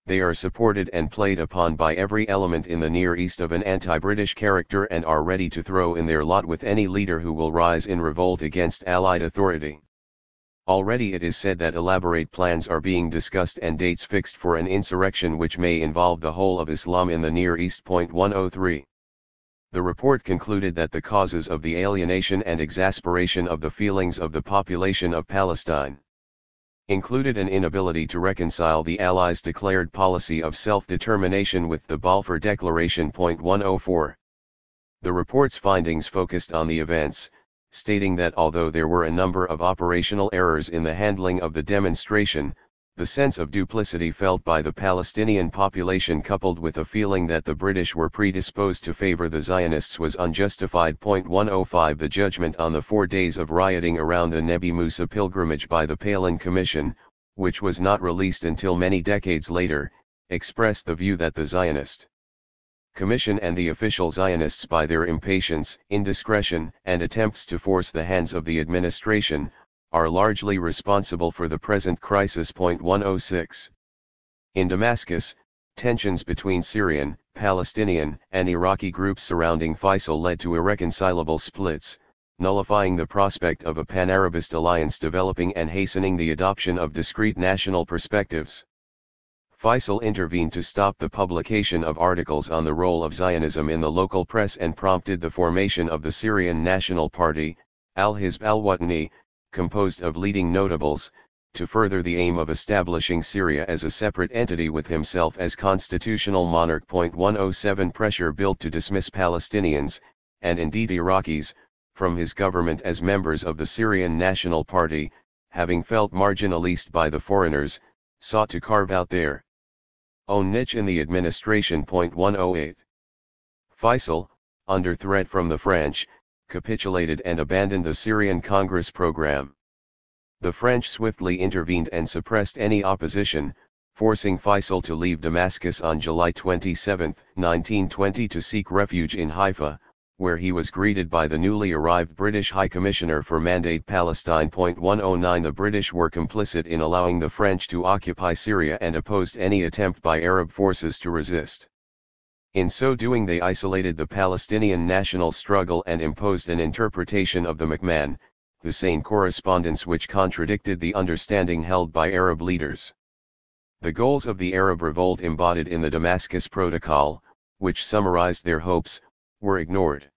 They are supported and played upon by every element in the Near East of an anti-British character and are ready to throw in their lot with any leader who will rise in revolt against Allied authority. Already it is said that elaborate plans are being discussed and dates fixed for an insurrection which may involve the whole of Islam in the Near East. 103. The report concluded that the causes of the alienation and exasperation of the feelings of the population of Palestine included an inability to reconcile the Allies' declared policy of self-determination with the Balfour Declaration. 104. The report's findings focused on the events, stating that although there were a number of operational errors in the handling of the demonstration, the sense of duplicity felt by the Palestinian population coupled with a feeling that the British were predisposed to favor the Zionists was unjustified. 105. The judgment on the 4 days of rioting around the Nebi Musa pilgrimage by the Palin Commission, which was not released until many decades later, expressed the view that the Zionist Commission and the official Zionists, by their impatience, indiscretion, and attempts to force the hands of the administration, are largely responsible for the present crisis. 106. In Damascus, tensions between Syrian, Palestinian, and Iraqi groups surrounding Faisal led to irreconcilable splits, nullifying the prospect of a pan-Arabist alliance developing and hastening the adoption of discrete national perspectives. Faisal intervened to stop the publication of articles on the role of Zionism in the local press and prompted the formation of the Syrian National Party, Al-Hizb al-Watani, composed of leading notables, to further the aim of establishing Syria as a separate entity with himself as constitutional monarch. 107. Pressure built to dismiss Palestinians, and indeed Iraqis, from his government as members of the Syrian National Party, having felt marginalized by the foreigners, sought to carve out their own niche in the administration. 108. Faisal, under threat from the French, capitulated and abandoned the Syrian Congress program. The French swiftly intervened and suppressed any opposition, forcing Faisal to leave Damascus on July 27, 1920 to seek refuge in Haifa, where he was greeted by the newly arrived British High Commissioner for Mandate Palestine. 109. The British were complicit in allowing the French to occupy Syria and opposed any attempt by Arab forces to resist. In so doing they isolated the Palestinian national struggle and imposed an interpretation of the McMahon-Hussein correspondence which contradicted the understanding held by Arab leaders. The goals of the Arab revolt embodied in the Damascus Protocol, which summarized their hopes, were ignored.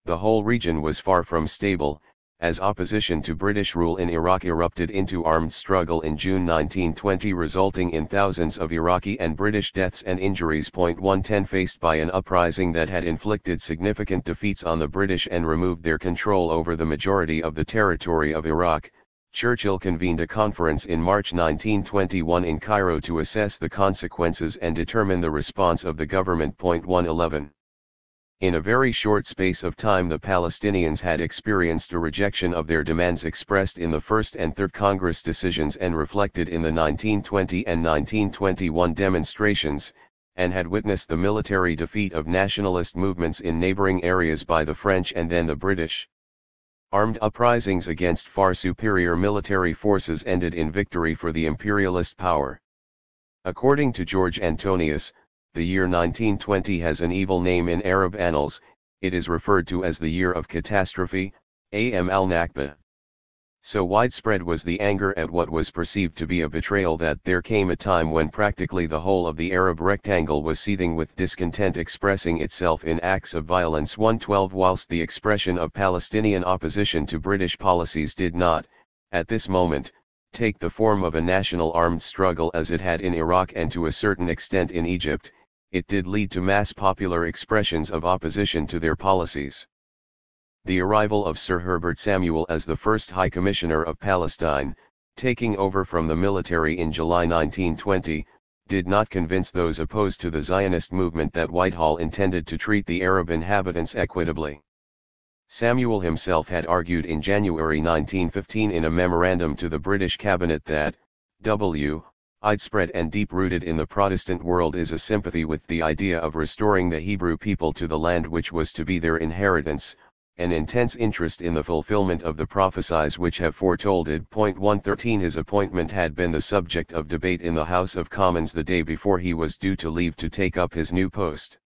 The whole region was far from stable, as opposition to British rule in Iraq erupted into armed struggle in June 1920, resulting in thousands of Iraqi and British deaths and injuries. 110. Faced by an uprising that had inflicted significant defeats on the British and removed their control over the majority of the territory of Iraq, Churchill convened a conference in March 1921 in Cairo to assess the consequences and determine the response of the government. 111. In a very short space of time the Palestinians had experienced a rejection of their demands expressed in the First and Third Congress decisions and reflected in the 1920 and 1921 demonstrations, and had witnessed the military defeat of nationalist movements in neighboring areas by the French and then the British. Armed uprisings against far superior military forces ended in victory for the imperialist power. According to George Antonius, the year 1920 has an evil name in Arab annals. It is referred to as the year of catastrophe, Am al-Nakba. So widespread was the anger at what was perceived to be a betrayal that there came a time when practically the whole of the Arab rectangle was seething with discontent, expressing itself in acts of violence. 112. Whilst the expression of Palestinian opposition to British policies did not, at this moment, take the form of a national armed struggle as it had in Iraq and to a certain extent in Egypt, it did lead to mass popular expressions of opposition to their policies. The arrival of Sir Herbert Samuel as the first High Commissioner of Palestine, taking over from the military in July 1920, did not convince those opposed to the Zionist movement that Whitehall intended to treat the Arab inhabitants equitably. Samuel himself had argued in January 1915 in a memorandum to the British cabinet that, widespread and deep-rooted in the Protestant world is a sympathy with the idea of restoring the Hebrew people to the land which was to be their inheritance, an intense interest in the fulfillment of the prophecies which have foretold it. 113 His appointment had been the subject of debate in the House of Commons the day before he was due to leave to take up his new post.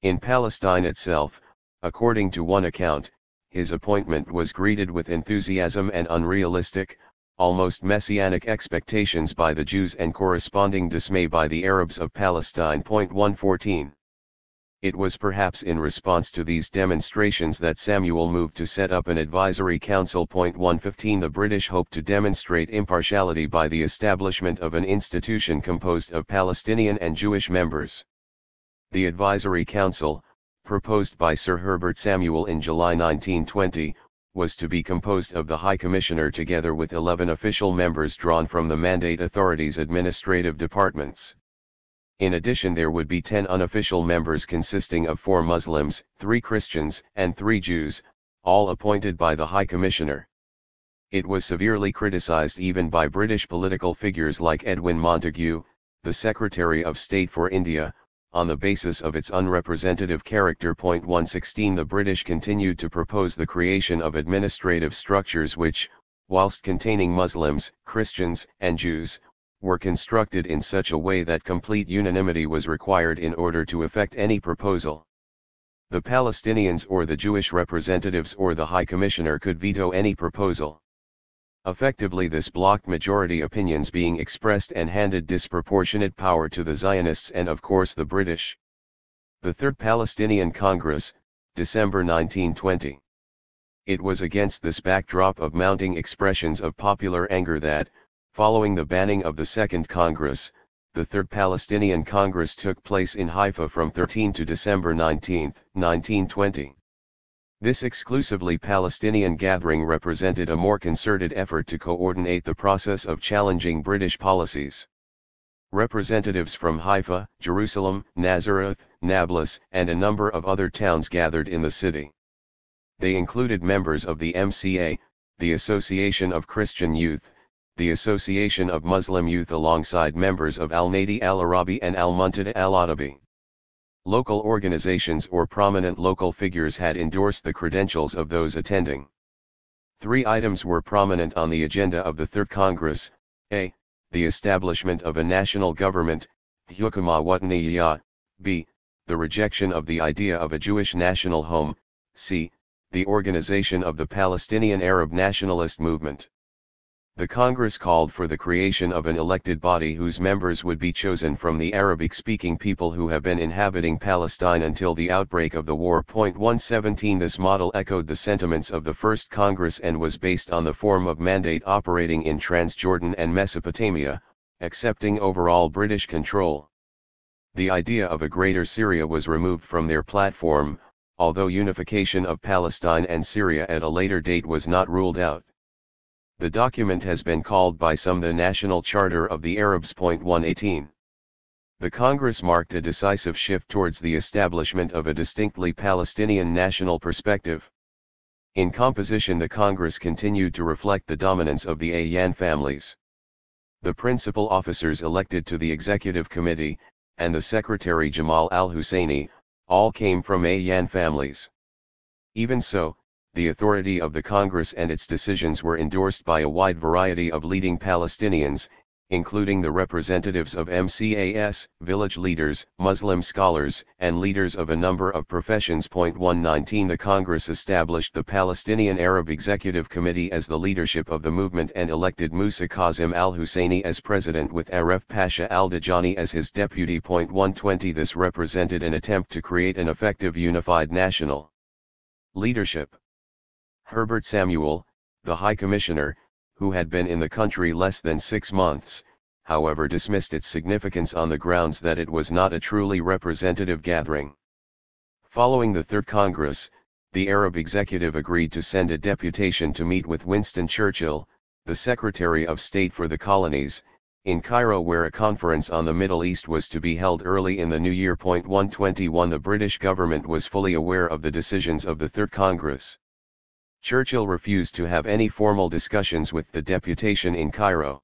In Palestine itself, according to one account, his appointment was greeted with enthusiasm and unrealistic, almost messianic expectations by the Jews and corresponding dismay by the Arabs of Palestine. 114. It was perhaps in response to these demonstrations that Samuel moved to set up an advisory council. 115 The British hoped to demonstrate impartiality by the establishment of an institution composed of Palestinian and Jewish members. The Advisory Council, proposed by Sir Herbert Samuel in July 1920, was to be composed of the High Commissioner together with 11 official members drawn from the Mandate Authority's administrative departments. In addition, there would be 10 unofficial members consisting of 4 Muslims, 3 Christians, and 3 Jews, all appointed by the High Commissioner. It was severely criticized even by British political figures like Edwin Montagu, the Secretary of State for India, on the basis of its unrepresentative character. 116 The British continued to propose the creation of administrative structures which, whilst containing Muslims, Christians, and Jews, were constructed in such a way that complete unanimity was required in order to effect any proposal. The Palestinians or the Jewish representatives or the High Commissioner could veto any proposal. Effectively, this blocked majority opinions being expressed and handed disproportionate power to the Zionists and of course the British. The Third Palestinian Congress, December 1920. It was against this backdrop of mounting expressions of popular anger that, following the banning of the Second Congress, the Third Palestinian Congress took place in Haifa from 13 to December 19, 1920. This exclusively Palestinian gathering represented a more concerted effort to coordinate the process of challenging British policies. Representatives from Haifa, Jerusalem, Nazareth, Nablus, and a number of other towns gathered in the city. They included members of the MCA, the Association of Christian Youth, the Association of Muslim Youth alongside members of Al-Nadi al-Arabi and Al-Muntada al-Adabi. Local organizations or prominent local figures had endorsed the credentials of those attending. 3 items were prominent on the agenda of the Third Congress: a. The establishment of a national government, Hukuma Wataniyya; b. The rejection of the idea of a Jewish national home; c. The organization of the Palestinian Arab nationalist movement. The Congress called for the creation of an elected body whose members would be chosen from the Arabic-speaking people who have been inhabiting Palestine until the outbreak of the war. 117 This model echoed the sentiments of the First Congress and was based on the form of mandate operating in Transjordan and Mesopotamia, accepting overall British control. The idea of a Greater Syria was removed from their platform, although unification of Palestine and Syria at a later date was not ruled out. The document has been called by some the National Charter of the Arabs. 118. The Congress marked a decisive shift towards the establishment of a distinctly Palestinian national perspective. In composition, the Congress continued to reflect the dominance of the Ayyan families. The principal officers elected to the Executive Committee, and the Secretary Jamal al-Husseini, all came from Ayyan families. Even so, the authority of the Congress and its decisions were endorsed by a wide variety of leading Palestinians, including the representatives of MCAS, village leaders, Muslim scholars, and leaders of a number of professions. 119 The Congress established the Palestinian Arab Executive Committee as the leadership of the movement and elected Musa Kazim al-Husseini as president with Aref Pasha al-Dajani as his deputy. 120 This represented an attempt to create an effective unified national leadership. Herbert Samuel, the High Commissioner, who had been in the country less than 6 months, however dismissed its significance on the grounds that it was not a truly representative gathering. Following the Third Congress, the Arab executive agreed to send a deputation to meet with Winston Churchill, the Secretary of State for the Colonies, in Cairo, where a conference on the Middle East was to be held early in the new year. 121 The British government was fully aware of the decisions of the Third Congress. Churchill refused to have any formal discussions with the deputation in Cairo.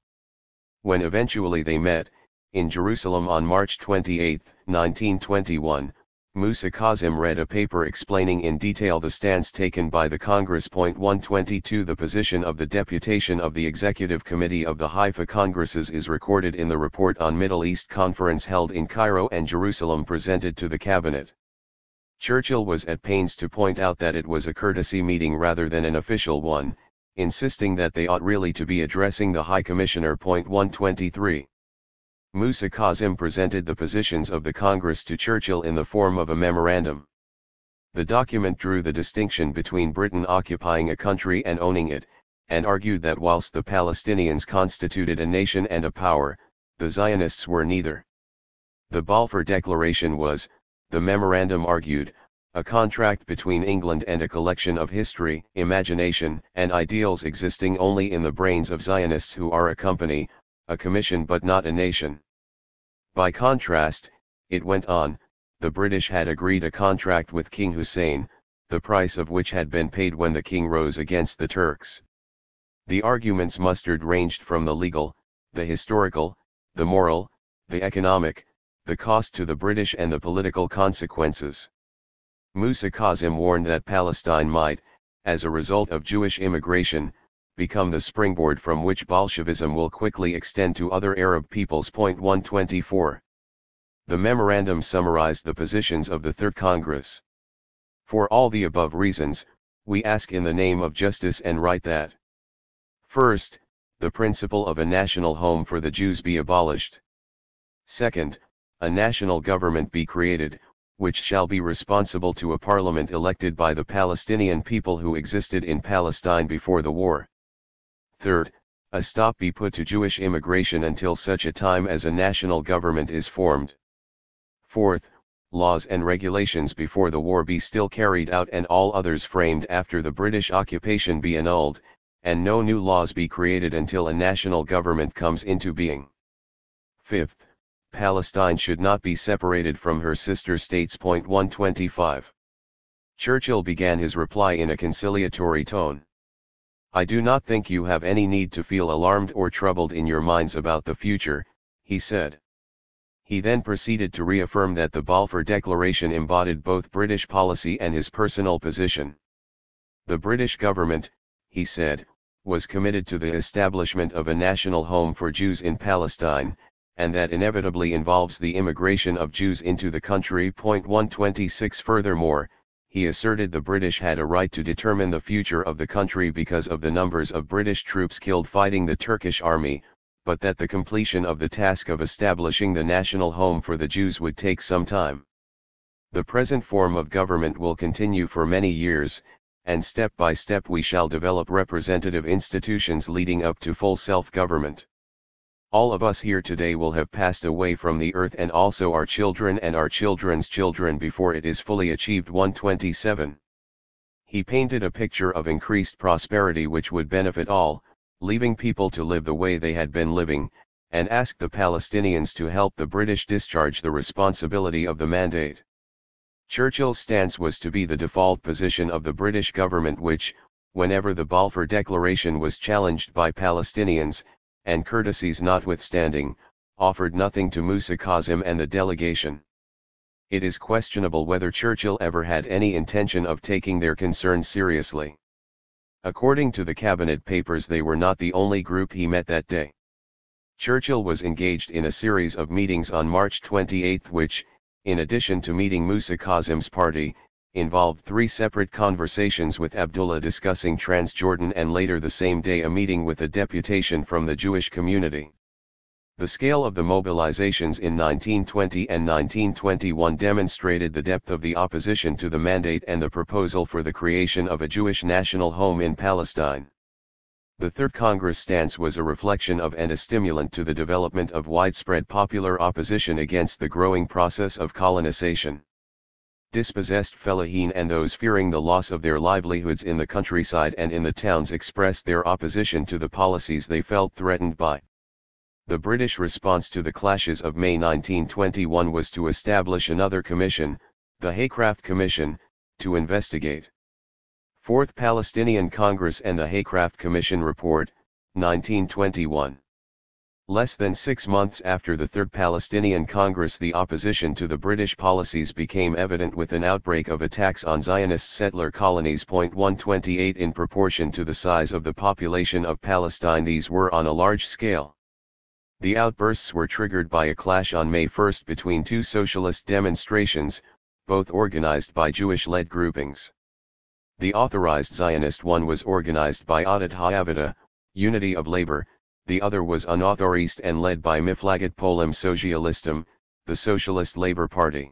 When eventually they met, in Jerusalem on March 28, 1921, Musa Kazim read a paper explaining in detail the stance taken by the Congress. 122 The position of the deputation of the Executive Committee of the Haifa Congresses is recorded in the report on Middle East Conference held in Cairo and Jerusalem presented to the Cabinet. Churchill was at pains to point out that it was a courtesy meeting rather than an official one, insisting that they ought really to be addressing the High Commissioner. 123 Musa Kazim presented the positions of the Congress to Churchill in the form of a memorandum. The document drew the distinction between Britain occupying a country and owning it, and argued that whilst the Palestinians constituted a nation and a power, the Zionists were neither. The Balfour Declaration was, the memorandum argued, a contract between England and a collection of history, imagination, and ideals existing only in the brains of Zionists who are a company, a commission but not a nation. By contrast, it went on, the British had agreed a contract with King Hussein, the price of which had been paid when the king rose against the Turks. The arguments mustered ranged from the legal, the historical, the moral, the economic, the cost to the British and the political consequences. Musa Kazim warned that Palestine might, as a result of Jewish immigration, become the springboard from which Bolshevism will quickly extend to other Arab peoples. 124 The memorandum summarized the positions of the Third Congress. For all the above reasons, we ask in the name of justice and right that: first, the principle of a national home for the Jews be abolished. Second, a national government be created, which shall be responsible to a parliament elected by the Palestinian people who existed in Palestine before the war. Third, a stop be put to Jewish immigration until such a time as a national government is formed. Fourth, laws and regulations before the war be still carried out and all others framed after the British occupation be annulled, and no new laws be created until a national government comes into being. Fifth, Palestine should not be separated from her sister states. 125 Churchill began his reply in a conciliatory tone. I do not think you have any need to feel alarmed or troubled in your minds about the future, he said. He then proceeded to reaffirm that the Balfour Declaration embodied both British policy and his personal position. The British government, he said, was committed to the establishment of a national home for Jews in Palestine, and that inevitably involves the immigration of Jews into the country. 126 Furthermore, he asserted the British had a right to determine the future of the country because of the numbers of British troops killed fighting the Turkish army, but that the completion of the task of establishing the national home for the Jews would take some time. The present form of government will continue for many years, and step by step we shall develop representative institutions leading up to full self-government. All of us here today will have passed away from the earth, and also our children and our children's children before it is fully achieved. 127 He painted a picture of increased prosperity which would benefit all, leaving people to live the way they had been living, and asked the Palestinians to help the British discharge the responsibility of the mandate. Churchill's stance was to be the default position of the British government which, whenever the Balfour Declaration was challenged by Palestinians, and courtesies notwithstanding, offered nothing to Musa Kazim and the delegation. It is questionable whether Churchill ever had any intention of taking their concerns seriously. According to the cabinet papers, they were not the only group he met that day. Churchill was engaged in a series of meetings on March 28 which, in addition to meeting Musa Kazim's party, involved 3 separate conversations with Abdullah discussing Transjordan, and later the same day a meeting with a deputation from the Jewish community. The scale of the mobilizations in 1920 and 1921 demonstrated the depth of the opposition to the mandate and the proposal for the creation of a Jewish national home in Palestine. The Third Congress stance was a reflection of and a stimulant to the development of widespread popular opposition against the growing process of colonization. Dispossessed fellahin and those fearing the loss of their livelihoods in the countryside and in the towns expressed their opposition to the policies they felt threatened by. The British response to the clashes of May 1921 was to establish another commission, the Haycraft Commission, to investigate. Fourth Palestinian Congress and the Haycraft Commission Report, 1921. Less than 6 months after the Third Palestinian Congress, the opposition to the British policies became evident with an outbreak of attacks on Zionist settler colonies. 128 In proportion to the size of the population of Palestine, these were on a large scale. The outbursts were triggered by a clash on May 1 between two socialist demonstrations, both organized by Jewish-led groupings. The authorized Zionist one was organized by Adat Ha'avada, Unity of Labor. The other was unauthorized and led by Miflagat Polim Socialistum, the Socialist Labor Party.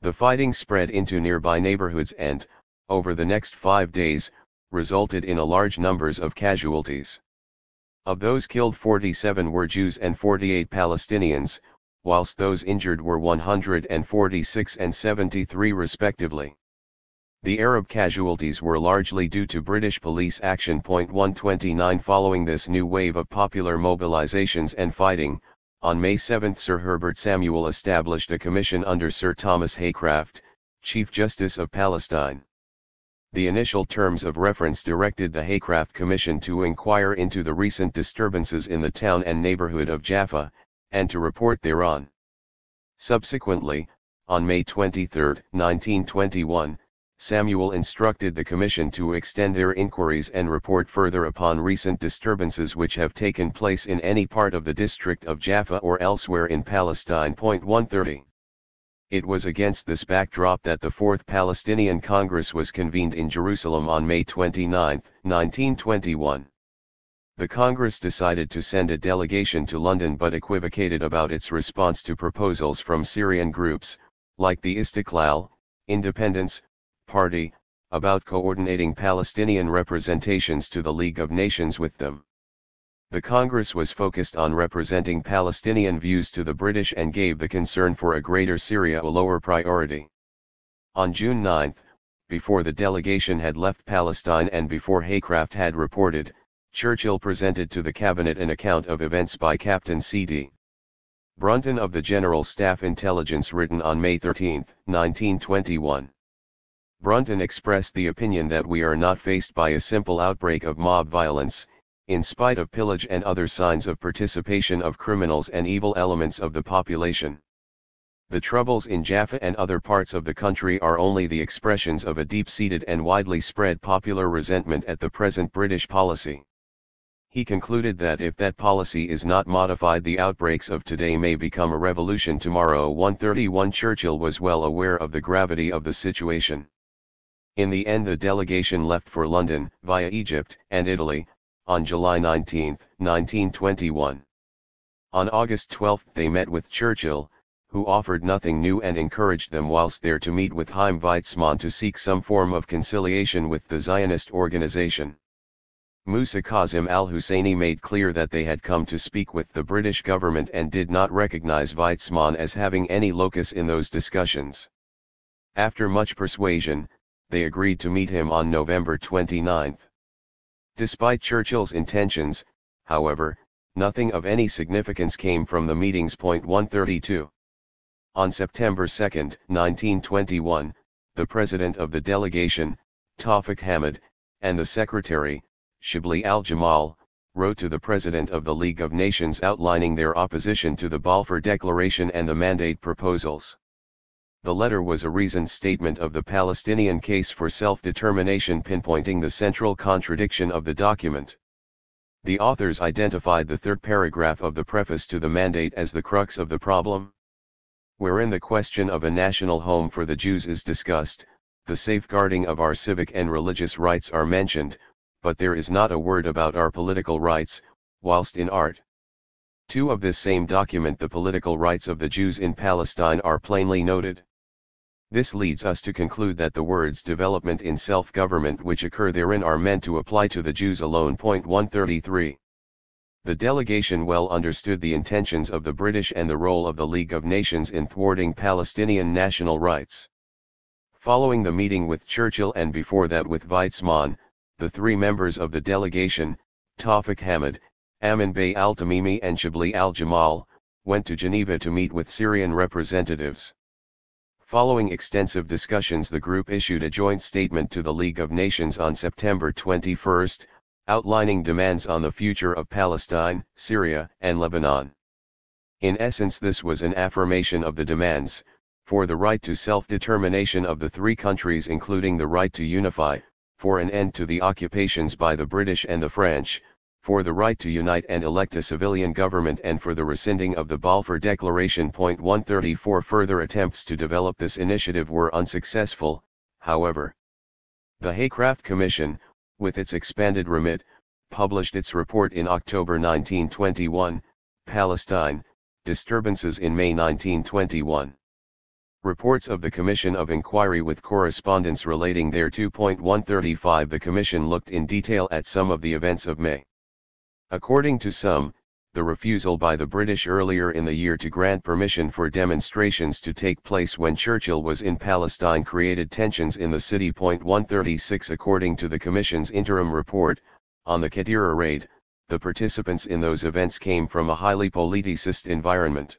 The fighting spread into nearby neighborhoods and, over the next 5 days, resulted in a large numbers of casualties. Of those killed, 47 were Jews and 48 Palestinians, whilst those injured were 146 and 73 respectively. The Arab casualties were largely due to British police action. 129 Following this new wave of popular mobilizations and fighting, on May 7 Sir Herbert Samuel established a commission under Sir Thomas Haycraft, Chief Justice of Palestine. The initial terms of reference directed the Haycraft Commission to inquire into the recent disturbances in the town and neighborhood of Jaffa, and to report thereon. Subsequently, on May 23, 1921, Samuel instructed the Commission to extend their inquiries and report further upon recent disturbances which have taken place in any part of the district of Jaffa or elsewhere in Palestine. 130. It was against this backdrop that the Fourth Palestinian Congress was convened in Jerusalem on May 29, 1921. The Congress decided to send a delegation to London but equivocated about its response to proposals from Syrian groups, like the Istiqlal, Independence Party, about coordinating Palestinian representations to the League of Nations with them. The Congress was focused on representing Palestinian views to the British and gave the concern for a Greater Syria a lower priority. On June 9, before the delegation had left Palestine and before Haycraft had reported, Churchill presented to the Cabinet an account of events by Captain C.D. Brunton of the General Staff Intelligence, written on May 13, 1921. Brunton expressed the opinion that we are not faced by a simple outbreak of mob violence, in spite of pillage and other signs of participation of criminals and evil elements of the population. The troubles in Jaffa and other parts of the country are only the expressions of a deep-seated and widely spread popular resentment at the present British policy. He concluded that if that policy is not modified, the outbreaks of today may become a revolution tomorrow. 131 Churchill was well aware of the gravity of the situation. In the end, the delegation left for London, via Egypt and Italy, on July 19, 1921. On August 12 they met with Churchill, who offered nothing new and encouraged them whilst there to meet with Chaim Weizmann to seek some form of conciliation with the Zionist organization. Musa Kazim al-Husseini made clear that they had come to speak with the British government and did not recognize Weizmann as having any locus in those discussions. After much persuasion, they agreed to meet him on November 29. Despite Churchill's intentions, however, nothing of any significance came from the meetings. 132. On September 2, 1921, the president of the delegation, Tawfiq Hamid, and the secretary, Shibli al-Jamal, wrote to the president of the League of Nations outlining their opposition to the Balfour Declaration and the mandate proposals. The letter was a reasoned statement of the Palestinian case for self-determination, pinpointing the central contradiction of the document. The authors identified the third paragraph of the preface to the mandate as the crux of the problem, wherein the question of a national home for the Jews is discussed. The safeguarding of our civic and religious rights are mentioned, but there is not a word about our political rights, whilst in Art. 2 of this same document the political rights of the Jews in Palestine are plainly noted. This leads us to conclude that the words development in self-government which occur therein are meant to apply to the Jews alone. 133. The delegation well understood the intentions of the British and the role of the League of Nations in thwarting Palestinian national rights. Following the meeting with Churchill and before that with Weizmann, the three members of the delegation, Tawfiq Hamid, Amin Bey al-Tamimi and Shibli al-Jamal, went to Geneva to meet with Syrian representatives. Following extensive discussions, the group issued a joint statement to the League of Nations on September 21, outlining demands on the future of Palestine, Syria, and Lebanon. In essence, this was an affirmation of the demands for the right to self-determination of the three countries, including the right to unify, for an end to the occupations by the British and the French, for the right to unite and elect a civilian government, and for the rescinding of the Balfour Declaration. 134 Further attempts to develop this initiative were unsuccessful, however. The Haycraft Commission, with its expanded remit, published its report in October 1921, Palestine, Disturbances in May 1921. Reports of the Commission of Inquiry with correspondence relating thereto. 135 The Commission looked in detail at some of the events of May. According to some, the refusal by the British earlier in the year to grant permission for demonstrations to take place when Churchill was in Palestine created tensions in the city. 136 According to the Commission's interim report, on the Qadira raid, the participants in those events came from a highly politicized environment.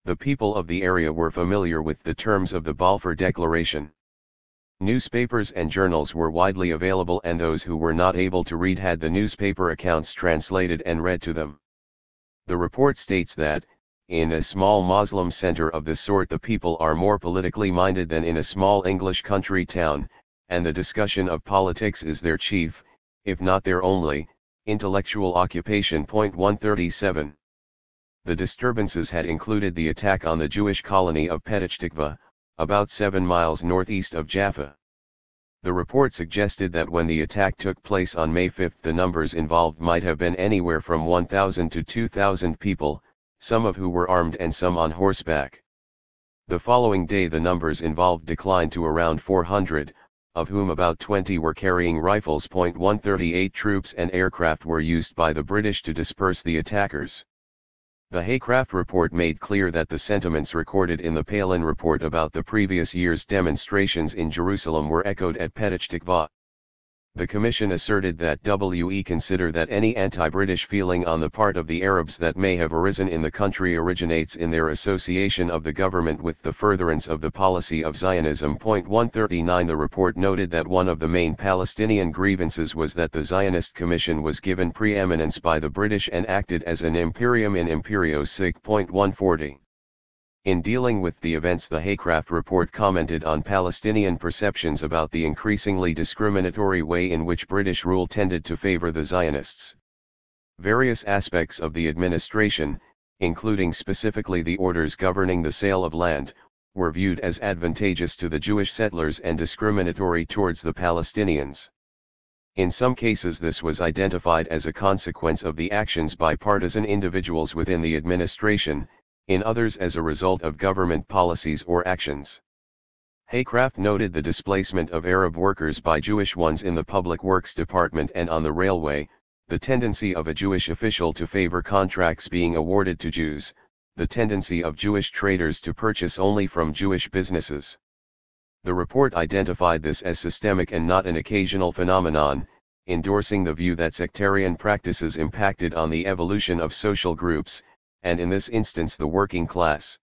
The people of the area were familiar with the terms of the Balfour Declaration. Newspapers and journals were widely available, and those who were not able to read had the newspaper accounts translated and read to them. The report states that, in a small Muslim center of this sort, the people are more politically minded than in a small English country town, and the discussion of politics is their chief, if not their only, intellectual occupation. 137. The disturbances had included the attack on the Jewish colony of Petach Tikva, about 7 miles northeast of Jaffa. The report suggested that when the attack took place on May 5, the numbers involved might have been anywhere from 1,000 to 2,000 people, some of who were armed and some on horseback. The following day the numbers involved declined to around 400, of whom about 20 were carrying rifles. 138 Troops and aircraft were used by the British to disperse the attackers. The Haycraft report made clear that the sentiments recorded in the Palin report about the previous year's demonstrations in Jerusalem were echoed at Petach Tikva. The Commission asserted that we consider that any anti-British feeling on the part of the Arabs that may have arisen in the country originates in their association of the government with the furtherance of the policy of Zionism. 139 The report noted that one of the main Palestinian grievances was that the Zionist Commission was given preeminence by the British and acted as an imperium in imperio sic. 140. In dealing with the events, the Haycraft report commented on Palestinian perceptions about the increasingly discriminatory way in which British rule tended to favor the Zionists. Various aspects of the administration, including specifically the orders governing the sale of land, were viewed as advantageous to the Jewish settlers and discriminatory towards the Palestinians. In some cases this was identified as a consequence of the actions by partisan individuals within the administration, in others as a result of government policies or actions. Haycraft noted the displacement of Arab workers by Jewish ones in the Public Works Department and on the railway, the tendency of a Jewish official to favor contracts being awarded to Jews, the tendency of Jewish traders to purchase only from Jewish businesses. The report identified this as systemic and not an occasional phenomenon, endorsing the view that sectarian practices impacted on the evolution of social groups, and in this instance the working class.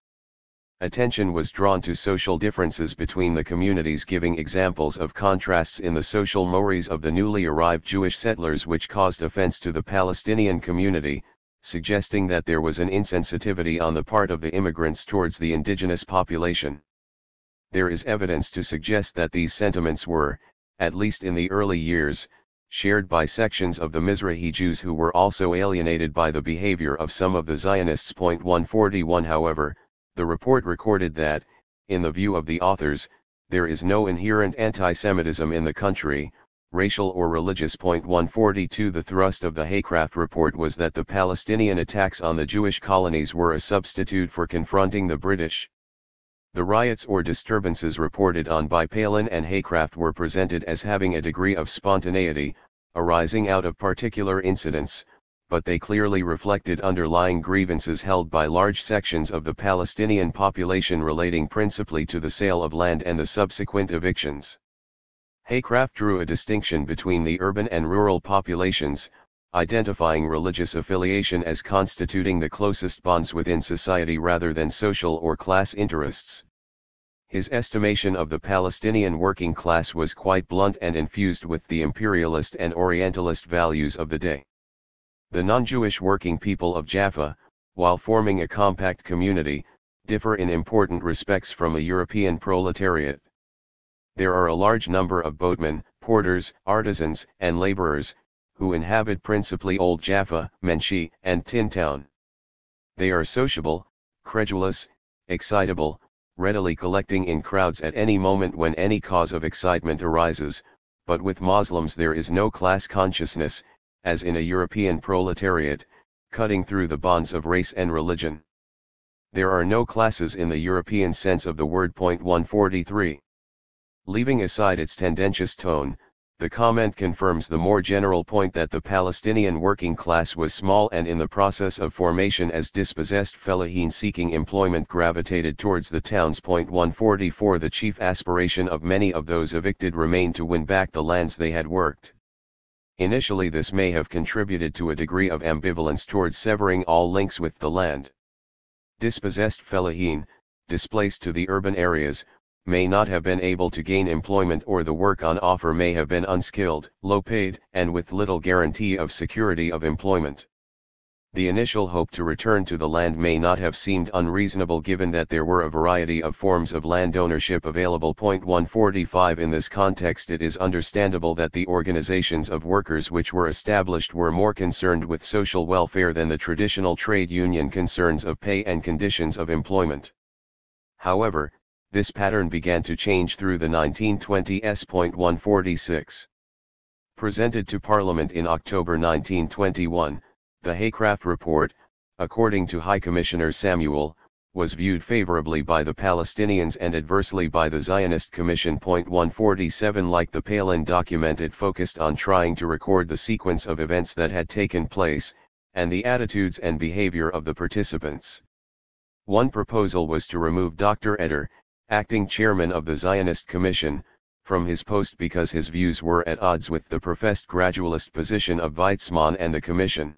Attention was drawn to social differences between the communities, giving examples of contrasts in the social mores of the newly arrived Jewish settlers which caused offense to the Palestinian community, suggesting that there was an insensitivity on the part of the immigrants towards the indigenous population. There is evidence to suggest that these sentiments were, at least in the early years, shared by sections of the Mizrahi Jews who were also alienated by the behavior of some of the Zionists. 141 However, the report recorded that, in the view of the authors, there is no inherent anti-Semitism in the country, racial or religious. 142 The thrust of the Haycraft report was that the Palestinian attacks on the Jewish colonies were a substitute for confronting the British. The riots or disturbances reported on by Palin and Haycraft were presented as having a degree of spontaneity, arising out of particular incidents, but they clearly reflected underlying grievances held by large sections of the Palestinian population relating principally to the sale of land and the subsequent evictions. Haycraft drew a distinction between the urban and rural populations, identifying religious affiliation as constituting the closest bonds within society rather than social or class interests. His estimation of the Palestinian working class was quite blunt and infused with the imperialist and Orientalist values of the day. The non-Jewish working people of Jaffa, while forming a compact community, differ in important respects from a European proletariat. There are a large number of boatmen, porters, artisans, and laborers, who inhabit principally Old Jaffa, Menshi, and Tin Town. They are sociable, credulous, excitable, readily collecting in crowds at any moment when any cause of excitement arises, but with Muslims there is no class consciousness, as in a European proletariat, cutting through the bonds of race and religion. There are no classes in the European sense of the word. 143. Leaving aside its tendentious tone, the comment confirms the more general point that the Palestinian working class was small and in the process of formation as dispossessed fellahin seeking employment gravitated towards the towns. 144. The chief aspiration of many of those evicted remained to win back the lands they had worked. Initially this may have contributed to a degree of ambivalence towards severing all links with the land. Dispossessed fellahin, displaced to the urban areas, may not have been able to gain employment, or the work on offer may have been unskilled, low-paid, and with little guarantee of security of employment. The initial hope to return to the land may not have seemed unreasonable given that there were a variety of forms of land ownership available. 145. In this context it is understandable that the organizations of workers which were established were more concerned with social welfare than the traditional trade union concerns of pay and conditions of employment. However, this pattern began to change through the 1920s. 146. Presented to Parliament in October 1921, the Haycraft Report, according to High Commissioner Samuel, was viewed favorably by the Palestinians and adversely by the Zionist Commission. 147. Like the Palin document, it focused on trying to record the sequence of events that had taken place, and the attitudes and behavior of the participants. One proposal was to remove Dr. Eder, acting chairman of the Zionist Commission, from his post because his views were at odds with the professed gradualist position of Weizmann and the Commission.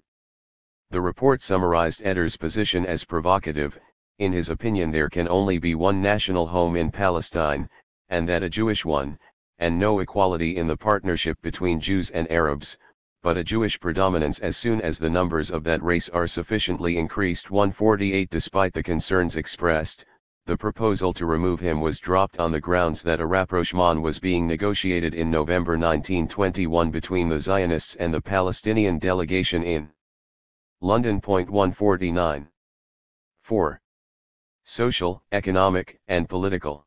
The report summarized Eder's position as provocative. In his opinion there can only be one national home in Palestine, and that a Jewish one, and no equality in the partnership between Jews and Arabs, but a Jewish predominance as soon as the numbers of that race are sufficiently increased. 148. Despite the concerns expressed, the proposal to remove him was dropped on the grounds that a rapprochement was being negotiated in November 1921 between the Zionists and the Palestinian delegation in London. 149. 4. Social, economic, and political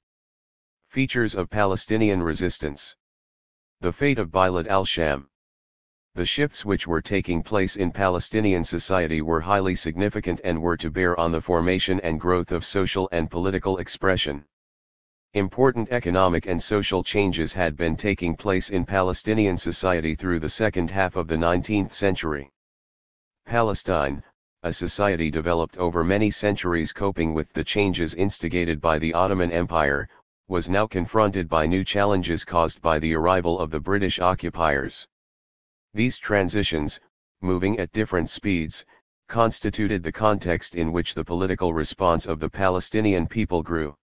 features of Palestinian resistance. The fate of Bilad al-Sham. The shifts which were taking place in Palestinian society were highly significant and were to bear on the formation and growth of social and political expression. Important economic and social changes had been taking place in Palestinian society through the second half of the 19th century. Palestine, a society developed over many centuries coping with the changes instigated by the Ottoman Empire, was now confronted by new challenges caused by the arrival of the British occupiers. These transitions, moving at different speeds, constituted the context in which the political response of the Palestinian people grew.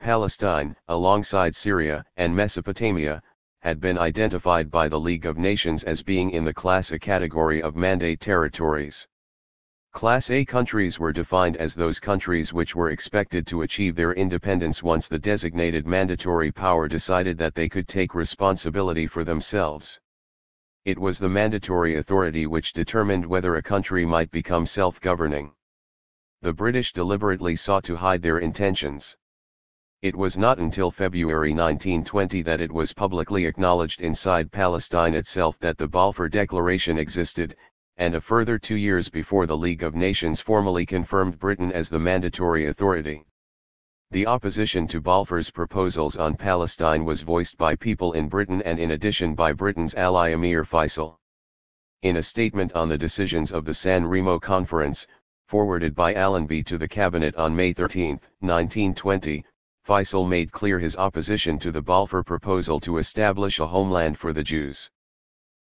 Palestine, alongside Syria and Mesopotamia, had been identified by the League of Nations as being in the Class A category of mandate territories. Class A countries were defined as those countries which were expected to achieve their independence once the designated mandatory power decided that they could take responsibility for themselves. It was the mandatory authority which determined whether a country might become self-governing. The British deliberately sought to hide their intentions. It was not until February 1920 that it was publicly acknowledged inside Palestine itself that the Balfour Declaration existed, and a further 2 years before the League of Nations formally confirmed Britain as the mandatory authority. The opposition to Balfour's proposals on Palestine was voiced by people in Britain and in addition by Britain's ally Emir Faisal. In a statement on the decisions of the San Remo Conference, forwarded by Allenby to the cabinet on May 13, 1920, Faisal made clear his opposition to the Balfour proposal to establish a homeland for the Jews.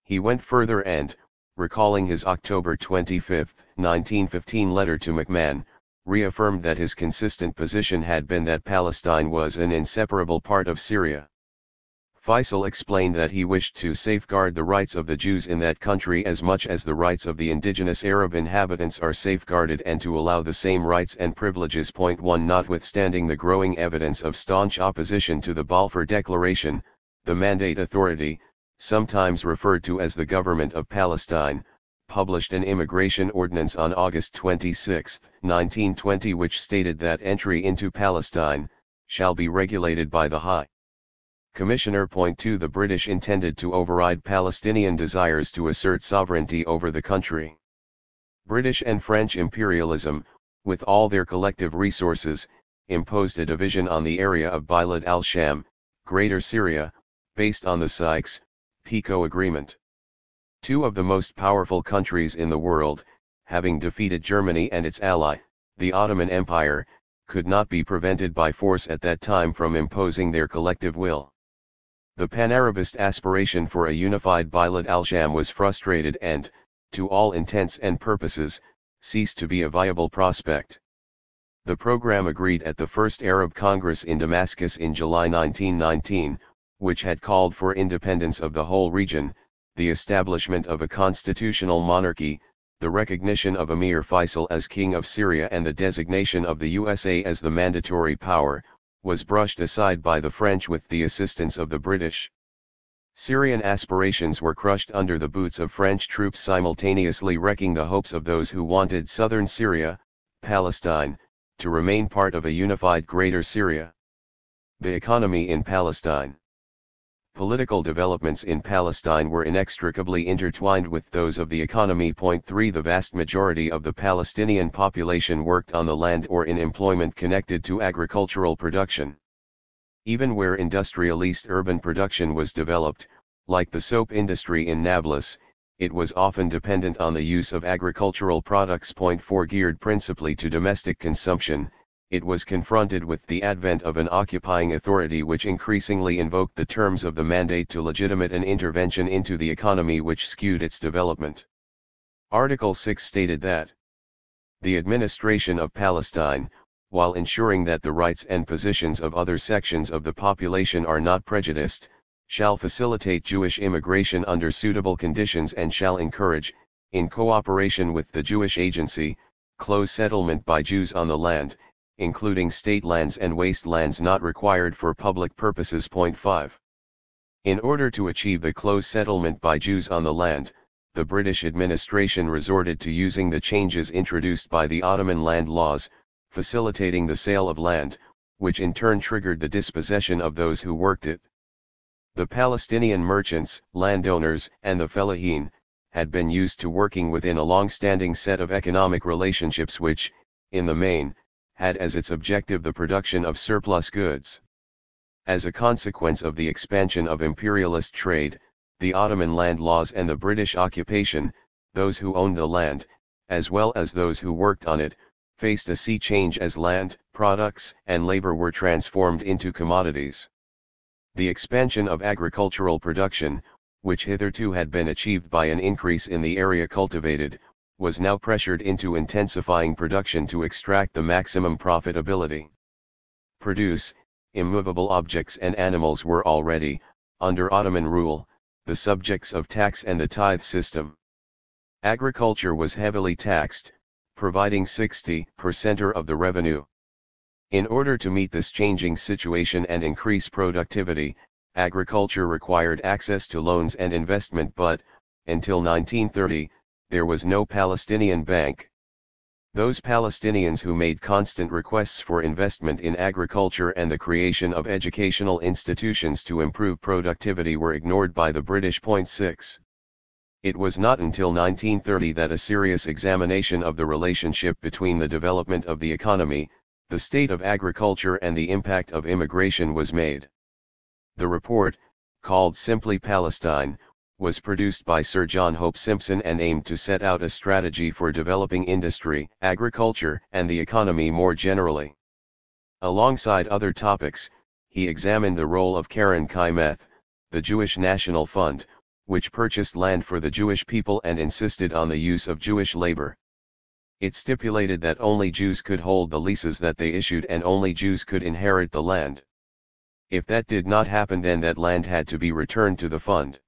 He went further and, recalling his October 25, 1915 letter to McMahon, reaffirmed that his consistent position had been that Palestine was an inseparable part of Syria. Faisal explained that he wished to safeguard the rights of the Jews in that country as much as the rights of the indigenous Arab inhabitants are safeguarded, and to allow the same rights and privileges. 1. Notwithstanding the growing evidence of staunch opposition to the Balfour Declaration, the Mandate Authority, sometimes referred to as the Government of Palestine, published an immigration ordinance on August 26, 1920, which stated that entry into Palestine shall be regulated by the High Commissioner. 2. The British intended to override Palestinian desires to assert sovereignty over the country. British and French imperialism, with all their collective resources, imposed a division on the area of Bilad al-Sham, Greater Syria, based on the Sykes-Picot Agreement. Two of the most powerful countries in the world, having defeated Germany and its ally, the Ottoman Empire, could not be prevented by force at that time from imposing their collective will. The Pan-Arabist aspiration for a unified Bilad al-Sham was frustrated and, to all intents and purposes, ceased to be a viable prospect. The program agreed at the First Arab Congress in Damascus in July 1919, which had called for independence of the whole region, the establishment of a constitutional monarchy, the recognition of Emir Faisal as King of Syria, and the designation of the USA as the mandatory power, was brushed aside by the French with the assistance of the British. Syrian aspirations were crushed under the boots of French troops, simultaneously wrecking the hopes of those who wanted southern Syria, Palestine, to remain part of a unified Greater Syria. The economy in Palestine. Political developments in Palestine were inextricably intertwined with those of the economy. 3. The vast majority of the Palestinian population worked on the land or in employment connected to agricultural production. Even where industrialist urban production was developed, like the soap industry in Nablus, it was often dependent on the use of agricultural products. 4. Geared principally to domestic consumption, it was confronted with the advent of an occupying authority which increasingly invoked the terms of the mandate to legitimate an intervention into the economy which skewed its development. Article 6 stated that the administration of Palestine, while ensuring that the rights and positions of other sections of the population are not prejudiced, shall facilitate Jewish immigration under suitable conditions and shall encourage, in cooperation with the Jewish Agency, close settlement by Jews on the land, including state lands and wastelands not required for public purposes. 5. In order to achieve the close settlement by Jews on the land, the British administration resorted to using the changes introduced by the Ottoman land laws, facilitating the sale of land, which in turn triggered the dispossession of those who worked it. The Palestinian merchants, landowners, and the fellahin, had been used to working within a long-standing set of economic relationships which, in the main, had as its objective the production of surplus goods. As a consequence of the expansion of imperialist trade, the Ottoman land laws and the British occupation, those who owned the land, as well as those who worked on it, faced a sea change as land, products, and labor were transformed into commodities. The expansion of agricultural production, which hitherto had been achieved by an increase in the area cultivated, was now pressured into intensifying production to extract the maximum profitability. Immovable objects and animals were already, under Ottoman rule, the subjects of tax and the tithe system. Agriculture was heavily taxed, providing 60% of the revenue. In order to meet this changing situation and increase productivity, agriculture required access to loans and investment, but, until 1930, there was no Palestinian bank. Those Palestinians who made constant requests for investment in agriculture and the creation of educational institutions to improve productivity were ignored by the British. 6. It was not until 1930 that a serious examination of the relationship between the development of the economy, the state of agriculture, and the impact of immigration was made. The report, called simply Palestine, was produced by Sir John Hope Simpson and aimed to set out a strategy for developing industry, agriculture, and the economy more generally. Alongside other topics, he examined the role of Keren Kaimeth, the Jewish National Fund, which purchased land for the Jewish people and insisted on the use of Jewish labor. It stipulated that only Jews could hold the leases that they issued and only Jews could inherit the land. If that did not happen, then that land had to be returned to the fund.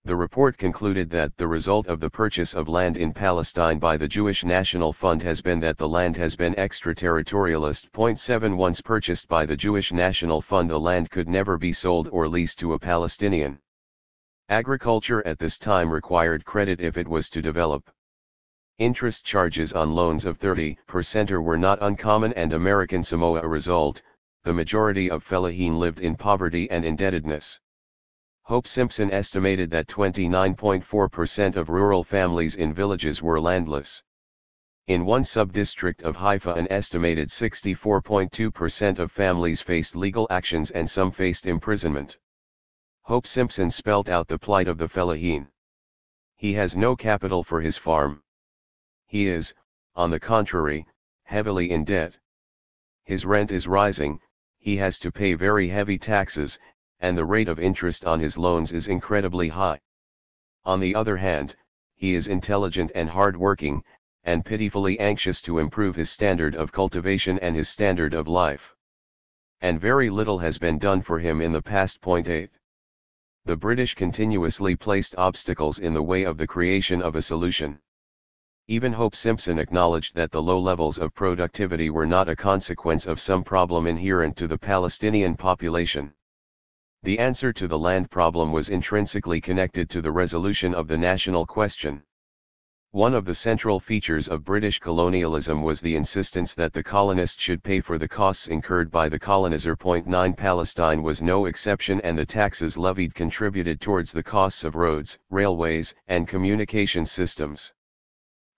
The report concluded that the result of the purchase of land in Palestine by the Jewish National Fund has been that the land has been extraterritorialist. 7 Once purchased by the Jewish National Fund, the land could never be sold or leased to a Palestinian. Agriculture at this time required credit if it was to develop. Interest charges on loans of 30% were not uncommon, and American Samoa a result. The majority of fellahin lived in poverty and indebtedness. Hope Simpson estimated that 29.4% of rural families in villages were landless. In one sub-district of Haifa, an estimated 64.2% of families faced legal actions and some faced imprisonment. Hope Simpson spelt out the plight of the fellahin. He has no capital for his farm. He is, on the contrary, heavily in debt. His rent is rising, he has to pay very heavy taxes, and the rate of interest on his loans is incredibly high. On the other hand, he is intelligent and hard-working, and pitifully anxious to improve his standard of cultivation and his standard of life. And very little has been done for him in the past. 8. The British continuously placed obstacles in the way of the creation of a solution. Even Hope Simpson acknowledged that the low levels of productivity were not a consequence of some problem inherent to the Palestinian population. The answer to the land problem was intrinsically connected to the resolution of the national question. One of the central features of British colonialism was the insistence that the colonist should pay for the costs incurred by the colonizer. 9 Palestine was no exception, and the taxes levied contributed towards the costs of roads, railways, and communication systems.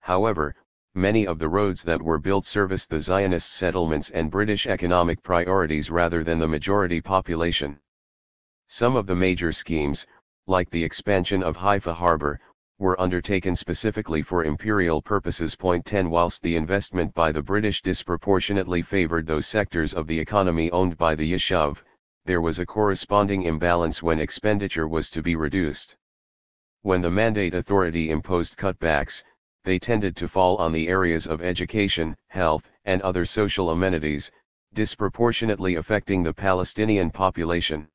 However, many of the roads that were built serviced the Zionist settlements and British economic priorities rather than the majority population. Some of the major schemes, like the expansion of Haifa Harbor, were undertaken specifically for imperial purposes. 10 Whilst the investment by the British disproportionately favoured those sectors of the economy owned by the Yishuv, there was a corresponding imbalance when expenditure was to be reduced. When the Mandate Authority imposed cutbacks, they tended to fall on the areas of education, health, and other social amenities, disproportionately affecting the Palestinian population.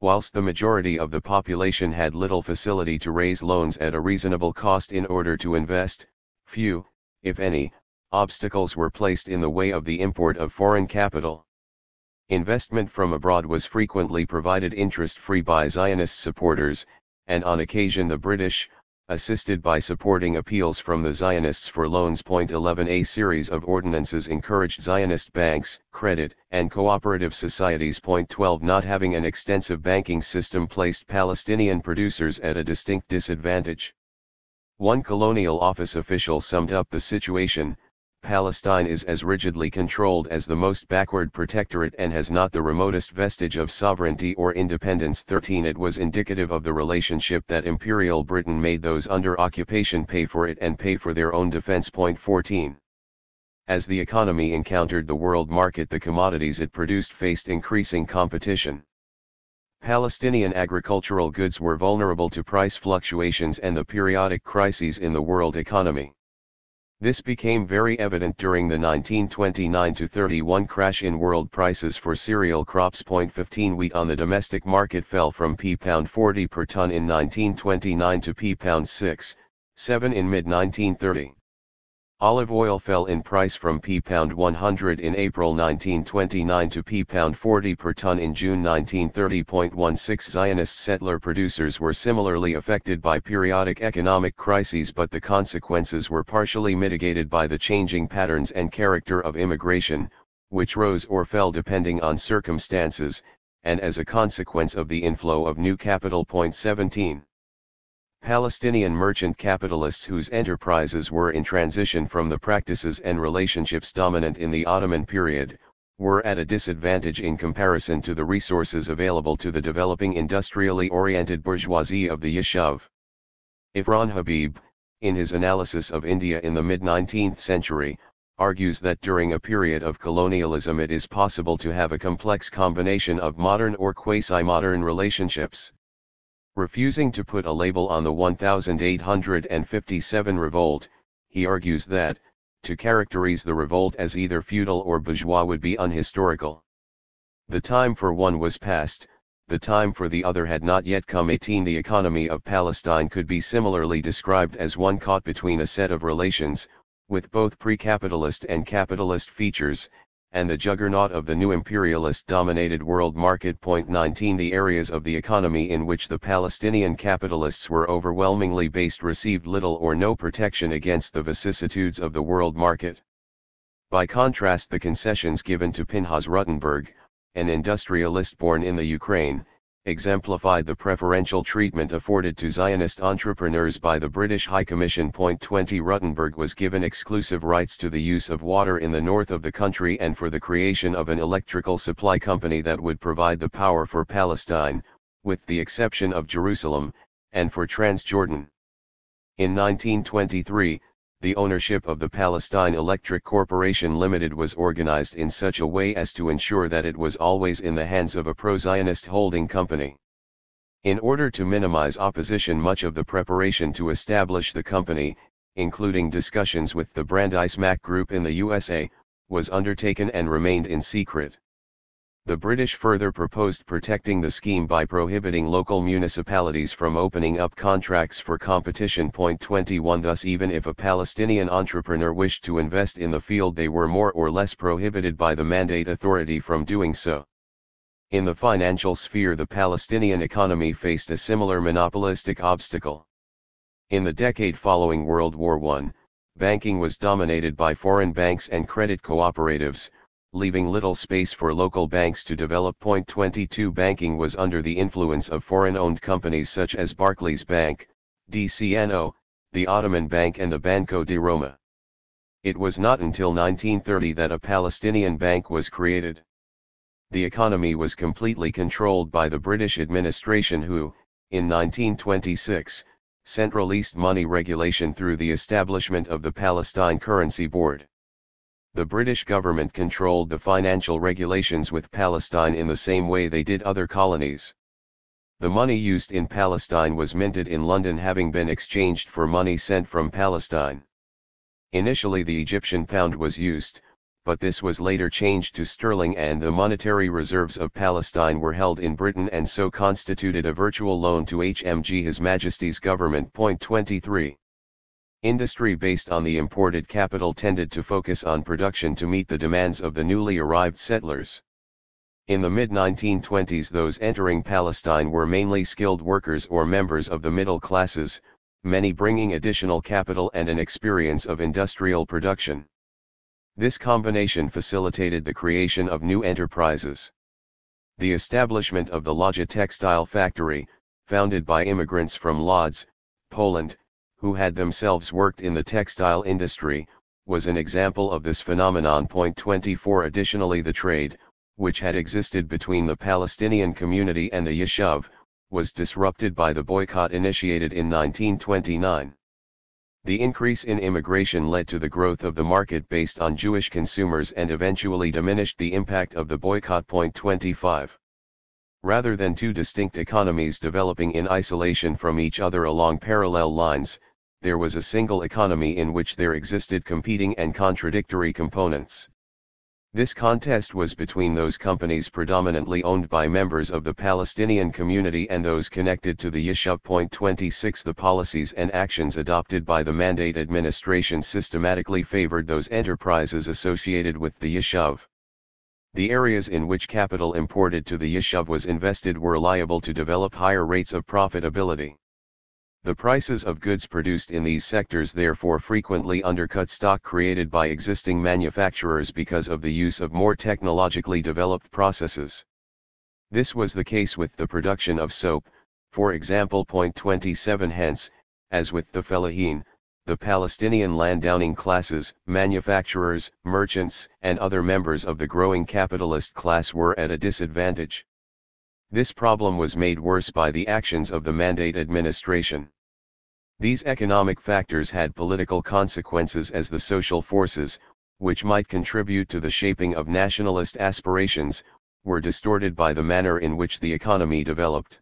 Whilst the majority of the population had little facility to raise loans at a reasonable cost in order to invest, few, if any, obstacles were placed in the way of the import of foreign capital. Investment from abroad was frequently provided interest-free by Zionist supporters, and on occasion the British, assisted by supporting appeals from the Zionists for loans. 11 A series of ordinances encouraged Zionist banks, credit, and cooperative societies. 12 Not having an extensive banking system placed Palestinian producers at a distinct disadvantage. One colonial office official summed up the situation: Palestine is as rigidly controlled as the most backward protectorate and has not the remotest vestige of sovereignty or independence. 13 It was indicative of the relationship that Imperial Britain made those under occupation pay for it and pay for their own defense. 14 As the economy encountered the world market, the commodities it produced faced increasing competition. Palestinian agricultural goods were vulnerable to price fluctuations and the periodic crises in the world economy. This became very evident during the 1929-31 crash in world prices for cereal crops. 15 Wheat on the domestic market fell from £40 per ton in 1929 to £6.7 in mid-1930. Olive oil fell in price from £100 in April 1929 to £40 per ton in June 1930. 16 Zionist settler producers were similarly affected by periodic economic crises, but the consequences were partially mitigated by the changing patterns and character of immigration, which rose or fell depending on circumstances, and as a consequence of the inflow of new capital. 17 Palestinian merchant capitalists whose enterprises were in transition from the practices and relationships dominant in the Ottoman period, were at a disadvantage in comparison to the resources available to the developing industrially oriented bourgeoisie of the Yishuv. Ifran Habib, in his analysis of India in the mid-19th century, argues that during a period of colonialism it is possible to have a complex combination of modern or quasi-modern relationships. Refusing to put a label on the 1857 revolt, he argues that, to characterize the revolt as either feudal or bourgeois would be unhistorical. The time for one was past, the time for the other had not yet come. 18 The economy of Palestine could be similarly described as one caught between a set of relations, with both pre-capitalist and capitalist features, and the juggernaut of the new imperialist-dominated world market. 19 The areas of the economy in which the Palestinian capitalists were overwhelmingly based received little or no protection against the vicissitudes of the world market. By contrast, the concessions given to Pinchas Rutenberg, an industrialist born in the Ukraine, exemplified the preferential treatment afforded to Zionist entrepreneurs by the British High Commission. 20 Rutenberg was given exclusive rights to the use of water in the north of the country and for the creation of an electrical supply company that would provide the power for Palestine, with the exception of Jerusalem, and for Transjordan. In 1923, the ownership of the Palestine Electric Corporation Limited was organized in such a way as to ensure that it was always in the hands of a pro-Zionist holding company. In order to minimize opposition, much of the preparation to establish the company, including discussions with the Brandeis Mack Group in the USA, was undertaken and remained in secret. The British further proposed protecting the scheme by prohibiting local municipalities from opening up contracts for competition. 21 Thus, even if a Palestinian entrepreneur wished to invest in the field, they were more or less prohibited by the Mandate Authority from doing so. In the financial sphere, the Palestinian economy faced a similar monopolistic obstacle. In the decade following World War I, banking was dominated by foreign banks and credit cooperatives, leaving little space for local banks to develop. 22 Banking was under the influence of foreign-owned companies such as Barclays Bank, DCNO, the Ottoman Bank and the Banco de Roma. It was not until 1930 that a Palestinian bank was created. The economy was completely controlled by the British administration who, in 1926, centralized money regulation through the establishment of the Palestine Currency Board. The British government controlled the financial regulations with Palestine in the same way they did other colonies. The money used in Palestine was minted in London, having been exchanged for money sent from Palestine. Initially the Egyptian pound was used, but this was later changed to sterling, and the monetary reserves of Palestine were held in Britain and so constituted a virtual loan to HMG His Majesty's government. 23 Industry based on the imported capital tended to focus on production to meet the demands of the newly arrived settlers. In the mid-1920s, those entering Palestine were mainly skilled workers or members of the middle classes, many bringing additional capital and an experience of industrial production. This combination facilitated the creation of new enterprises. The establishment of the Lodz textile factory, founded by immigrants from Lodz, Poland, who had themselves worked in the textile industry, was an example of this phenomenon. 24 Additionally, the trade, which had existed between the Palestinian community and the Yishuv, was disrupted by the boycott initiated in 1929. The increase in immigration led to the growth of the market based on Jewish consumers and eventually diminished the impact of the boycott. 25 Rather than two distinct economies developing in isolation from each other along parallel lines, there was a single economy in which there existed competing and contradictory components. This contest was between those companies predominantly owned by members of the Palestinian community and those connected to the Yishuv. 26 The policies and actions adopted by the Mandate administration systematically favored those enterprises associated with the Yishuv. The areas in which capital imported to the Yishuv was invested were liable to develop higher rates of profitability. The prices of goods produced in these sectors therefore frequently undercut stock created by existing manufacturers because of the use of more technologically developed processes. This was the case with the production of soap, for example. 27 Hence, as with the fellahin, the Palestinian landowning classes, manufacturers, merchants, and other members of the growing capitalist class were at a disadvantage. This problem was made worse by the actions of the Mandate administration. These economic factors had political consequences as the social forces, which might contribute to the shaping of nationalist aspirations, were distorted by the manner in which the economy developed.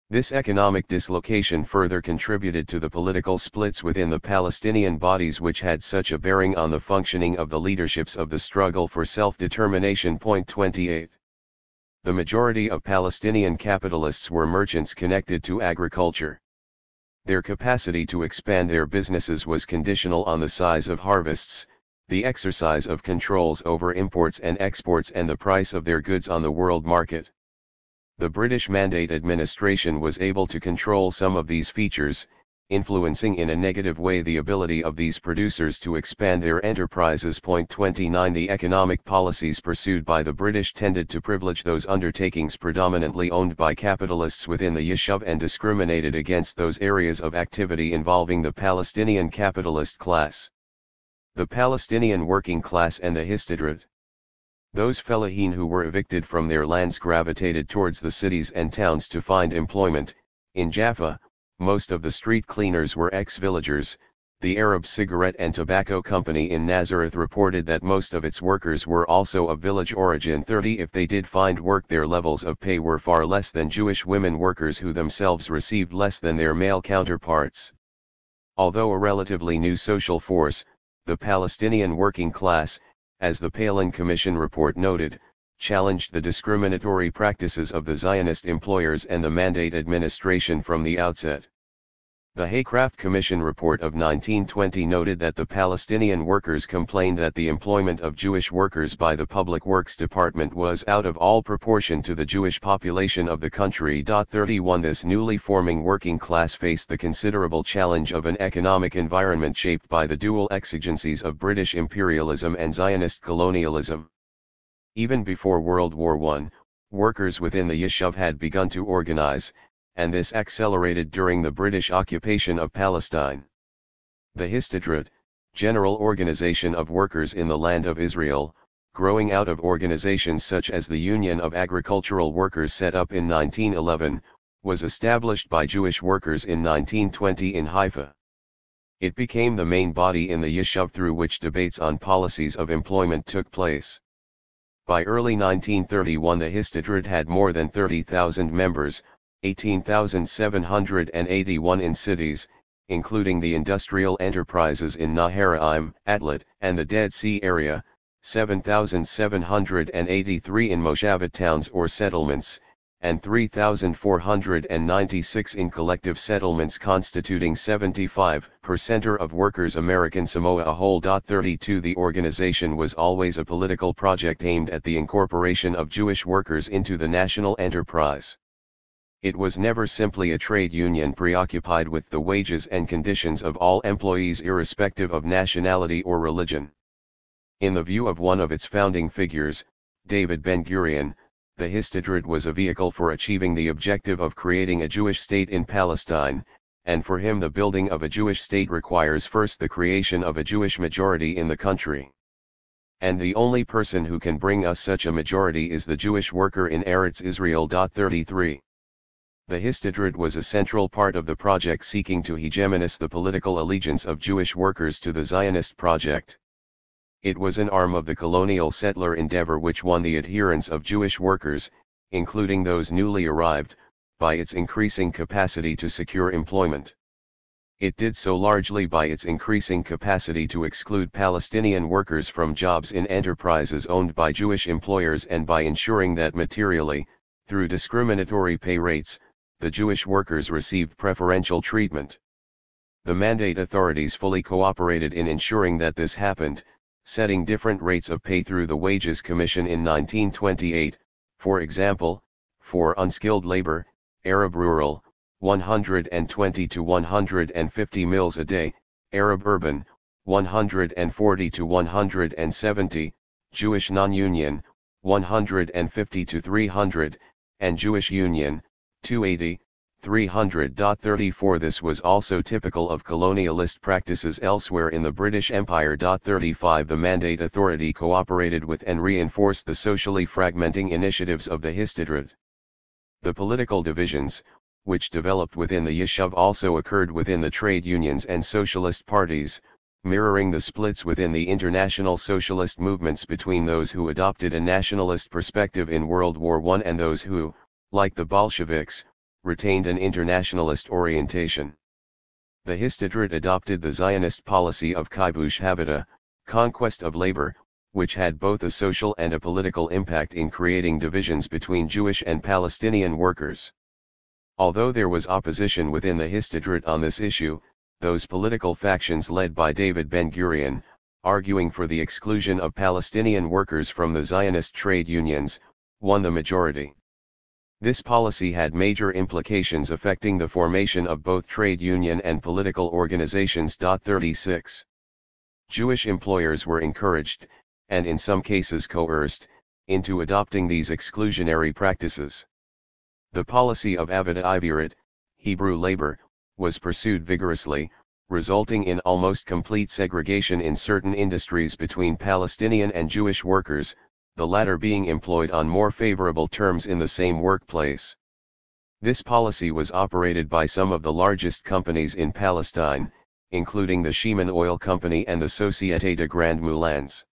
This economic dislocation further contributed to the political splits within the Palestinian bodies, which had such a bearing on the functioning of the leaderships of the struggle for self-determination. 28. The majority of Palestinian capitalists were merchants connected to agriculture. Their capacity to expand their businesses was conditional on the size of harvests, the exercise of controls over imports and exports, and the price of their goods on the world market. The British Mandate administration was able to control some of these features, influencing in a negative way the ability of these producers to expand their enterprises. 29. The economic policies pursued by the British tended to privilege those undertakings predominantly owned by capitalists within the Yishuv and discriminated against those areas of activity involving the Palestinian capitalist class. The Palestinian working class and the Histadrut. Those fellahin who were evicted from their lands gravitated towards the cities and towns to find employment. In Jaffa, most of the street cleaners were ex-villagers. The Arab Cigarette and Tobacco Company in Nazareth reported that most of its workers were also of village origin. 30. If they did find work, their levels of pay were far less than Jewish women workers, who themselves received less than their male counterparts. Although a relatively new social force, the Palestinian working class, as the Palin Commission report noted, challenged the discriminatory practices of the Zionist employers and the Mandate administration from the outset. The Haycraft Commission report of 1920 noted that the Palestinian workers complained that the employment of Jewish workers by the Public Works Department was out of all proportion to the Jewish population of the country. 31. This newly forming working class faced the considerable challenge of an economic environment shaped by the dual exigencies of British imperialism and Zionist colonialism. Even before World War I, workers within the Yishuv had begun to organize, and this accelerated during the British occupation of Palestine. The Histadrut, General Organization of Workers in the Land of Israel, growing out of organizations such as the Union of Agricultural Workers set up in 1911, was established by Jewish workers in 1920 in Haifa. It became the main body in the Yishuv through which debates on policies of employment took place. By early 1931 the Histadrut had more than 30,000 members, 18,781 in cities, including the industrial enterprises in Naharaim, Atlat, and the Dead Sea area, 7,783 in Moshavit towns or settlements, and 3,496 in collective settlements constituting 75% of workers American Samoa a whole. 32 The organization was always a political project aimed at the incorporation of Jewish workers into the national enterprise. It was never simply a trade union preoccupied with the wages and conditions of all employees irrespective of nationality or religion. In the view of one of its founding figures, David Ben-Gurion, the Histadrut was a vehicle for achieving the objective of creating a Jewish state in Palestine, and for him the building of a Jewish state requires first the creation of a Jewish majority in the country. And the only person who can bring us such a majority is the Jewish worker in Eretz Israel. 33. The Histadrut was a central part of the project seeking to hegemonize the political allegiance of Jewish workers to the Zionist project. It was an arm of the colonial settler endeavor which won the adherence of Jewish workers, including those newly arrived, by its increasing capacity to secure employment. It did so largely by its increasing capacity to exclude Palestinian workers from jobs in enterprises owned by Jewish employers and by ensuring that materially, through discriminatory pay rates, the Jewish workers received preferential treatment. The Mandate authorities fully cooperated in ensuring that this happened, setting different rates of pay through the Wages Commission in 1928, for example, for unskilled labor, Arab rural, 120 to 150 mills a day, Arab urban, 140 to 170, Jewish non-union, 150 to 300, and Jewish union, 280, 300.34 This was also typical of colonialist practices elsewhere in the British Empire. 35 The Mandate Authority cooperated with and reinforced the socially fragmenting initiatives of the Histadrut. The political divisions, which developed within the Yishuv, also occurred within the trade unions and socialist parties, mirroring the splits within the international socialist movements between those who adopted a nationalist perspective in World War I and those who, like the Bolsheviks, retained an internationalist orientation. The Histadrut adopted the Zionist policy of kibush havada, conquest of labor, which had both a social and a political impact in creating divisions between Jewish and Palestinian workers. Although there was opposition within the Histadrut on this issue, those political factions led by David Ben-Gurion, arguing for the exclusion of Palestinian workers from the Zionist trade unions, won the majority. This policy had major implications affecting the formation of both trade union and political organizations. 36. Jewish employers were encouraged, and in some cases coerced, into adopting these exclusionary practices. The policy of Avodah Ivirat, Hebrew labor, was pursued vigorously, resulting in almost complete segregation in certain industries between Palestinian and Jewish workers, the latter being employed on more favorable terms in the same workplace. This policy was operated by some of the largest companies in Palestine, including the Shimon Oil Company and the Société de Grands Moulins.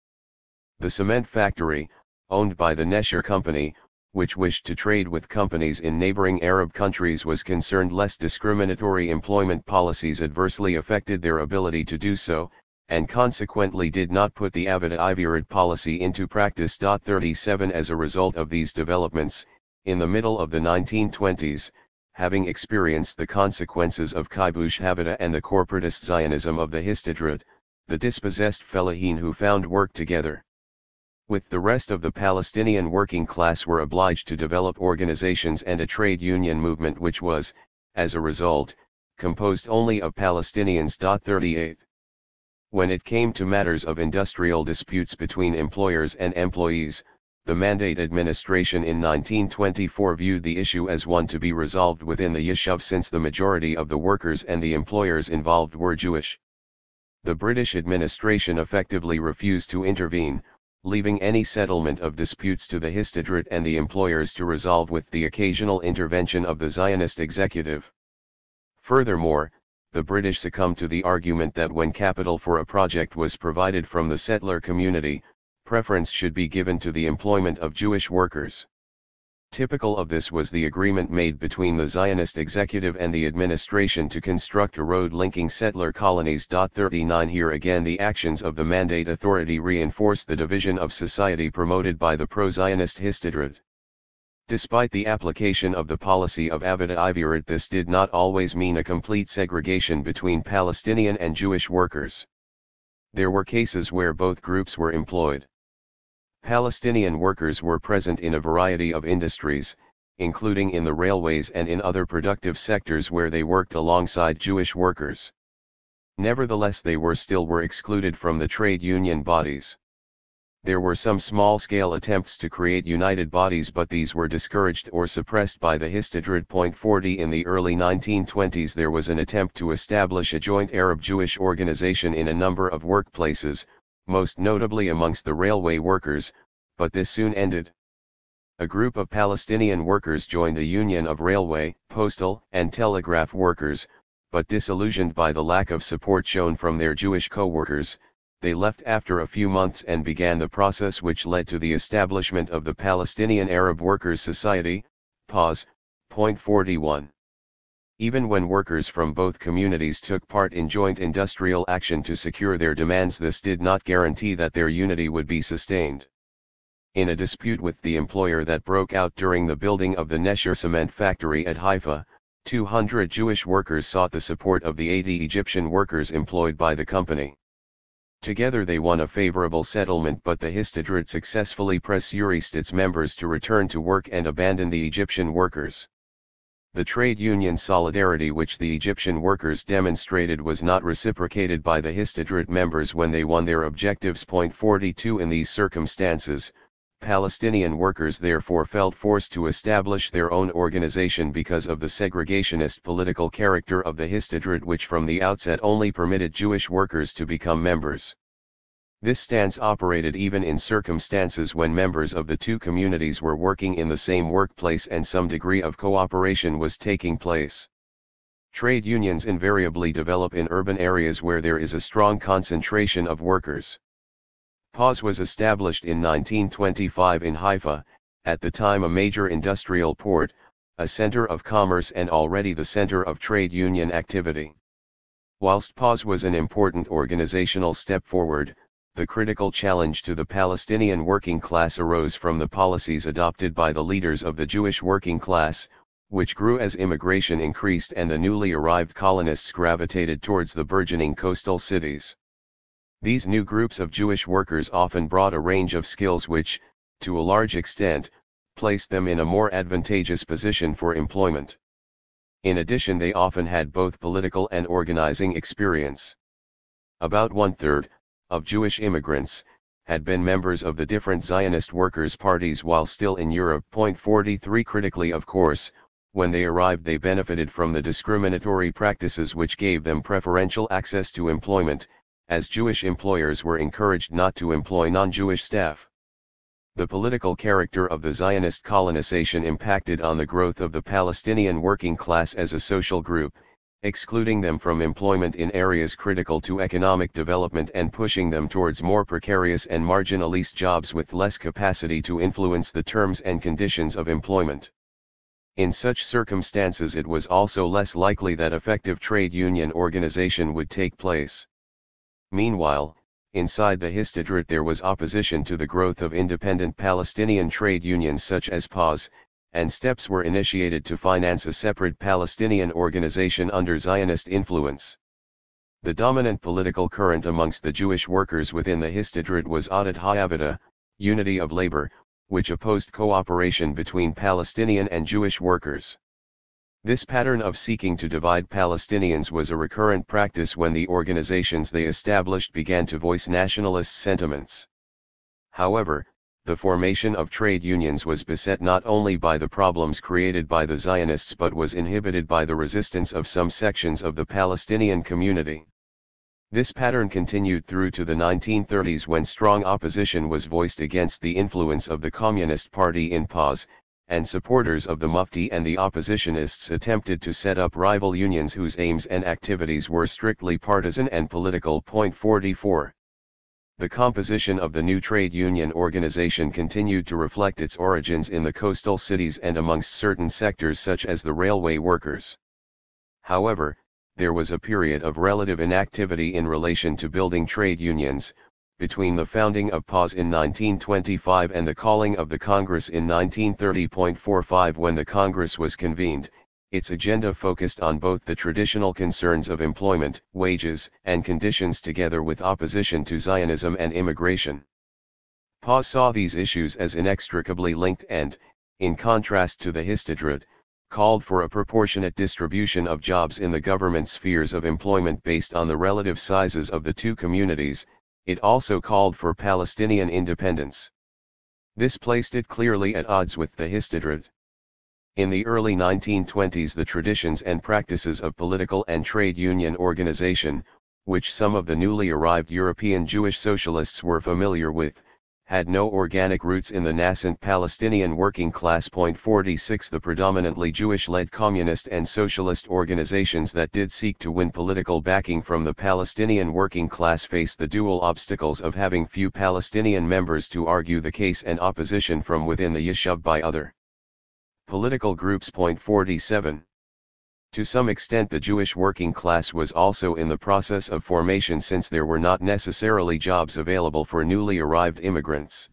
The cement factory, owned by the Nesher Company, which wished to trade with companies in neighboring Arab countries, was concerned lest discriminatory employment policies adversely affected their ability to do so, and consequently did not put the Avodah Ivirat policy into practice. 37 As a result of these developments, in the middle of the 1920s, having experienced the consequences of kibush havada and the corporatist Zionism of the Histadrut, the dispossessed fellahin who found work together with the rest of the Palestinian working class were obliged to develop organizations and a trade union movement which was, as a result, composed only of Palestinians. 38. When it came to matters of industrial disputes between employers and employees, the Mandate administration in 1924 viewed the issue as one to be resolved within the Yishuv, since the majority of the workers and the employers involved were Jewish. The British administration effectively refused to intervene, leaving any settlement of disputes to the Histadrut and the employers to resolve with the occasional intervention of the Zionist executive. Furthermore, the British succumbed to the argument that when capital for a project was provided from the settler community, preference should be given to the employment of Jewish workers. Typical of this was the agreement made between the Zionist executive and the administration to construct a road linking settler colonies. 39 Here again the actions of the Mandate Authority reinforced the division of society promoted by the pro-Zionist Histadrut. Despite the application of the policy of Avodah Ivirat, this did not always mean a complete segregation between Palestinian and Jewish workers. There were cases where both groups were employed. Palestinian workers were present in a variety of industries, including in the railways and in other productive sectors where they worked alongside Jewish workers. Nevertheless, they were excluded from the trade union bodies. There were some small-scale attempts to create united bodies, but these were discouraged or suppressed by the Histadrut. 40 In the early 1920s there was an attempt to establish a joint Arab-Jewish organization in a number of workplaces, most notably amongst the railway workers, but this soon ended. A group of Palestinian workers joined the Union of Railway, Postal, and Telegraph Workers, but disillusioned by the lack of support shown from their Jewish co-workers, they left after a few months and began the process which led to the establishment of the Palestinian Arab Workers' Society, PAS. 41. Even when workers from both communities took part in joint industrial action to secure their demands, this did not guarantee that their unity would be sustained. In a dispute with the employer that broke out during the building of the Nesher cement factory at Haifa, 200 Jewish workers sought the support of the 80 Egyptian workers employed by the company. Together they won a favorable settlement, but the Histadrut successfully pressured its members to return to work and abandon the Egyptian workers. The trade union solidarity which the Egyptian workers demonstrated was not reciprocated by the Histadrut members when they won their objectives. 42 In these circumstances, Palestinian workers therefore felt forced to establish their own organization because of the segregationist political character of the Histadrut, which from the outset only permitted Jewish workers to become members. This stance operated even in circumstances when members of the two communities were working in the same workplace and some degree of cooperation was taking place. Trade unions invariably develop in urban areas where there is a strong concentration of workers. PAS was established in 1925 in Haifa, at the time a major industrial port, a center of commerce and already the center of trade union activity. Whilst PAS was an important organizational step forward, the critical challenge to the Palestinian working class arose from the policies adopted by the leaders of the Jewish working class, which grew as immigration increased and the newly arrived colonists gravitated towards the burgeoning coastal cities. These new groups of Jewish workers often brought a range of skills which, to a large extent, placed them in a more advantageous position for employment. In addition, they often had both political and organizing experience. About one-third of Jewish immigrants had been members of the different Zionist workers' parties while still in Europe. 43 Critically, of course, when they arrived they benefited from the discriminatory practices which gave them preferential access to employment, as Jewish employers were encouraged not to employ non-Jewish staff. The political character of the Zionist colonization impacted on the growth of the Palestinian working class as a social group, excluding them from employment in areas critical to economic development and pushing them towards more precarious and marginalist jobs with less capacity to influence the terms and conditions of employment. In such circumstances it was also less likely that effective trade union organization would take place. Meanwhile, inside the Histadrut there was opposition to the growth of independent Palestinian trade unions such as PAS, and steps were initiated to finance a separate Palestinian organization under Zionist influence. The dominant political current amongst the Jewish workers within the Histadrut was Adat Hayavada, unity of labor, which opposed cooperation between Palestinian and Jewish workers. This pattern of seeking to divide Palestinians was a recurrent practice when the organizations they established began to voice nationalist sentiments. However, the formation of trade unions was beset not only by the problems created by the Zionists but was inhibited by the resistance of some sections of the Palestinian community. This pattern continued through to the 1930s when strong opposition was voiced against the influence of the Communist Party in PAS, and supporters of the Mufti and the oppositionists attempted to set up rival unions whose aims and activities were strictly partisan and political. 44. The composition of the new trade union organization continued to reflect its origins in the coastal cities and amongst certain sectors such as the railway workers. However, there was a period of relative inactivity in relation to building trade unions, between the founding of PAS in 1925 and the calling of the Congress in 1930. 45 When the Congress was convened, its agenda focused on both the traditional concerns of employment, wages, and conditions together with opposition to Zionism and immigration. PAS saw these issues as inextricably linked and, in contrast to the Histadrut, called for a proportionate distribution of jobs in the government spheres of employment based on the relative sizes of the two communities. It also called for Palestinian independence. This placed it clearly at odds with the Histadrut. In the early 1920s the traditions and practices of political and trade union organization, which some of the newly arrived European Jewish socialists were familiar with, had no organic roots in the nascent Palestinian working class. 46 The predominantly Jewish-led communist and socialist organizations that did seek to win political backing from the Palestinian working class faced the dual obstacles of having few Palestinian members to argue the case and opposition from within the Yishuv by other political groups. 47. To some extent the Jewish working class was also in the process of formation since there were not necessarily jobs available for newly arrived immigrants.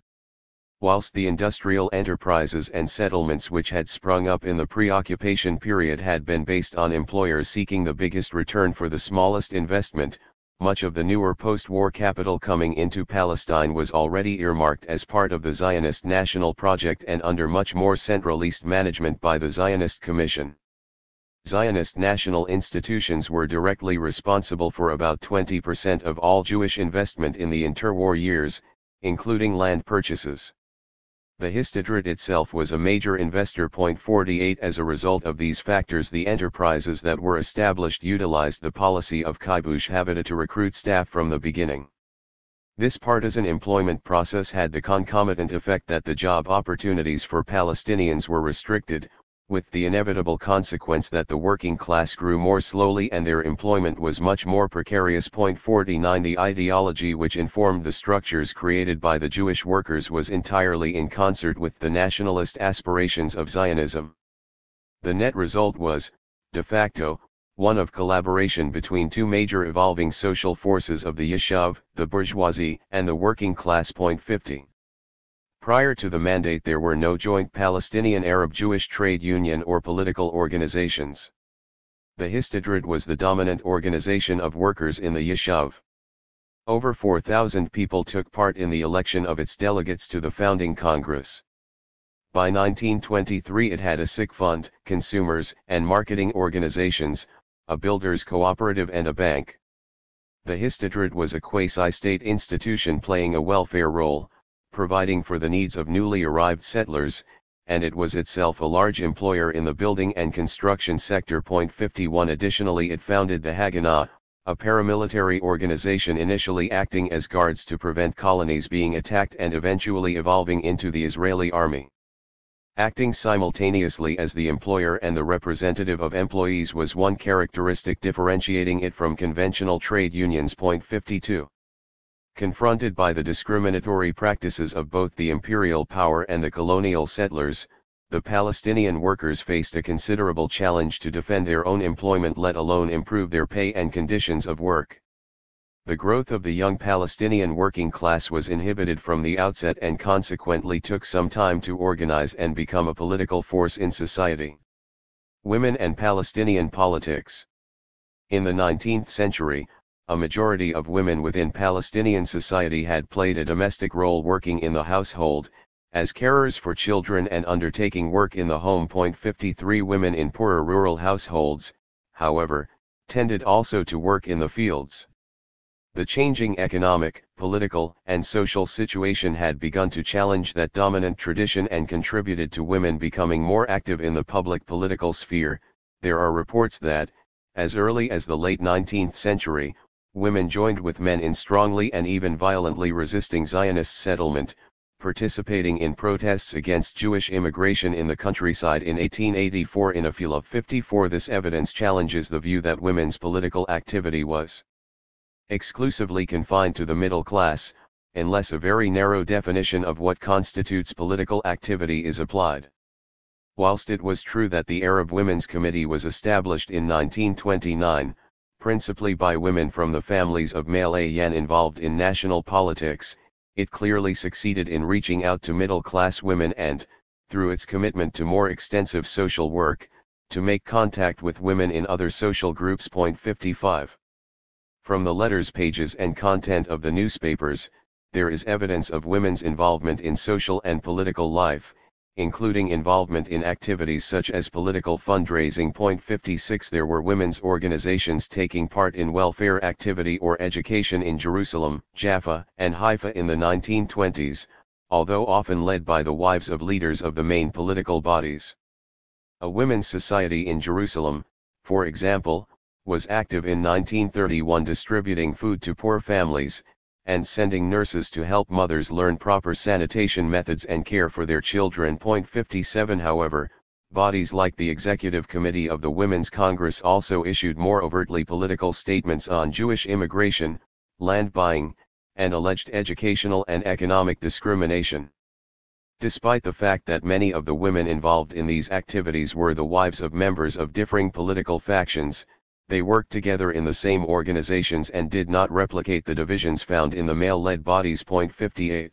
Whilst the industrial enterprises and settlements which had sprung up in the pre-occupation period had been based on employers seeking the biggest return for the smallest investment, much of the newer post-war capital coming into Palestine was already earmarked as part of the Zionist national project and under much more centralist management by the Zionist Commission. Zionist national institutions were directly responsible for about 20% of all Jewish investment in the interwar years, including land purchases. The Histadrut itself was a major investor. 48 As a result of these factors, the enterprises that were established utilized the policy of kibush havida to recruit staff from the beginning. This partisan employment process had the concomitant effect that the job opportunities for Palestinians were restricted, with the inevitable consequence that the working class grew more slowly and their employment was much more precarious. 49 The ideology which informed the structures created by the Jewish workers was entirely in concert with the nationalist aspirations of Zionism. The net result was, de facto, one of collaboration between two major evolving social forces of the Yishuv, the bourgeoisie, and the working class. 50. Prior to the mandate there were no joint Palestinian Arab-Jewish trade union or political organizations. The Histadrut was the dominant organization of workers in the Yishuv. Over 4,000 people took part in the election of its delegates to the founding Congress. By 1923 it had a sick fund, consumers and marketing organizations, a builders cooperative and a bank. The Histadrut was a quasi-state institution playing a welfare role, providing for the needs of newly arrived settlers, and it was itself a large employer in the building and construction sector. 51 Additionally it founded the Haganah, a paramilitary organization initially acting as guards to prevent colonies being attacked and eventually evolving into the Israeli army. Acting simultaneously as the employer and the representative of employees was one characteristic differentiating it from conventional trade unions. 52. Confronted by the discriminatory practices of both the imperial power and the colonial settlers, the Palestinian workers faced a considerable challenge to defend their own employment, let alone improve their pay and conditions of work. The growth of the young Palestinian working class was inhibited from the outset and consequently took some time to organize and become a political force in society. Women and Palestinian politics. In the 19th century, a majority of women within Palestinian society had played a domestic role working in the household, as carers for children and undertaking work in the home. 53 Women in poorer rural households, however, tended also to work in the fields. The changing economic, political, and social situation had begun to challenge that dominant tradition and contributed to women becoming more active in the public political sphere. There are reports that, as early as the late 19th century, women joined with men in strongly and even violently resisting Zionist settlement, participating in protests against Jewish immigration in the countryside. In 1884 in a Fil of 54 this evidence challenges the view that women's political activity was exclusively confined to the middle class, unless a very narrow definition of what constitutes political activity is applied. Whilst it was true that the Arab Women's Committee was established in 1929, principally by women from the families of Malayan involved in national politics, it clearly succeeded in reaching out to middle-class women and, through its commitment to more extensive social work, to make contact with women in other social groups. 55. From the letters pages and content of the newspapers, there is evidence of women's involvement in social and political life, including involvement in activities such as political fundraising. 56 There were women's organizations taking part in welfare activity or education in Jerusalem, Jaffa, and Haifa in the 1920s, although often led by the wives of leaders of the main political bodies. A women's society in Jerusalem, for example, was active in 1931 distributing food to poor families, and sending nurses to help mothers learn proper sanitation methods and care for their children. 57 However, bodies like the Executive Committee of the Women's Congress also issued more overtly political statements on Jewish immigration, land buying, and alleged educational and economic discrimination. Despite the fact that many of the women involved in these activities were the wives of members of differing political factions, they worked together in the same organizations and did not replicate the divisions found in the male-led bodies. 58.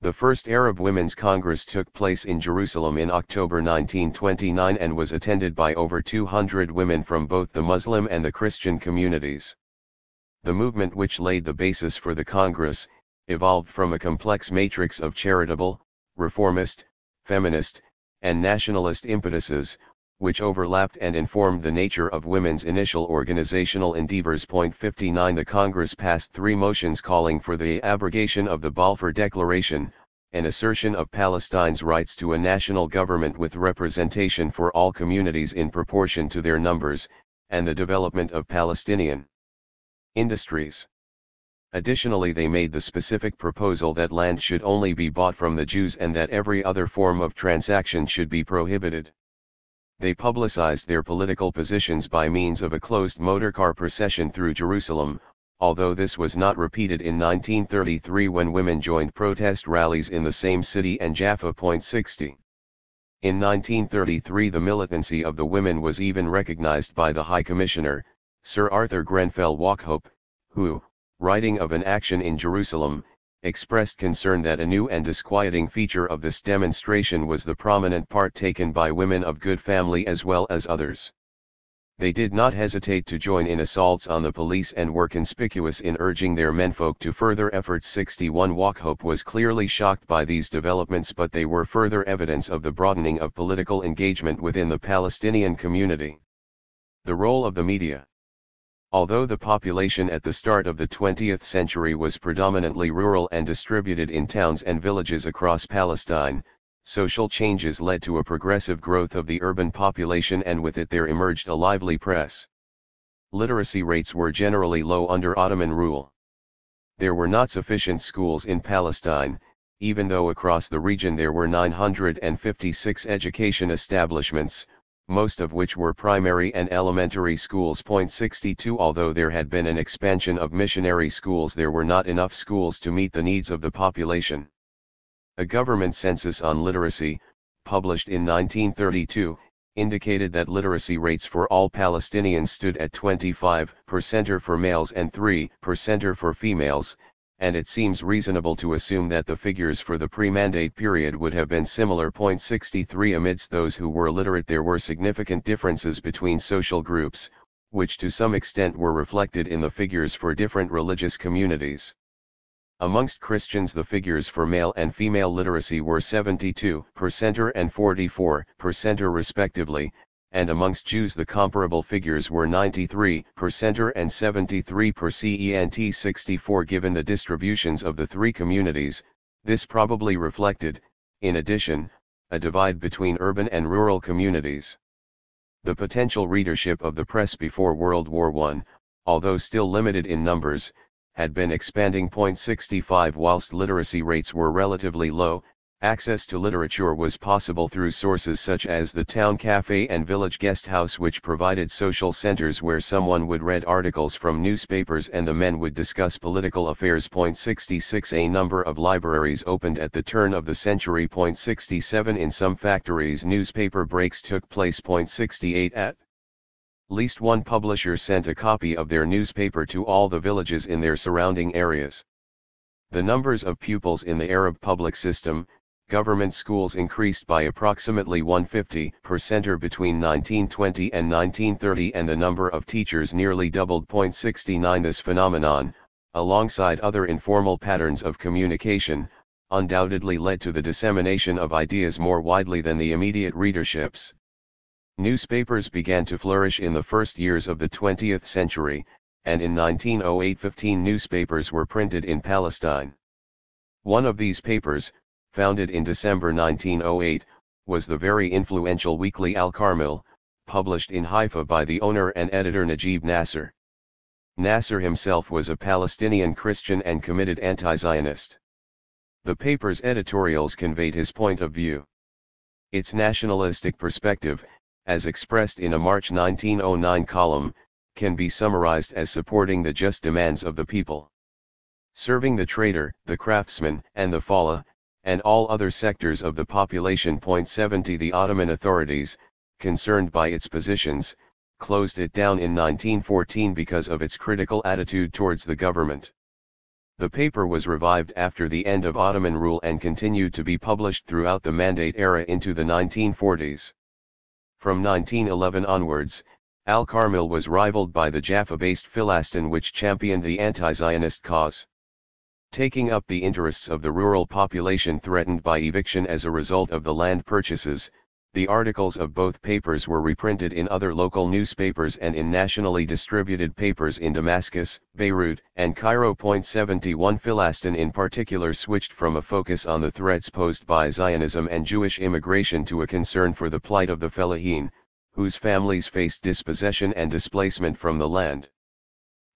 The first Arab Women's Congress took place in Jerusalem in October 1929 and was attended by over 200 women from both the Muslim and the Christian communities. The movement which laid the basis for the Congress, evolved from a complex matrix of charitable, reformist, feminist, and nationalist impetuses, which overlapped and informed the nature of women's initial organizational endeavors. 59 The Congress passed 3 motions calling for the abrogation of the Balfour Declaration, an assertion of Palestine's rights to a national government with representation for all communities in proportion to their numbers, and the development of Palestinian industries. Additionally, they made the specific proposal that land should only be bought from the Jews and that every other form of transaction should be prohibited. They publicized their political positions by means of a closed motorcar procession through Jerusalem, although this was not repeated in 1933 when women joined protest rallies in the same city and Jaffa. 60. In 1933 the militancy of the women was even recognized by the High Commissioner, Sir Arthur Grenfell Wauchope, who, writing of an action in Jerusalem, expressed concern that a new and disquieting feature of this demonstration was the prominent part taken by women of good family as well as others. They did not hesitate to join in assaults on the police and were conspicuous in urging their menfolk to further efforts. 61 Wauchope was clearly shocked by these developments, but they were further evidence of the broadening of political engagement within the Palestinian community. The role of the media. Although the population at the start of the 20th century was predominantly rural and distributed in towns and villages across Palestine, social changes led to a progressive growth of the urban population, and with it there emerged a lively press. Literacy rates were generally low under Ottoman rule. There were not sufficient schools in Palestine, even though across the region there were 956 education establishments, most of which were primary and elementary schools. 62 Although there had been an expansion of missionary schools, there were not enough schools to meet the needs of the population. A government census on literacy, published in 1932, indicated that literacy rates for all Palestinians stood at 25% for males and 3% for females, and it seems reasonable to assume that the figures for the pre-mandate period would have been similar. 63 Amidst those who were literate there were significant differences between social groups, which to some extent were reflected in the figures for different religious communities. Amongst Christians the figures for male and female literacy were 72% and 44% respectively, and amongst Jews the comparable figures were 93% and 73%. 64 Given the distributions of the three communities, this probably reflected, in addition, a divide between urban and rural communities. The potential readership of the press before World War I, although still limited in numbers, had been expanding. 65 Whilst literacy rates were relatively low, access to literature was possible through sources such as the town cafe and village guest house, which provided social centers where someone would read articles from newspapers and the men would discuss political affairs. 66 A number of libraries opened at the turn of the century. 67 In some factories newspaper breaks took place. 68 At least one publisher sent a copy of their newspaper to all the villages in their surrounding areas. The numbers of pupils in the Arab public system, government schools increased by approximately 150% between 1920 and 1930, and the number of teachers nearly doubled. 69 This phenomenon, alongside other informal patterns of communication, undoubtedly led to the dissemination of ideas more widely than the immediate readerships. Newspapers began to flourish in the first years of the 20th century, and in 1908 15 newspapers were printed in Palestine. One of these papers, founded in December 1908, was the very influential weekly Al-Carmel, published in Haifa by the owner and editor Najib Nasser. Nasser himself was a Palestinian Christian and committed anti-Zionist. The paper's editorials conveyed his point of view. Its nationalistic perspective, as expressed in a March 1909 column, can be summarized as supporting the just demands of the people. Serving the trader, the craftsman, and the fallah, and all other sectors of the population. 70 The Ottoman authorities, concerned by its positions, closed it down in 1914 because of its critical attitude towards the government. The paper was revived after the end of Ottoman rule and continued to be published throughout the Mandate era into the 1940s. From 1911 onwards, Al-Carmel was rivaled by the Jaffa-based Philastin, which championed the anti-Zionist cause. Taking up the interests of the rural population threatened by eviction as a result of the land purchases, The articles of both papers were reprinted in other local newspapers and in nationally distributed papers in Damascus, Beirut, and Cairo. 71 Palestine in particular switched from a focus on the threats posed by Zionism and Jewish immigration to a concern for the plight of the fellahin, whose families faced dispossession and displacement from the land.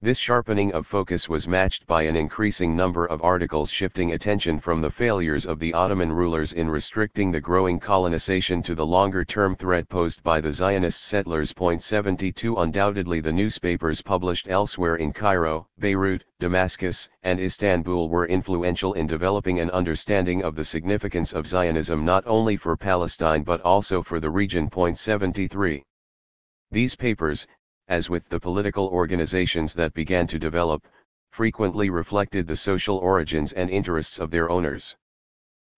This sharpening of focus was matched by an increasing number of articles shifting attention from the failures of the Ottoman rulers in restricting the growing colonization to the longer-term threat posed by the Zionist settlers. 72 Undoubtedly the newspapers published elsewhere in Cairo, Beirut, Damascus, and Istanbul were influential in developing an understanding of the significance of Zionism not only for Palestine but also for the region. 73 These papers, as with the political organizations that began to develop, frequently reflected the social origins and interests of their owners.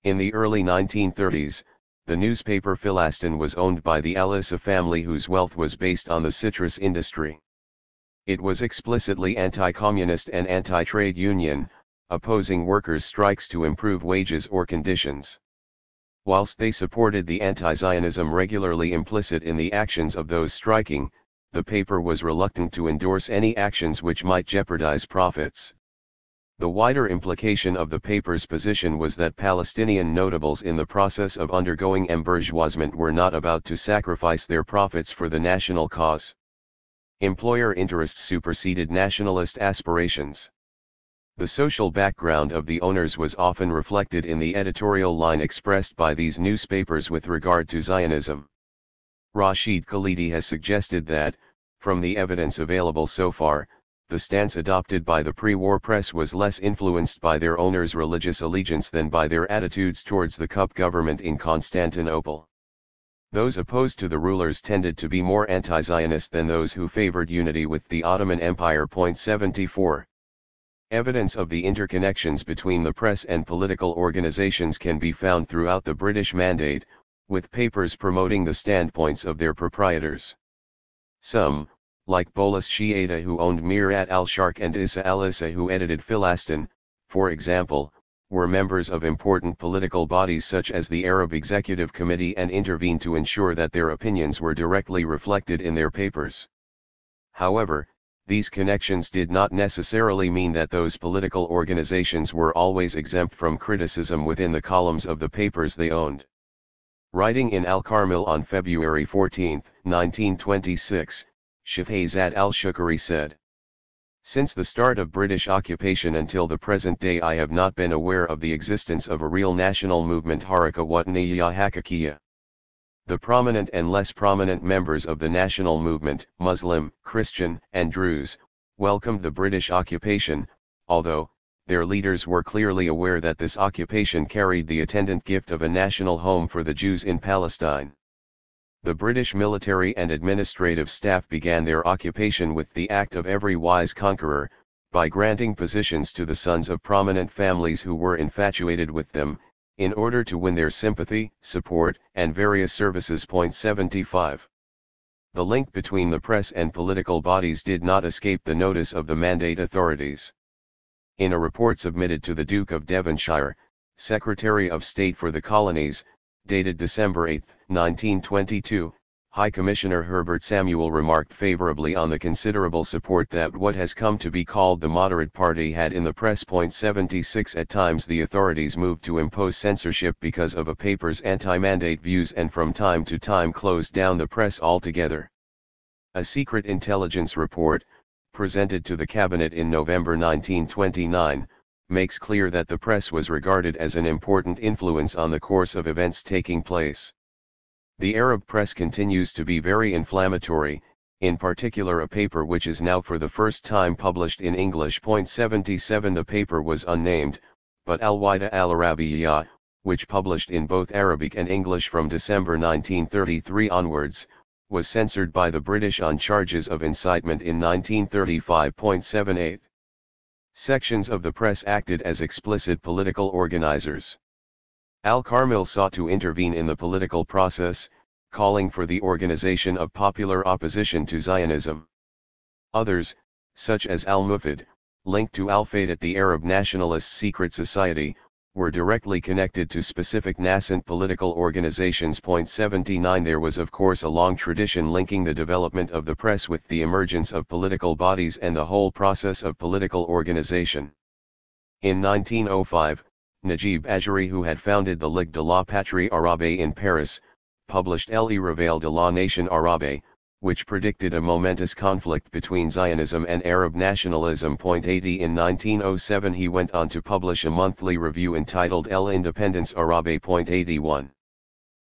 In the early 1930s, the newspaper Palestine was owned by the Al Issa family whose wealth was based on the citrus industry. It was explicitly anti-communist and anti-trade union, opposing workers' strikes to improve wages or conditions. Whilst they supported the anti-Zionism regularly implicit in the actions of those striking, the paper was reluctant to endorse any actions which might jeopardize profits. The wider implication of the paper's position was that Palestinian notables in the process of undergoing embourgeoisement were not about to sacrifice their profits for the national cause. Employer interests superseded nationalist aspirations. The social background of the owners was often reflected in the editorial line expressed by these newspapers with regard to Zionism. Rashid Khalidi has suggested that, from the evidence available so far, the stance adopted by the pre-war press was less influenced by their owners' religious allegiance than by their attitudes towards the Cup government in Constantinople. Those opposed to the rulers tended to be more anti-Zionist than those who favored unity with the Ottoman Empire. 74 Evidence of the interconnections between the press and political organizations can be found throughout the British Mandate, with papers promoting the standpoints of their proprietors. Some, like Bolas Shiata who owned Mirat al-Sharq and Issa al-Issa who edited Palestine, for example, were members of important political bodies such as the Arab Executive Committee and intervened to ensure that their opinions were directly reflected in their papers. However, these connections did not necessarily mean that those political organizations were always exempt from criticism within the columns of the papers they owned. Writing in Al-Carmel on February 14, 1926, Shahrazad al-Shukri said, "Since the start of British occupation until the present day I have not been aware of the existence of a real national movement Haraka Wataniya Hakakiya. The prominent and less prominent members of the national movement, Muslim, Christian, and Druze, welcomed the British occupation, although, their leaders were clearly aware that this occupation carried the attendant gift of a national home for the Jews in Palestine. The British military and administrative staff began their occupation with the act of every wise conqueror, by granting positions to the sons of prominent families who were infatuated with them, in order to win their sympathy, support, and various services. 75 The link between the press and political bodies did not escape the notice of the Mandate authorities. In a report submitted to the Duke of Devonshire, Secretary of State for the Colonies, dated December 8, 1922, High Commissioner Herbert Samuel remarked favorably on the considerable support that what has come to be called the moderate party had in the press. 76 At times the authorities moved to impose censorship because of a paper's anti-mandate views and from time to time closed down the press altogether. A secret intelligence report, presented to the cabinet in November 1929, makes clear that the press was regarded as an important influence on the course of events taking place. The Arab press continues to be very inflammatory, in particular a paper which is now for the first time published in English. 77 The paper was unnamed, but Al-Wida al-Arabiya, which published in both Arabic and English from December 1933 onwards, was censored by the British on charges of incitement in 1935. 78 Sections of the press acted as explicit political organizers. Al-Carmel sought to intervene in the political process, calling for the organization of popular opposition to Zionism. Others, such as Al-Mufid, linked to Al-Faydat the Arab nationalist secret society, were directly connected to specific nascent political organizations. 79 There was of course a long tradition linking the development of the press with the emergence of political bodies and the whole process of political organization. In 1905, Najib Azhari, who had founded the Ligue de la Patrie Arabe in Paris, published Le Réveil de la Nation Arabe, which predicted a momentous conflict between Zionism and Arab nationalism. 80 In 1907 he went on to publish a monthly review entitled L'Indépendance Arabe. 81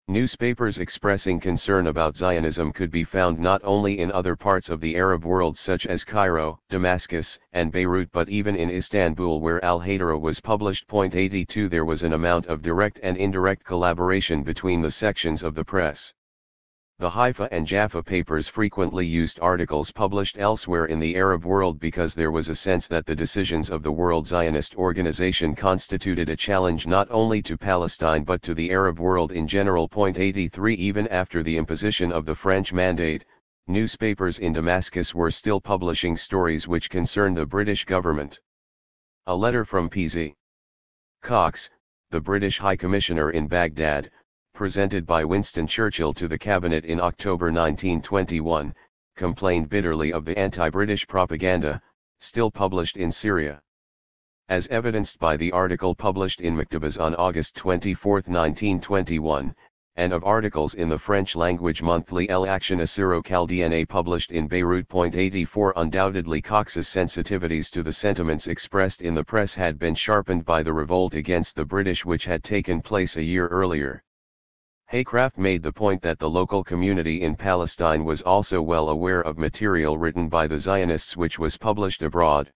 Newspapers expressing concern about Zionism could be found not only in other parts of the Arab world such as Cairo, Damascus, and Beirut, but even in Istanbul, where Al-Haidara was published. 82 There was an amount of direct and indirect collaboration between the sections of the press. The Haifa and Jaffa papers frequently used articles published elsewhere in the Arab world because there was a sense that the decisions of the World Zionist Organization constituted a challenge not only to Palestine but to the Arab world in general. 83 Even after the imposition of the French Mandate, newspapers in Damascus were still publishing stories which concerned the British government. A letter from P.Z. Cox, the British High Commissioner in Baghdad, presented by Winston Churchill to the cabinet in October 1921, complained bitterly of the anti-British propaganda, still published in Syria. As evidenced by the article published in Maktabas on August 24, 1921, and of articles in the French-language monthly L'Action Assyro-Chaldeenne published in Beirut. 84 Undoubtedly Cox's sensitivities to the sentiments expressed in the press had been sharpened by the revolt against the British which had taken place a year earlier. Haycraft made the point that the local community in Palestine was also well aware of material written by the Zionists which was published abroad.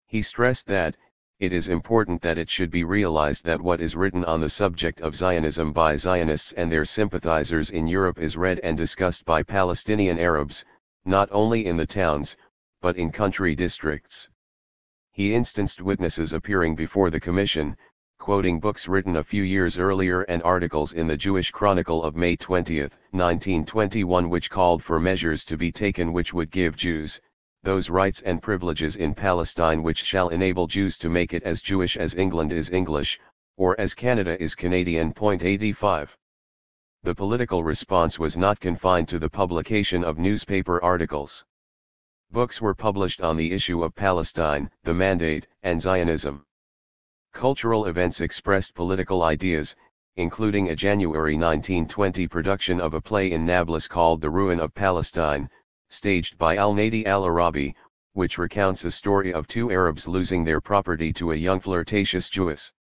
He stressed that, it is important that it should be realized that what is written on the subject of Zionism by Zionists and their sympathizers in Europe is read and discussed by Palestinian Arabs, not only in the towns, but in country districts. He instanced witnesses appearing before the commission, quoting books written a few years earlier and articles in the Jewish Chronicle of May 20, 1921 which called for measures to be taken which would give Jews, those rights and privileges in Palestine which shall enable Jews to make it as Jewish as England is English, or as Canada is Canadian. 85 The political response was not confined to the publication of newspaper articles. Books were published on the issue of Palestine, the Mandate, and Zionism. Cultural events expressed political ideas, including a January 1920 production of a play in Nablus called The Ruin of Palestine, staged by Al-Nadi al-Arabi, which recounts a story of two Arabs losing their property to a young flirtatious Jewess.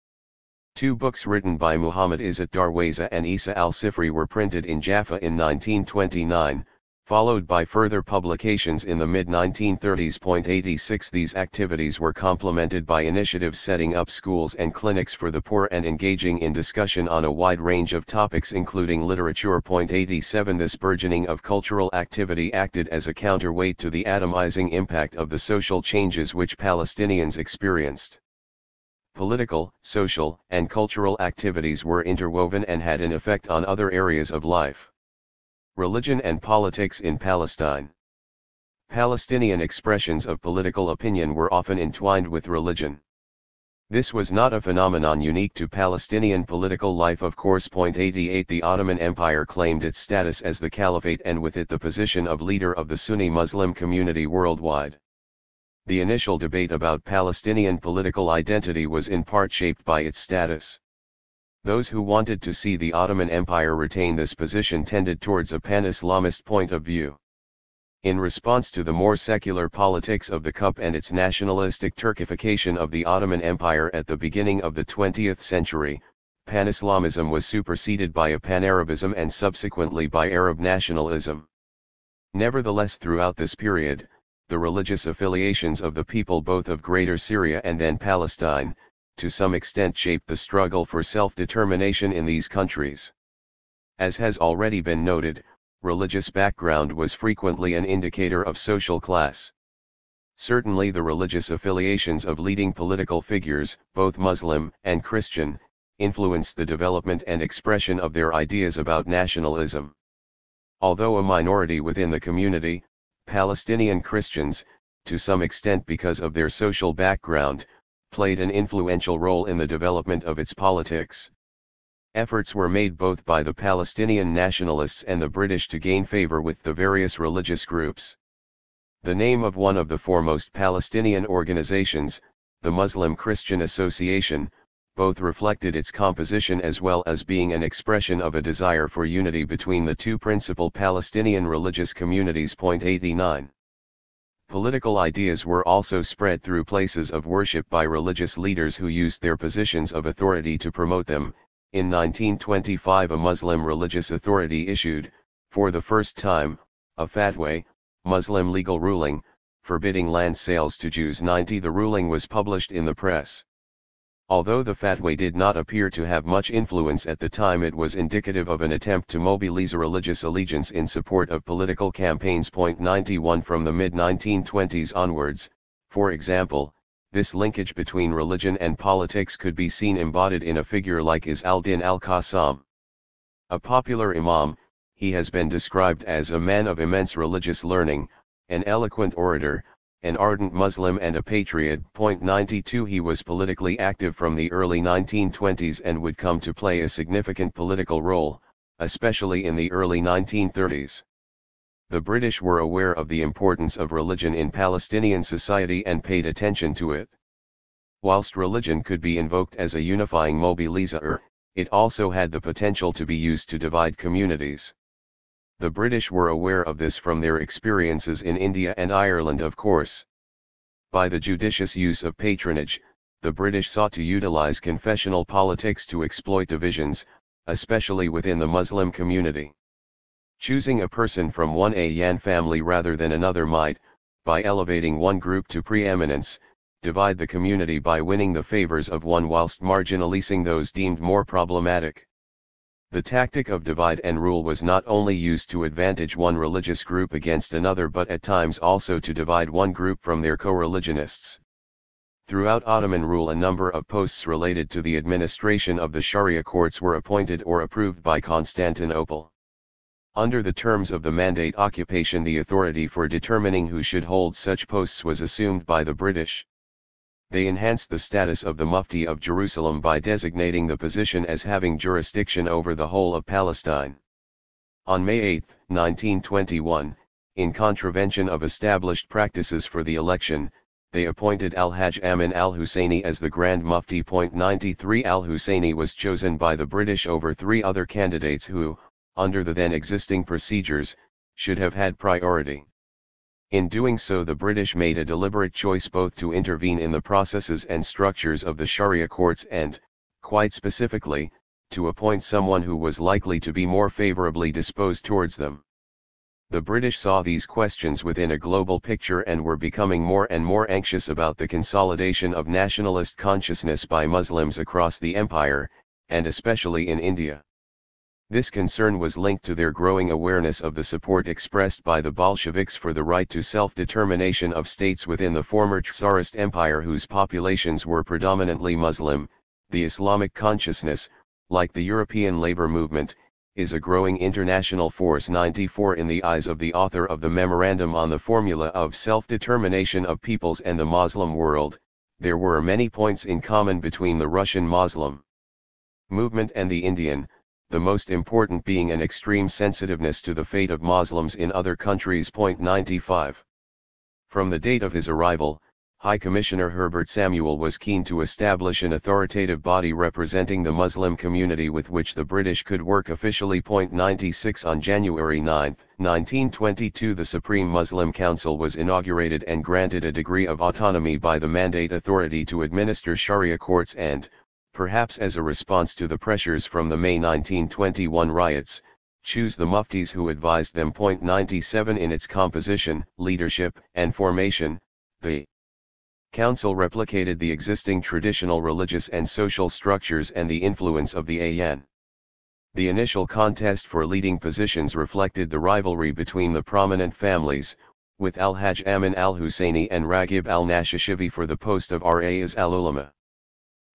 Two books written by Muhammad Izzat Darwaza and Isa al-Sifri were printed in Jaffa in 1929, followed by further publications in the mid-1930s. 86 These activities were complemented by initiatives setting up schools and clinics for the poor and engaging in discussion on a wide range of topics including literature. 87 This burgeoning of cultural activity acted as a counterweight to the atomizing impact of the social changes which Palestinians experienced. Political, social, and cultural activities were interwoven and had an effect on other areas of life. Religion and politics in Palestine. Palestinian expressions of political opinion were often entwined with religion. This was not a phenomenon unique to Palestinian political life, of course. 88 The Ottoman Empire claimed its status as the caliphate and with it the position of leader of the Sunni Muslim community worldwide. The initial debate about Palestinian political identity was in part shaped by its status. Those who wanted to see the Ottoman Empire retain this position tended towards a pan-Islamist point of view. In response to the more secular politics of the Cup and its nationalistic Turkification of the Ottoman Empire at the beginning of the 20th century, pan-Islamism was superseded by a pan-Arabism and subsequently by Arab nationalism. Nevertheless, throughout this period, the religious affiliations of the people both of Greater Syria and then Palestine, to some extent shaped the struggle for self-determination in these countries. As has already been noted, religious background was frequently an indicator of social class. Certainly the religious affiliations of leading political figures, both Muslim and Christian, influenced the development and expression of their ideas about nationalism. Although a minority within the community, Palestinian Christians, to some extent because of their social background, played an influential role in the development of its politics. Efforts were made both by the Palestinian nationalists and the British to gain favor with the various religious groups. The name of one of the foremost Palestinian organizations, the Muslim Christian Association, both reflected its composition as well as being an expression of a desire for unity between the two principal Palestinian religious communities. 89. Political ideas were also spread through places of worship by religious leaders who used their positions of authority to promote them. In 1925, a Muslim religious authority issued, for the first time, a fatwa, Muslim legal ruling, forbidding land sales to Jews. 90. The ruling was published in the press. Although the fatwa did not appear to have much influence at the time, it was indicative of an attempt to mobilize religious allegiance in support of political campaigns. 91. From the mid-1920s onwards, for example, this linkage between religion and politics could be seen embodied in a figure like Izz al-Din al-Qassam. A popular imam, he has been described as a man of immense religious learning, an eloquent orator, an ardent Muslim and a patriot. 92. He was politically active from the early 1920s and would come to play a significant political role, especially in the early 1930s. The British were aware of the importance of religion in Palestinian society and paid attention to it. Whilst religion could be invoked as a unifying mobilizer, it also had the potential to be used to divide communities. The British were aware of this from their experiences in India and Ireland, of course. By the judicious use of patronage, the British sought to utilize confessional politics to exploit divisions, especially within the Muslim community. Choosing a person from one Ayyan family rather than another might, by elevating one group to preeminence, divide the community by winning the favors of one whilst marginalizing those deemed more problematic. The tactic of divide and rule was not only used to advantage one religious group against another but at times also to divide one group from their co-religionists. Throughout Ottoman rule, a number of posts related to the administration of the Sharia courts were appointed or approved by Constantinople. Under the terms of the Mandate occupation, the authority for determining who should hold such posts was assumed by the British. They enhanced the status of the Mufti of Jerusalem by designating the position as having jurisdiction over the whole of Palestine. On May 8, 1921, in contravention of established practices for the election, they appointed Al-Hajj Amin al-Husseini as the Grand Mufti. 93. Al-Husseini was chosen by the British over three other candidates who, under the then existing procedures, should have had priority. In doing so, the British made a deliberate choice both to intervene in the processes and structures of the Sharia courts and, quite specifically, to appoint someone who was likely to be more favorably disposed towards them. The British saw these questions within a global picture and were becoming more and more anxious about the consolidation of nationalist consciousness by Muslims across the empire, and especially in India. This concern was linked to their growing awareness of the support expressed by the Bolsheviks for the right to self-determination of states within the former Tsarist Empire whose populations were predominantly Muslim. The Islamic consciousness, like the European labor movement, is a growing international force. 94. In the eyes of the author of the Memorandum on the Formula of Self-Determination of Peoples and the Muslim World, there were many points in common between the Russian Muslim movement and the Indian, the most important being an extreme sensitiveness to the fate of Muslims in other countries. 95. From the date of his arrival, High Commissioner Herbert Samuel was keen to establish an authoritative body representing the Muslim community with which the British could work officially. 96. On January 9, 1922, the Supreme Muslim Council was inaugurated and granted a degree of autonomy by the Mandate Authority to administer Sharia courts and, perhaps as a response to the pressures from the May 1921 riots, choose the muftis who advised them. 97. In its composition, leadership, and formation, the Council replicated the existing traditional religious and social structures and the influence of the Ayyan. The initial contest for leading positions reflected the rivalry between the prominent families, with Al-Hajj Amin al-Husseini and Raghib al-Nashashivi for the post of Rais al-Ulama.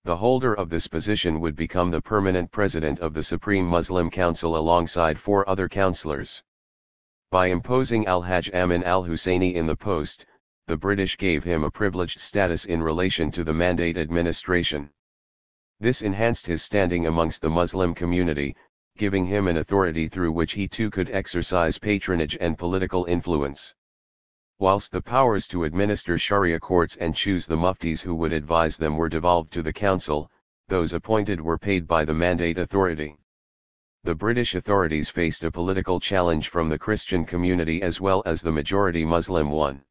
The holder of this position would become the permanent president of the Supreme Muslim Council alongside four other councillors. By imposing Al-Hajj Amin al-Husseini in the post, the British gave him a privileged status in relation to the Mandate administration. This enhanced his standing amongst the Muslim community, giving him an authority through which he too could exercise patronage and political influence. Whilst the powers to administer Sharia courts and choose the muftis who would advise them were devolved to the council, those appointed were paid by the Mandate authority. The British authorities faced a political challenge from the Christian community as well as the majority Muslim one.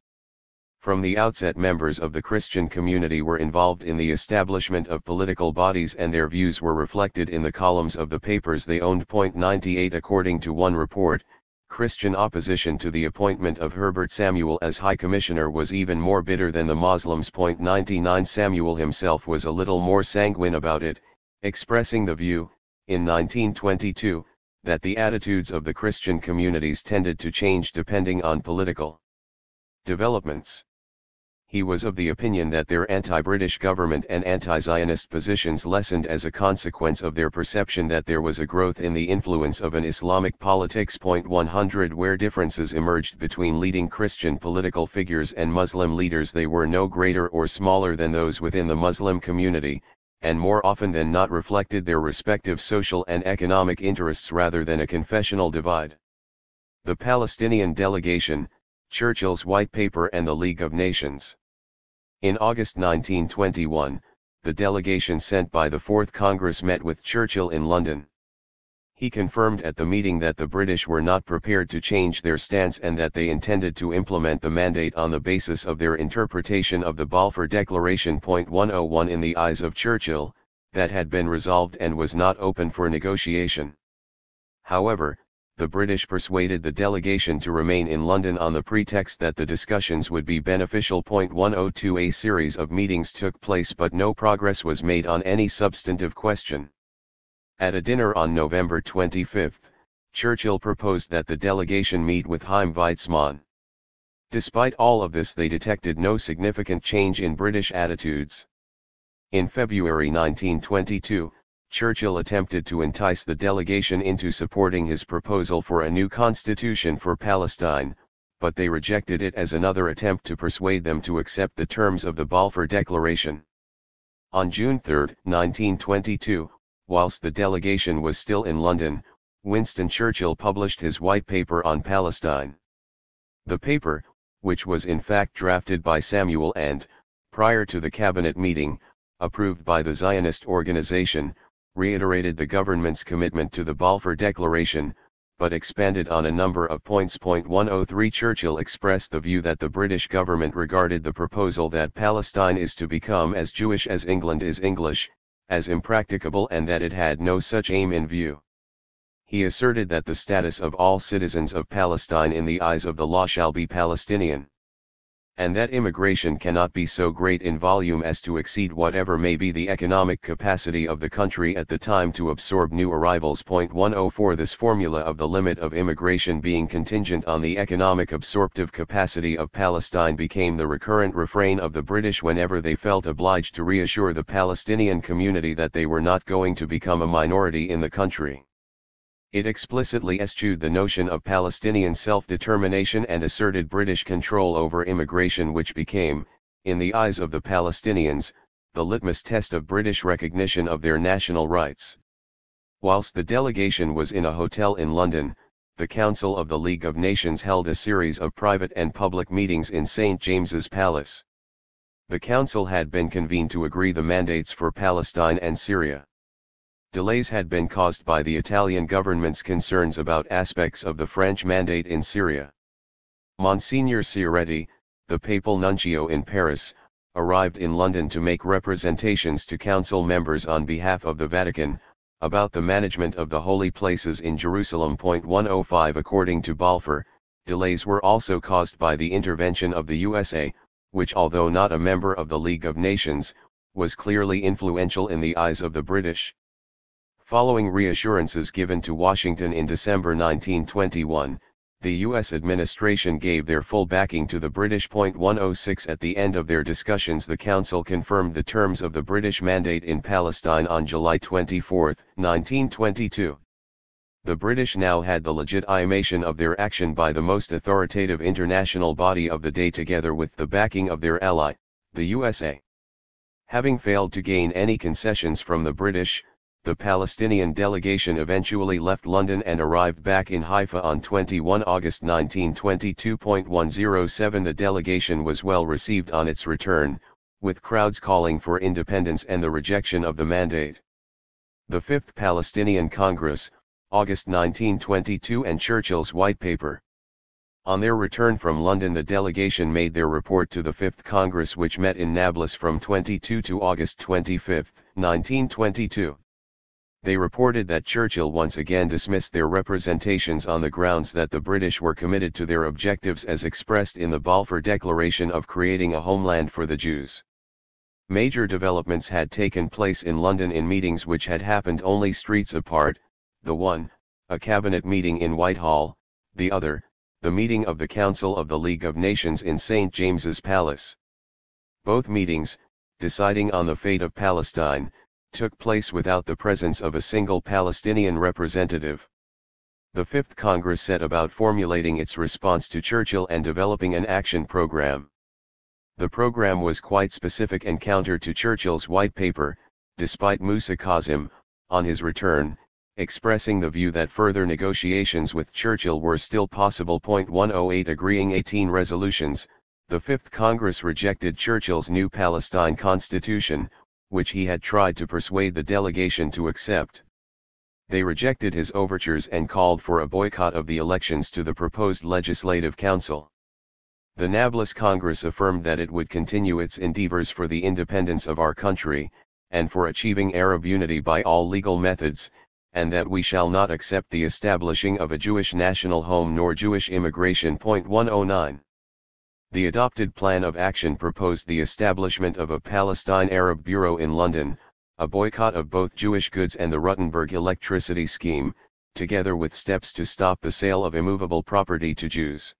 From the outset, members of the Christian community were involved in the establishment of political bodies and their views were reflected in the columns of the papers they owned. 98 According to one report, Christian opposition to the appointment of Herbert Samuel as High Commissioner was even more bitter than the Muslims. 99 Samuel himself was a little more sanguine about it, expressing the view, in 1922, that the attitudes of the Christian communities tended to change depending on political developments. He was of the opinion that their anti-British government and anti-Zionist positions lessened as a consequence of their perception that there was a growth in the influence of an Islamic politics. 100 Where differences emerged between leading Christian political figures and Muslim leaders, they were no greater or smaller than those within the Muslim community, and more often than not reflected their respective social and economic interests rather than a confessional divide. The Palestinian delegation, Churchill's White Paper and the League of Nations. In August 1921, the delegation sent by the Fourth Congress met with Churchill in London. He confirmed at the meeting that the British were not prepared to change their stance and that they intended to implement the mandate on the basis of their interpretation of the Balfour Declaration. 101 In the eyes of Churchill, that had been resolved and was not open for negotiation. However, the British persuaded the delegation to remain in London on the pretext that the discussions would be beneficial. 102 A series of meetings took place but no progress was made on any substantive question. At a dinner on November 25, Churchill proposed that the delegation meet with Chaim Weizmann. Despite all of this, they detected no significant change in British attitudes. In February 1922, Churchill attempted to entice the delegation into supporting his proposal for a new constitution for Palestine, but they rejected it as another attempt to persuade them to accept the terms of the Balfour Declaration. On June 3, 1922, whilst the delegation was still in London, Winston Churchill published his White Paper on Palestine. The paper, which was in fact drafted by Samuel and, prior to the cabinet meeting, approved by the Zionist organization, reiterated the government's commitment to the Balfour Declaration, but expanded on a number of points. 103 Churchill expressed the view that the British government regarded the proposal that Palestine is to become as Jewish as England is English, as impracticable and that it had no such aim in view. He asserted that the status of all citizens of Palestine in the eyes of the law shall be Palestinian, and that immigration cannot be so great in volume as to exceed whatever may be the economic capacity of the country at the time to absorb new arrivals. 104 This formula of the limit of immigration being contingent on the economic absorptive capacity of Palestine became the recurrent refrain of the British whenever they felt obliged to reassure the Palestinian community that they were not going to become a minority in the country. It explicitly eschewed the notion of Palestinian self-determination and asserted British control over immigration, which became, in the eyes of the Palestinians, the litmus test of British recognition of their national rights. Whilst the delegation was in a hotel in London, the Council of the League of Nations held a series of private and public meetings in St. James's Palace. The Council had been convened to agree the mandates for Palestine and Syria. Delays had been caused by the Italian government's concerns about aspects of the French mandate in Syria. Monsignor Cioretti, the papal nuncio in Paris, arrived in London to make representations to council members on behalf of the Vatican, about the management of the holy places in Jerusalem. 105 According to Balfour, delays were also caused by the intervention of the USA, which, although not a member of the League of Nations, was clearly influential in the eyes of the British. Following reassurances given to Washington in December 1921, the U.S. administration gave their full backing to the British. 106 At the end of their discussions, the Council confirmed the terms of the British mandate in Palestine on July 24, 1922. The British now had the legitimation of their action by the most authoritative international body of the day together with the backing of their ally, the USA. Having failed to gain any concessions from the British, the Palestinian delegation eventually left London and arrived back in Haifa on 21 August 1922.107. The delegation was well received on its return, with crowds calling for independence and the rejection of the mandate. The Fifth Palestinian Congress, August 1922, and Churchill's White Paper. On their return from London, the delegation made their report to the Fifth Congress, which met in Nablus from 22 to August 25, 1922. They reported that Churchill once again dismissed their representations on the grounds that the British were committed to their objectives as expressed in the Balfour Declaration of creating a homeland for the Jews. Major developments had taken place in London in meetings which had happened only streets apart, the one, a cabinet meeting in Whitehall, the other, the meeting of the Council of the League of Nations in St. James's Palace. Both meetings, deciding on the fate of Palestine, took place without the presence of a single Palestinian representative. The Fifth Congress set about formulating its response to Churchill and developing an action program. The program was quite specific and counter to Churchill's White Paper, despite Musa Kazim, on his return, expressing the view that further negotiations with Churchill were still possible. 108 Agreeing 18 resolutions, the Fifth Congress rejected Churchill's new Palestine Constitution, which he had tried to persuade the delegation to accept. They rejected his overtures and called for a boycott of the elections to the proposed Legislative Council. The Nablus Congress affirmed that it would continue its endeavors for the independence of our country, and for achieving Arab unity by all legal methods, and that we shall not accept the establishing of a Jewish national home nor Jewish immigration. 109. The adopted plan of action proposed the establishment of a Palestine Arab Bureau in London, a boycott of both Jewish goods and the Ruttenberg electricity scheme, together with steps to stop the sale of immovable property to Jews.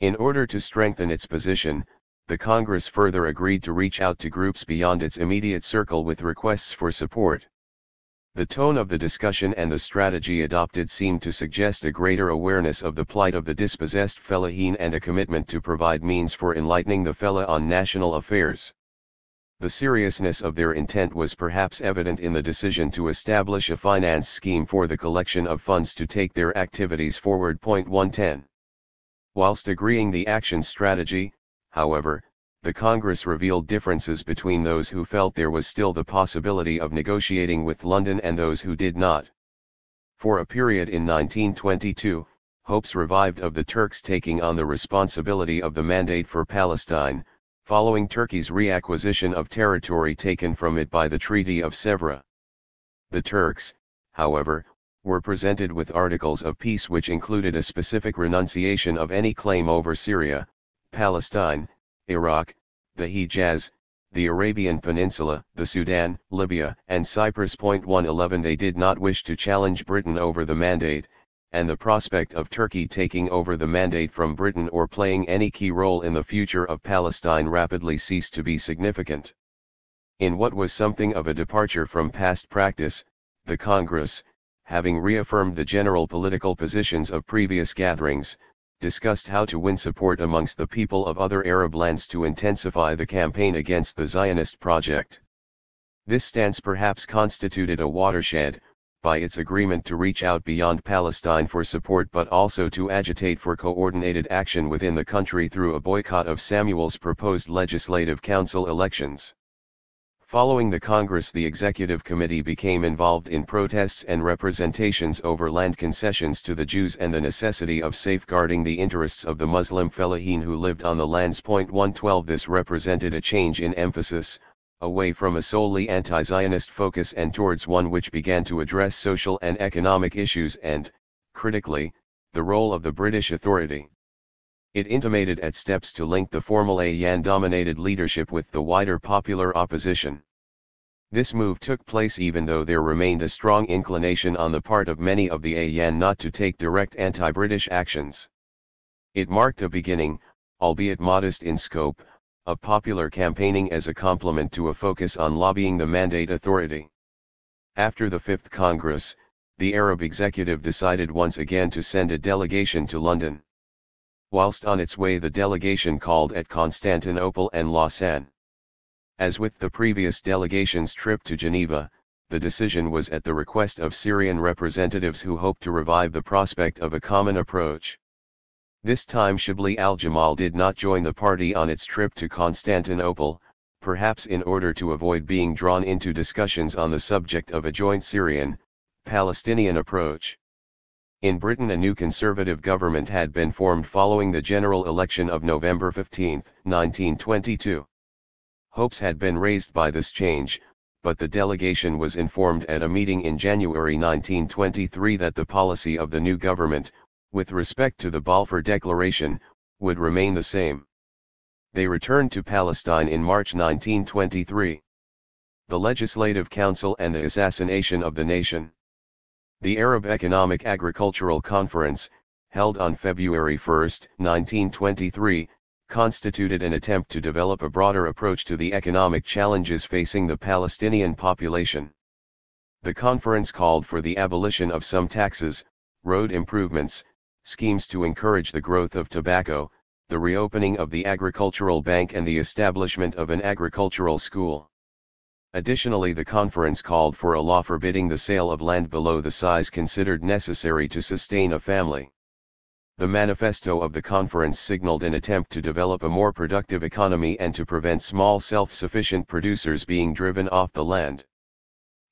In order to strengthen its position, the Congress further agreed to reach out to groups beyond its immediate circle with requests for support. The tone of the discussion and the strategy adopted seemed to suggest a greater awareness of the plight of the dispossessed fellahin and a commitment to provide means for enlightening the fellah on national affairs. The seriousness of their intent was perhaps evident in the decision to establish a finance scheme for the collection of funds to take their activities forward. 110. Whilst agreeing the action strategy, however, the Congress revealed differences between those who felt there was still the possibility of negotiating with London and those who did not. For a period in 1922, hopes revived of the Turks taking on the responsibility of the mandate for Palestine, following Turkey's reacquisition of territory taken from it by the Treaty of Sèvres. The Turks, however, were presented with articles of peace which included a specific renunciation of any claim over Syria, Palestine, Iraq, the Hejaz, the Arabian Peninsula, the Sudan, Libya, and Cyprus. 111 They did not wish to challenge Britain over the mandate, and the prospect of Turkey taking over the mandate from Britain or playing any key role in the future of Palestine rapidly ceased to be significant. In what was something of a departure from past practice, the Congress, having reaffirmed the general political positions of previous gatherings, discussed how to win support amongst the people of other Arab lands to intensify the campaign against the Zionist project. This stance perhaps constituted a watershed, by its agreement to reach out beyond Palestine for support but also to agitate for coordinated action within the country through a boycott of Samuel's proposed Legislative Council elections. Following the Congress, the Executive Committee became involved in protests and representations over land concessions to the Jews and the necessity of safeguarding the interests of the Muslim fellahin who lived on the lands. 112 This represented a change in emphasis, away from a solely anti-Zionist focus and towards one which began to address social and economic issues and, critically, the role of the British authority. It intimated at steps to link the formal Ayyan-dominated leadership with the wider popular opposition. This move took place even though there remained a strong inclination on the part of many of the Ayyan not to take direct anti-British actions. It marked a beginning, albeit modest in scope, of popular campaigning as a complement to a focus on lobbying the mandate authority. After the Fifth Congress, the Arab executive decided once again to send a delegation to London. Whilst on its way, the delegation called at Constantinople and Lausanne. As with the previous delegation's trip to Geneva, the decision was at the request of Syrian representatives who hoped to revive the prospect of a common approach. This time Shibli al-Jamal did not join the party on its trip to Constantinople, perhaps in order to avoid being drawn into discussions on the subject of a joint Syrian-Palestinian approach. In Britain, a new conservative government had been formed following the general election of November 15, 1922. Hopes had been raised by this change, but the delegation was informed at a meeting in January 1923 that the policy of the new government, with respect to the Balfour Declaration, would remain the same. They returned to Palestine in March 1923. The Legislative Council and the assassination of the nation. The Arab Economic Agricultural Conference, held on February 1, 1923, constituted an attempt to develop a broader approach to the economic challenges facing the Palestinian population. The conference called for the abolition of some taxes, road improvements, schemes to encourage the growth of tobacco, the reopening of the agricultural bank and the establishment of an agricultural school. Additionally, the conference called for a law forbidding the sale of land below the size considered necessary to sustain a family. The manifesto of the conference signaled an attempt to develop a more productive economy and to prevent small self-sufficient producers being driven off the land.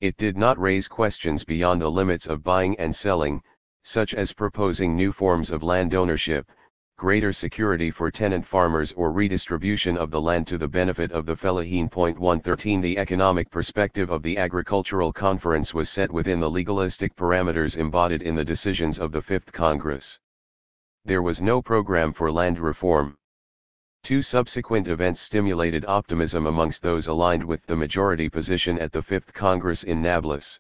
It did not raise questions beyond the limits of buying and selling, such as proposing new forms of land ownership, greater security for tenant farmers or redistribution of the land to the benefit of the fellahin. 113 The economic perspective of the Agricultural Conference was set within the legalistic parameters embodied in the decisions of the Fifth Congress. There was no program for land reform. Two subsequent events stimulated optimism amongst those aligned with the majority position at the Fifth Congress in Nablus.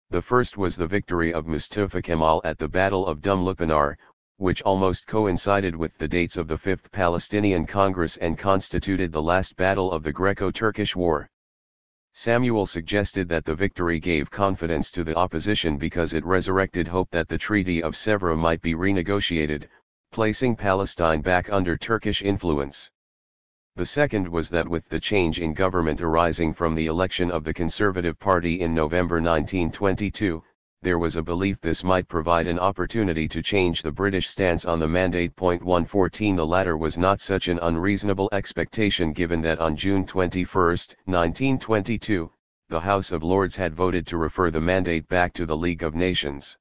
The first was the victory of Mustafa Kemal at the Battle of Dumlupanar, which almost coincided with the dates of the Fifth Palestinian Congress and constituted the last battle of the Greco-Turkish War. Samuel suggested that the victory gave confidence to the opposition because it resurrected hope that the Treaty of Sèvres might be renegotiated, placing Palestine back under Turkish influence. The second was that with the change in government arising from the election of the Conservative Party in November 1922, there was a belief this might provide an opportunity to change the British stance on the mandate. 114 The latter was not such an unreasonable expectation given that on June 21, 1922, the House of Lords had voted to refer the mandate back to the League of Nations.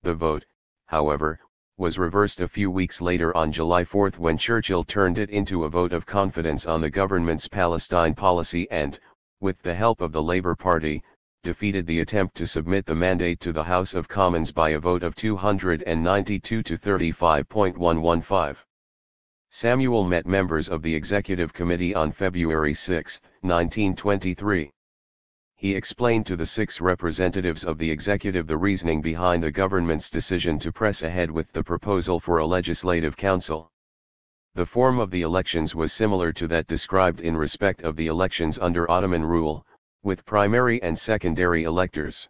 The vote, however, was reversed a few weeks later on July 4 when Churchill turned it into a vote of confidence on the government's Palestine policy and, with the help of the Labour Party, defeated the attempt to submit the mandate to the House of Commons by a vote of 292 to 35.115. Samuel met members of the Executive Committee on February 6, 1923. He explained to the 6 representatives of the executive the reasoning behind the government's decision to press ahead with the proposal for a legislative council. The form of the elections was similar to that described in respect of the elections under Ottoman rule, with primary and secondary electors.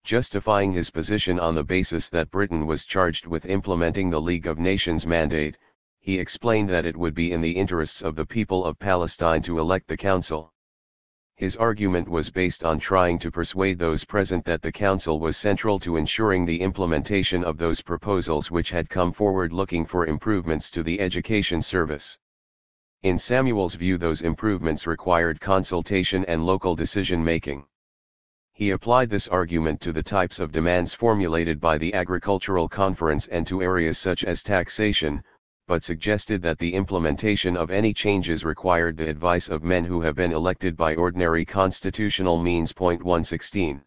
Justifying his position on the basis that Britain was charged with implementing the League of Nations mandate, he explained that it would be in the interests of the people of Palestine to elect the council. His argument was based on trying to persuade those present that the council was central to ensuring the implementation of those proposals which had come forward looking for improvements to the education service. In Samuel's view, those improvements required consultation and local decision-making. He applied this argument to the types of demands formulated by the Agricultural Conference and to areas such as taxation, but suggested that the implementation of any changes required the advice of men who have been elected by ordinary constitutional means. 116.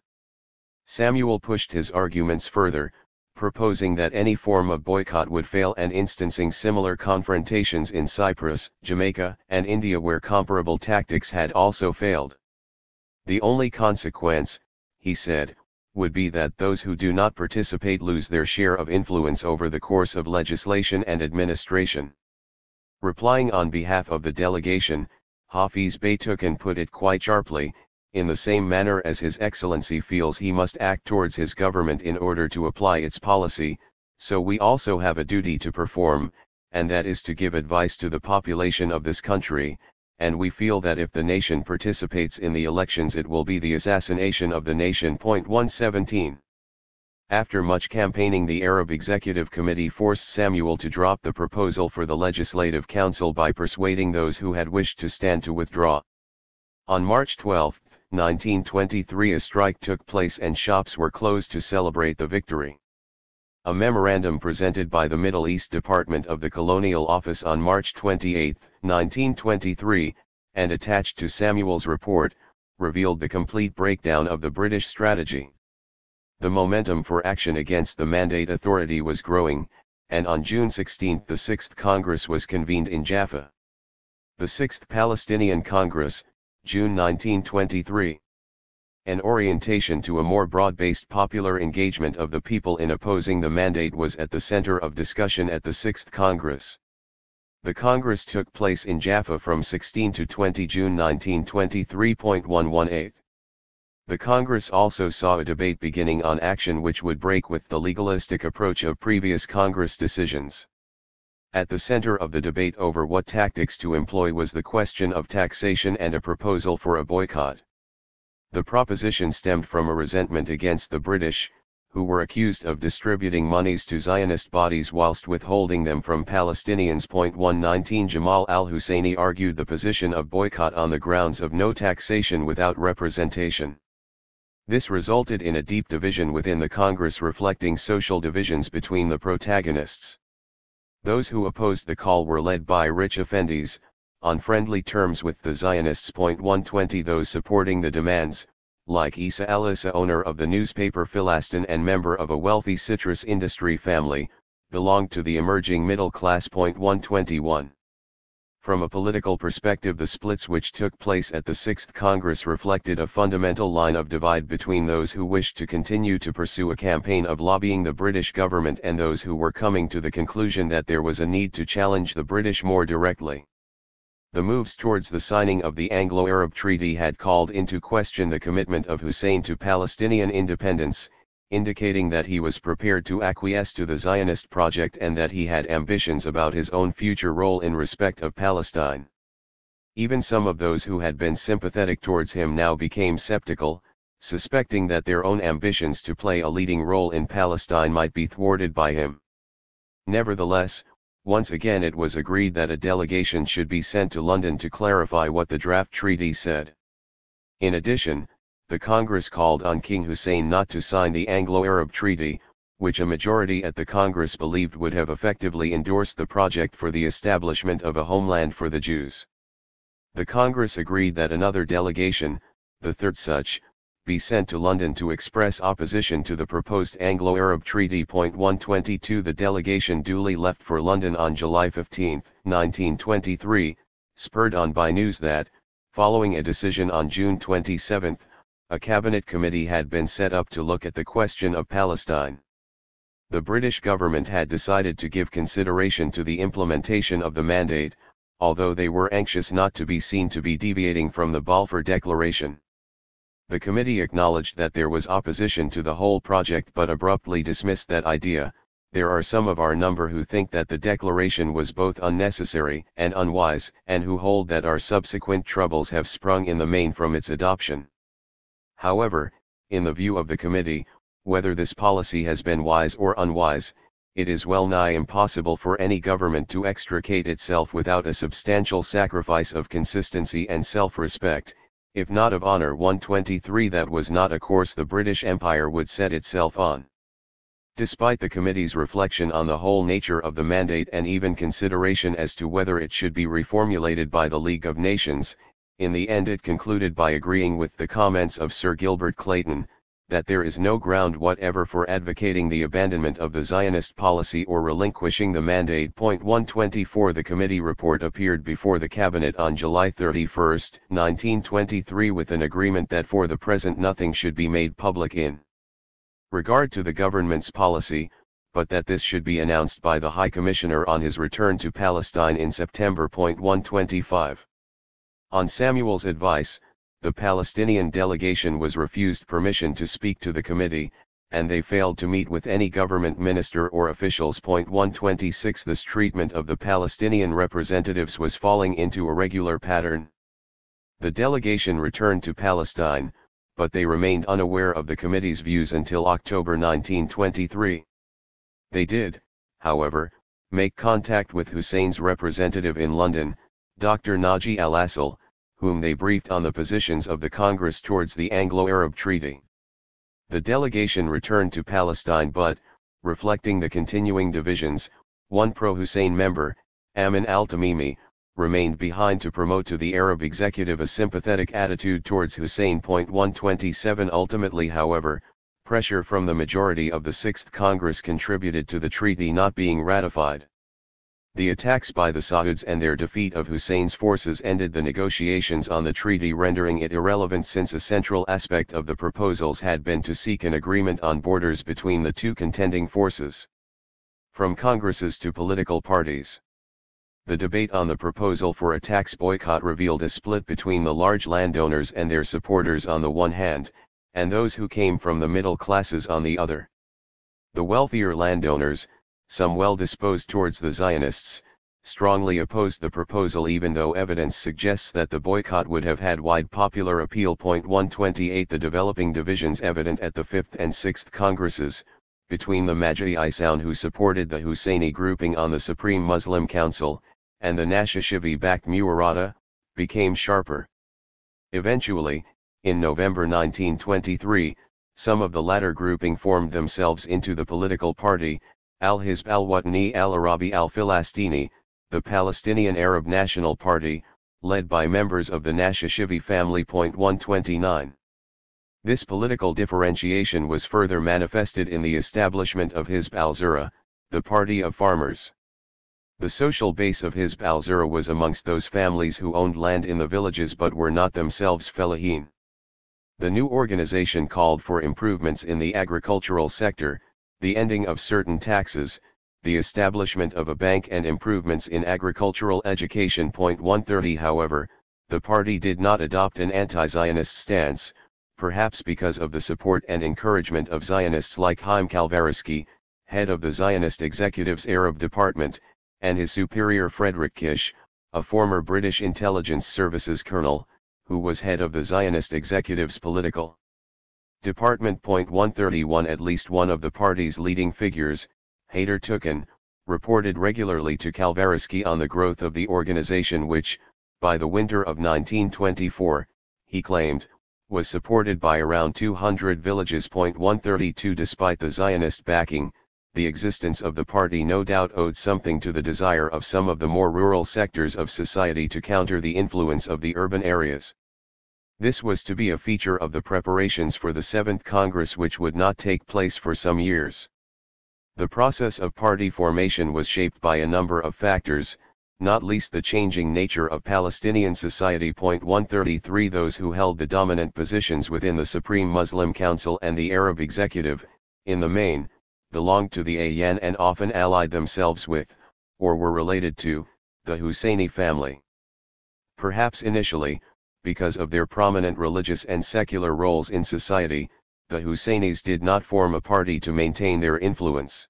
Samuel pushed his arguments further, proposing that any form of boycott would fail and instancing similar confrontations in Cyprus, Jamaica, and India where comparable tactics had also failed. The only consequence, he said, would be that those who do not participate lose their share of influence over the course of legislation and administration. Replying on behalf of the delegation, Hafiz Beytukan put it quite sharply, in the same manner as His Excellency feels he must act towards his government in order to apply its policy, so we also have a duty to perform, and that is to give advice to the population of this country, and we feel that if the nation participates in the elections it will be the assassination of the nation. 117. After much campaigning, the Arab Executive Committee forced Samuel to drop the proposal for the Legislative Council by persuading those who had wished to stand to withdraw. On March 12, 1923, a strike took place and shops were closed to celebrate the victory. A memorandum presented by the Middle East Department of the Colonial Office on March 28, 1923, and attached to Samuel's report, revealed the complete breakdown of the British strategy. The momentum for action against the Mandate Authority was growing, and on June 16 the Sixth Congress was convened in Jaffa. The Sixth Palestinian Congress, June 1923. An orientation to a more broad-based popular engagement of the people in opposing the mandate was at the center of discussion at the Sixth Congress. The Congress took place in Jaffa from 16 to 20 June 1923. 118. The Congress also saw a debate beginning on action which would break with the legalistic approach of previous Congress decisions. At the center of the debate over what tactics to employ was the question of taxation and a proposal for a boycott. The proposition stemmed from a resentment against the British, who were accused of distributing monies to Zionist bodies whilst withholding them from Palestinians. 119. Jamal al-Husseini argued the position of boycott on the grounds of no taxation without representation. This resulted in a deep division within the Congress, reflecting social divisions between the protagonists. Those who opposed the call were led by rich effendis, on friendly terms with the Zionists. 120. Those supporting the demands, like Isa al-Issa, owner of the newspaper Philastin and member of a wealthy citrus industry family, belonged to the emerging middle class. 121. From a political perspective, the splits which took place at the Sixth Congress reflected a fundamental line of divide between those who wished to continue to pursue a campaign of lobbying the British government and those who were coming to the conclusion that there was a need to challenge the British more directly. The moves towards the signing of the Anglo-Arab Treaty had called into question the commitment of Hussein to Palestinian independence, indicating that he was prepared to acquiesce to the Zionist project and that he had ambitions about his own future role in respect of Palestine. Even some of those who had been sympathetic towards him now became skeptical, suspecting that their own ambitions to play a leading role in Palestine might be thwarted by him. Nevertheless, once again it was agreed that a delegation should be sent to London to clarify what the draft treaty said. In addition, the Congress called on King Hussein not to sign the Anglo-Arab Treaty, which a majority at the Congress believed would have effectively endorsed the project for the establishment of a homeland for the Jews. The Congress agreed that another delegation, the third such, be sent to London to express opposition to the proposed Anglo-Arab Treaty. 122. The delegation duly left for London on July 15, 1923, spurred on by news that, following a decision on June 27, a cabinet committee had been set up to look at the question of Palestine. The British government had decided to give consideration to the implementation of the mandate, although they were anxious not to be seen to be deviating from the Balfour Declaration. The committee acknowledged that there was opposition to the whole project but abruptly dismissed that idea. There are some of our number who think that the declaration was both unnecessary and unwise, and who hold that our subsequent troubles have sprung in the main from its adoption. However, in the view of the committee, whether this policy has been wise or unwise, it is well nigh impossible for any government to extricate itself without a substantial sacrifice of consistency and self-respect, if not of honor. 123. That was not a course the British Empire would set itself on. Despite the committee's reflection on the whole nature of the mandate and even consideration as to whether it should be reformulated by the League of Nations, in the end it concluded by agreeing with the comments of Sir Gilbert Clayton, that there is no ground whatever for advocating the abandonment of the Zionist policy or relinquishing the mandate. 124. The committee report appeared before the Cabinet on July 31, 1923 with an agreement that for the present nothing should be made public in regard to the government's policy, but that this should be announced by the High Commissioner on his return to Palestine in September. 125. On Samuel's advice, the Palestinian delegation was refused permission to speak to the committee, and they failed to meet with any government minister or officials. 126 This treatment of the Palestinian representatives was falling into a regular pattern. The delegation returned to Palestine, but they remained unaware of the committee's views until October 1923. They did, however, make contact with Hussein's representative in London, Dr. Naji al-Assal, whom they briefed on the positions of the Congress towards the Anglo-Arab Treaty. The delegation returned to Palestine but, reflecting the continuing divisions, one pro-Hussein member, Amin al-Tamimi, remained behind to promote to the Arab executive a sympathetic attitude towards Hussein. 127 Ultimately, however, pressure from the majority of the Sixth Congress contributed to the treaty not being ratified. The attacks by the Sauds and their defeat of Hussein's forces ended the negotiations on the treaty, rendering it irrelevant since a central aspect of the proposals had been to seek an agreement on borders between the two contending forces. From congresses to political parties. The debate on the proposal for a tax boycott revealed a split between the large landowners and their supporters on the one hand, and those who came from the middle classes on the other. The wealthier landowners, some well disposed towards the Zionists, strongly opposed the proposal even though evidence suggests that the boycott would have had wide popular appeal. 128 The developing divisions evident at the Fifth and Sixth Congresses, between the Majlis who supported the Husseini grouping on the Supreme Muslim Council, and the Nashashivi-backed Muwarata, became sharper. Eventually, in November 1923, some of the latter grouping formed themselves into the political party, Al-Hizb al-Watani al-Arabi al-Filastini, the Palestinian Arab National Party, led by members of the Nashashivi family. 129. This political differentiation was further manifested in the establishment of Hizb al-Zura, the party of farmers. The social base of Hizb al-Zura was amongst those families who owned land in the villages but were not themselves fellahin. The new organization called for improvements in the agricultural sector, the ending of certain taxes, the establishment of a bank and improvements in agricultural education. 130 However, the party did not adopt an anti-Zionist stance, perhaps because of the support and encouragement of Zionists like Chaim Kalvarisky, head of the Zionist executive's Arab department, and his superior Frederick Kish, a former British intelligence services colonel, who was head of the Zionist executive's political department. 131 At least one of the party's leading figures, Haider Tukan, reported regularly to Kalvarisky on the growth of the organization which, by the winter of 1924, he claimed, was supported by around 200 villages. 132 Despite the Zionist backing, the existence of the party no doubt owed something to the desire of some of the more rural sectors of society to counter the influence of the urban areas. This was to be a feature of the preparations for the Seventh Congress, which would not take place for some years. The process of party formation was shaped by a number of factors, not least the changing nature of Palestinian society. 133 Those who held the dominant positions within the Supreme Muslim Council and the Arab Executive, in the main, belonged to the Ayyan and often allied themselves with, or were related to, the Husseini family. Perhaps initially, because of their prominent religious and secular roles in society, the Husseinis did not form a party to maintain their influence.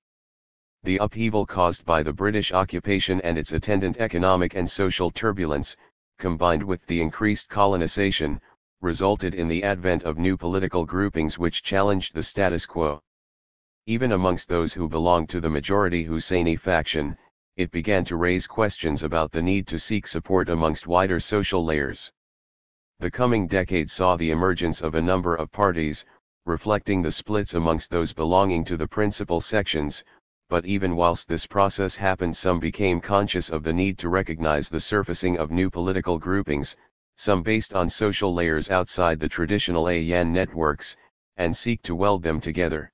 The upheaval caused by the British occupation and its attendant economic and social turbulence, combined with the increased colonization, resulted in the advent of new political groupings which challenged the status quo. Even amongst those who belonged to the majority Husseini faction, it began to raise questions about the need to seek support amongst wider social layers. The coming decade saw the emergence of a number of parties, reflecting the splits amongst those belonging to the principal sections, but even whilst this process happened, some became conscious of the need to recognize the surfacing of new political groupings, some based on social layers outside the traditional Ayyan networks, and seek to weld them together.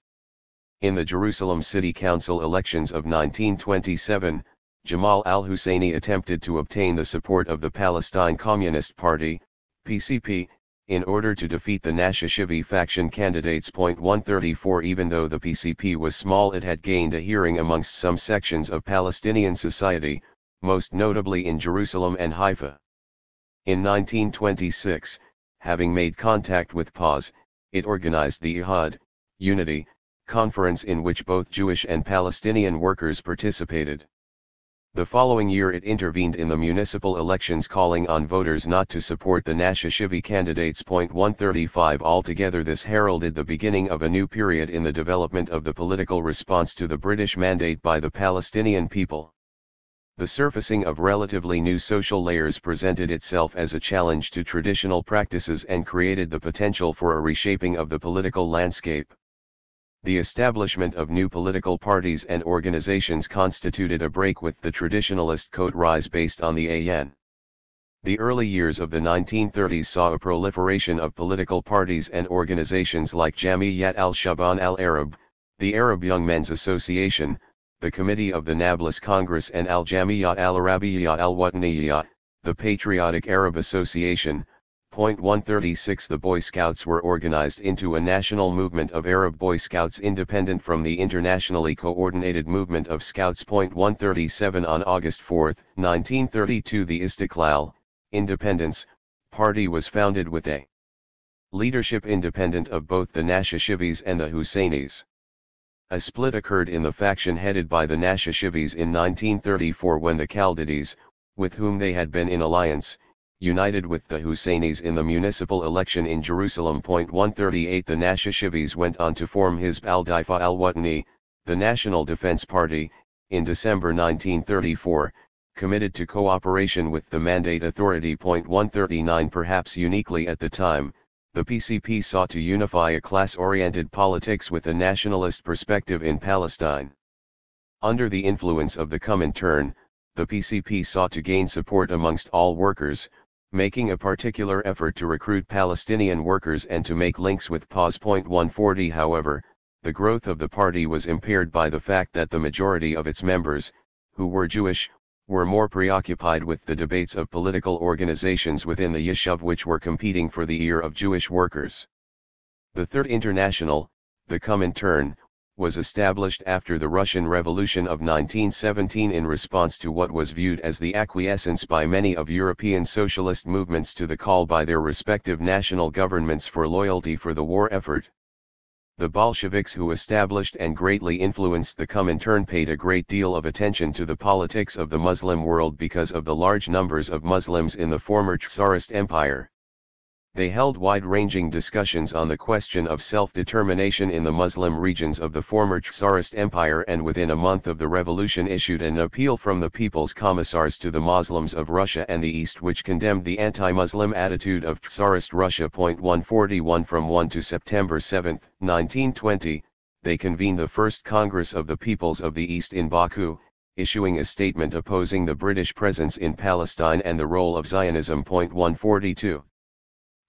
In the Jerusalem City Council elections of 1927, Jamal al-Husseini attempted to obtain the support of the Palestine Communist Party, PCP, in order to defeat the Nashashivi faction candidates. 134 Even though the PCP was small, it had gained a hearing amongst some sections of Palestinian society, most notably in Jerusalem and Haifa. In 1926, having made contact with PAS, it organized the Ihad, Unity, conference in which both Jewish and Palestinian workers participated. The following year it intervened in the municipal elections, calling on voters not to support the Nashashivi candidates. 135 Altogether this heralded the beginning of a new period in the development of the political response to the British mandate by the Palestinian people. The surfacing of relatively new social layers presented itself as a challenge to traditional practices and created the potential for a reshaping of the political landscape. The establishment of new political parties and organizations constituted a break with the traditionalist coat rise based on the AN. The early years of the 1930s saw a proliferation of political parties and organizations like Jamiyat al-Shaban al-Arab, the Arab Young Men's Association, the Committee of the Nablus Congress, and Al-Jamiyat al-Arabiyyah al-Wataniyah, the Patriotic Arab Association. 136 The Boy Scouts were organized into a national movement of Arab Boy Scouts independent from the internationally coordinated movement of Scouts. 137 On August 4, 1932 the Istiqlal, Independence, Party was founded with a leadership independent of both the Nashashivis and the Husseinis. A split occurred in the faction headed by the Nashashivis in 1934 when the Chaldides, with whom they had been in alliance, united with the Husseinis in the municipal election in Jerusalem. 138 The Nashashivis went on to form Hizb al-Difa al-Watani, the National Defense Party, in December 1934, committed to cooperation with the Mandate Authority. 139 Perhaps uniquely at the time, the PCP sought to unify a class-oriented politics with a nationalist perspective in Palestine. Under the influence of the Comintern, the PCP sought to gain support amongst all workers, making a particular effort to recruit Palestinian workers and to make links with PAS. 140 However, the growth of the party was impaired by the fact that the majority of its members, who were Jewish, were more preoccupied with the debates of political organizations within the Yishuv which were competing for the ear of Jewish workers. The Third International, the Comintern, was established after the Russian Revolution of 1917 in response to what was viewed as the acquiescence by many of European socialist movements to the call by their respective national governments for loyalty for the war effort. The Bolsheviks, who established and greatly influenced the Comintern, paid a great deal of attention to the politics of the Muslim world because of the large numbers of Muslims in the former Tsarist Empire. They held wide-ranging discussions on the question of self-determination in the Muslim regions of the former Tsarist Empire, and within a month of the revolution issued an appeal from the People's Commissars to the Muslims of Russia and the East which condemned the anti-Muslim attitude of Tsarist Russia. 141 From 1 to September 7, 1920, they convened the First Congress of the Peoples of the East in Baku, issuing a statement opposing the British presence in Palestine and the role of Zionism. 142.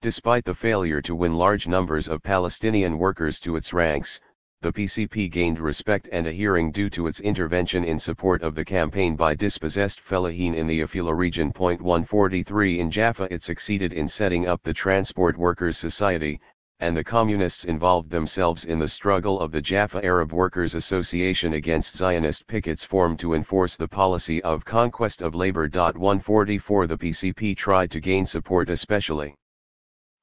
Despite the failure to win large numbers of Palestinian workers to its ranks, the PCP gained respect and a hearing due to its intervention in support of the campaign by dispossessed Fellahin in the Afila region. 143 In Jaffa it succeeded in setting up the Transport Workers' Society, and the Communists involved themselves in the struggle of the Jaffa Arab Workers' Association against Zionist pickets formed to enforce the policy of conquest of labor. 144 The PCP tried to gain support especially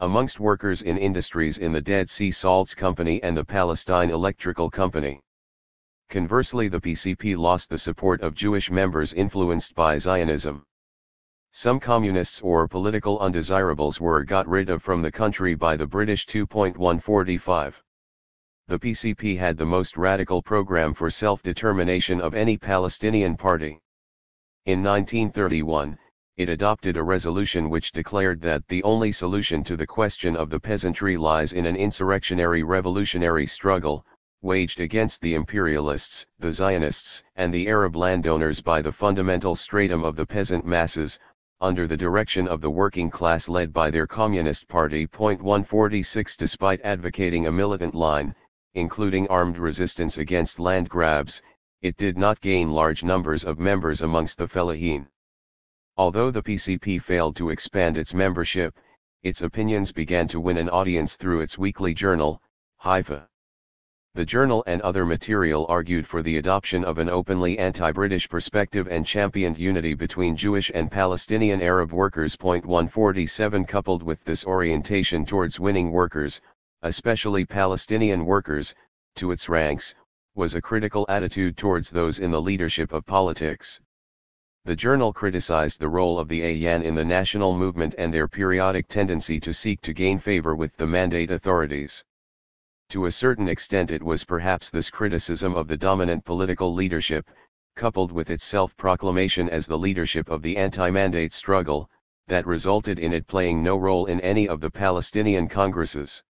amongst workers in industries in the Dead Sea Salts Company and the Palestine Electrical Company. Conversely, the PCP lost the support of Jewish members influenced by Zionism. Some communists or political undesirables were got rid of from the country by the British. 145. The PCP had the most radical program for self-determination of any Palestinian party. In 1931, it adopted a resolution which declared that the only solution to the question of the peasantry lies in an insurrectionary revolutionary struggle, waged against the imperialists, the Zionists, and the Arab landowners by the fundamental stratum of the peasant masses, under the direction of the working class led by their Communist Party. 146 Despite advocating a militant line, including armed resistance against land grabs, it did not gain large numbers of members amongst the Fellahin. Although the PCP failed to expand its membership, its opinions began to win an audience through its weekly journal, Haifa. The journal and other material argued for the adoption of an openly anti-British perspective and championed unity between Jewish and Palestinian Arab workers. 147 Coupled with this orientation towards winning workers, especially Palestinian workers, to its ranks, was a critical attitude towards those in the leadership of politics. The journal criticized the role of the Ayyan in the national movement and their periodic tendency to seek to gain favor with the Mandate authorities. To a certain extent it was perhaps this criticism of the dominant political leadership, coupled with its self-proclamation as the leadership of the anti-mandate struggle, that resulted in it playing no role in any of the Palestinian congresses.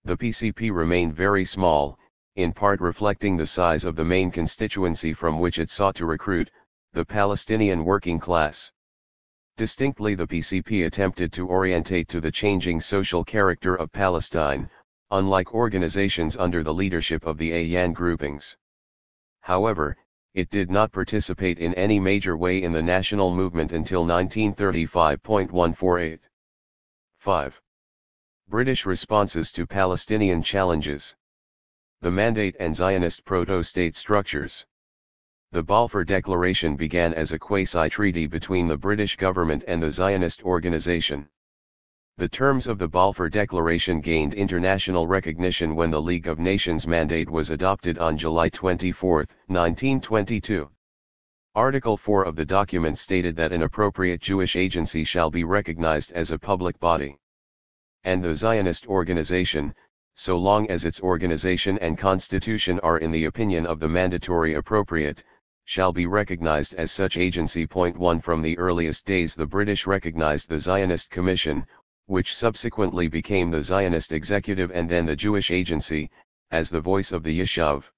The PCP remained very small, in part reflecting the size of the main constituency from which it sought to recruit, the Palestinian working class. Distinctly the PCP attempted to orientate to the changing social character of Palestine, unlike organizations under the leadership of the Ayyan groupings. However, it did not participate in any major way in the national movement until 1935. 148. 5. British responses to Palestinian challenges. The Mandate and Zionist proto-state structures. The Balfour Declaration began as a quasi-treaty between the British government and the Zionist organization. The terms of the Balfour Declaration gained international recognition when the League of Nations Mandate was adopted on July 24, 1922. Article 4 of the document stated that an appropriate Jewish agency shall be recognized as a public body. And the Zionist organization, so long as its organization and constitution are in the opinion of the mandatory appropriate, shall be recognized as such agency. 1 From the earliest days the British recognized the Zionist Commission, which subsequently became the Zionist Executive and then the Jewish Agency, as the voice of the Yishuv.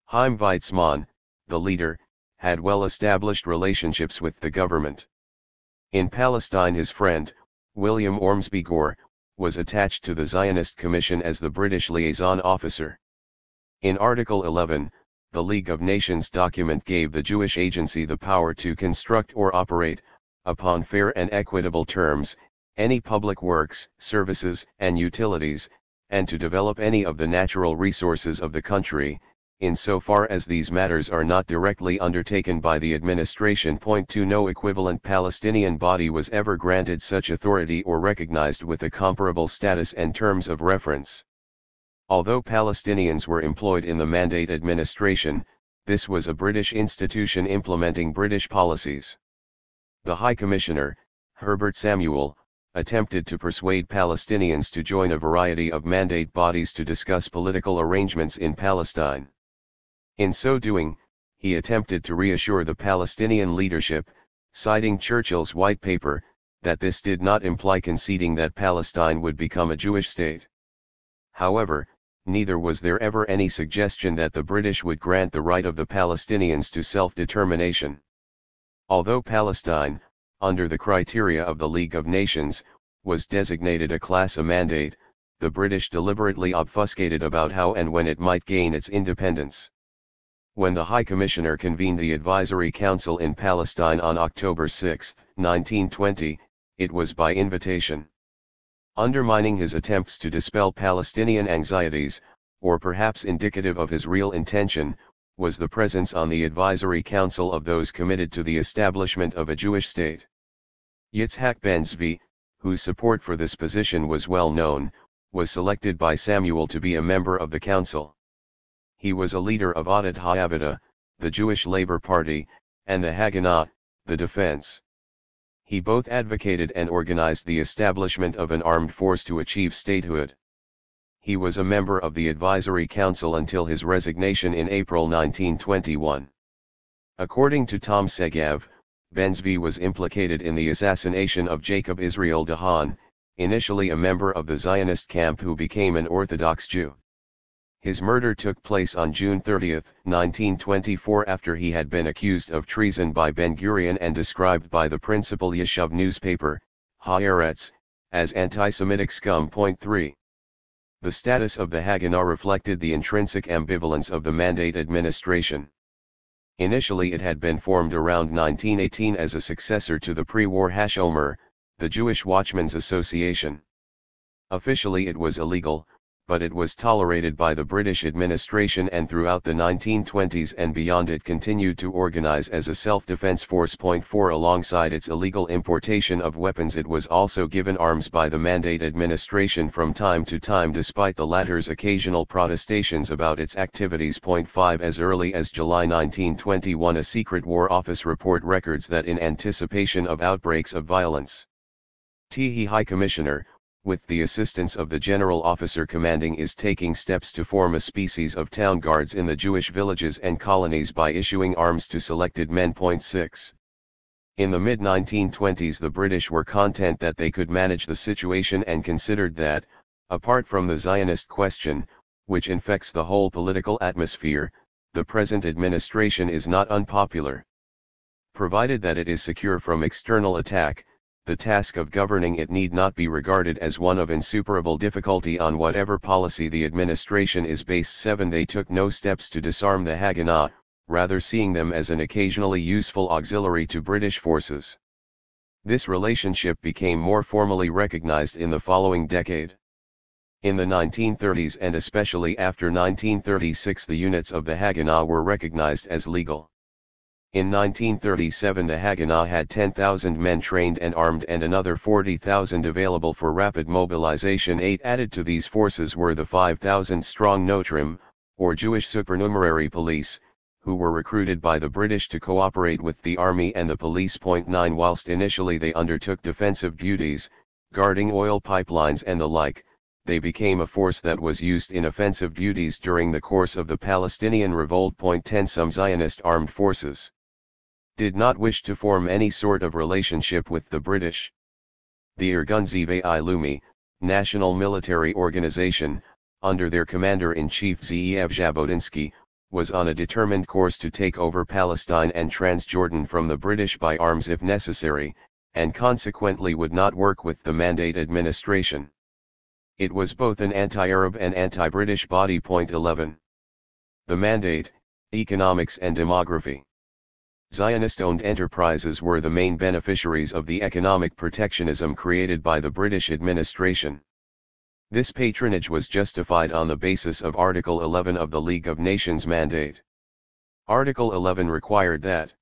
Chaim Weizmann, the leader, had well-established relationships with the government. In Palestine his friend, William Ormsby Gore, was attached to the Zionist Commission as the British liaison officer. In Article 11, the League of Nations document gave the Jewish Agency the power to construct or operate, upon fair and equitable terms, any public works, services, and utilities, and to develop any of the natural resources of the country, insofar as these matters are not directly undertaken by the administration. 2 No equivalent Palestinian body was ever granted such authority or recognized with a comparable status and terms of reference. Although Palestinians were employed in the Mandate administration, this was a British institution implementing British policies. The High Commissioner, Herbert Samuel, attempted to persuade Palestinians to join a variety of mandate bodies to discuss political arrangements in Palestine. In so doing, he attempted to reassure the Palestinian leadership, citing Churchill's White Paper, that this did not imply conceding that Palestine would become a Jewish state. However, neither was there ever any suggestion that the British would grant the right of the Palestinians to self-determination. Although Palestine, under the criteria of the League of Nations, was designated a class A mandate, the British deliberately obfuscated about how and when it might gain its independence. When the High Commissioner convened the Advisory Council in Palestine on October 6, 1920, it was by invitation. Undermining his attempts to dispel Palestinian anxieties, or perhaps indicative of his real intention, was the presence on the Advisory Council of those committed to the establishment of a Jewish state. Yitzhak Ben-Zvi, whose support for this position was well known, was selected by Samuel to be a member of the council. He was a leader of Adat HaAvoda, the Jewish Labor Party, and the Haganah, the Defense. He both advocated and organized the establishment of an armed force to achieve statehood. He was a member of the Advisory Council until his resignation in April 1921. According to Tom Segev, Ben-Zvi was implicated in the assassination of Jacob Israel Dahan, initially a member of the Zionist camp who became an Orthodox Jew. His murder took place on June 30, 1924 after he had been accused of treason by Ben-Gurion and described by the principal Yishuv newspaper, Haaretz, as anti-Semitic scum. 3. The status of the Haganah reflected the intrinsic ambivalence of the Mandate administration. Initially it had been formed around 1918 as a successor to the pre-war Hashomer, the Jewish Watchmen's Association. Officially it was illegal, but it was tolerated by the British administration, and throughout the 1920s and beyond it continued to organize as a self-defense force. 4 Alongside its illegal importation of weapons, it was also given arms by the Mandate administration from time to time, despite the latter's occasional protestations about its activities. 5 As early as July 1921, a secret War Office report records that in anticipation of outbreaks of violence, THI High Commissioner, with the assistance of the General Officer Commanding, is taking steps to form a species of town guards in the Jewish villages and colonies by issuing arms to selected men. 6. In the mid-1920s, the British were content that they could manage the situation and considered that, apart from the Zionist question, which infects the whole political atmosphere, the present administration is not unpopular. Provided that it is secure from external attack, the task of governing it need not be regarded as one of insuperable difficulty on whatever policy the administration is based. 7 They took no steps to disarm the Haganah, rather seeing them as an occasionally useful auxiliary to British forces. This relationship became more formally recognized in the following decade. In the 1930s and especially after 1936, the units of the Haganah were recognized as legal. In 1937 the Haganah had 10,000 men trained and armed and another 40,000 available for rapid mobilization. 8 Added to these forces were the 5,000-strong Notrim, or Jewish supernumerary police, who were recruited by the British to cooperate with the army and the police. 9 Whilst initially they undertook defensive duties, guarding oil pipelines and the like, they became a force that was used in offensive duties during the course of the Palestinian revolt. 10 Some Zionist armed forces did not wish to form any sort of relationship with the British. The Irgun Zivei Lumi, national military organization, under their commander-in-chief Zeev Jabotinsky, was on a determined course to take over Palestine and Transjordan from the British by arms if necessary, and consequently would not work with the Mandate administration. It was both an anti-Arab and anti-British body. 11. The Mandate, Economics and Demography. Zionist-owned enterprises were the main beneficiaries of the economic protectionism created by the British administration. This patronage was justified on the basis of Article 11 of the League of Nations Mandate. Article 11 required that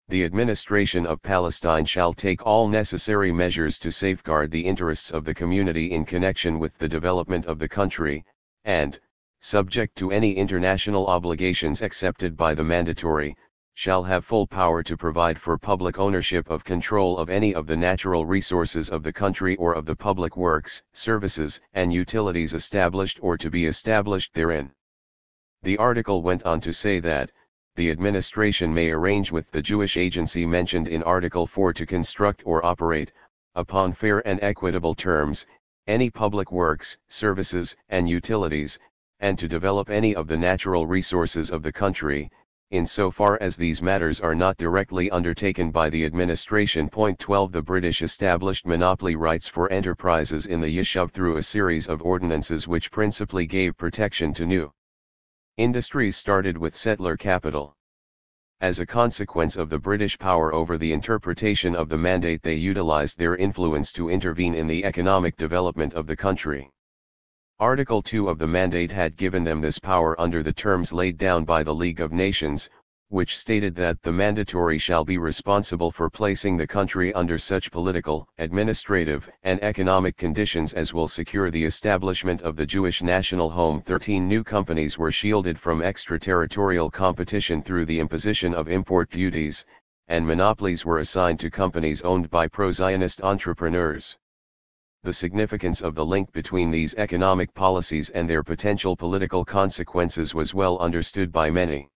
the administration of Palestine shall take all necessary measures to safeguard the interests of the community in connection with the development of the country, and, subject to any international obligations accepted by the mandatory, shall have full power to provide for public ownership of control of any of the natural resources of the country or of the public works, services, and utilities established or to be established therein. The article went on to say that, the administration may arrange with the Jewish agency mentioned in Article 4 to construct or operate, upon fair and equitable terms, any public works, services, and utilities, and to develop any of the natural resources of the country, insofar as these matters are not directly undertaken by the administration. 12 The British established monopoly rights for enterprises in the Yishuv through a series of ordinances which principally gave protection to new industries started with settler capital. As a consequence of the British power over the interpretation of the Mandate, they utilized their influence to intervene in the economic development of the country. Article 2 of the Mandate had given them this power under the terms laid down by the League of Nations, which stated that the mandatory shall be responsible for placing the country under such political, administrative, and economic conditions as will secure the establishment of the Jewish national home. 13 New companies were shielded from extraterritorial competition through the imposition of import duties, and monopolies were assigned to companies owned by pro-Zionist entrepreneurs. The significance of the link between these economic policies and their potential political consequences was well understood by many.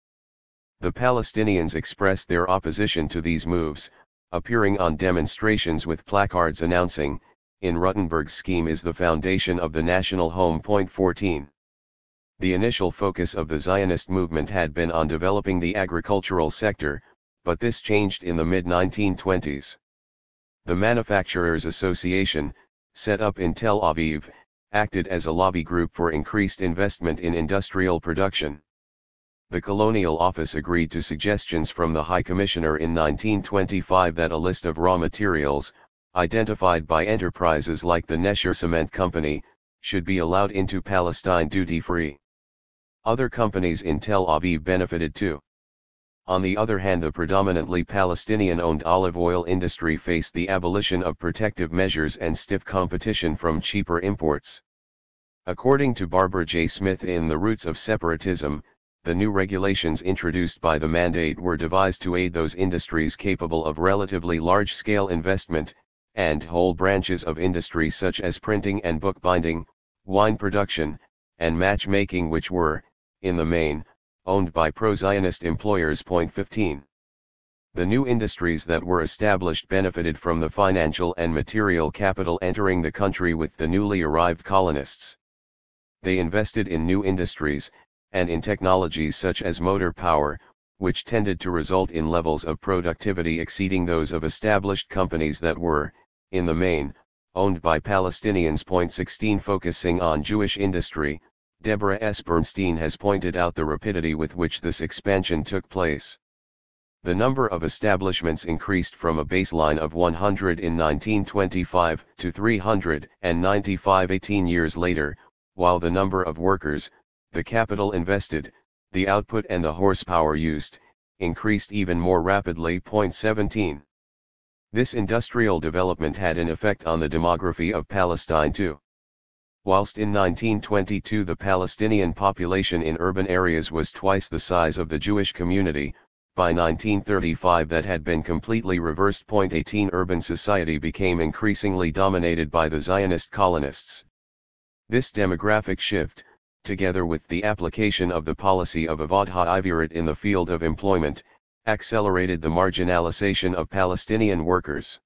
The Palestinians expressed their opposition to these moves, appearing on demonstrations with placards announcing, "In Rutenberg's scheme is the foundation of the national home." 14. The initial focus of the Zionist movement had been on developing the agricultural sector, but this changed in the mid-1920s. The Manufacturers Association, set up in Tel Aviv, acted as a lobby group for increased investment in industrial production. The Colonial Office agreed to suggestions from the High Commissioner in 1925 that a list of raw materials, identified by enterprises like the Nesher Cement Company, should be allowed into Palestine duty-free. Other companies in Tel Aviv benefited too. On the other hand, the predominantly Palestinian-owned olive oil industry faced the abolition of protective measures and stiff competition from cheaper imports. According to Barbara J. Smith in The Roots of Separatism, the new regulations introduced by the mandate were devised to aid those industries capable of relatively large-scale investment, and whole branches of industry such as printing and bookbinding, wine production, and matchmaking which were, in the main, owned by pro-Zionist employers. 15. The new industries that were established benefited from the financial and material capital entering the country with the newly arrived colonists. They invested in new industries, and in technologies such as motor power, which tended to result in levels of productivity exceeding those of established companies that were, in the main, owned by Palestinians. 16. Focusing on Jewish industry, Deborah S. Bernstein has pointed out the rapidity with which this expansion took place. The number of establishments increased from a baseline of 100 in 1925 to 395 18 years later, while the number of workers, the capital invested, the output and the horsepower used, increased even more rapidly. 17. This industrial development had an effect on the demography of Palestine too. Whilst in 1922 the Palestinian population in urban areas was twice the size of the Jewish community, by 1935 that had been completely reversed. 18. Urban society became increasingly dominated by the Zionist colonists. This demographic shift, together with the application of the policy of Avodah Iveret in the field of employment, accelerated the marginalization of Palestinian workers.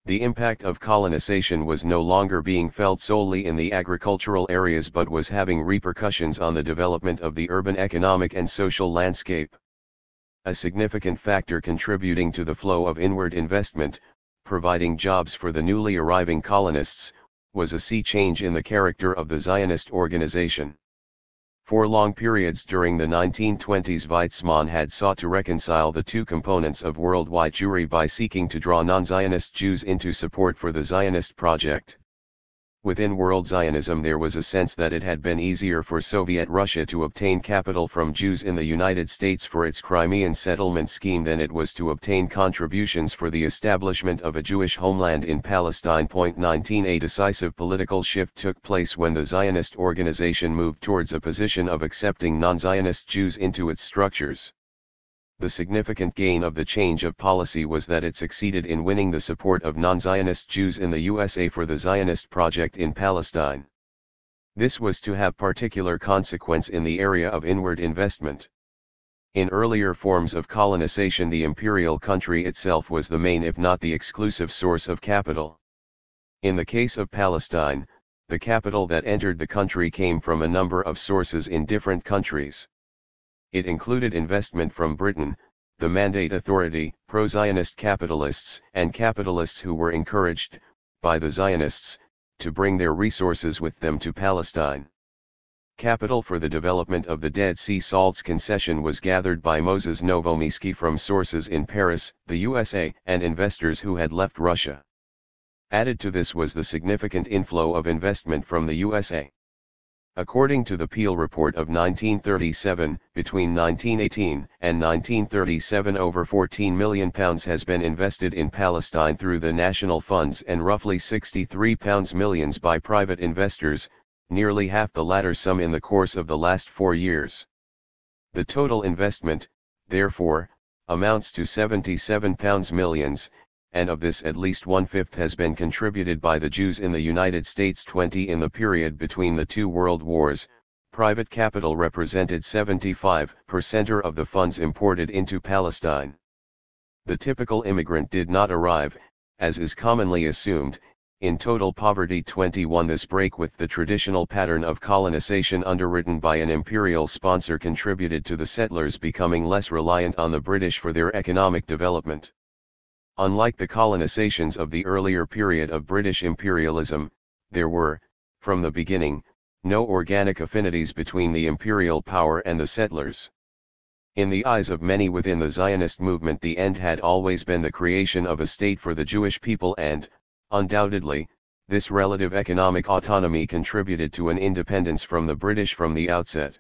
The impact of colonization was no longer being felt solely in the agricultural areas but was having repercussions on the development of the urban economic and social landscape. A significant factor contributing to the flow of inward investment, providing jobs for the newly arriving colonists, was a sea change in the character of the Zionist organization. For long periods during the 1920s Weizmann had sought to reconcile the two components of worldwide Jewry by seeking to draw non-Zionist Jews into support for the Zionist project. Within world Zionism there was a sense that it had been easier for Soviet Russia to obtain capital from Jews in the United States for its Crimean settlement scheme than it was to obtain contributions for the establishment of a Jewish homeland in Palestine. 19. A decisive political shift took place when the Zionist organization moved towards a position of accepting non-Zionist Jews into its structures. The significant gain of the change of policy was that it succeeded in winning the support of non-Zionist Jews in the USA for the Zionist project in Palestine. This was to have particular consequence in the area of inward investment. In earlier forms of colonization the imperial country itself was the main if not the exclusive source of capital. In the case of Palestine, the capital that entered the country came from a number of sources in different countries. It included investment from Britain, the Mandate Authority, pro-Zionist capitalists and capitalists who were encouraged, by the Zionists, to bring their resources with them to Palestine. Capital for the development of the Dead Sea Salts concession was gathered by Moses Novomeski from sources in Paris, the USA, and investors who had left Russia. Added to this was the significant inflow of investment from the USA. According to the Peel Report of 1937, between 1918 and 1937 over £14 million has been invested in Palestine through the national funds and roughly £63 million by private investors, nearly half the latter sum in the course of the last 4 years. The total investment, therefore, amounts to £77 million, and of this at least 1/5 has been contributed by the Jews in the United States. 20. In the period between the two world wars, private capital represented 75% of the funds imported into Palestine. The typical immigrant did not arrive, as is commonly assumed, in total poverty. 21. This break with the traditional pattern of colonization underwritten by an imperial sponsor contributed to the settlers becoming less reliant on the British for their economic development. Unlike the colonizations of the earlier period of British imperialism, there were, from the beginning, no organic affinities between the imperial power and the settlers. In the eyes of many within the Zionist movement the end had always been the creation of a state for the Jewish people and, undoubtedly, This relative economic autonomy contributed to an independence from the British from the outset.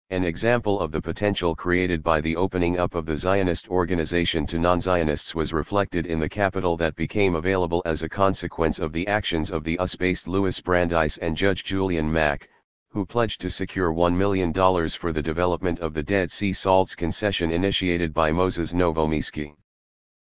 An example of the potential created by the opening up of the Zionist organization to non-Zionists was reflected in the capital that became available as a consequence of the actions of the US-based Louis Brandeis and Judge Julian Mack, who pledged to secure $1 million for the development of the Dead Sea Salts concession initiated by Moses Novomysky.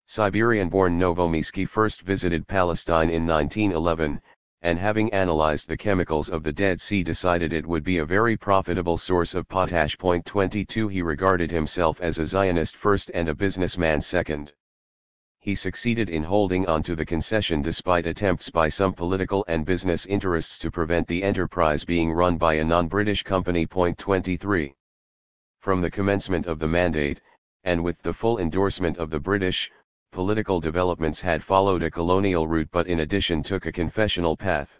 Siberian-born Novomysky first visited Palestine in 1911, and having analyzed the chemicals of the Dead Sea decided it would be a very profitable source of potash. 22 He regarded himself as a Zionist first and a businessman second. He succeeded in holding on to the concession despite attempts by some political and business interests to prevent the enterprise being run by a non-British company. 23 From the commencement of the mandate, and with the full endorsement of the British, political developments had followed a colonial route but in addition took a confessional path.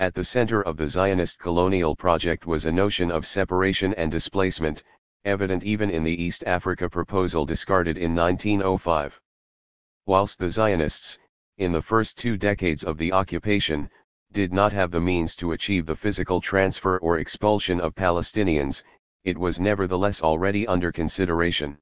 At the center of the Zionist colonial project was a notion of separation and displacement, evident even in the East Africa proposal discarded in 1905. Whilst the Zionists, in the first 2 decades of the occupation, did not have the means to achieve the physical transfer or expulsion of Palestinians, it was nevertheless already under consideration.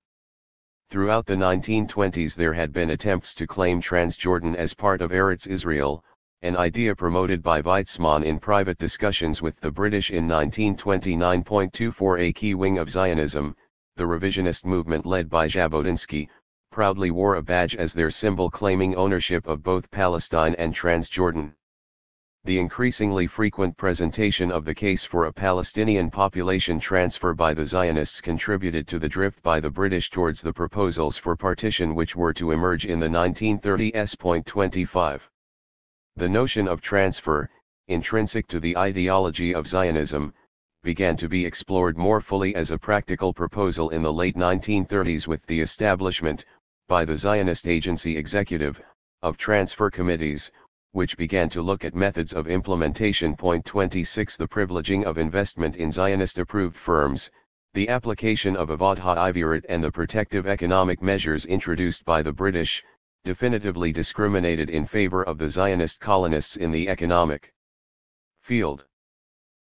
Throughout the 1920s there had been attempts to claim Transjordan as part of Eretz Israel, an idea promoted by Weizmann in private discussions with the British in 1929. 24 A key wing of Zionism, the revisionist movement led by Jabotinsky, proudly wore a badge as their symbol claiming ownership of both Palestine and Transjordan. The increasingly frequent presentation of the case for a Palestinian population transfer by the Zionists contributed to the drift by the British towards the proposals for partition which were to emerge in the 1930s. 25 The notion of transfer, intrinsic to the ideology of Zionism, began to be explored more fully as a practical proposal in the late 1930s with the establishment, by the Zionist Agency Executive, of transfer committees, which began to look at methods of implementation. 26 The privileging of investment in Zionist-approved firms, the application of Avad Ha'avirat and the protective economic measures introduced by the British, definitively discriminated in favor of the Zionist colonists in the economic field.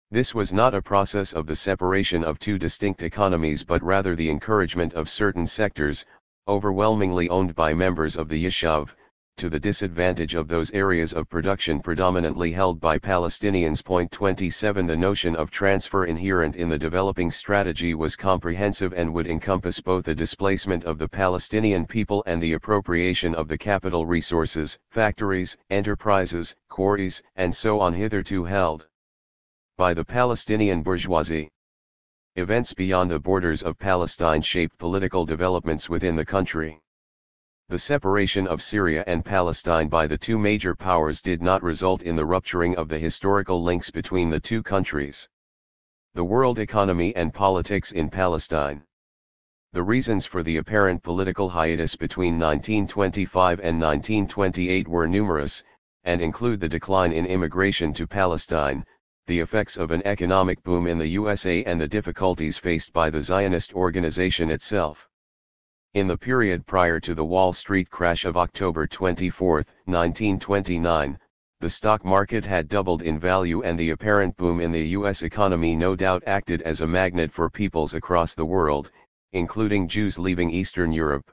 This was not a process of the separation of 2 distinct economies but rather the encouragement of certain sectors, overwhelmingly owned by members of the Yishuv, to the disadvantage of those areas of production predominantly held by Palestinians. 27 The notion of transfer inherent in the developing strategy was comprehensive and would encompass both the displacement of the Palestinian people and the appropriation of the capital resources, factories, enterprises, quarries, and so on hitherto held by the Palestinian bourgeoisie. Events beyond the borders of Palestine shaped political developments within the country. The separation of Syria and Palestine by the 2 major powers did not result in the rupturing of the historical links between the 2 countries. The world economy and politics in Palestine. The reasons for the apparent political hiatus between 1925 and 1928 were numerous, and include the decline in immigration to Palestine, the effects of an economic boom in the USA and the difficulties faced by the Zionist organization itself. In the period prior to the Wall Street crash of October 24, 1929, the stock market had doubled in value and the apparent boom in the U.S. economy no doubt acted as a magnet for peoples across the world, including Jews leaving Eastern Europe.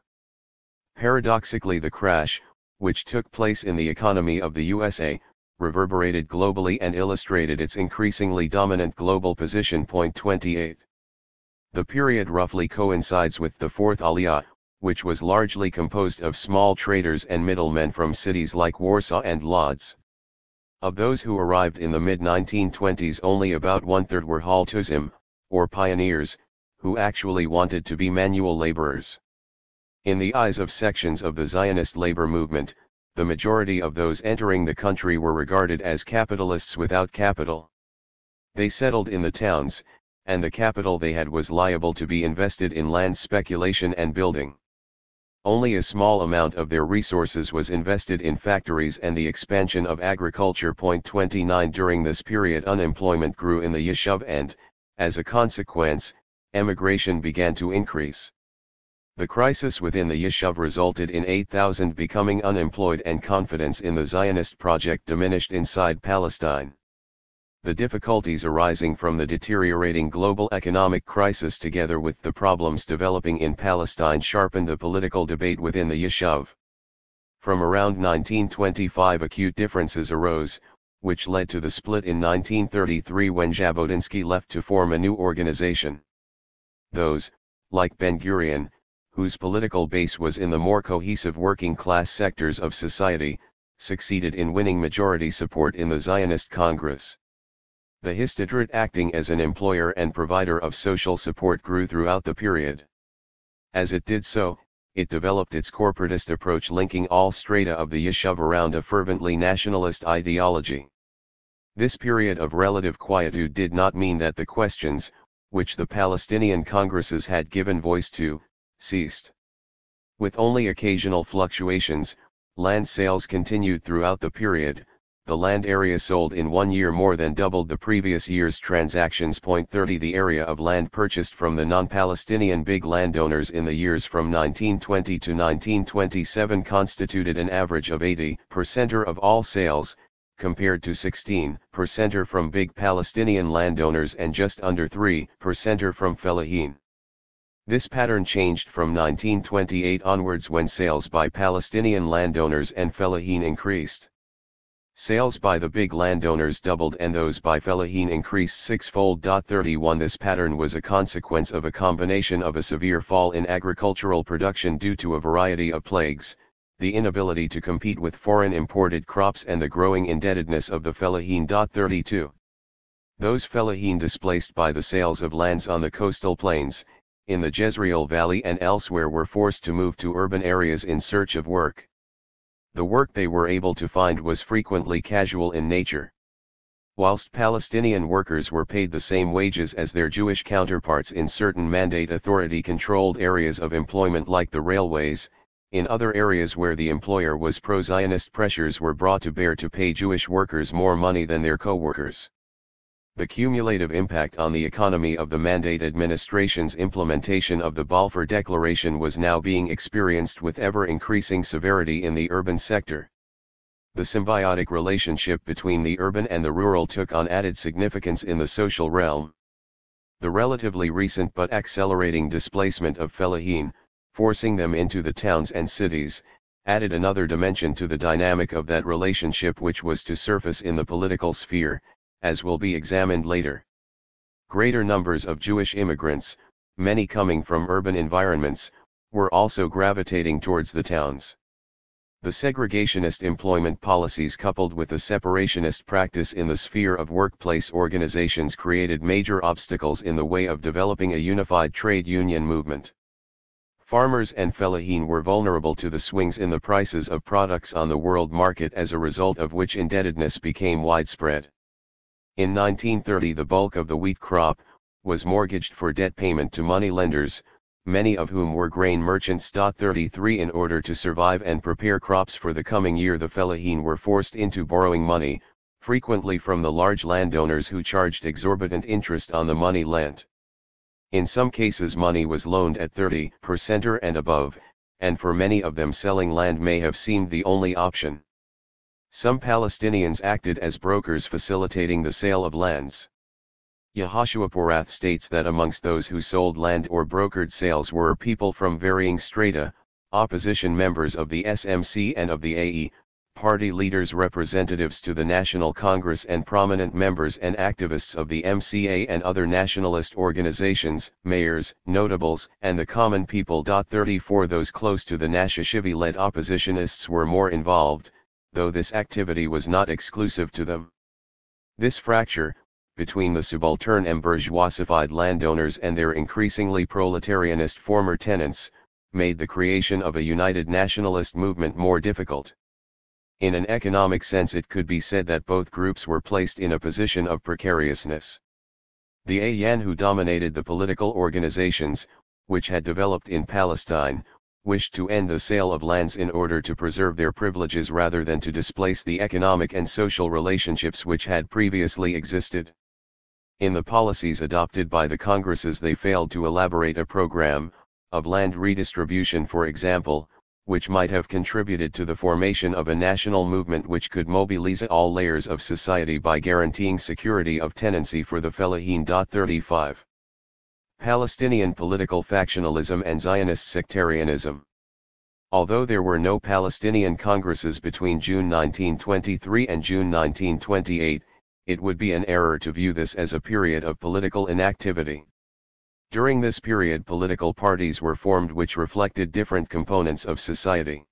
Paradoxically, the crash, which took place in the economy of the USA, reverberated globally and illustrated its increasingly dominant global position. 28 The period roughly coincides with the Fourth Aliyah, which was largely composed of small traders and middlemen from cities like Warsaw and Lodz. Of those who arrived in the mid-1920s, only about 1/3 were Haltuzim, or pioneers, who actually wanted to be manual laborers. In the eyes of sections of the Zionist labor movement, the majority of those entering the country were regarded as capitalists without capital. They settled in the towns, and the capital they had was liable to be invested in land speculation and building. Only a small amount of their resources was invested in factories and the expansion of agriculture. 29 During this period unemployment grew in the Yishuv and, as a consequence, emigration began to increase. The crisis within the Yishuv resulted in 8,000 becoming unemployed and confidence in the Zionist project diminished inside Palestine. The difficulties arising from the deteriorating global economic crisis together with the problems developing in Palestine sharpened the political debate within the Yishuv. From around 1925 acute differences arose, which led to the split in 1933 when Jabotinsky left to form a new organization. Those, like Ben-Gurion, whose political base was in the more cohesive working-class sectors of society, succeeded in winning majority support in the Zionist Congress. The Histadrut, acting as an employer and provider of social support, grew throughout the period. As it did so, it developed its corporatist approach, linking all strata of the Yishuv around a fervently nationalist ideology. This period of relative quietude did not mean that the questions, which the Palestinian Congresses had given voice to, ceased. With only occasional fluctuations, land sales continued throughout the period. The land area sold in 1 year more than doubled the previous year's transactions. 30 The area of land purchased from the non-Palestinian big landowners in the years from 1920 to 1927 constituted an average of 80% of all sales, compared to 16% from big Palestinian landowners and just under 3% from fellahin. This pattern changed from 1928 onwards when sales by Palestinian landowners and fellahin increased. Sales by the big landowners doubled and those by fellahin increased sixfold. 31 This pattern was a consequence of a combination of a severe fall in agricultural production due to a variety of plagues, the inability to compete with foreign imported crops and the growing indebtedness of the fellahin. 32 Those fellahin displaced by the sales of lands on the coastal plains, in the Jezreel Valley and elsewhere were forced to move to urban areas in search of work. The work they were able to find was frequently casual in nature. Whilst Palestinian workers were paid the same wages as their Jewish counterparts in certain mandate authority-controlled areas of employment like the railways, in other areas where the employer was pro-Zionist pressures were brought to bear to pay Jewish workers more money than their co-workers. The cumulative impact on the economy of the Mandate administration's implementation of the Balfour Declaration was now being experienced with ever-increasing severity in the urban sector. The symbiotic relationship between the urban and the rural took on added significance in the social realm. The relatively recent but accelerating displacement of fellahin, forcing them into the towns and cities, added another dimension to the dynamic of that relationship which was to surface in the political sphere, as will be examined later. Greater numbers of Jewish immigrants, many coming from urban environments, were also gravitating towards the towns. The segregationist employment policies coupled with the separationist practice in the sphere of workplace organizations created major obstacles in the way of developing a unified trade union movement. Farmers and fellahin were vulnerable to the swings in the prices of products on the world market, as a result of which indebtedness became widespread. In 1930 the bulk of the wheat crop was mortgaged for debt payment to money lenders, many of whom were grain merchants. 33 In order to survive and prepare crops for the coming year, the fellahin were forced into borrowing money, frequently from the large landowners who charged exorbitant interest on the money lent. In some cases money was loaned at 30% or and above, and for many of them selling land may have seemed the only option. Some Palestinians acted as brokers facilitating the sale of lands. Yehoshua Porath states that amongst those who sold land or brokered sales were people from varying strata, opposition members of the SMC and of the AE, party leaders, representatives to the National Congress, and prominent members and activists of the MCA and other nationalist organizations, mayors, notables, and the common people. 34 Those close to the Nashashivi-led oppositionists were more involved, though this activity was not exclusive to them. This fracture, between the subaltern and bourgeoisified landowners and their increasingly proletarianist former tenants, made the creation of a united nationalist movement more difficult. In an economic sense, it could be said that both groups were placed in a position of precariousness. The Ayan, who dominated the political organizations, which had developed in Palestine, wished to end the sale of lands in order to preserve their privileges rather than to displace the economic and social relationships which had previously existed. In the policies adopted by the Congresses, they failed to elaborate a program, of land redistribution for example, which might have contributed to the formation of a national movement which could mobilize all layers of society by guaranteeing security of tenancy for the fellahin. 35. Palestinian political factionalism and Zionist sectarianism. Although there were no Palestinian congresses between June 1923 and June 1928, it would be an error to view this as a period of political inactivity. During this period political parties were formed which reflected different components of society.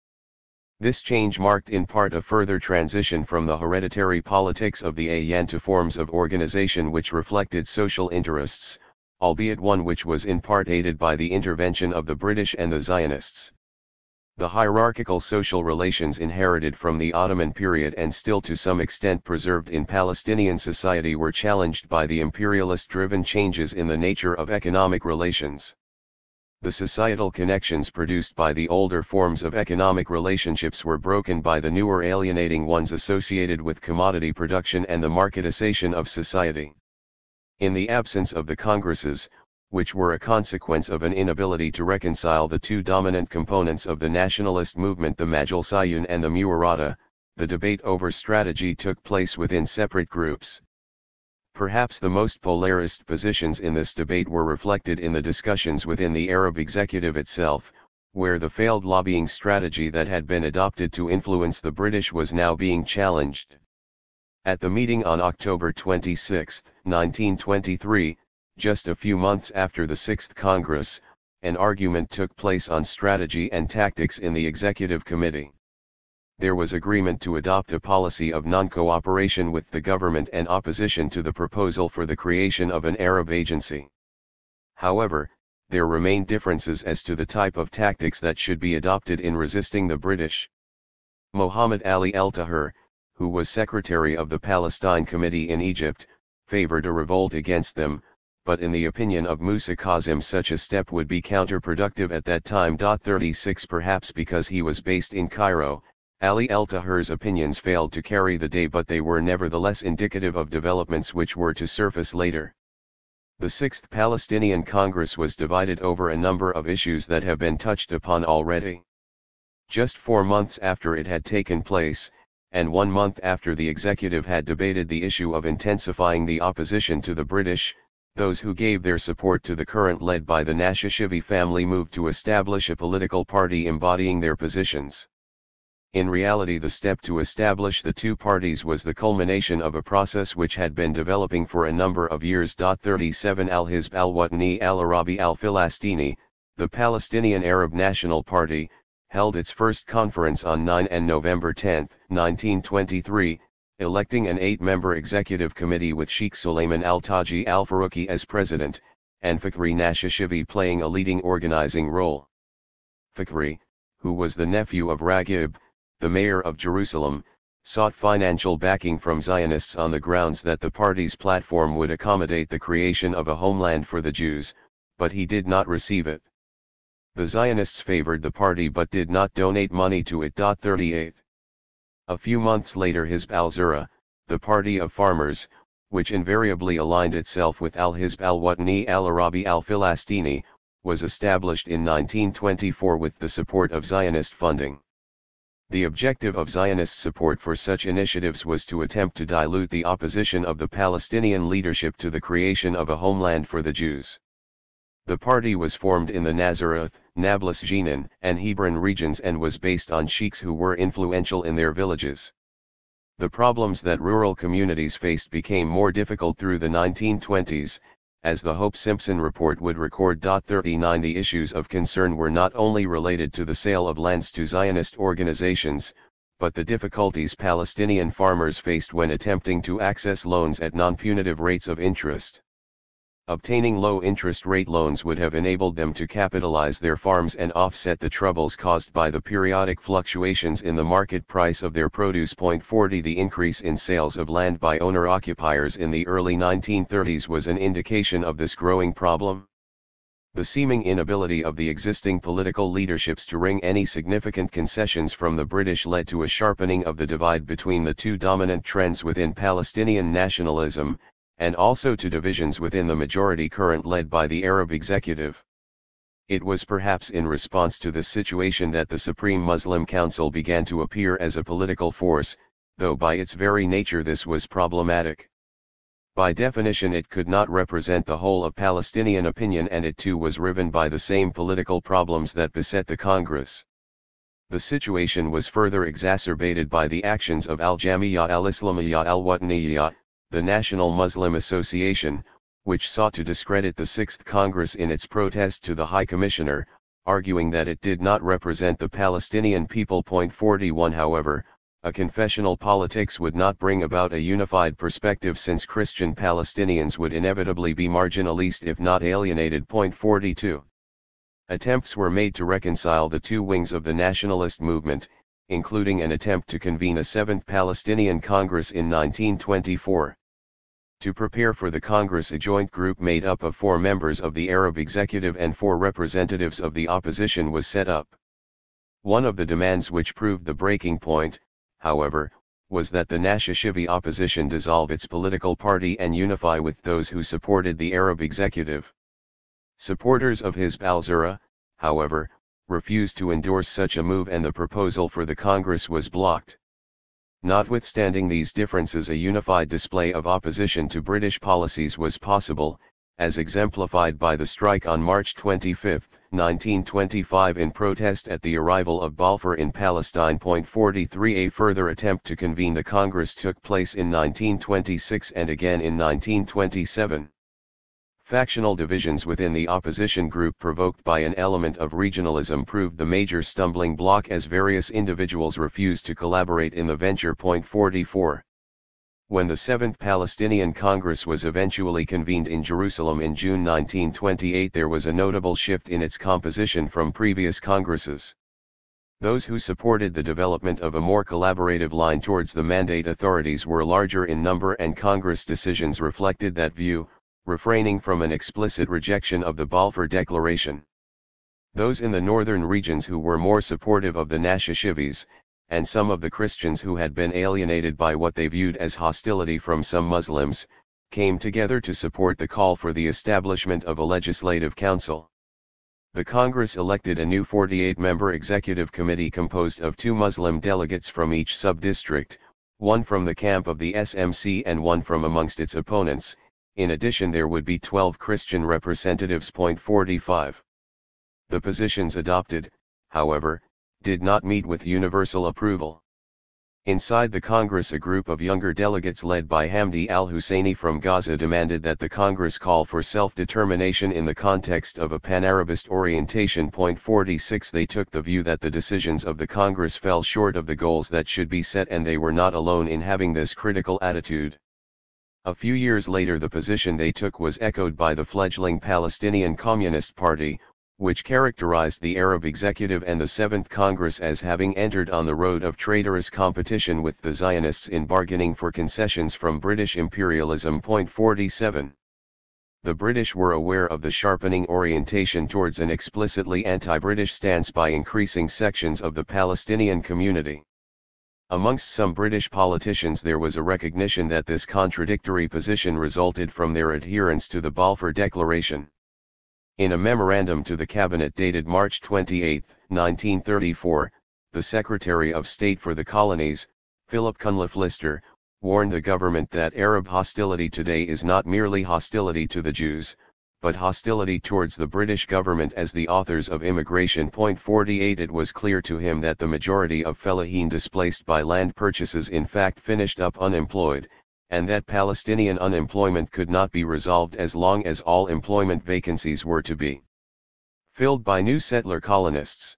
This change marked in part a further transition from the hereditary politics of the Ayan to forms of organization which reflected social interests, albeit one which was in part aided by the intervention of the British and the Zionists. The hierarchical social relations inherited from the Ottoman period and still to some extent preserved in Palestinian society were challenged by the imperialist-driven changes in the nature of economic relations. The societal connections produced by the older forms of economic relationships were broken by the newer alienating ones associated with commodity production and the marketization of society. In the absence of the congresses, which were a consequence of an inability to reconcile the two dominant components of the nationalist movement, the Majlisiyun and the Muwarata, the debate over strategy took place within separate groups. Perhaps the most polarist positions in this debate were reflected in the discussions within the Arab executive itself, where the failed lobbying strategy that had been adopted to influence the British was now being challenged. At the meeting on October 26, 1923, just a few months after the Sixth Congress, an argument took place on strategy and tactics in the Executive Committee. There was agreement to adopt a policy of non-cooperation with the government and opposition to the proposal for the creation of an Arab agency. However, there remained differences as to the type of tactics that should be adopted in resisting the British. Muhammad Ali el-Tahir, who was secretary of the Palestine Committee in Egypt, favored a revolt against them, but in the opinion of Musa Kazim such a step would be counterproductive at that time. 36 Perhaps because he was based in Cairo, Ali el-Tahir's opinions failed to carry the day, but they were nevertheless indicative of developments which were to surface later. The Sixth Palestinian Congress was divided over a number of issues that have been touched upon already. Just 4 months after it had taken place, and 1 month after the executive had debated the issue of intensifying the opposition to the British, those who gave their support to the current led by the Nashashivi family moved to establish a political party embodying their positions. In reality, the step to establish the two parties was the culmination of a process which had been developing for a number of years. 37 Al-Hizb al-Watani al-Arabi al-Filastini, the Palestinian Arab National Party, held its first conference on 9 and November 10, 1923, electing an 8-member executive committee with Sheikh Suleiman al-Taji al-Faruqi as president, and Fakhri Nashashivi playing a leading organizing role. Fakhri, who was the nephew of Raghib, the mayor of Jerusalem, sought financial backing from Zionists on the grounds that the party's platform would accommodate the creation of a homeland for the Jews, but he did not receive it. The Zionists favored the party but did not donate money to it. 38. A few months later, Hizb al-Zura, the party of farmers, which invariably aligned itself with Al-Hizb al-Watani al-Arabi al-Filastini, was established in 1924 with the support of Zionist funding. The objective of Zionist support for such initiatives was to attempt to dilute the opposition of the Palestinian leadership to the creation of a homeland for the Jews. The party was formed in the Nazareth, Nablus Jenin, and Hebron regions and was based on sheikhs who were influential in their villages. The problems that rural communities faced became more difficult through the 1920s, as the Hope Simpson report would record. 39 The issues of concern were not only related to the sale of lands to Zionist organizations, but the difficulties Palestinian farmers faced when attempting to access loans at non-punitive rates of interest. Obtaining low-interest rate loans would have enabled them to capitalize their farms and offset the troubles caused by the periodic fluctuations in the market price of their produce. 40 The increase in sales of land by owner-occupiers in the early 1930s was an indication of this growing problem. The seeming inability of the existing political leaderships to wring any significant concessions from the British led to a sharpening of the divide between the two dominant trends within Palestinian nationalism, and also to divisions within the majority current led by the Arab executive. It was perhaps in response to this situation that the Supreme Muslim Council began to appear as a political force, though by its very nature this was problematic. By definition it could not represent the whole of Palestinian opinion, and it too was riven by the same political problems that beset the Congress. The situation was further exacerbated by the actions of Al-Jamiyah al-Islamiyah al-Wataniyah, the National Muslim Association, which sought to discredit the Sixth Congress in its protest to the High Commissioner, arguing that it did not represent the Palestinian people. 41 However, a confessional politics would not bring about a unified perspective, since Christian Palestinians would inevitably be marginalized if not alienated. 42. Attempts were made to reconcile the two wings of the nationalist movement, including an attempt to convene a Seventh Palestinian Congress in 1924. To prepare for the Congress, a joint group made up of 4 members of the Arab executive and 4 representatives of the opposition was set up. One of the demands which proved the breaking point, however, was that the Nashashivi opposition dissolve its political party and unify with those who supported the Arab executive. Supporters of Hizb al-Zura, however, refused to endorse such a move, and the proposal for the Congress was blocked. Notwithstanding these differences, a unified display of opposition to British policies was possible, as exemplified by the strike on March 25, 1925 in protest at the arrival of Balfour in Palestine. 43 A further attempt to convene the Congress took place in 1926 and again in 1927. Factional divisions within the opposition group provoked by an element of regionalism proved the major stumbling block, as various individuals refused to collaborate in the venture. 44. When the Seventh Palestinian Congress was eventually convened in Jerusalem in June 1928, there was a notable shift in its composition from previous Congresses. Those who supported the development of a more collaborative line towards the mandate authorities were larger in number, and Congress decisions reflected that view, refraining from an explicit rejection of the Balfour Declaration. Those in the northern regions who were more supportive of the Nashashivis, and some of the Christians who had been alienated by what they viewed as hostility from some Muslims, came together to support the call for the establishment of a legislative council. The Congress elected a new 48-member executive committee composed of 2 Muslim delegates from each sub-district, one from the camp of the SMC and one from amongst its opponents. In addition, there would be 12 Christian representatives. 45. The positions adopted, however, did not meet with universal approval. Inside the Congress, a group of younger delegates led by Hamdi al-Husseini from Gaza demanded that the Congress call for self-determination in the context of a pan-Arabist orientation. 46. They took the view that the decisions of the Congress fell short of the goals that should be set, and they were not alone in having this critical attitude. A few years later, the position they took was echoed by the fledgling Palestinian Communist Party, which characterized the Arab executive and the Seventh Congress as having entered on the road of traitorous competition with the Zionists in bargaining for concessions from British imperialism. 47. The British were aware of the sharpening orientation towards an explicitly anti-British stance by increasing sections of the Palestinian community. Amongst some British politicians there was a recognition that this contradictory position resulted from their adherence to the Balfour Declaration. In a memorandum to the Cabinet dated March 28, 1934, the Secretary of State for the Colonies, Philip Cunliffe Lister, warned the government that Arab hostility today is not merely hostility to the Jews, but hostility towards the British government as the authors of immigration. 48. It was clear to him that the majority of fellahin displaced by land purchases in fact finished up unemployed, and that Palestinian unemployment could not be resolved as long as all employment vacancies were to be filled by new settler colonists.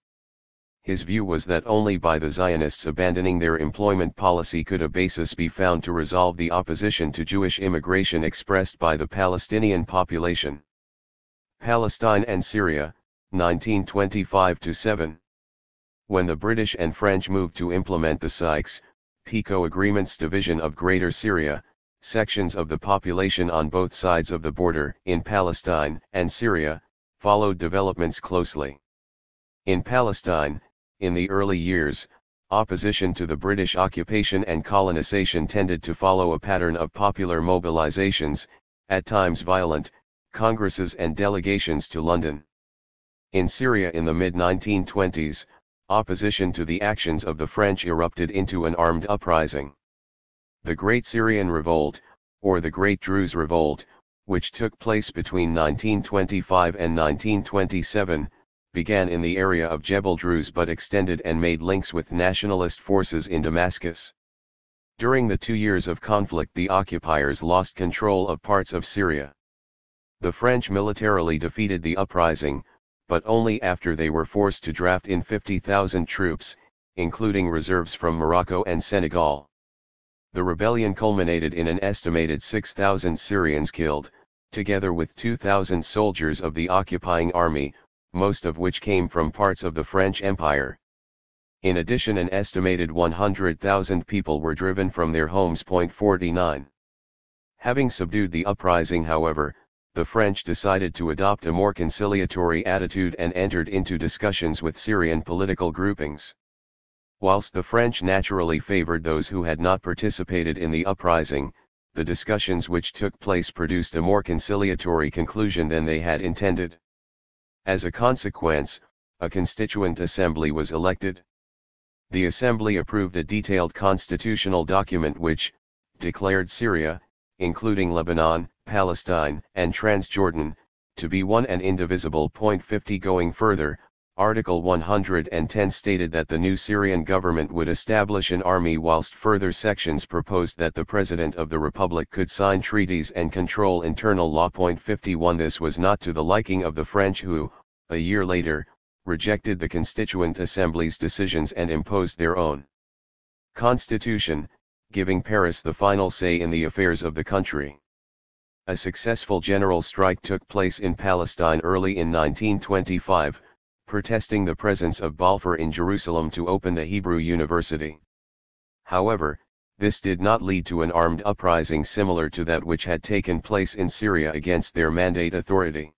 His view was that only by the Zionists abandoning their employment policy could a basis be found to resolve the opposition to Jewish immigration expressed by the Palestinian population. Palestine and Syria, 1925-7. When the British and French moved to implement the Sykes-Picot Agreement's division of Greater Syria, sections of the population on both sides of the border in Palestine and Syria followed developments closely. In Palestine, in the early years, opposition to the British occupation and colonization tended to follow a pattern of popular mobilizations, at times violent, congresses and delegations to London. In Syria in the mid-1920s, opposition to the actions of the French erupted into an armed uprising. The Great Syrian Revolt, or the Great Druze Revolt, which took place between 1925 and 1927, began in the area of Jebel Druze but extended and made links with nationalist forces in Damascus. During the 2 years of conflict, the occupiers lost control of parts of Syria. The French militarily defeated the uprising, but only after they were forced to draft in 50,000 troops, including reserves from Morocco and Senegal. The rebellion culminated in an estimated 6,000 Syrians killed, together with 2,000 soldiers of the occupying army, most of which came from parts of the French Empire. In addition, an estimated 100,000 people were driven from their homes. 49. Having subdued the uprising, however, the French decided to adopt a more conciliatory attitude and entered into discussions with Syrian political groupings. Whilst the French naturally favored those who had not participated in the uprising, the discussions which took place produced a more conciliatory conclusion than they had intended. As a consequence, a constituent assembly was elected. The assembly approved a detailed constitutional document which declared Syria, including Lebanon, Palestine, and Transjordan, to be one and indivisible. 50 Going further, Article 110 stated that the new Syrian government would establish an army, whilst further sections proposed that the President of the Republic could sign treaties and control internal law. 51 This was not to the liking of the French, who, a year later, rejected the Constituent Assembly's decisions and imposed their own constitution, giving Paris the final say in the affairs of the country. A successful general strike took place in Palestine early in 1925, protesting the presence of Balfour in Jerusalem to open the Hebrew University. However, this did not lead to an armed uprising similar to that which had taken place in Syria against their Mandate Authority.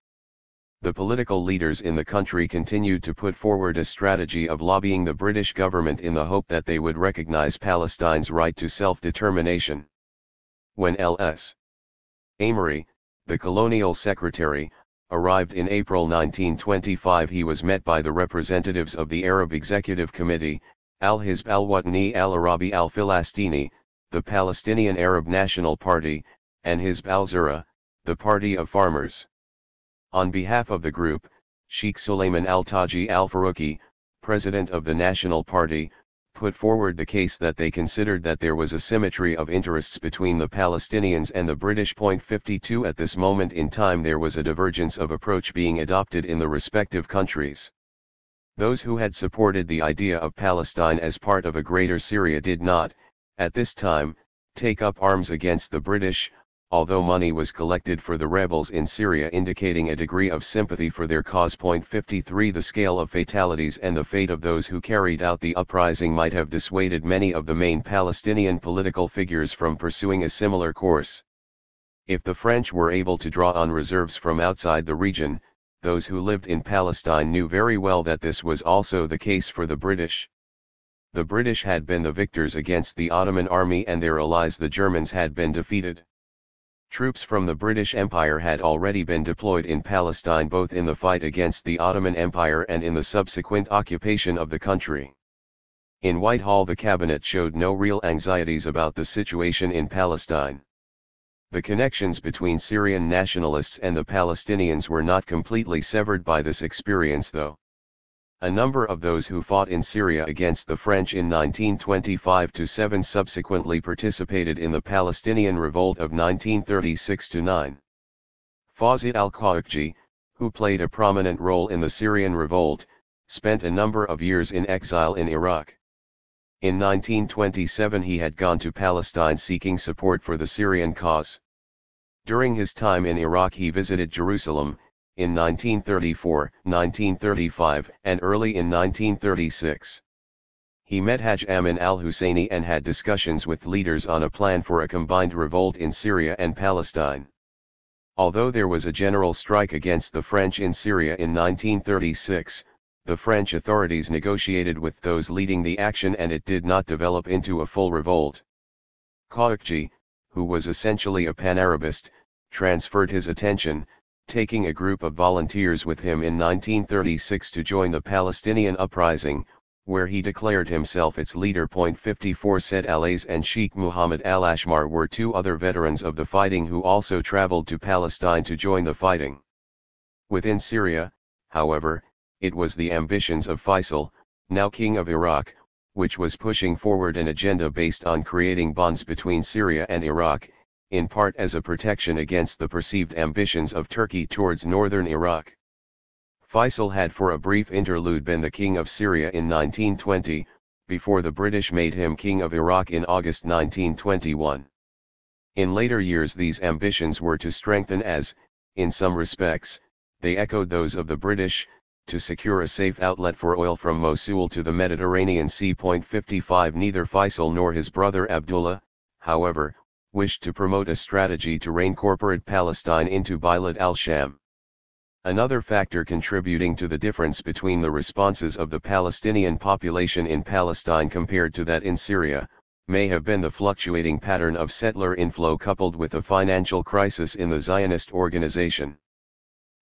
The political leaders in the country continued to put forward a strategy of lobbying the British government in the hope that they would recognize Palestine's right to self-determination. When L.S. Amory, the colonial secretary, arrived in April 1925, he was met by the representatives of the Arab Executive Committee, Al-Hizb al-Watani al-Arabi al-Filastini, the Palestinian Arab National Party, and Hizb al-Zura, the Party of Farmers. On behalf of the group, Sheikh Suleiman al-Taji al-Farouki, president of the National Party, put forward the case that they considered that there was a symmetry of interests between the Palestinians and the British. 52 At this moment in time there was a divergence of approach being adopted in the respective countries. Those who had supported the idea of Palestine as part of a greater Syria did not, at this time, take up arms against the British, although money was collected for the rebels in Syria, indicating a degree of sympathy for their cause. 53 The scale of fatalities and the fate of those who carried out the uprising might have dissuaded many of the main Palestinian political figures from pursuing a similar course. If the French were able to draw on reserves from outside the region, those who lived in Palestine knew very well that this was also the case for the British. The British had been the victors against the Ottoman army, and their allies the Germans had been defeated. Troops from the British Empire had already been deployed in Palestine, both in the fight against the Ottoman Empire and in the subsequent occupation of the country. In Whitehall the cabinet showed no real anxieties about the situation in Palestine. The connections between Syrian nationalists and the Palestinians were not completely severed by this experience, though. A number of those who fought in Syria against the French in 1925-7 subsequently participated in the Palestinian Revolt of 1936-9. Fawzi al-Qawqji, who played a prominent role in the Syrian Revolt, spent a number of years in exile in Iraq. In 1927 he had gone to Palestine seeking support for the Syrian cause. During his time in Iraq he visited Jerusalem, in 1934, 1935, and early in 1936. He met Haj Amin al-Husseini and had discussions with leaders on a plan for a combined revolt in Syria and Palestine. Although there was a general strike against the French in Syria in 1936, the French authorities negotiated with those leading the action and it did not develop into a full revolt. Qawqji, who was essentially a pan-Arabist, transferred his attention, taking a group of volunteers with him in 1936 to join the Palestinian uprising, where he declared himself its leader. 54 Said Alays and Sheikh Muhammad al-Ashmar were two other veterans of the fighting who also traveled to Palestine to join the fighting. Within Syria, however, it was the ambitions of Faisal, now king of Iraq, which was pushing forward an agenda based on creating bonds between Syria and Iraq, in part as a protection against the perceived ambitions of Turkey towards northern Iraq. Faisal had for a brief interlude been the king of Syria in 1920, before the British made him king of Iraq in August 1921. In later years these ambitions were to strengthen as, in some respects, they echoed those of the British, to secure a safe outlet for oil from Mosul to the Mediterranean Sea. 55 Neither Faisal nor his brother Abdullah, however, wished to promote a strategy to reincorporate Palestine into Bilad al-Sham. Another factor contributing to the difference between the responses of the Palestinian population in Palestine compared to that in Syria, may have been the fluctuating pattern of settler inflow coupled with a financial crisis in the Zionist organization.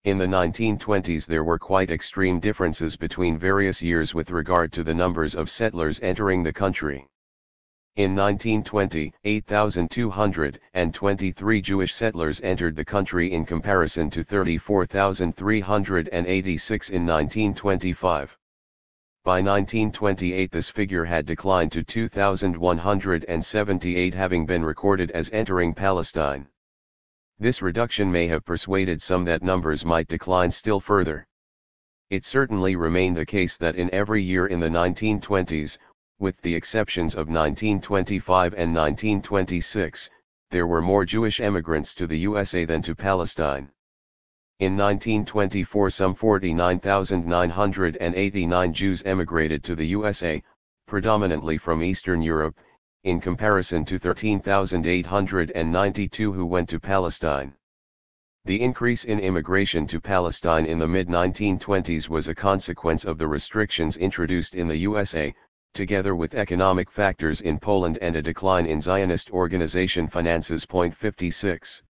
In the 1920s there were quite extreme differences between various years with regard to the numbers of settlers entering the country. In 1920, 8,223 Jewish settlers entered the country in comparison to 34,386 in 1925. By 1928 this figure had declined to 2,178 having been recorded as entering Palestine. This reduction may have persuaded some that numbers might decline still further. It certainly remained the case that in every year in the 1920s, with the exceptions of 1925 and 1926, there were more Jewish emigrants to the USA than to Palestine. In 1924 some 49,989 Jews emigrated to the USA, predominantly from Eastern Europe, in comparison to 13,892 who went to Palestine. The increase in immigration to Palestine in the mid-1920s was a consequence of the restrictions introduced in the USA, together with economic factors in Poland and a decline in Zionist organization finances. 56.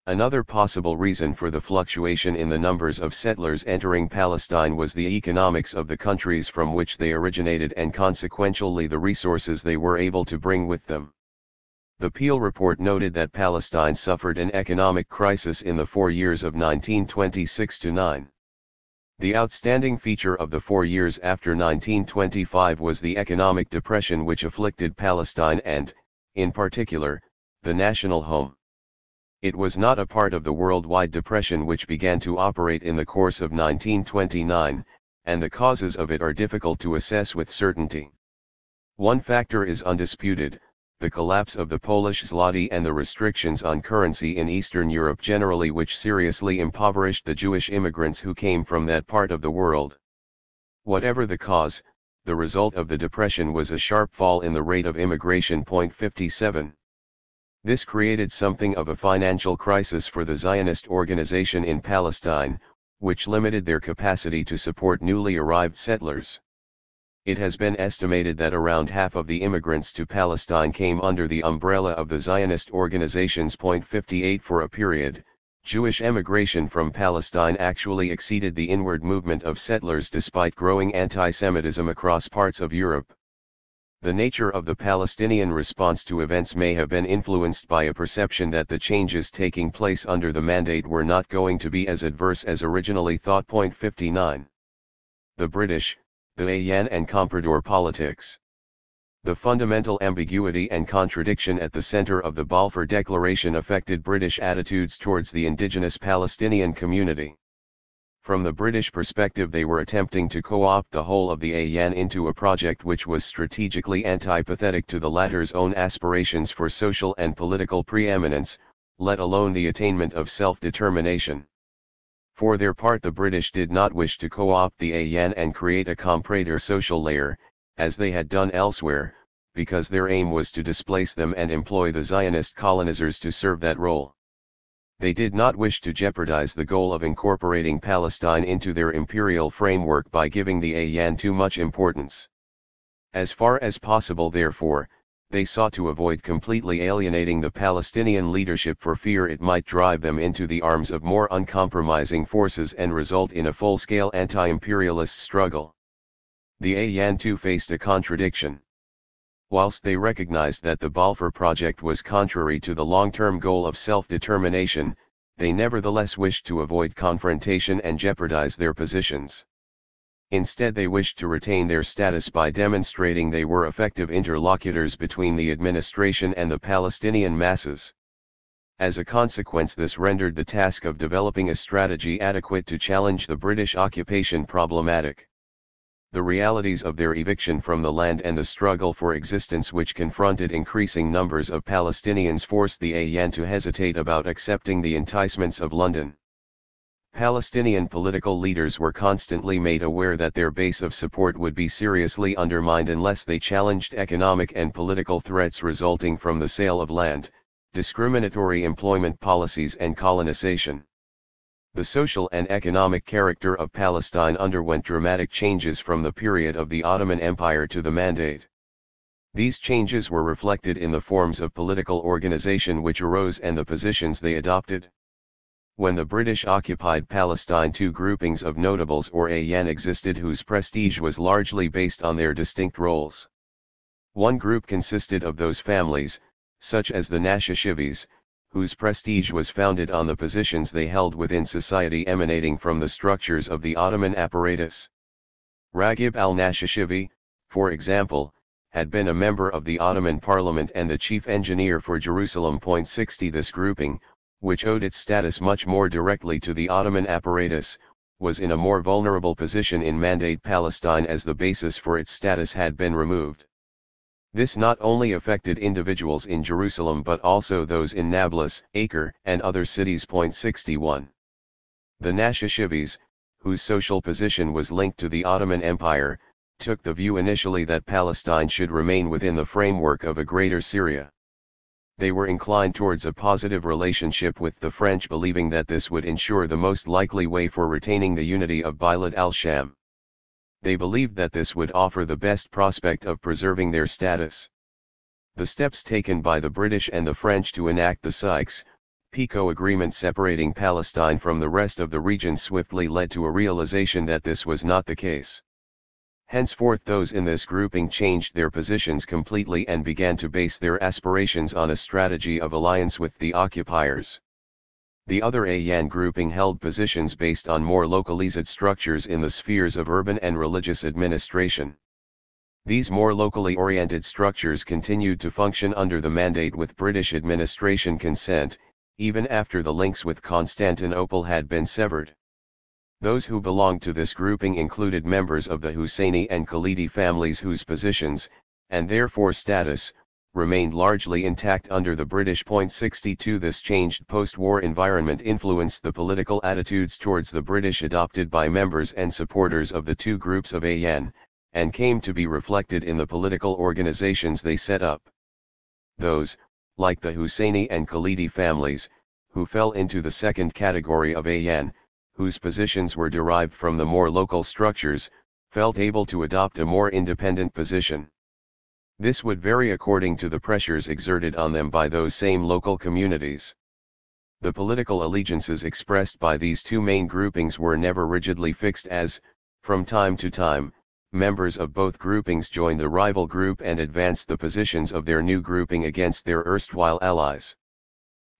Another possible reason for the fluctuation in the numbers of settlers entering Palestine was the economics of the countries from which they originated and consequentially the resources they were able to bring with them. The Peel report noted that Palestine suffered an economic crisis in the 4 years of 1926-9. The outstanding feature of the 4 years after 1925 was the economic depression which afflicted Palestine and, in particular, the national home. It was not a part of the worldwide depression which began to operate in the course of 1929, and the causes of it are difficult to assess with certainty. One factor is undisputed: the collapse of the Polish zloty and the restrictions on currency in Eastern Europe generally, which seriously impoverished the Jewish immigrants who came from that part of the world. Whatever the cause, the result of the depression was a sharp fall in the rate of immigration. 57. This created something of a financial crisis for the Zionist organization in Palestine, which limited their capacity to support newly arrived settlers. It has been estimated that around half of the immigrants to Palestine came under the umbrella of the Zionist organizations. 58 For a period, Jewish emigration from Palestine actually exceeded the inward movement of settlers despite growing anti-Semitism across parts of Europe. The nature of the Palestinian response to events may have been influenced by a perception that the changes taking place under the Mandate were not going to be as adverse as originally thought. 59. The British, the Ayan and Comprador politics. The fundamental ambiguity and contradiction at the center of the Balfour Declaration affected British attitudes towards the indigenous Palestinian community. From the British perspective, they were attempting to co-opt the whole of the Ayan into a project which was strategically antipathetic to the latter's own aspirations for social and political preeminence, let alone the attainment of self-determination. For their part, the British did not wish to co-opt the Ayan and create a comprador social layer, as they had done elsewhere, because their aim was to displace them and employ the Zionist colonizers to serve that role. They did not wish to jeopardize the goal of incorporating Palestine into their imperial framework by giving the Ayan too much importance. As far as possible, therefore, they sought to avoid completely alienating the Palestinian leadership for fear it might drive them into the arms of more uncompromising forces and result in a full-scale anti-imperialist struggle. The AYAN too faced a contradiction. Whilst they recognized that the Balfour Project was contrary to the long-term goal of self-determination, they nevertheless wished to avoid confrontation and jeopardize their positions. Instead, they wished to retain their status by demonstrating they were effective interlocutors between the administration and the Palestinian masses. As a consequence, this rendered the task of developing a strategy adequate to challenge the British occupation problematic. The realities of their eviction from the land and the struggle for existence which confronted increasing numbers of Palestinians forced the AYAN to hesitate about accepting the enticements of London. Palestinian political leaders were constantly made aware that their base of support would be seriously undermined unless they challenged economic and political threats resulting from the sale of land, discriminatory employment policies and colonization. The social and economic character of Palestine underwent dramatic changes from the period of the Ottoman Empire to the Mandate. These changes were reflected in the forms of political organization which arose and the positions they adopted. When the British occupied Palestine, two groupings of notables or AYAN existed whose prestige was largely based on their distinct roles. One group consisted of those families, such as the Nashashivis, whose prestige was founded on the positions they held within society emanating from the structures of the Ottoman apparatus. Raghib al-Nashashivi, for example, had been a member of the Ottoman Parliament and the chief engineer for Jerusalem. 60 This grouping, which owed its status much more directly to the Ottoman apparatus, was in a more vulnerable position in Mandate Palestine as the basis for its status had been removed. This not only affected individuals in Jerusalem but also those in Nablus, Acre, and other cities. 61. The Nashashivis, whose social position was linked to the Ottoman Empire, took the view initially that Palestine should remain within the framework of a Greater Syria. They were inclined towards a positive relationship with the French, believing that this would ensure the most likely way for retaining the unity of Bilad al-Sham. They believed that this would offer the best prospect of preserving their status. The steps taken by the British and the French to enact the Sykes-Picot Agreement separating Palestine from the rest of the region swiftly led to a realization that this was not the case. Henceforth, those in this grouping changed their positions completely and began to base their aspirations on a strategy of alliance with the occupiers. The other AYAN grouping held positions based on more localized structures in the spheres of urban and religious administration. These more locally oriented structures continued to function under the Mandate with British administration consent, even after the links with Constantinople had been severed. Those who belonged to this grouping included members of the Husseini and Khalidi families whose positions, and therefore status, remained largely intact under the British. 62 This changed post-war environment influenced the political attitudes towards the British adopted by members and supporters of the two groups of AYAN, and came to be reflected in the political organizations they set up. Those, like the Husseini and Khalidi families, who fell into the second category of AYAN, whose positions were derived from the more local structures, felt able to adopt a more independent position. This would vary according to the pressures exerted on them by those same local communities. The political allegiances expressed by these two main groupings were never rigidly fixed as, from time to time, members of both groupings joined the rival group and advanced the positions of their new grouping against their erstwhile allies.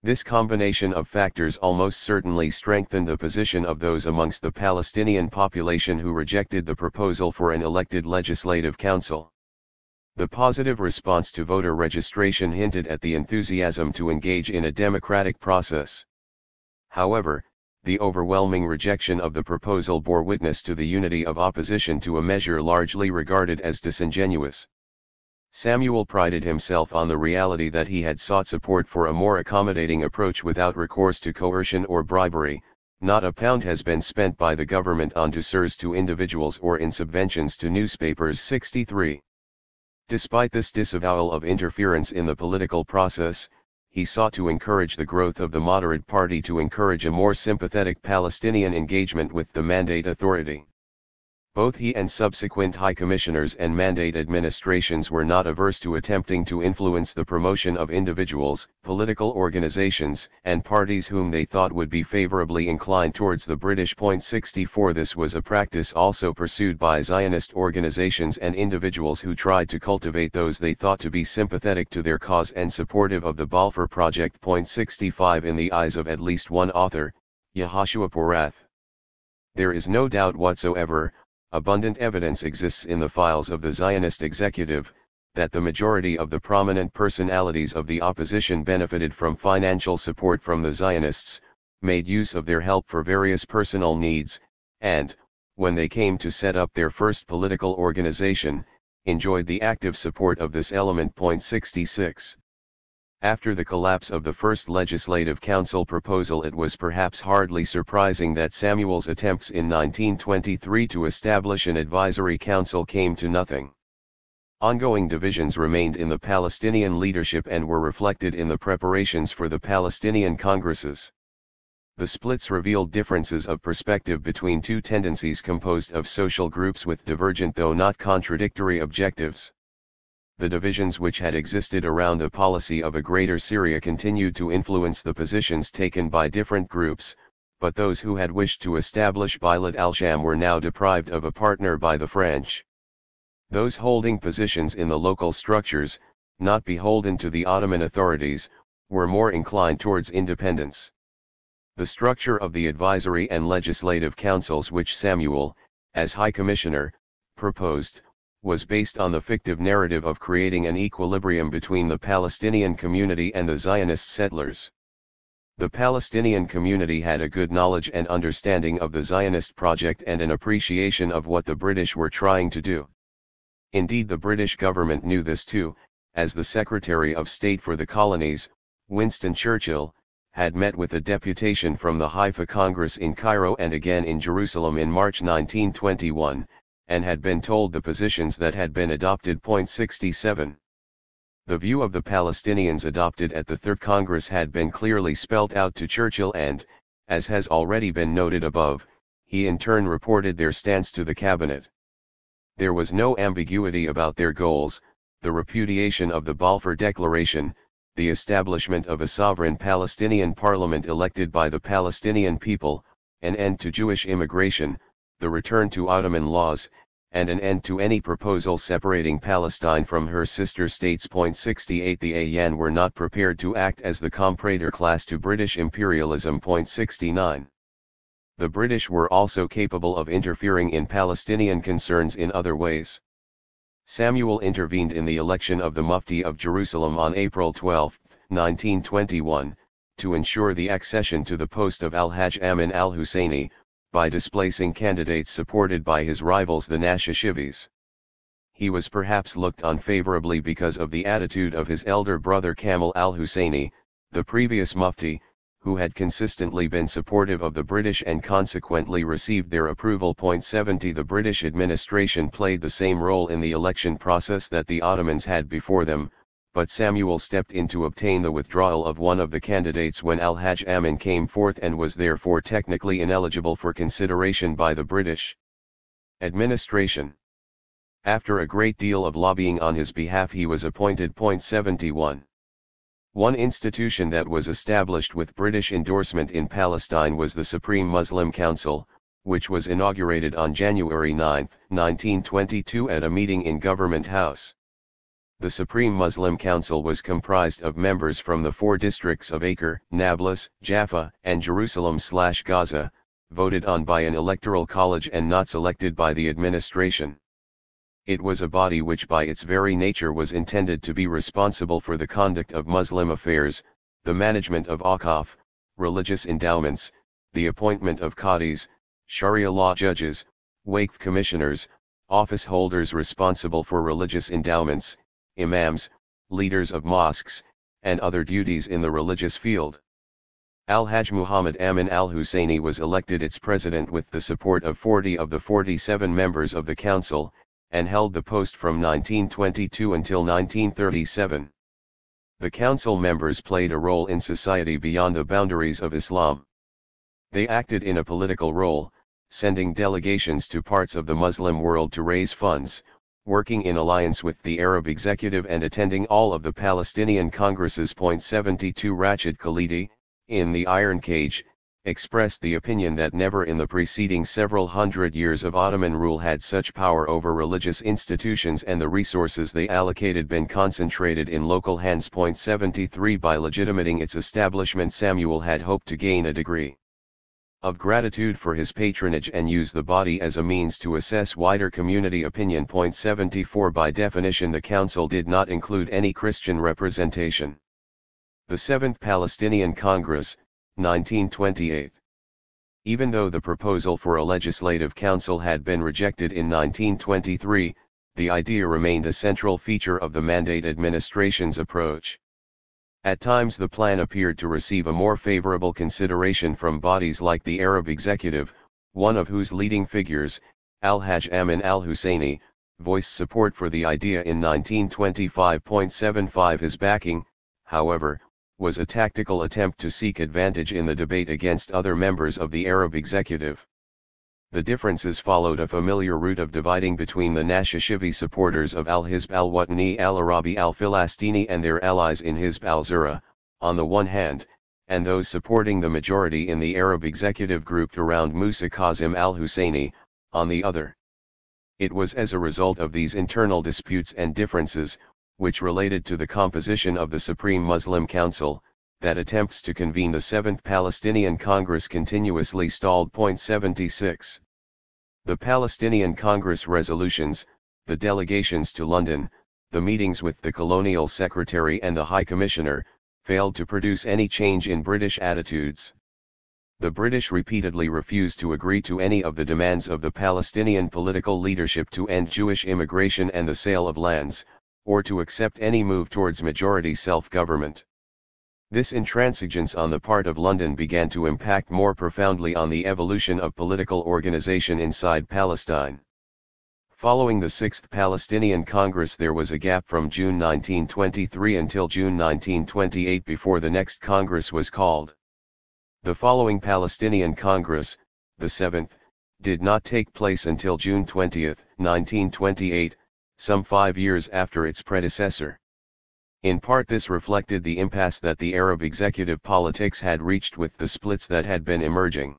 This combination of factors almost certainly strengthened the position of those amongst the Palestinian population who rejected the proposal for an elected legislative council. The positive response to voter registration hinted at the enthusiasm to engage in a democratic process. However, the overwhelming rejection of the proposal bore witness to the unity of opposition to a measure largely regarded as disingenuous. Samuel prided himself on the reality that he had sought support for a more accommodating approach without recourse to coercion or bribery. Not a pound has been spent by the government on douceurs to individuals or in subventions to newspapers. 63. Despite this disavowal of interference in the political process, he sought to encourage the growth of the moderate party to encourage a more sympathetic Palestinian engagement with the Mandate authority. Both he and subsequent high commissioners and mandate administrations were not averse to attempting to influence the promotion of individuals, political organizations, and parties whom they thought would be favorably inclined towards the British. 64 This was a practice also pursued by Zionist organizations and individuals who tried to cultivate those they thought to be sympathetic to their cause and supportive of the Balfour Project. 65 In the eyes of at least one author, Yehoshua Porath, there is no doubt whatsoever, abundant evidence exists in the files of the Zionist executive, that the majority of the prominent personalities of the opposition benefited from financial support from the Zionists, made use of their help for various personal needs, and, when they came to set up their first political organization, enjoyed the active support of this element. 66. After the collapse of the first Legislative Council proposal, it was perhaps hardly surprising that Samuel's attempts in 1923 to establish an advisory council came to nothing. Ongoing divisions remained in the Palestinian leadership and were reflected in the preparations for the Palestinian Congresses. The splits revealed differences of perspective between two tendencies composed of social groups with divergent though not contradictory objectives. The divisions which had existed around the policy of a Greater Syria continued to influence the positions taken by different groups, but those who had wished to establish Bilad al-Sham were now deprived of a partner by the French. Those holding positions in the local structures, not beholden to the Ottoman authorities, were more inclined towards independence. The structure of the advisory and legislative councils which Samuel, as High Commissioner, proposed, was based on the fictive narrative of creating an equilibrium between the Palestinian community and the Zionist settlers. The Palestinian community had a good knowledge and understanding of the Zionist project and an appreciation of what the British were trying to do. Indeed, the British government knew this too, as the Secretary of State for the Colonies, Winston Churchill, had met with a deputation from the Haifa Congress in Cairo and again in Jerusalem in March 1921, and had been told the positions that had been adopted. 67. The view of the Palestinians adopted at the Third Congress had been clearly spelt out to Churchill and, as has already been noted above, he in turn reported their stance to the cabinet. There was no ambiguity about their goals: the repudiation of the Balfour Declaration, the establishment of a sovereign Palestinian parliament elected by the Palestinian people, an end to Jewish immigration, the return to Ottoman laws, and an end to any proposal separating Palestine from her sister states. 68 The AN were not prepared to act as the comprador class to British imperialism. 69 The British were also capable of interfering in Palestinian concerns in other ways. Samuel intervened in the election of the Mufti of Jerusalem on April 12, 1921, to ensure the accession to the post of Al-Hajj Amin al-Husseini, by displacing candidates supported by his rivals the Nashashivis. He was perhaps looked on favorably because of the attitude of his elder brother Kamal al-Husseini, the previous Mufti, who had consistently been supportive of the British and consequently received their approval. 70 The British administration played the same role in the election process that the Ottomans had before them, but Samuel stepped in to obtain the withdrawal of one of the candidates when Al-Hajj Amin came forth and was therefore technically ineligible for consideration by the British administration. After a great deal of lobbying on his behalf, he was appointed. 71 One institution that was established with British endorsement in Palestine was the Supreme Muslim Council, which was inaugurated on January 9, 1922 at a meeting in Government House. The Supreme Muslim Council was comprised of members from the 4 districts of Acre, Nablus, Jaffa, and Jerusalem/Gaza, voted on by an electoral college and not selected by the administration. It was a body which by its very nature was intended to be responsible for the conduct of Muslim affairs, the management of Awqaf, religious endowments, the appointment of Qadis, Sharia law judges, Waqf commissioners, office holders responsible for religious endowments, imams, leaders of mosques, and other duties in the religious field. Al-Hajj Muhammad Amin al-Husseini was elected its president with the support of 40 of the 47 members of the council, and held the post from 1922 until 1937. The council members played a role in society beyond the boundaries of Islam. They acted in a political role, sending delegations to parts of the Muslim world to raise funds, working in alliance with the Arab executive and attending all of the Palestinian Congresses. 72 Rashid Khalidi, in The Iron Cage, expressed the opinion that never in the preceding several hundred years of Ottoman rule had such power over religious institutions and the resources they allocated been concentrated in local hands. 73 By legitimating its establishment, Samuel had hoped to gain a degree of gratitude for his patronage and use the body as a means to assess wider community opinion. 74 By definition, the council did not include any Christian representation. The Seventh Palestinian Congress, 1928. Even though the proposal for a legislative council had been rejected in 1923, the idea remained a central feature of the Mandate administration's approach. At times the plan appeared to receive a more favorable consideration from bodies like the Arab Executive, one of whose leading figures, Al-Hajj Amin al-Husseini, voiced support for the idea in 1925. 75 His backing, however, was a tactical attempt to seek advantage in the debate against other members of the Arab Executive. The differences followed a familiar route of dividing between the Nashashivi supporters of Al-Hizb al-Watani al-Arabi al-Filastini and their allies in Hizb al-Zura, on the one hand, and those supporting the majority in the Arab Executive grouped around Musa Kazim al-Husseini, on the other. It was as a result of these internal disputes and differences, which related to the composition of the Supreme Muslim Council, that attempts to convene the Seventh Palestinian Congress continuously stalled. 76. The Palestinian Congress resolutions, the delegations to London, the meetings with the Colonial Secretary and the High Commissioner, failed to produce any change in British attitudes. The British repeatedly refused to agree to any of the demands of the Palestinian political leadership to end Jewish immigration and the sale of lands, or to accept any move towards majority self-government. This intransigence on the part of London began to impact more profoundly on the evolution of political organization inside Palestine. Following the Sixth Palestinian Congress, there was a gap from June 1923 until June 1928 before the next Congress was called. The following Palestinian Congress, the seventh, did not take place until June 20, 1928, some 5 years after its predecessor. In part this reflected the impasse that the Arab executive politics had reached with the splits that had been emerging.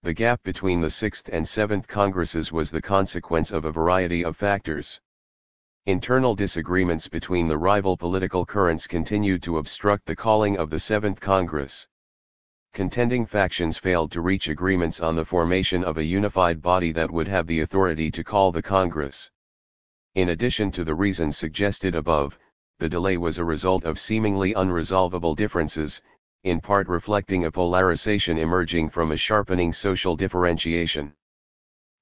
The gap between the Sixth and Seventh Congresses was the consequence of a variety of factors. Internal disagreements between the rival political currents continued to obstruct the calling of the Seventh Congress. Contending factions failed to reach agreements on the formation of a unified body that would have the authority to call the Congress. In addition to the reasons suggested above, the delay was a result of seemingly unresolvable differences, in part reflecting a polarization emerging from a sharpening social differentiation.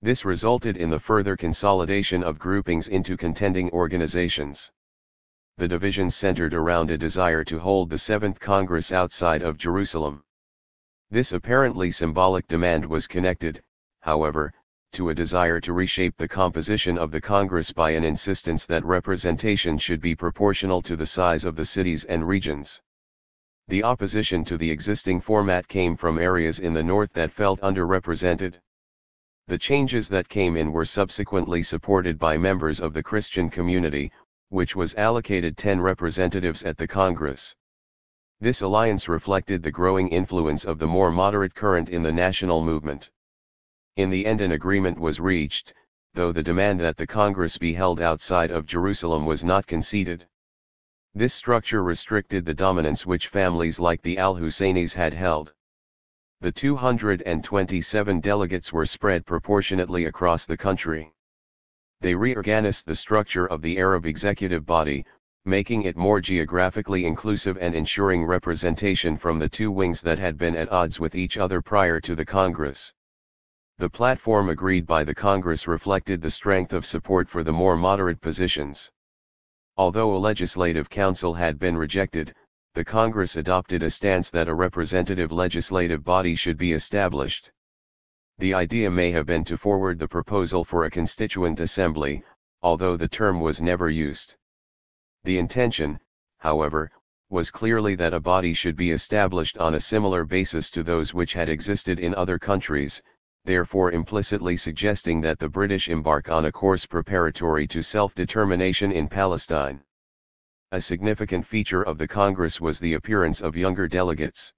This resulted in the further consolidation of groupings into contending organizations. The divisions centered around a desire to hold the Seventh Congress outside of Jerusalem. This apparently symbolic demand was connected, however, to a desire to reshape the composition of the Congress by an insistence that representation should be proportional to the size of the cities and regions. The opposition to the existing format came from areas in the north that felt underrepresented. The changes that came in were subsequently supported by members of the Christian community, which was allocated 10 representatives at the Congress. This alliance reflected the growing influence of the more moderate current in the national movement. In the end an agreement was reached, though the demand that the Congress be held outside of Jerusalem was not conceded. This structure restricted the dominance which families like the Al-Husseinis had held. The 227 delegates were spread proportionately across the country. They reorganized the structure of the Arab executive body, making it more geographically inclusive and ensuring representation from the two wings that had been at odds with each other prior to the Congress. The platform agreed by the Congress reflected the strength of support for the more moderate positions. Although a legislative council had been rejected, the Congress adopted a stance that a representative legislative body should be established. The idea may have been to forward the proposal for a constituent assembly, although the term was never used. The intention, however, was clearly that a body should be established on a similar basis to those which had existed in other countries, therefore implicitly suggesting that the British embark on a course preparatory to self-determination in Palestine. A significant feature of the Congress was the appearance of younger delegates.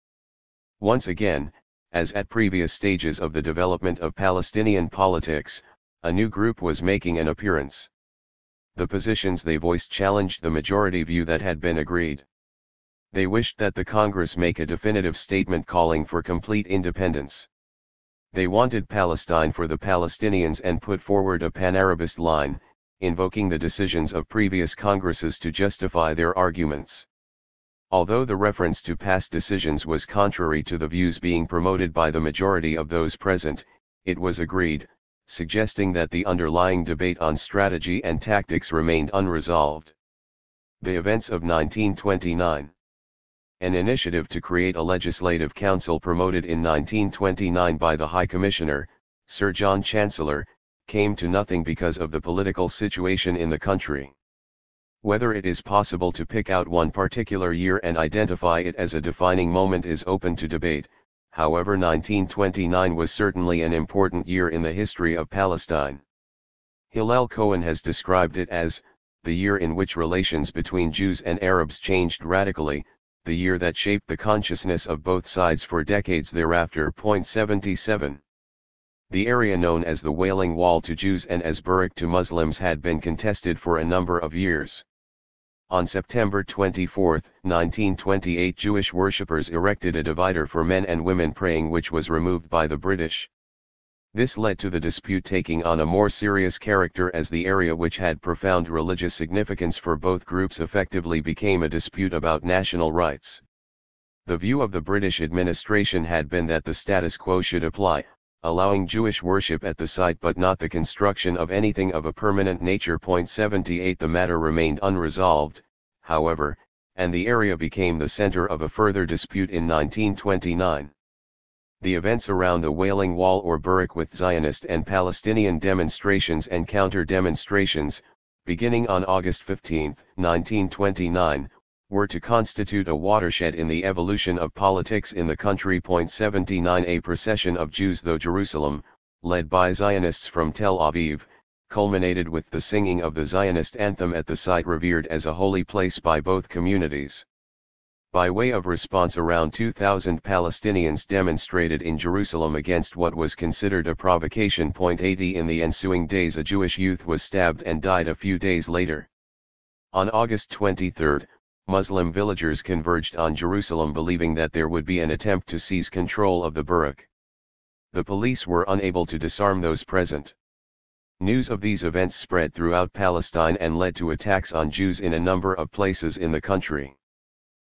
Once again, as at previous stages of the development of Palestinian politics, a new group was making an appearance. The positions they voiced challenged the majority view that had been agreed. They wished that the Congress make a definitive statement calling for complete independence. They wanted Palestine for the Palestinians and put forward a pan-Arabist line, invoking the decisions of previous Congresses to justify their arguments. Although the reference to past decisions was contrary to the views being promoted by the majority of those present, it was agreed, suggesting that the underlying debate on strategy and tactics remained unresolved. The events of 1929. An initiative to create a legislative council promoted in 1929 by the High Commissioner, Sir John Chancellor, came to nothing because of the political situation in the country. Whether it is possible to pick out one particular year and identify it as a defining moment is open to debate. However, 1929 was certainly an important year in the history of Palestine. Hillel Cohen has described it as the year in which relations between Jews and Arabs changed radically, the year that shaped the consciousness of both sides for decades thereafter. 77. The area known as the Wailing Wall to Jews and as Burak to Muslims had been contested for a number of years. On September 24, 1928, Jewish worshippers erected a divider for men and women praying, which was removed by the British. This led to the dispute taking on a more serious character as the area, which had profound religious significance for both groups, effectively became a dispute about national rights. The view of the British administration had been that the status quo should apply, allowing Jewish worship at the site but not the construction of anything of a permanent nature. 78. The matter remained unresolved, however, and the area became the center of a further dispute in 1929. The events around the Wailing Wall or Burak, with Zionist and Palestinian demonstrations and counter-demonstrations, beginning on August 15, 1929, were to constitute a watershed in the evolution of politics in the country. 79. A procession of Jews through Jerusalem, led by Zionists from Tel Aviv, culminated with the singing of the Zionist anthem at the site revered as a holy place by both communities. By way of response, around 2,000 Palestinians demonstrated in Jerusalem against what was considered a provocation. 80. In the ensuing days, a Jewish youth was stabbed and died a few days later. On August 23, Muslim villagers converged on Jerusalem, believing that there would be an attempt to seize control of the Burak. The police were unable to disarm those present. News of these events spread throughout Palestine and led to attacks on Jews in a number of places in the country.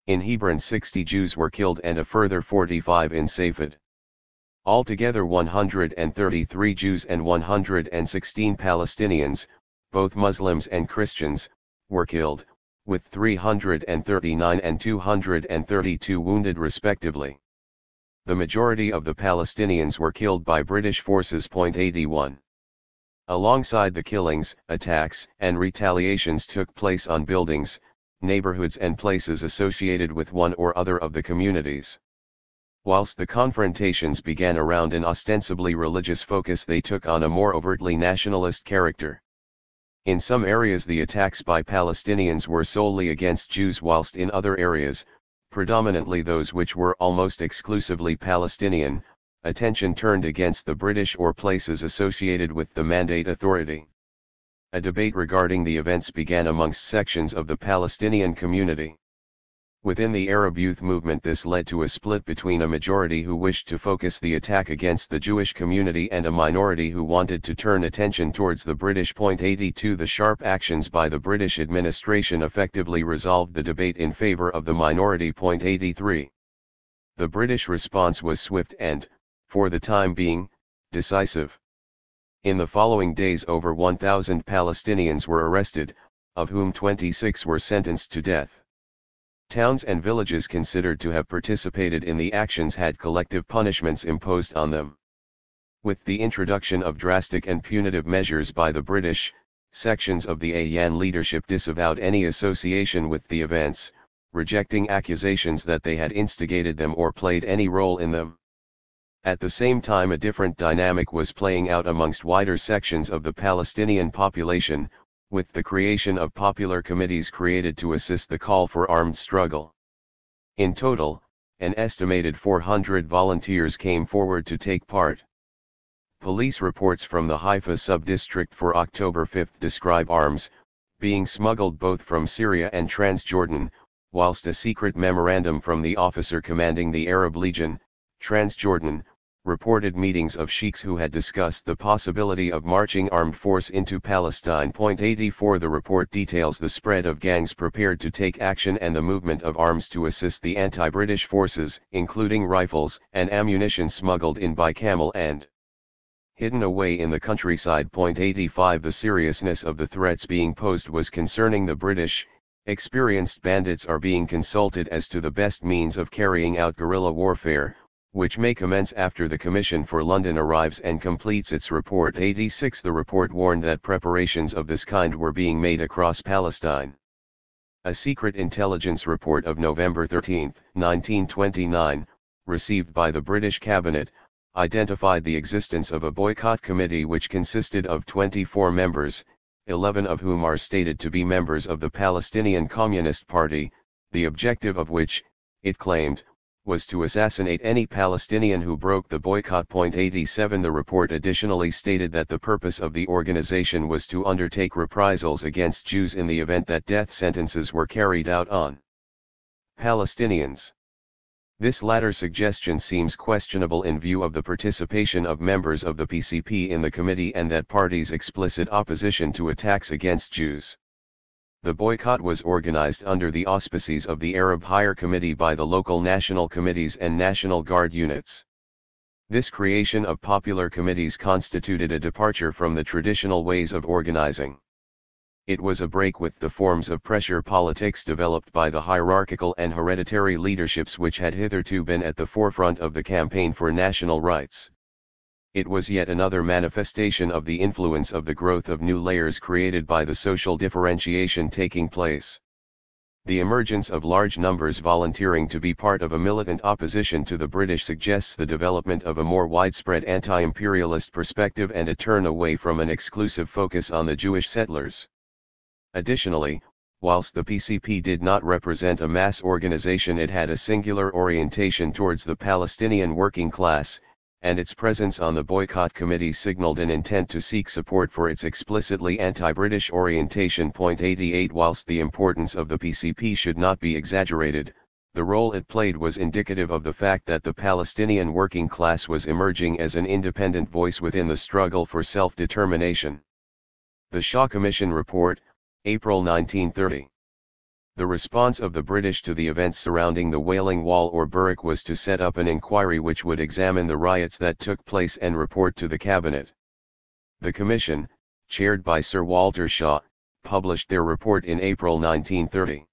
In Hebron, 60 Jews were killed and a further 45 in Safed. Altogether 133 Jews and 116 Palestinians, both Muslims and Christians, were killed, with 339 and 232 wounded respectively. The majority of the Palestinians were killed by British forces. 81. Alongside the killings, attacks and retaliations took place on buildings, neighborhoods and places associated with one or other of the communities. Whilst the confrontations began around an ostensibly religious focus, they took on a more overtly nationalist character. In some areas the attacks by Palestinians were solely against Jews, whilst in other areas, predominantly those which were almost exclusively Palestinian, attention turned against the British or places associated with the Mandate Authority. A debate regarding the events began amongst sections of the Palestinian community. Within the Arab youth movement, this led to a split between a majority who wished to focus the attack against the Jewish community and a minority who wanted to turn attention towards the British. 82. The sharp actions by the British administration effectively resolved the debate in favour of the minority. 83. The British response was swift and, for the time being, decisive. In the following days over 1,000 Palestinians were arrested, of whom 26 were sentenced to death. Towns and villages considered to have participated in the actions had collective punishments imposed on them. With the introduction of drastic and punitive measures by the British, sections of the AYAN leadership disavowed any association with the events, rejecting accusations that they had instigated them or played any role in them. At the same time, a different dynamic was playing out amongst wider sections of the Palestinian population, with the creation of popular committees created to assist the call for armed struggle. In total, an estimated 400 volunteers came forward to take part. Police reports from the Haifa sub-district for October 5 describe arms being smuggled both from Syria and Transjordan, whilst a secret memorandum from the officer commanding the Arab Legion, Transjordan, reported meetings of sheikhs who had discussed the possibility of marching armed force into Palestine. 84 The report details the spread of gangs prepared to take action and the movement of arms to assist the anti-British forces, including rifles and ammunition smuggled in by camel and hidden away in the countryside. 85 The seriousness of the threats being posed was concerning the British. Experienced bandits are being consulted as to the best means of carrying out guerrilla warfare, which may commence after the Commission for London arrives and completes its report. 86 The report warned that preparations of this kind were being made across Palestine. A secret intelligence report of November 13, 1929, received by the British Cabinet, identified the existence of a boycott committee which consisted of 24 members, 11 of whom are stated to be members of the Palestinian Communist Party, the objective of which, it claimed, was to assassinate any Palestinian who broke the boycott. 87 The report additionally stated that the purpose of the organization was to undertake reprisals against Jews in the event that death sentences were carried out on Palestinians. This latter suggestion seems questionable in view of the participation of members of the PCP in the committee and that party's explicit opposition to attacks against Jews. The boycott was organized under the auspices of the Arab Higher Committee by the local national committees and National Guard units. This creation of popular committees constituted a departure from the traditional ways of organizing. It was a break with the forms of pressure politics developed by the hierarchical and hereditary leaderships which had hitherto been at the forefront of the campaign for national rights. It was yet another manifestation of the influence of the growth of new layers created by the social differentiation taking place. The emergence of large numbers volunteering to be part of a militant opposition to the British suggests the development of a more widespread anti-imperialist perspective and a turn away from an exclusive focus on the Jewish settlers. Additionally, whilst the PCP did not represent a mass organization, it had a singular orientation towards the Palestinian working class, and its presence on the boycott committee signaled an intent to seek support for its explicitly anti-British orientation. 88 Whilst the importance of the PCP should not be exaggerated, the role it played was indicative of the fact that the Palestinian working class was emerging as an independent voice within the struggle for self-determination. The Shaw Commission Report, April 1930. The response of the British to the events surrounding the Wailing Wall or Burrick was to set up an inquiry which would examine the riots that took place and report to the Cabinet. The Commission, chaired by Sir Walter Shaw, published their report in April 1930.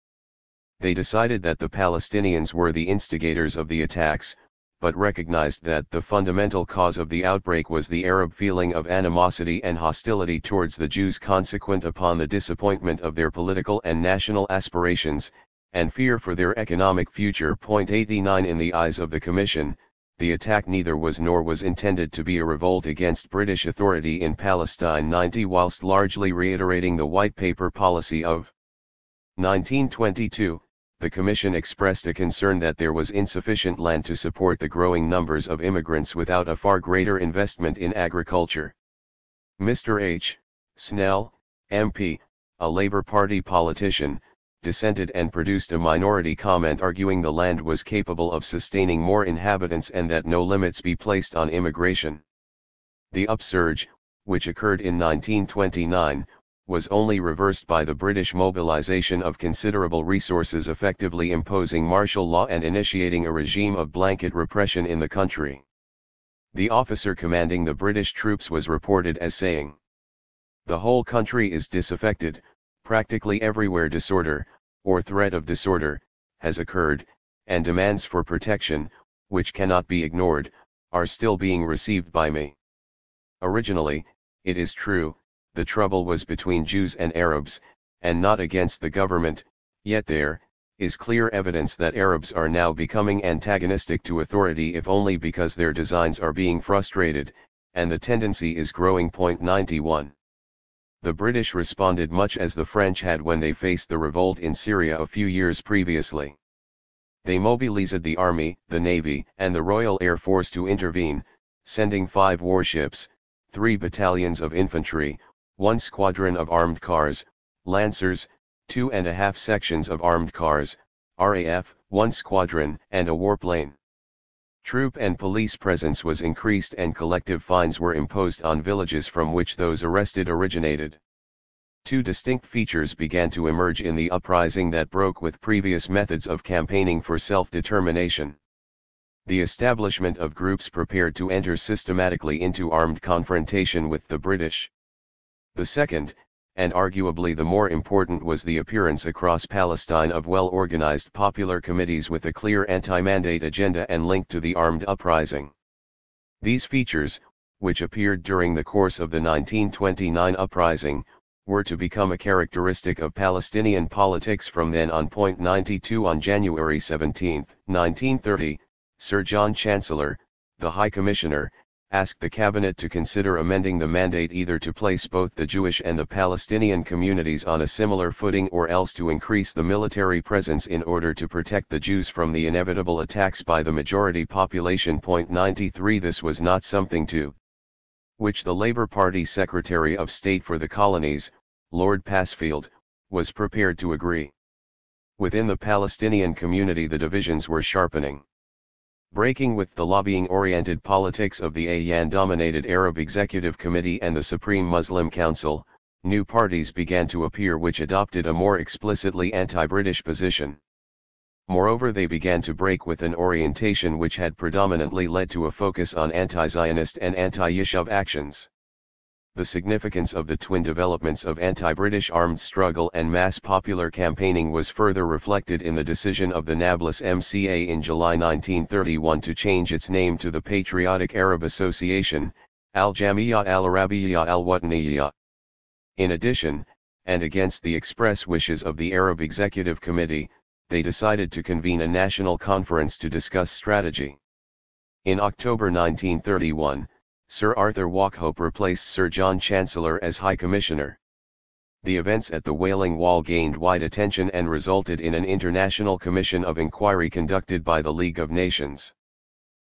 They decided that the Palestinians were the instigators of the attacks, but recognized that the fundamental cause of the outbreak was the Arab feeling of animosity and hostility towards the Jews consequent upon the disappointment of their political and national aspirations, and fear for their economic future. 89 In the eyes of the Commission, the attack neither was nor was intended to be a revolt against British authority in Palestine. 90 Whilst largely reiterating the White Paper policy of 1922, the Commission expressed a concern that there was insufficient land to support the growing numbers of immigrants without a far greater investment in agriculture. Mr. H. Snell, MP, a Labour Party politician, dissented and produced a minority comment arguing the land was capable of sustaining more inhabitants and that no limits be placed on immigration. The upsurge, which occurred in 1929, was only reversed by the British mobilization of considerable resources, effectively imposing martial law and initiating a regime of blanket repression in the country. The officer commanding the British troops was reported as saying, "The whole country is disaffected, practically everywhere disorder, or threat of disorder, has occurred, and demands for protection, which cannot be ignored, are still being received by me." Originally, it is true, the trouble was between Jews and Arabs, and not against the government, yet there, is clear evidence that Arabs are now becoming antagonistic to authority, if only because their designs are being frustrated, and the tendency is growing. 91. The British responded much as the French had when they faced the revolt in Syria a few years previously. They mobilized the army, the navy, and the Royal Air Force to intervene, sending 5 warships, 3 battalions of infantry, 1 squadron of armed cars, lancers, 2.5 sections of armed cars, RAF, 1 squadron, and a warplane. Troop and police presence was increased and collective fines were imposed on villages from which those arrested originated. 2 distinct features began to emerge in the uprising that broke with previous methods of campaigning for self-determination. The establishment of groups prepared to enter systematically into armed confrontation with the British. The second, and arguably the more important, was the appearance across Palestine of well-organized popular committees with a clear anti-mandate agenda and linked to the armed uprising. These features, which appeared during the course of the 1929 uprising, were to become a characteristic of Palestinian politics from then on. 92 On January 17, 1930, Sir John Chancellor, the High Commissioner, asked the cabinet to consider amending the mandate either to place both the Jewish and the Palestinian communities on a similar footing or else to increase the military presence in order to protect the Jews from the inevitable attacks by the majority population. 93 This was not something to which the Labour Party Secretary of State for the Colonies, Lord Passfield, was prepared to agree. Within the Palestinian community the divisions were sharpening. Breaking with the lobbying-oriented politics of the Ayyan-dominated Arab Executive Committee and the Supreme Muslim Council, new parties began to appear which adopted a more explicitly anti-British position. Moreover, they began to break with an orientation which had predominantly led to a focus on anti-Zionist and anti-Yishuv actions. The significance of the twin developments of anti-British armed struggle and mass popular campaigning was further reflected in the decision of the Nablus MCA in July 1931 to change its name to the Patriotic Arab Association, Al-Jamiyah Al-Arabiyyah Al-Wataniyah. In addition, and against the express wishes of the Arab Executive Committee, they decided to convene a national conference to discuss strategy. In October 1931, Sir Arthur Wauchope replaced Sir John Chancellor as High Commissioner. The events at the Wailing Wall gained wide attention and resulted in an international commission of inquiry conducted by the League of Nations.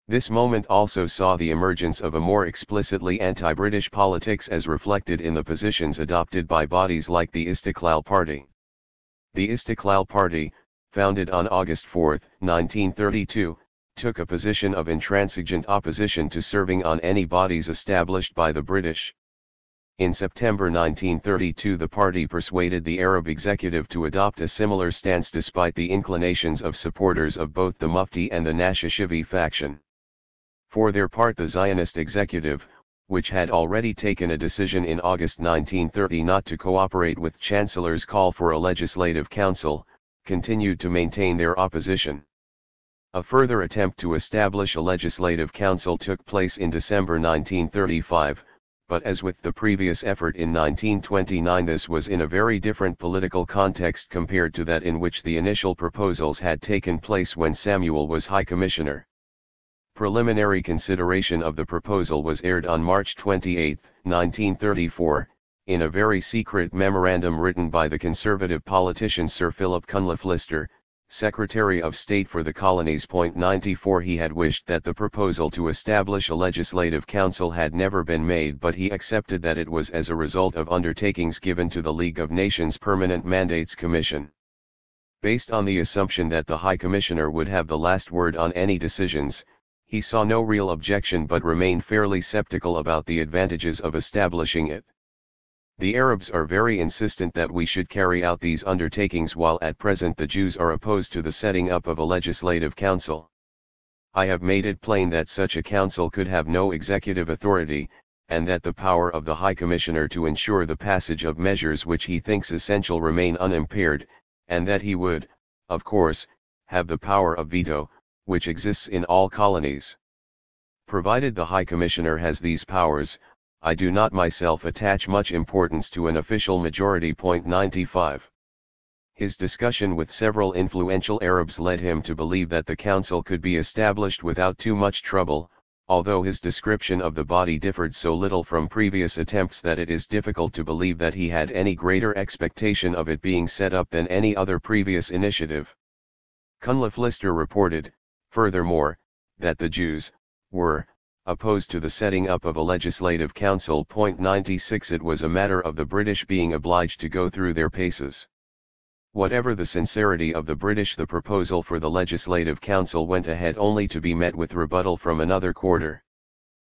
This moment also saw the emergence of a more explicitly anti-British politics as reflected in the positions adopted by bodies like the Istiqlal Party. The Istiqlal Party, founded on August 4, 1932, took a position of intransigent opposition to serving on any bodies established by the British. In September 1932 the party persuaded the Arab executive to adopt a similar stance despite the inclinations of supporters of both the Mufti and the Nashashivi faction. For their part the Zionist executive, which had already taken a decision in August 1930 not to cooperate with Chancellor's call for a legislative council, continued to maintain their opposition. A further attempt to establish a legislative council took place in December 1935, but as with the previous effort in 1929 this was in a very different political context compared to that in which the initial proposals had taken place when Samuel was High Commissioner. Preliminary consideration of the proposal was aired on March 28, 1934, in a very secret memorandum written by the conservative politician Sir Philip Cunliffe Lister, Secretary of State for the Colonies. 94 He had wished that the proposal to establish a legislative council had never been made, but he accepted that it was as a result of undertakings given to the League of Nations Permanent Mandates Commission. Based on the assumption that the High Commissioner would have the last word on any decisions, he saw no real objection but remained fairly skeptical about the advantages of establishing it. The Arabs are very insistent that we should carry out these undertakings while at present the Jews are opposed to the setting up of a legislative council. I have made it plain that such a council could have no executive authority, and that the power of the High Commissioner to ensure the passage of measures which he thinks essential remain unimpaired, and that he would, of course, have the power of veto, which exists in all colonies. Provided the High Commissioner has these powers, I do not myself attach much importance to an official majority. 95. His discussion with several influential Arabs led him to believe that the council could be established without too much trouble, although his description of the body differed so little from previous attempts that it is difficult to believe that he had any greater expectation of it being set up than any other previous initiative. Cunliffe Lister reported, furthermore, that the Jews were opposed to the setting up of a legislative council. 96 It was a matter of the British being obliged to go through their paces. Whatever the sincerity of the British, the proposal for the Legislative Council went ahead only to be met with rebuttal from another quarter.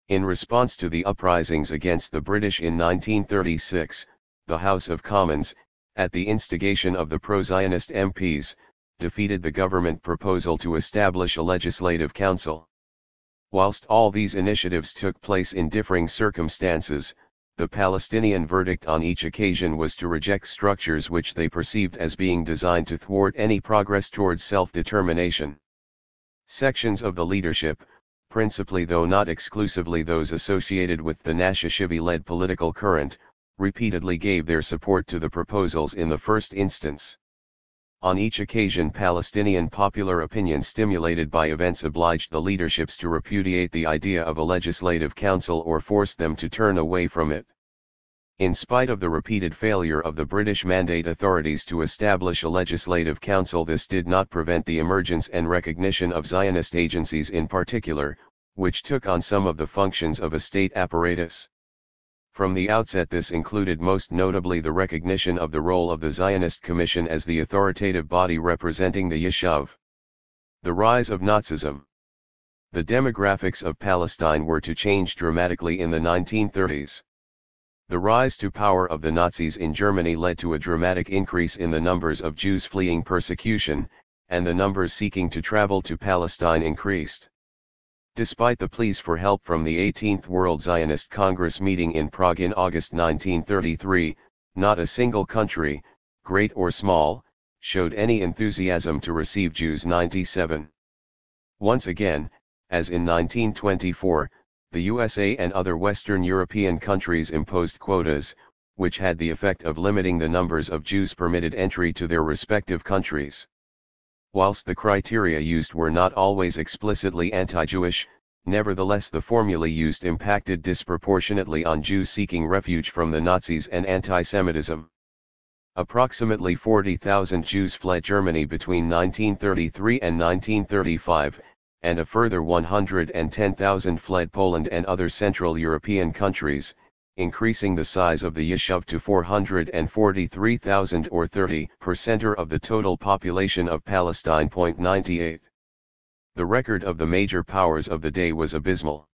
In response to the uprisings against the British in 1936, the House of Commons, at the instigation of the pro-Zionist MPs, defeated the government proposal to establish a Legislative Council. Whilst all these initiatives took place in differing circumstances, the Palestinian verdict on each occasion was to reject structures which they perceived as being designed to thwart any progress towards self-determination. Sections of the leadership, principally though not exclusively those associated with the Nashashivi-led political current, repeatedly gave their support to the proposals in the first instance. On each occasion, Palestinian popular opinion stimulated by events obliged the leaderships to repudiate the idea of a legislative council or force them to turn away from it. In spite of the repeated failure of the British Mandate authorities to establish a legislative council, this did not prevent the emergence and recognition of Zionist agencies in particular, which took on some of the functions of a state apparatus. From the outset, this included most notably the recognition of the role of the Zionist Commission as the authoritative body representing the Yishuv. The rise of Nazism. The demographics of Palestine were to change dramatically in the 1930s. The rise to power of the Nazis in Germany led to a dramatic increase in the numbers of Jews fleeing persecution, and the numbers seeking to travel to Palestine increased. Despite the pleas for help from the 18th World Zionist Congress meeting in Prague in August 1933, not a single country, great or small, showed any enthusiasm to receive Jews. 97. Once again, as in 1924, the USA and other Western European countries imposed quotas, which had the effect of limiting the numbers of Jews permitted entry to their respective countries. Whilst the criteria used were not always explicitly anti-Jewish, nevertheless the formulae used impacted disproportionately on Jews seeking refuge from the Nazis and anti-Semitism. Approximately 40,000 Jews fled Germany between 1933 and 1935, and a further 110,000 fled Poland and other Central European countries, increasing the size of the Yishuv to 443,000 or 30% of the total population of Palestine. 98. The record of the major powers of the day was abysmal.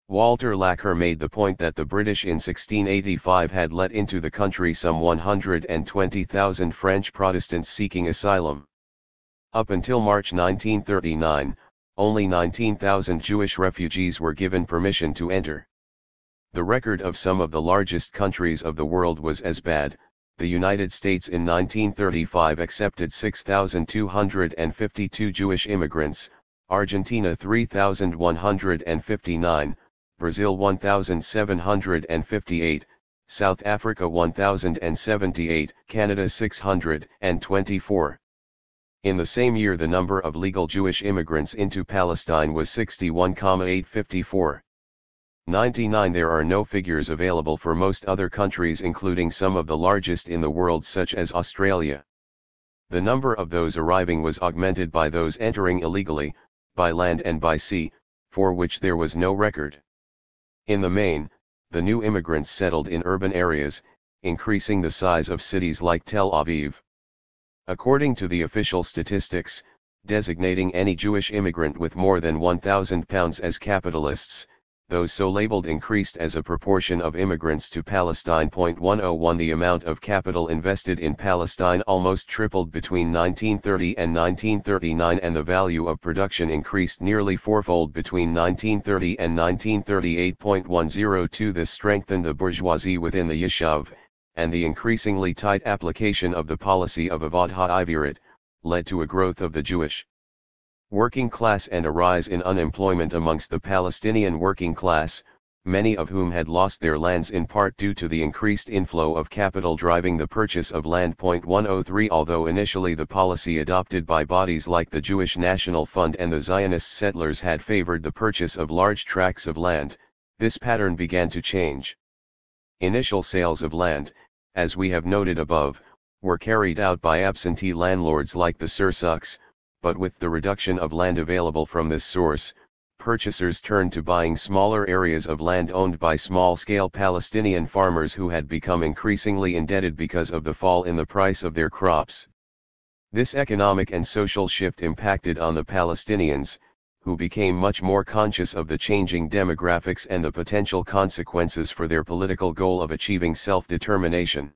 Walter Lacker made the point that the British in 1685 had let into the country some 120,000 French Protestants seeking asylum. Up until March 1939, only 19,000 Jewish refugees were given permission to enter. The record of some of the largest countries of the world was as bad. The United States in 1935 accepted 6,252 Jewish immigrants, Argentina 3,159, Brazil 1,758, South Africa 1,078, Canada 624. In the same year, the number of legal Jewish immigrants into Palestine was 61,854. 99. There are no figures available for most other countries, including some of the largest in the world such as Australia. The number of those arriving was augmented by those entering illegally, by land and by sea, for which there was no record. In the main, the new immigrants settled in urban areas, increasing the size of cities like Tel Aviv. According to the official statistics, designating any Jewish immigrant with more than £1,000 as capitalists, those so labeled increased as a proportion of immigrants to Palestine. 101. The amount of capital invested in Palestine almost tripled between 1930 and 1939, and the value of production increased nearly fourfold between 1930 and 1938. 102. This strengthened the bourgeoisie within the Yishuv, and the increasingly tight application of the policy of Avad Ha'Ivirit led to a growth of the Jewish working class and a rise in unemployment amongst the Palestinian working class, many of whom had lost their lands in part due to the increased inflow of capital driving the purchase of land. 103 Although initially the policy adopted by bodies like the Jewish National Fund and the Zionist settlers had favored the purchase of large tracts of land, this pattern began to change. Initial sales of land, as we have noted above, were carried out by absentee landlords like the Sursuks, but with the reduction of land available from this source, purchasers turned to buying smaller areas of land owned by small-scale Palestinian farmers who had become increasingly indebted because of the fall in the price of their crops. This economic and social shift impacted on the Palestinians, who became much more conscious of the changing demographics and the potential consequences for their political goal of achieving self-determination.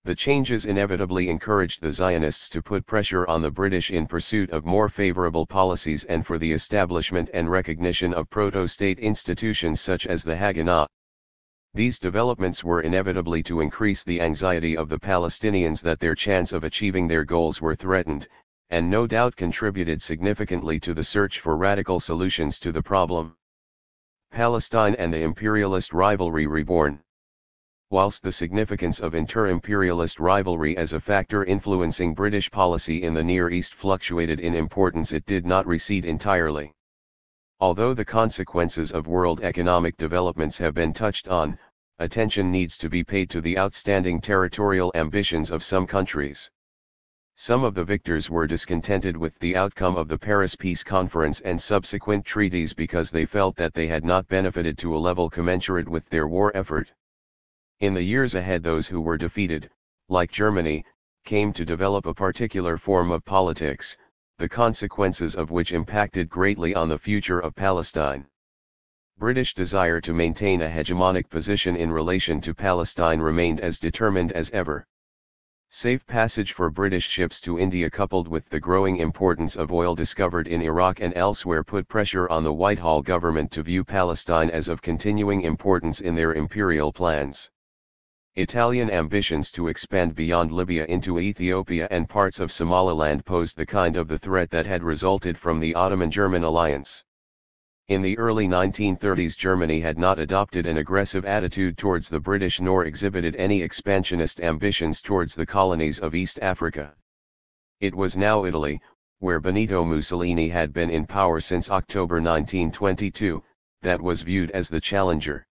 The changes inevitably encouraged the Zionists to put pressure on the British in pursuit of more favorable policies and for the establishment and recognition of proto-state institutions such as the Haganah. These developments were inevitably to increase the anxiety of the Palestinians that their chance of achieving their goals were threatened, and no doubt contributed significantly to the search for radical solutions to the problem. Palestine and the imperialist rivalry reborn. Whilst the significance of inter-imperialist rivalry as a factor influencing British policy in the Near East fluctuated in importance, it did not recede entirely. Although the consequences of world economic developments have been touched on, attention needs to be paid to the outstanding territorial ambitions of some countries. Some of the victors were discontented with the outcome of the Paris Peace Conference and subsequent treaties because they felt that they had not benefited to a level commensurate with their war effort. In the years ahead, those who were defeated, like Germany, came to develop a particular form of politics, the consequences of which impacted greatly on the future of Palestine. British desire to maintain a hegemonic position in relation to Palestine remained as determined as ever. Safe passage for British ships to India coupled with the growing importance of oil discovered in Iraq and elsewhere put pressure on the Whitehall government to view Palestine as of continuing importance in their imperial plans. Italian ambitions to expand beyond Libya into Ethiopia and parts of Somaliland posed the kind of the threat that had resulted from the Ottoman-German alliance. In the early 1930s, Germany had not adopted an aggressive attitude towards the British nor exhibited any expansionist ambitions towards the colonies of East Africa. It was now Italy, where Benito Mussolini had been in power since October 1922, that was viewed as the challenger.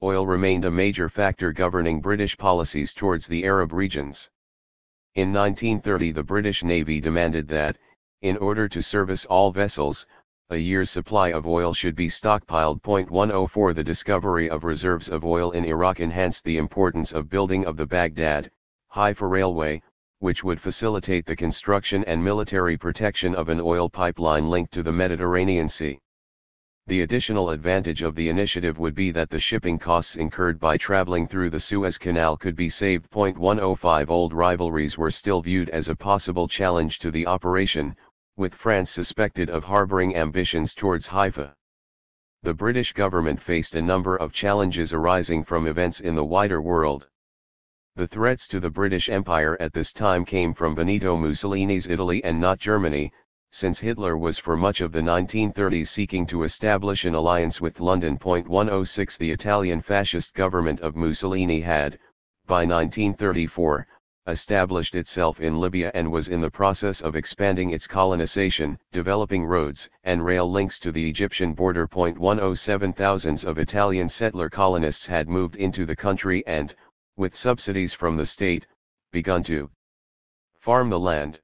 Oil remained a major factor governing British policies towards the Arab regions. In 1930 the British Navy demanded that, in order to service all vessels, a year's supply of oil should be stockpiled. 104 The discovery of reserves of oil in Iraq enhanced the importance of building of the Baghdad-Haifa railway, which would facilitate the construction and military protection of an oil pipeline linked to the Mediterranean Sea. The additional advantage of the initiative would be that the shipping costs incurred by traveling through the Suez Canal could be saved. 105 Old rivalries were still viewed as a possible challenge to the operation, with France suspected of harboring ambitions towards Haifa. The British government faced a number of challenges arising from events in the wider world. The threats to the British Empire at this time came from Benito Mussolini's Italy and not Germany, since Hitler was for much of the 1930s seeking to establish an alliance with London. 106 The Italian fascist government of Mussolini had, by 1934, established itself in Libya and was in the process of expanding its colonization, developing roads and rail links to the Egyptian border. 107 Thousands of Italian settler colonists had moved into the country and, with subsidies from the state, begun to farm the land.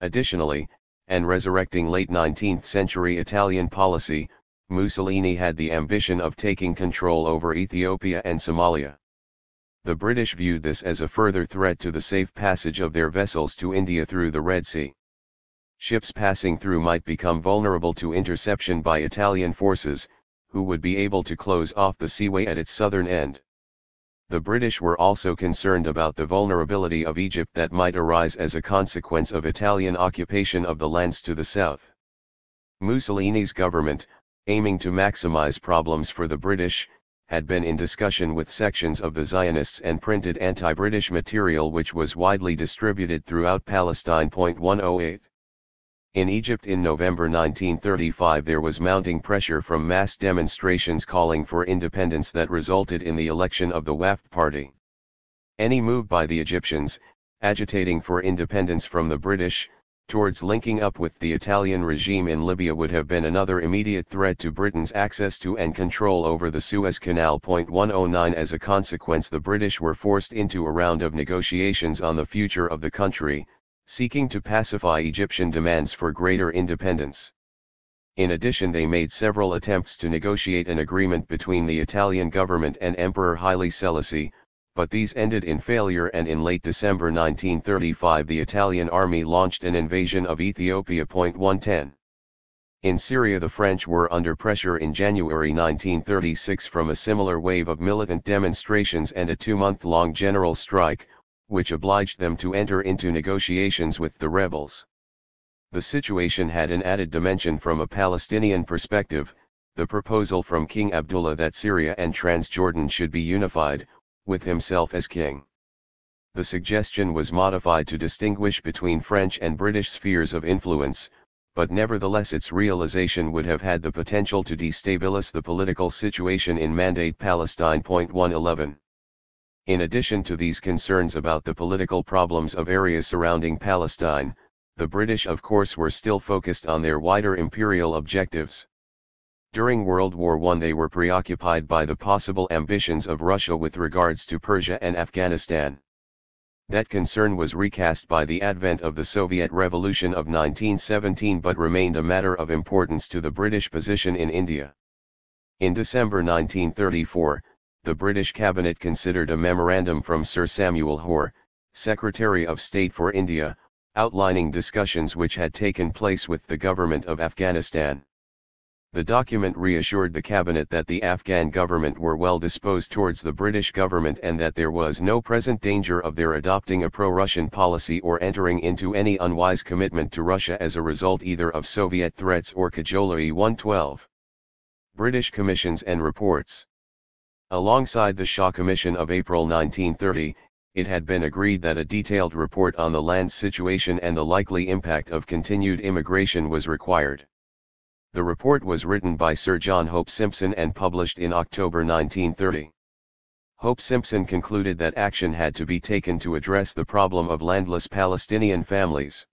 Additionally, and resurrecting late 19th century Italian policy, Mussolini had the ambition of taking control over Ethiopia and Somalia. The British viewed this as a further threat to the safe passage of their vessels to India through the Red Sea. Ships passing through might become vulnerable to interception by Italian forces, who would be able to close off the seaway at its southern end. The British were also concerned about the vulnerability of Egypt that might arise as a consequence of Italian occupation of the lands to the south. Mussolini's government, aiming to maximize problems for the British, had been in discussion with sections of the Zionists and printed anti-British material which was widely distributed throughout Palestine. 108. In Egypt in November 1935 there was mounting pressure from mass demonstrations calling for independence that resulted in the election of the Wafd party. Any move by the Egyptians, agitating for independence from the British, towards linking up with the Italian regime in Libya would have been another immediate threat to Britain's access to and control over the Suez Canal. 109 As a consequence, the British were forced into a round of negotiations on the future of the country, seeking to pacify Egyptian demands for greater independence. In addition, they made several attempts to negotiate an agreement between the Italian government and Emperor Haile Selassie, but these ended in failure, and in late December 1935 the Italian army launched an invasion of Ethiopia. 110. In Syria the French were under pressure in January 1936 from a similar wave of militant demonstrations and a 2-month-long general strike, which obliged them to enter into negotiations with the rebels. The situation had an added dimension from a Palestinian perspective. The proposal from King Abdullah that Syria and Transjordan should be unified, with himself as king. The suggestion was modified to distinguish between French and British spheres of influence, but nevertheless its realization would have had the potential to destabilize the political situation in Mandate Palestine. 111. In addition to these concerns about the political problems of areas surrounding Palestine, the British of course were still focused on their wider imperial objectives. During World War I they were preoccupied by the possible ambitions of Russia with regards to Persia and Afghanistan. That concern was recast by the advent of the Soviet Revolution of 1917 but remained a matter of importance to the British position in India. In December 1934, the British Cabinet considered a memorandum from Sir Samuel Hoare, Secretary of State for India, outlining discussions which had taken place with the government of Afghanistan. The document reassured the cabinet that the Afghan government were well disposed towards the British government and that there was no present danger of their adopting a pro-Russian policy or entering into any unwise commitment to Russia as a result either of Soviet threats or cajolery. 112. British Commissions and Reports. Alongside the Shah Commission of April 1930, it had been agreed that a detailed report on the land situation and the likely impact of continued immigration was required. The report was written by Sir John Hope Simpson and published in October 1930. Hope Simpson concluded that action had to be taken to address the problem of landless Palestinian families.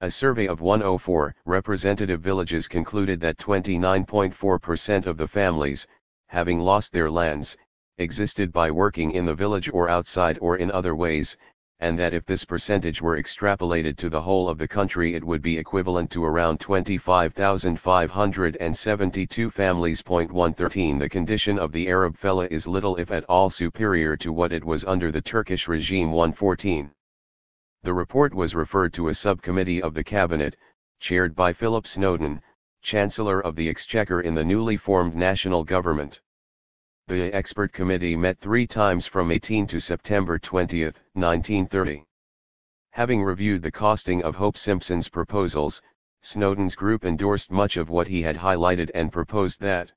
A survey of 104 representative villages concluded that 29.4% of the families, having lost their lands, existed by working in the village or outside or in other ways, and that if this percentage were extrapolated to the whole of the country it would be equivalent to around 25,572 families. 113 The condition of the Arab fellah is little if at all superior to what it was under the Turkish regime. 114. The report was referred to a subcommittee of the cabinet, chaired by Philip Snowdon, Chancellor of the Exchequer in the newly formed national government. The expert committee met 3 times from 18 to September 20, 1930. Having reviewed the costing of Hope Simpson's proposals, Snowdon's group endorsed much of what he had highlighted and proposed that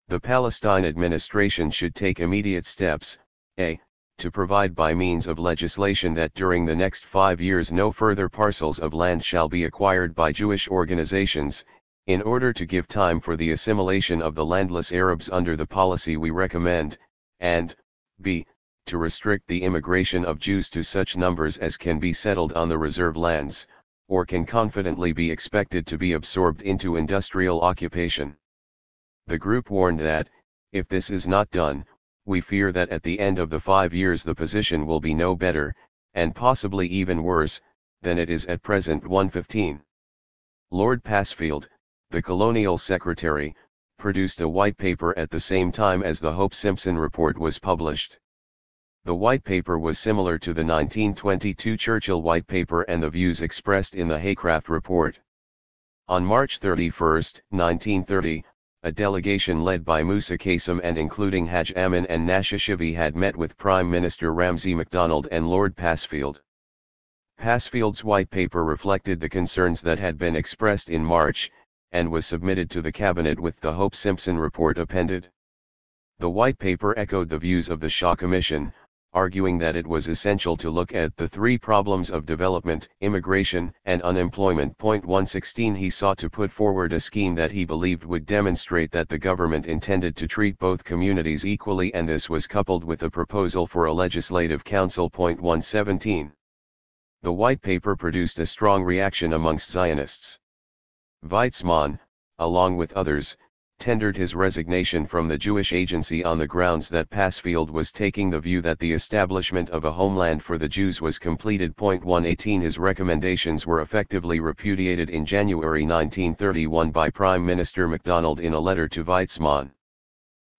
the Palestine administration should take immediate steps, a. to provide by means of legislation that during the next 5 years no further parcels of land shall be acquired by Jewish organizations, in order to give time for the assimilation of the landless Arabs under the policy we recommend, and, b. to restrict the immigration of Jews to such numbers as can be settled on the reserve lands, or can confidently be expected to be absorbed into industrial occupation. The group warned that, if this is not done, we fear that at the end of the 5 years the position will be no better, and possibly even worse, than it is at present. 115. Lord Passfield, the Colonial Secretary, produced a white paper at the same time as the Hope Simpson report was published. The white paper was similar to the 1922 Churchill white paper and the views expressed in the Haycraft report. On March 31, 1930, a delegation led by Musa Qasim and including Haj Amin and Nashashivi had met with Prime Minister Ramsay MacDonald and Lord Passfield. Passfield's white paper reflected the concerns that had been expressed in March, and was submitted to the cabinet with the Hope Simpson report appended. The white paper echoed the views of the Shah Commission, arguing that it was essential to look at the three problems of development, immigration, and unemployment. 116 He sought to put forward a scheme that he believed would demonstrate that the government intended to treat both communities equally, and this was coupled with a proposal for a legislative council. 117 The white paper produced a strong reaction amongst Zionists. Weizmann, along with others, tendered his resignation from the Jewish Agency on the grounds that Passfield was taking the view that the establishment of a homeland for the Jews was completed. 118 His recommendations were effectively repudiated in January 1931 by Prime Minister MacDonald in a letter to Weizmann.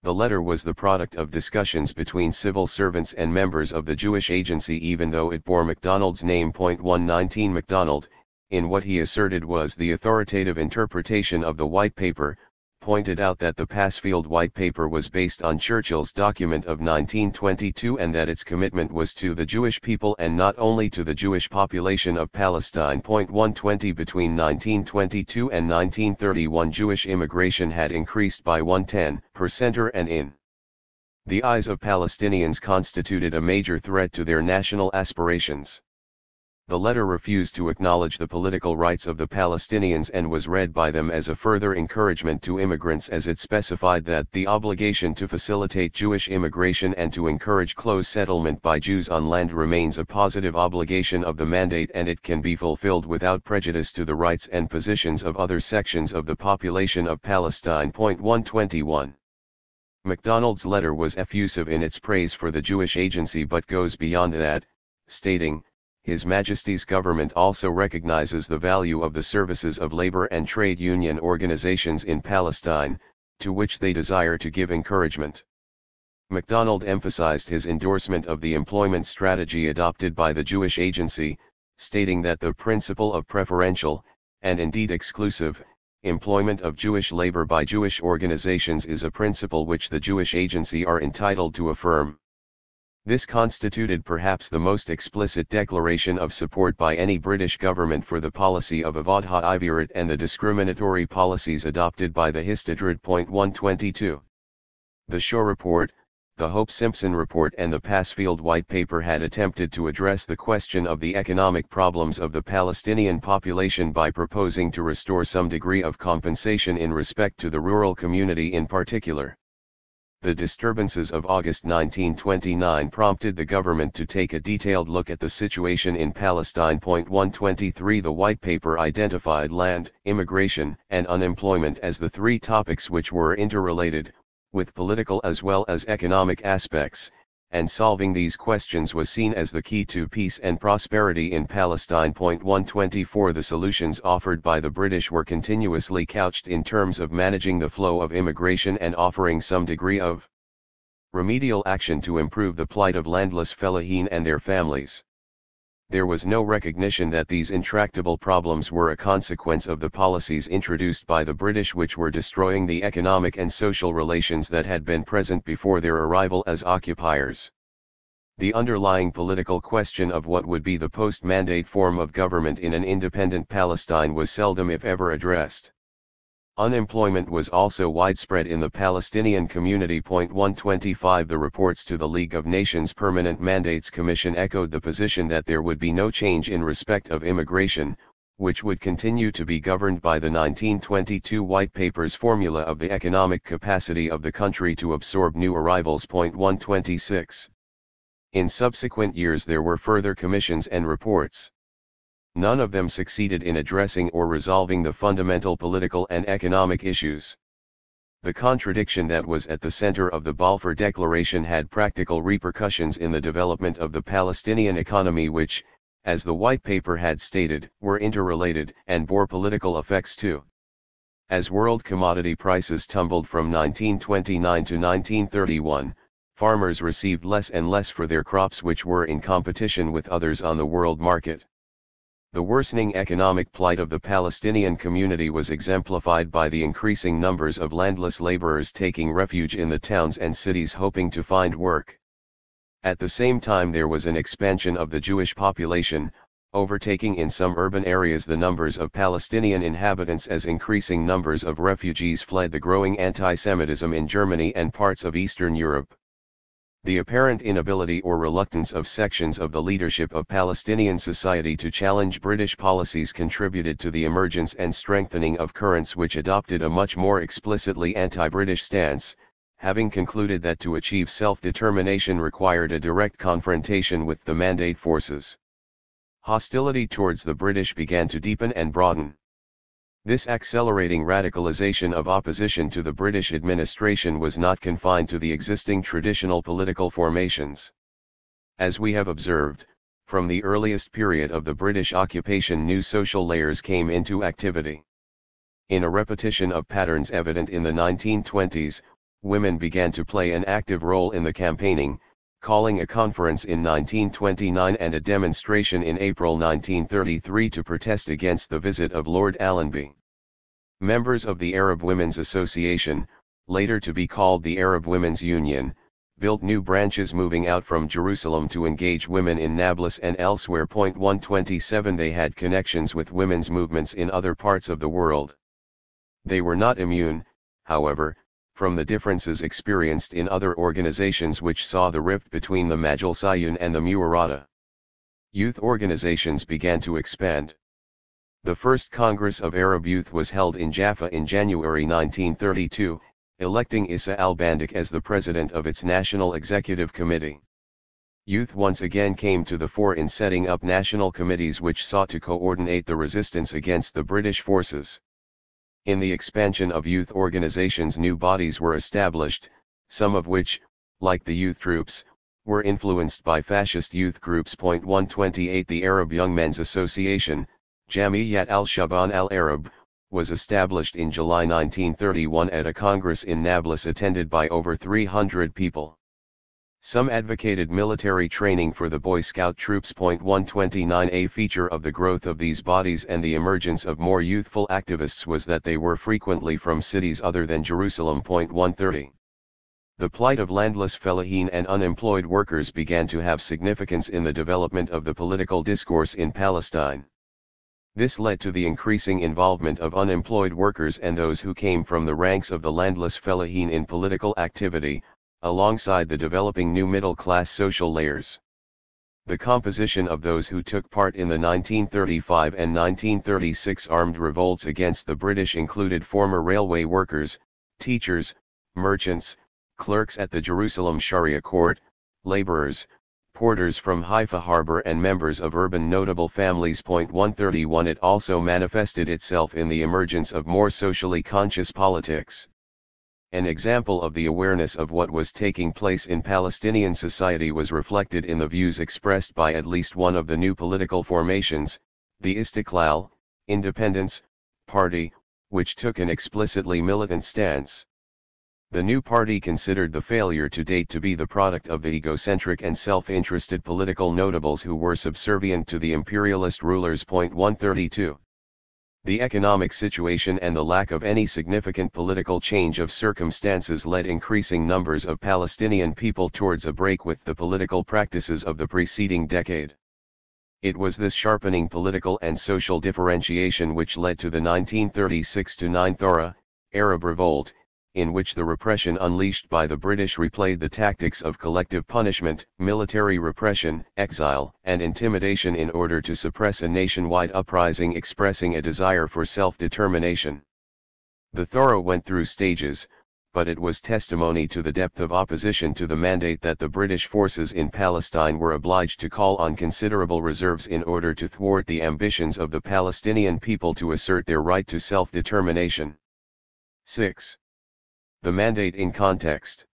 The letter was the product of discussions between civil servants and members of the Jewish Agency, even though it bore MacDonald's name. 119 MacDonald, in what he asserted was the authoritative interpretation of the white paper, pointed out that the Passfield White Paper was based on Churchill's document of 1922 and that its commitment was to the Jewish people and not only to the Jewish population of Palestine. 120 Between 1922 and 1931 Jewish immigration had increased by 110%, and in the eyes of Palestinians constituted a major threat to their national aspirations. The letter refused to acknowledge the political rights of the Palestinians and was read by them as a further encouragement to immigrants, as it specified that the obligation to facilitate Jewish immigration and to encourage close settlement by Jews on land remains a positive obligation of the mandate, and it can be fulfilled without prejudice to the rights and positions of other sections of the population of Palestine. 121 MacDonald's letter was effusive in its praise for the Jewish Agency but goes beyond that, stating, His Majesty's government also recognizes the value of the services of labor and trade union organizations in Palestine, to which they desire to give encouragement. MacDonald emphasized his endorsement of the employment strategy adopted by the Jewish Agency, stating that the principle of preferential, and indeed exclusive, employment of Jewish labor by Jewish organizations is a principle which the Jewish Agency are entitled to affirm. This constituted perhaps the most explicit declaration of support by any British government for the policy of Avodah Ivirat and the discriminatory policies adopted by the Histadrut. 122 The Shaw Report, the Hope-Simpson Report and the Passfield White Paper had attempted to address the question of the economic problems of the Palestinian population by proposing to restore some degree of compensation in respect to the rural community in particular. The disturbances of August 1929 prompted the government to take a detailed look at the situation in Palestine. 123 The White Paper identified land, immigration, and unemployment as the three topics which were interrelated, with political as well as economic aspects, and solving these questions was seen as the key to peace and prosperity in Palestine. 124 The solutions offered by the British were continuously couched in terms of managing the flow of immigration and offering some degree of remedial action to improve the plight of landless fellaheen and their families. There was no recognition that these intractable problems were a consequence of the policies introduced by the British, which were destroying the economic and social relations that had been present before their arrival as occupiers. The underlying political question of what would be the post-mandate form of government in an independent Palestine was seldom if ever addressed. Unemployment was also widespread in the Palestinian community. 125 The reports to the League of Nations Permanent Mandates Commission echoed the position that there would be no change in respect of immigration, which would continue to be governed by the 1922 White Paper's formula of the economic capacity of the country to absorb new arrivals. 126 In subsequent years there were further commissions and reports. None of them succeeded in addressing or resolving the fundamental political and economic issues. The contradiction that was at the center of the Balfour Declaration had practical repercussions in the development of the Palestinian economy, which, as the White Paper had stated, were interrelated and bore political effects too. As world commodity prices tumbled from 1929 to 1931, farmers received less and less for their crops, which were in competition with others on the world market. The worsening economic plight of the Palestinian community was exemplified by the increasing numbers of landless laborers taking refuge in the towns and cities hoping to find work. At the same time there was an expansion of the Jewish population, overtaking in some urban areas the numbers of Palestinian inhabitants as increasing numbers of refugees fled the growing anti-Semitism in Germany and parts of Eastern Europe. The apparent inability or reluctance of sections of the leadership of Palestinian society to challenge British policies contributed to the emergence and strengthening of currents which adopted a much more explicitly anti-British stance, having concluded that to achieve self-determination required a direct confrontation with the Mandate forces. Hostility towards the British began to deepen and broaden. This accelerating radicalization of opposition to the British administration was not confined to the existing traditional political formations. As we have observed, from the earliest period of the British occupation new social layers came into activity. In a repetition of patterns evident in the 1920s, women began to play an active role in the campaigning, calling a conference in 1929 and a demonstration in April 1933 to protest against the visit of Lord Allenby. Members of the Arab Women's Association, later to be called the Arab Women's Union, built new branches moving out from Jerusalem to engage women in Nablus and elsewhere. 127 They had connections with women's movements in other parts of the world. They were not immune, however, from the differences experienced in other organizations which saw the rift between the Majlisiyun and the Muwarata. Youth organizations began to expand. The first Congress of Arab Youth was held in Jaffa in January 1932, electing Issa al-Bandik as the president of its National Executive Committee. Youth once again came to the fore in setting up national committees which sought to coordinate the resistance against the British forces. In the expansion of youth organizations new bodies were established, some of which, like the youth troops, were influenced by fascist youth groups. 128 The Arab Young Men's Association, Jamiyat al-Shaban al-Arab, was established in July 1931 at a congress in Nablus attended by over 300 people. Some advocated military training for the Boy Scout troops. 129 A feature of the growth of these bodies and the emergence of more youthful activists was that they were frequently from cities other than Jerusalem. 130 The plight of landless fellahin and unemployed workers began to have significance in the development of the political discourse in Palestine. This led to the increasing involvement of unemployed workers and those who came from the ranks of the landless fellahin in political activity, alongside the developing new middle-class social layers. The composition of those who took part in the 1935 and 1936 armed revolts against the British included former railway workers, teachers, merchants, clerks at the Jerusalem Sharia Court, laborers, porters from Haifa Harbor and members of urban notable families. 131 It also manifested itself in the emergence of more socially conscious politics. An example of the awareness of what was taking place in Palestinian society was reflected in the views expressed by at least one of the new political formations, the Istiqlal, Independence, Party, which took an explicitly militant stance. The new party considered the failure to date to be the product of the egocentric and self-interested political notables who were subservient to the imperialist rulers. 132 The economic situation and the lack of any significant political change of circumstances led increasing numbers of Palestinian people towards a break with the political practices of the preceding decade. It was this sharpening political and social differentiation which led to the 1936-9 Thora, Arab Revolt, in which the repression unleashed by the British replayed the tactics of collective punishment, military repression, exile, and intimidation in order to suppress a nationwide uprising expressing a desire for self-determination. The Thora went through stages, but it was testimony to the depth of opposition to the mandate that the British forces in Palestine were obliged to call on considerable reserves in order to thwart the ambitions of the Palestinian people to assert their right to self-determination. 6. The mandate in context.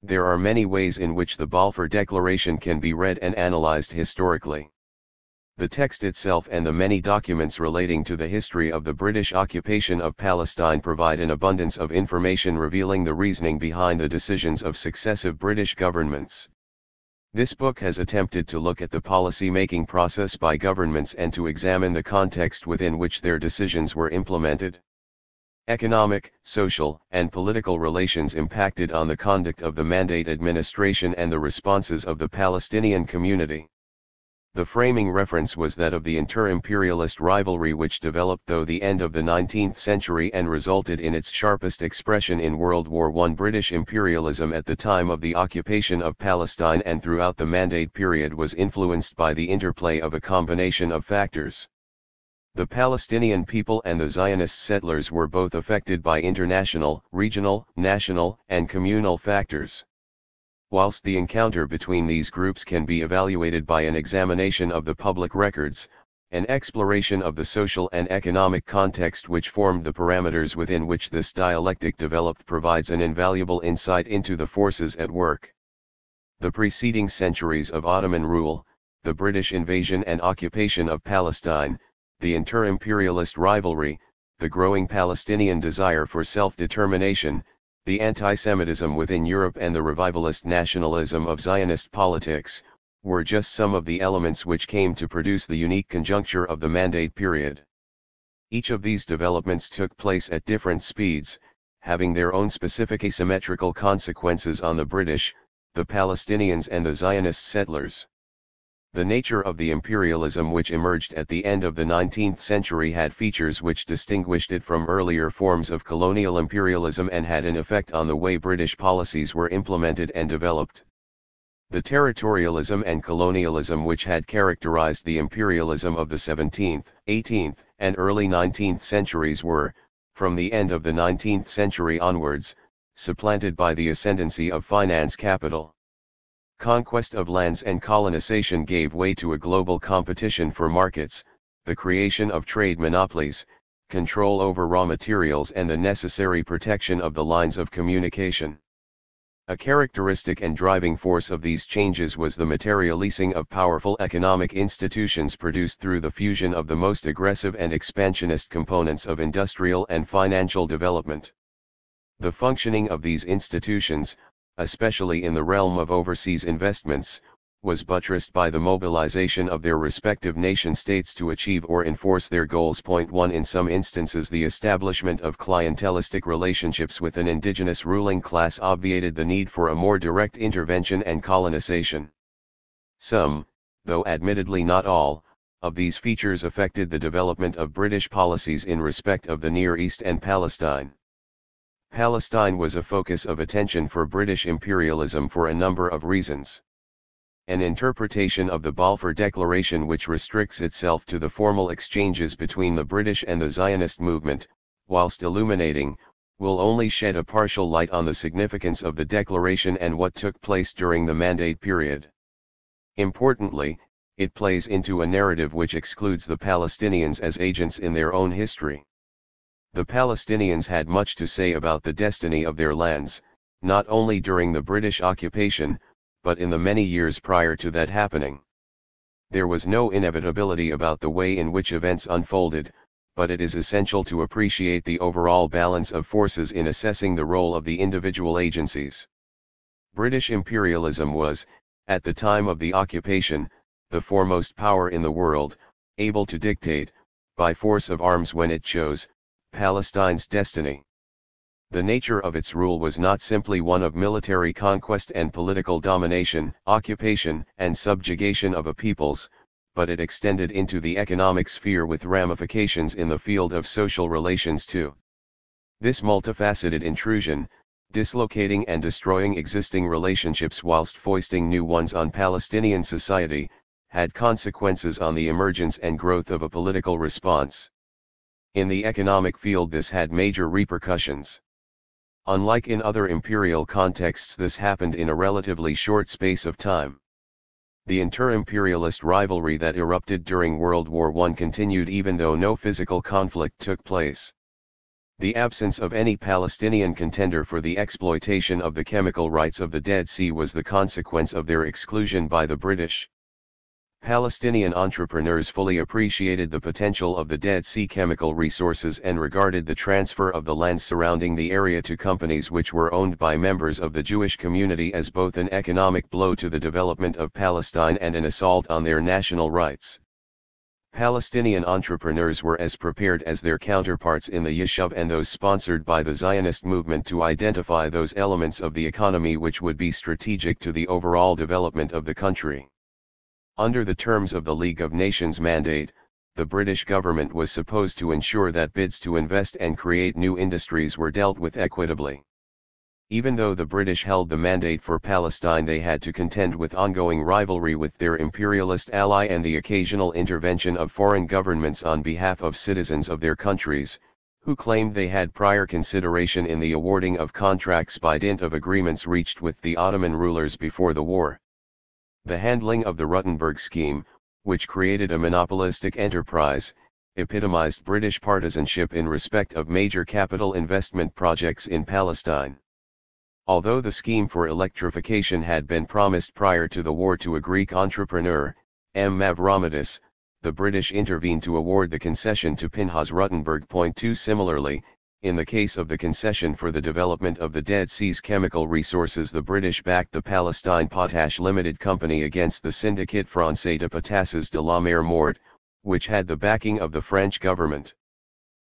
There are many ways in which the Balfour Declaration can be read and analyzed historically. The text itself and the many documents relating to the history of the British occupation of Palestine provide an abundance of information revealing the reasoning behind the decisions of successive British governments. This book has attempted to look at the policy-making process by governments and to examine the context within which their decisions were implemented. Economic, social, and political relations impacted on the conduct of the Mandate administration and the responses of the Palestinian community. The framing reference was that of the inter-imperialist rivalry which developed through the end of the 19th century and resulted in its sharpest expression in World War I. British imperialism at the time of the occupation of Palestine and throughout the Mandate period was influenced by the interplay of a combination of factors. The Palestinian people and the Zionist settlers were both affected by international, regional, national, and communal factors. Whilst the encounter between these groups can be evaluated by an examination of the public records, an exploration of the social and economic context which formed the parameters within which this dialectic developed provides an invaluable insight into the forces at work. The preceding centuries of Ottoman rule, the British invasion and occupation of Palestine, the inter-imperialist rivalry, the growing Palestinian desire for self-determination, the anti-Semitism within Europe and the revivalist nationalism of Zionist politics, were just some of the elements which came to produce the unique conjuncture of the Mandate period. Each of these developments took place at different speeds, having their own specific asymmetrical consequences on the British, the Palestinians and the Zionist settlers. The nature of the imperialism which emerged at the end of the 19th century had features which distinguished it from earlier forms of colonial imperialism and had an effect on the way British policies were implemented and developed. The territorialism and colonialism which had characterized the imperialism of the 17th, 18th, and early 19th centuries were, from the end of the 19th century onwards, supplanted by the ascendancy of finance capital. Conquest of lands and colonization gave way to a global competition for markets, the creation of trade monopolies, control over raw materials and the necessary protection of the lines of communication. A characteristic and driving force of these changes was the materializing of powerful economic institutions produced through the fusion of the most aggressive and expansionist components of industrial and financial development. The functioning of these institutions, especially in the realm of overseas investments, was buttressed by the mobilization of their respective nation-states to achieve or enforce their goals. 1. In some instances the establishment of clientelistic relationships with an indigenous ruling class obviated the need for a more direct intervention and colonization. Some, though admittedly not all, of these features affected the development of British policies in respect of the Near East and Palestine. Palestine was a focus of attention for British imperialism for a number of reasons. An interpretation of the Balfour Declaration which restricts itself to the formal exchanges between the British and the Zionist movement, whilst illuminating, will only shed a partial light on the significance of the declaration and what took place during the Mandate period. Importantly, it plays into a narrative which excludes the Palestinians as agents in their own history. The Palestinians had much to say about the destiny of their lands, not only during the British occupation, but in the many years prior to that happening. There was no inevitability about the way in which events unfolded, but it is essential to appreciate the overall balance of forces in assessing the role of the individual agencies. British imperialism was, at the time of the occupation, the foremost power in the world, able to dictate, by force of arms when it chose, Palestine's destiny. The nature of its rule was not simply one of military conquest and political domination, occupation and subjugation of a peoples, but it extended into the economic sphere with ramifications in the field of social relations too. This multifaceted intrusion, dislocating and destroying existing relationships whilst foisting new ones on Palestinian society, had consequences on the emergence and growth of a political response. In the economic field this had major repercussions. Unlike in other imperial contexts, this happened in a relatively short space of time. The inter-imperialist rivalry that erupted during World War I continued even though no physical conflict took place. The absence of any Palestinian contender for the exploitation of the chemical rights of the Dead Sea was the consequence of their exclusion by the British. Palestinian entrepreneurs fully appreciated the potential of the Dead Sea chemical resources and regarded the transfer of the land surrounding the area to companies which were owned by members of the Jewish community as both an economic blow to the development of Palestine and an assault on their national rights. Palestinian entrepreneurs were as prepared as their counterparts in the Yishuv and those sponsored by the Zionist movement to identify those elements of the economy which would be strategic to the overall development of the country. Under the terms of the League of Nations mandate, the British government was supposed to ensure that bids to invest and create new industries were dealt with equitably. Even though the British held the mandate for Palestine, they had to contend with ongoing rivalry with their imperialist ally and the occasional intervention of foreign governments on behalf of citizens of their countries, who claimed they had prior consideration in the awarding of contracts by dint of agreements reached with the Ottoman rulers before the war. The handling of the Rutenburg scheme, which created a monopolistic enterprise, epitomized British partisanship in respect of major capital investment projects in Palestine. Although the scheme for electrification had been promised prior to the war to a Greek entrepreneur, M. Mavromidas, the British intervened to award the concession to Pinhas Rutenburg. 2 Similarly, in the case of the concession for the development of the Dead Sea's chemical resources, the British backed the Palestine Potash Limited Company against the Syndicate Français de Potasses de la Mer Morte, which had the backing of the French government.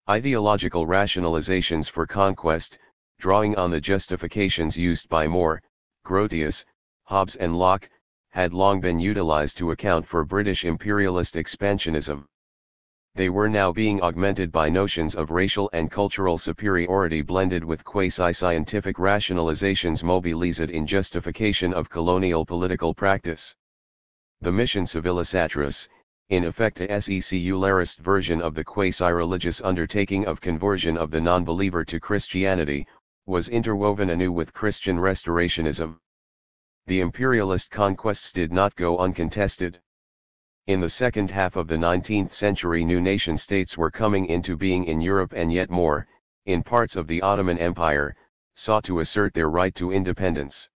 Ideological rationalizations for conquest, drawing on the justifications used by More, Grotius, Hobbes and Locke, had long been utilized to account for British imperialist expansionism. They were now being augmented by notions of racial and cultural superiority blended with quasi-scientific rationalizations mobilized in justification of colonial political practice. The mission civilisatris, in effect a secularist version of the quasi-religious undertaking of conversion of the non-believer to Christianity, was interwoven anew with Christian restorationism. The imperialist conquests did not go uncontested. In the second half of the 19th century, new nation-states were coming into being in Europe, and yet more, in parts of the Ottoman Empire, sought to assert their right to independence.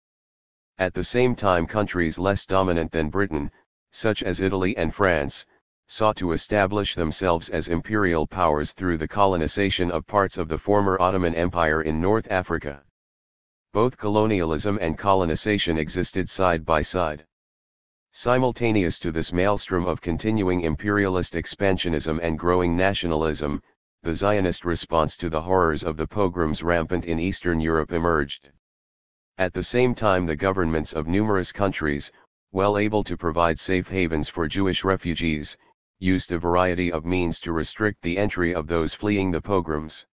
At the same time, countries less dominant than Britain, such as Italy and France, sought to establish themselves as imperial powers through the colonization of parts of the former Ottoman Empire in North Africa. Both colonialism and colonization existed side by side. Simultaneous to this maelstrom of continuing imperialist expansionism and growing nationalism, the Zionist response to the horrors of the pogroms rampant in Eastern Europe emerged. At the same time, the governments of numerous countries, well able to provide safe havens for Jewish refugees, used a variety of means to restrict the entry of those fleeing the pogroms.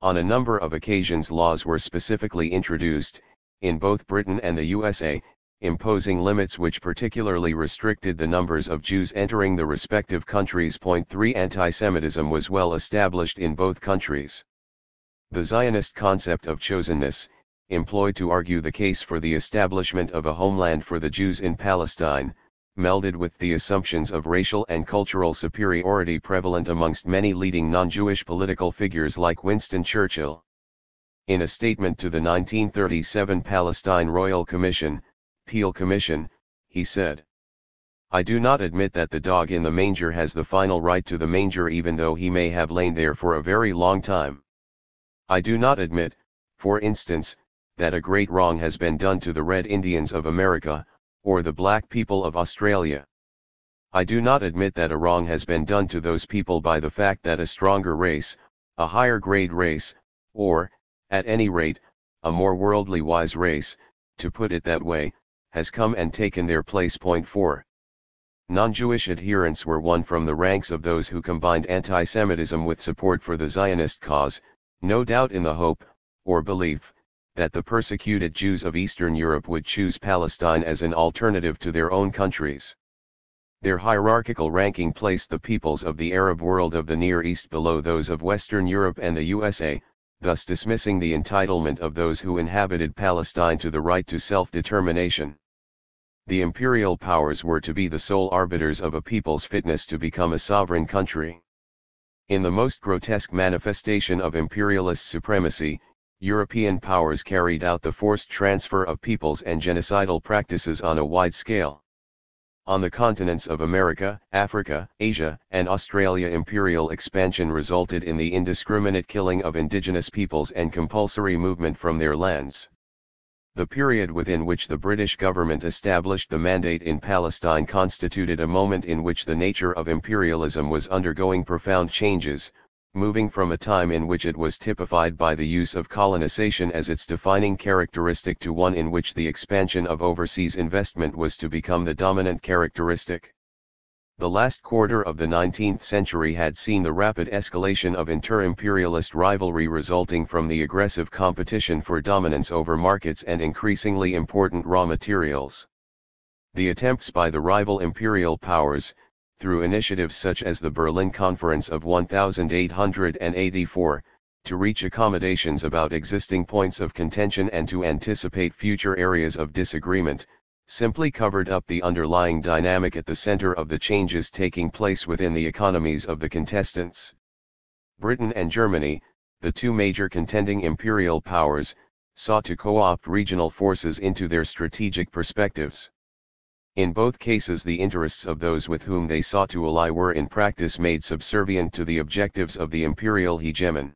On a number of occasions, laws were specifically introduced, in both Britain and the USA, imposing limits which particularly restricted the numbers of Jews entering the respective countries. 3 Antisemitism was well established in both countries. The Zionist concept of chosenness, employed to argue the case for the establishment of a homeland for the Jews in Palestine, melded with the assumptions of racial and cultural superiority prevalent amongst many leading non-Jewish political figures like Winston Churchill. In a statement to the 1937 Palestine Royal Commission, Peel Commission, he said, "I do not admit that the dog in the manger has the final right to the manger, even though he may have lain there for a very long time. I do not admit, for instance, that a great wrong has been done to the Red Indians of America, or the black people of Australia. I do not admit that a wrong has been done to those people by the fact that a stronger race, a higher grade race, or, at any rate, a more worldly wise race, to put it that way, has come and taken their place." 4. Non-Jewish adherents were won from the ranks of those who combined anti-Semitism with support for the Zionist cause, no doubt in the hope, or belief, that the persecuted Jews of Eastern Europe would choose Palestine as an alternative to their own countries. Their hierarchical ranking placed the peoples of the Arab world of the Near East below those of Western Europe and the USA, thus dismissing the entitlement of those who inhabited Palestine to the right to self-determination. The imperial powers were to be the sole arbiters of a people's fitness to become a sovereign country. In the most grotesque manifestation of imperialist supremacy, European powers carried out the forced transfer of peoples and genocidal practices on a wide scale. On the continents of America, Africa, Asia, and Australia, imperial expansion resulted in the indiscriminate killing of indigenous peoples and compulsory movement from their lands. The period within which the British government established the mandate in Palestine constituted a moment in which the nature of imperialism was undergoing profound changes, moving from a time in which it was typified by the use of colonization as its defining characteristic to one in which the expansion of overseas investment was to become the dominant characteristic. The last quarter of the 19th century had seen the rapid escalation of inter-imperialist rivalry resulting from the aggressive competition for dominance over markets and increasingly important raw materials. The attempts by the rival imperial powers, through initiatives such as the Berlin Conference of 1884, to reach accommodations about existing points of contention and to anticipate future areas of disagreement, simply covered up the underlying dynamic at the center of the changes taking place within the economies of the contestants. Britain and Germany, the two major contending imperial powers, sought to co-opt regional forces into their strategic perspectives. In both cases, the interests of those with whom they sought to ally were in practice made subservient to the objectives of the imperial hegemon.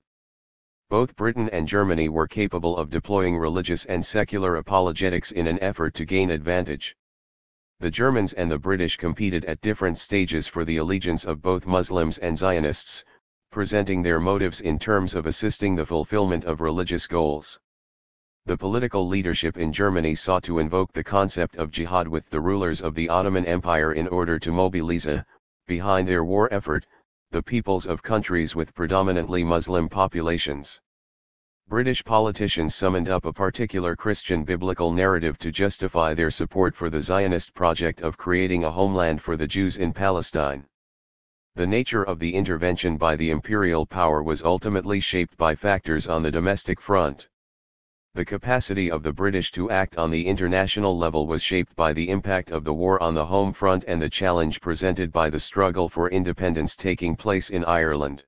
Both Britain and Germany were capable of deploying religious and secular apologetics in an effort to gain advantage. The Germans and the British competed at different stages for the allegiance of both Muslims and Zionists, presenting their motives in terms of assisting the fulfillment of religious goals. The political leadership in Germany sought to invoke the concept of jihad with the rulers of the Ottoman Empire in order to mobilize, behind their war effort, the peoples of countries with predominantly Muslim populations. British politicians summoned up a particular Christian biblical narrative to justify their support for the Zionist project of creating a homeland for the Jews in Palestine. The nature of the intervention by the imperial power was ultimately shaped by factors on the domestic front. The capacity of the British to act on the international level was shaped by the impact of the war on the home front and the challenge presented by the struggle for independence taking place in Ireland.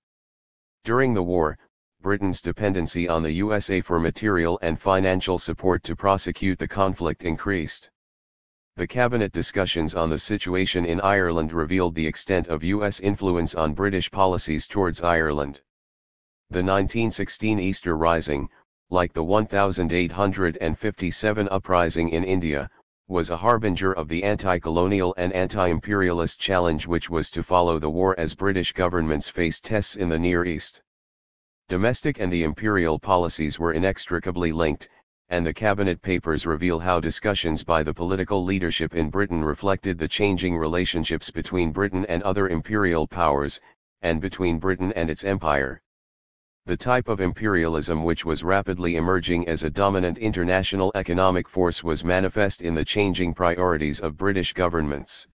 During the war, Britain's dependency on the USA for material and financial support to prosecute the conflict increased. The cabinet discussions on the situation in Ireland revealed the extent of US influence on British policies towards Ireland. The 1916 Easter Rising, like the 1857 uprising in India, was a harbinger of the anti-colonial and anti-imperialist challenge which was to follow the war as British governments faced tests in the Near East. Domestic and the imperial policies were inextricably linked, and the cabinet papers reveal how discussions by the political leadership in Britain reflected the changing relationships between Britain and other imperial powers, and between Britain and its empire. The type of imperialism which was rapidly emerging as a dominant international economic force was manifest in the changing priorities of British governments.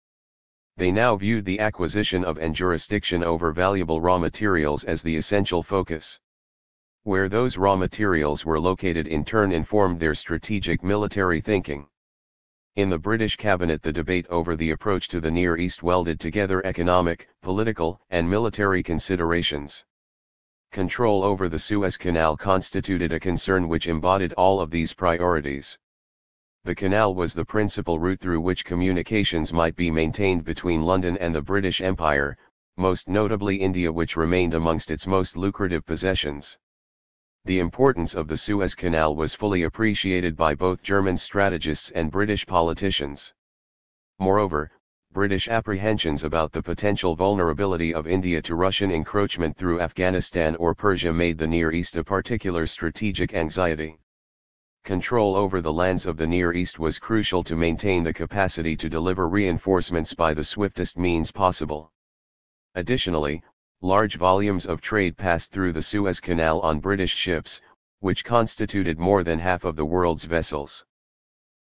They now viewed the acquisition of and jurisdiction over valuable raw materials as the essential focus. Where those raw materials were located in turn informed their strategic military thinking. In the British cabinet, the debate over the approach to the Near East welded together economic, political, and military considerations. Control over the Suez Canal constituted a concern which embodied all of these priorities. The canal was the principal route through which communications might be maintained between London and the British Empire, most notably India, which remained amongst its most lucrative possessions. The importance of the Suez Canal was fully appreciated by both German strategists and British politicians. Moreover, British apprehensions about the potential vulnerability of India to Russian encroachment through Afghanistan or Persia made the Near East a particular strategic anxiety. Control over the lands of the Near East was crucial to maintain the capacity to deliver reinforcements by the swiftest means possible. Additionally, large volumes of trade passed through the Suez Canal on British ships, which constituted more than half of the world's vessels.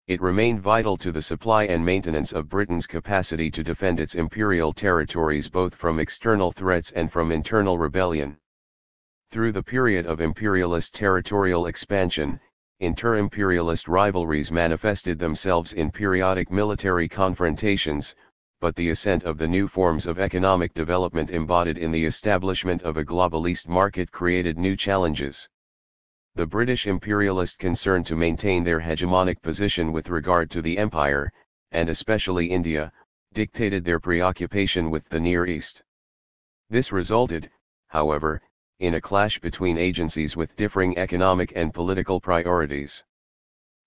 It remained vital to the supply and maintenance of Britain's capacity to defend its imperial territories both from external threats and from internal rebellion. Through the period of imperialist territorial expansion, inter-imperialist rivalries manifested themselves in periodic military confrontations, but the ascent of the new forms of economic development embodied in the establishment of a globalist market created new challenges. The British imperialist concern to maintain their hegemonic position with regard to the empire, and especially India, dictated their preoccupation with the Near East. This resulted, however, in a clash between agencies with differing economic and political priorities.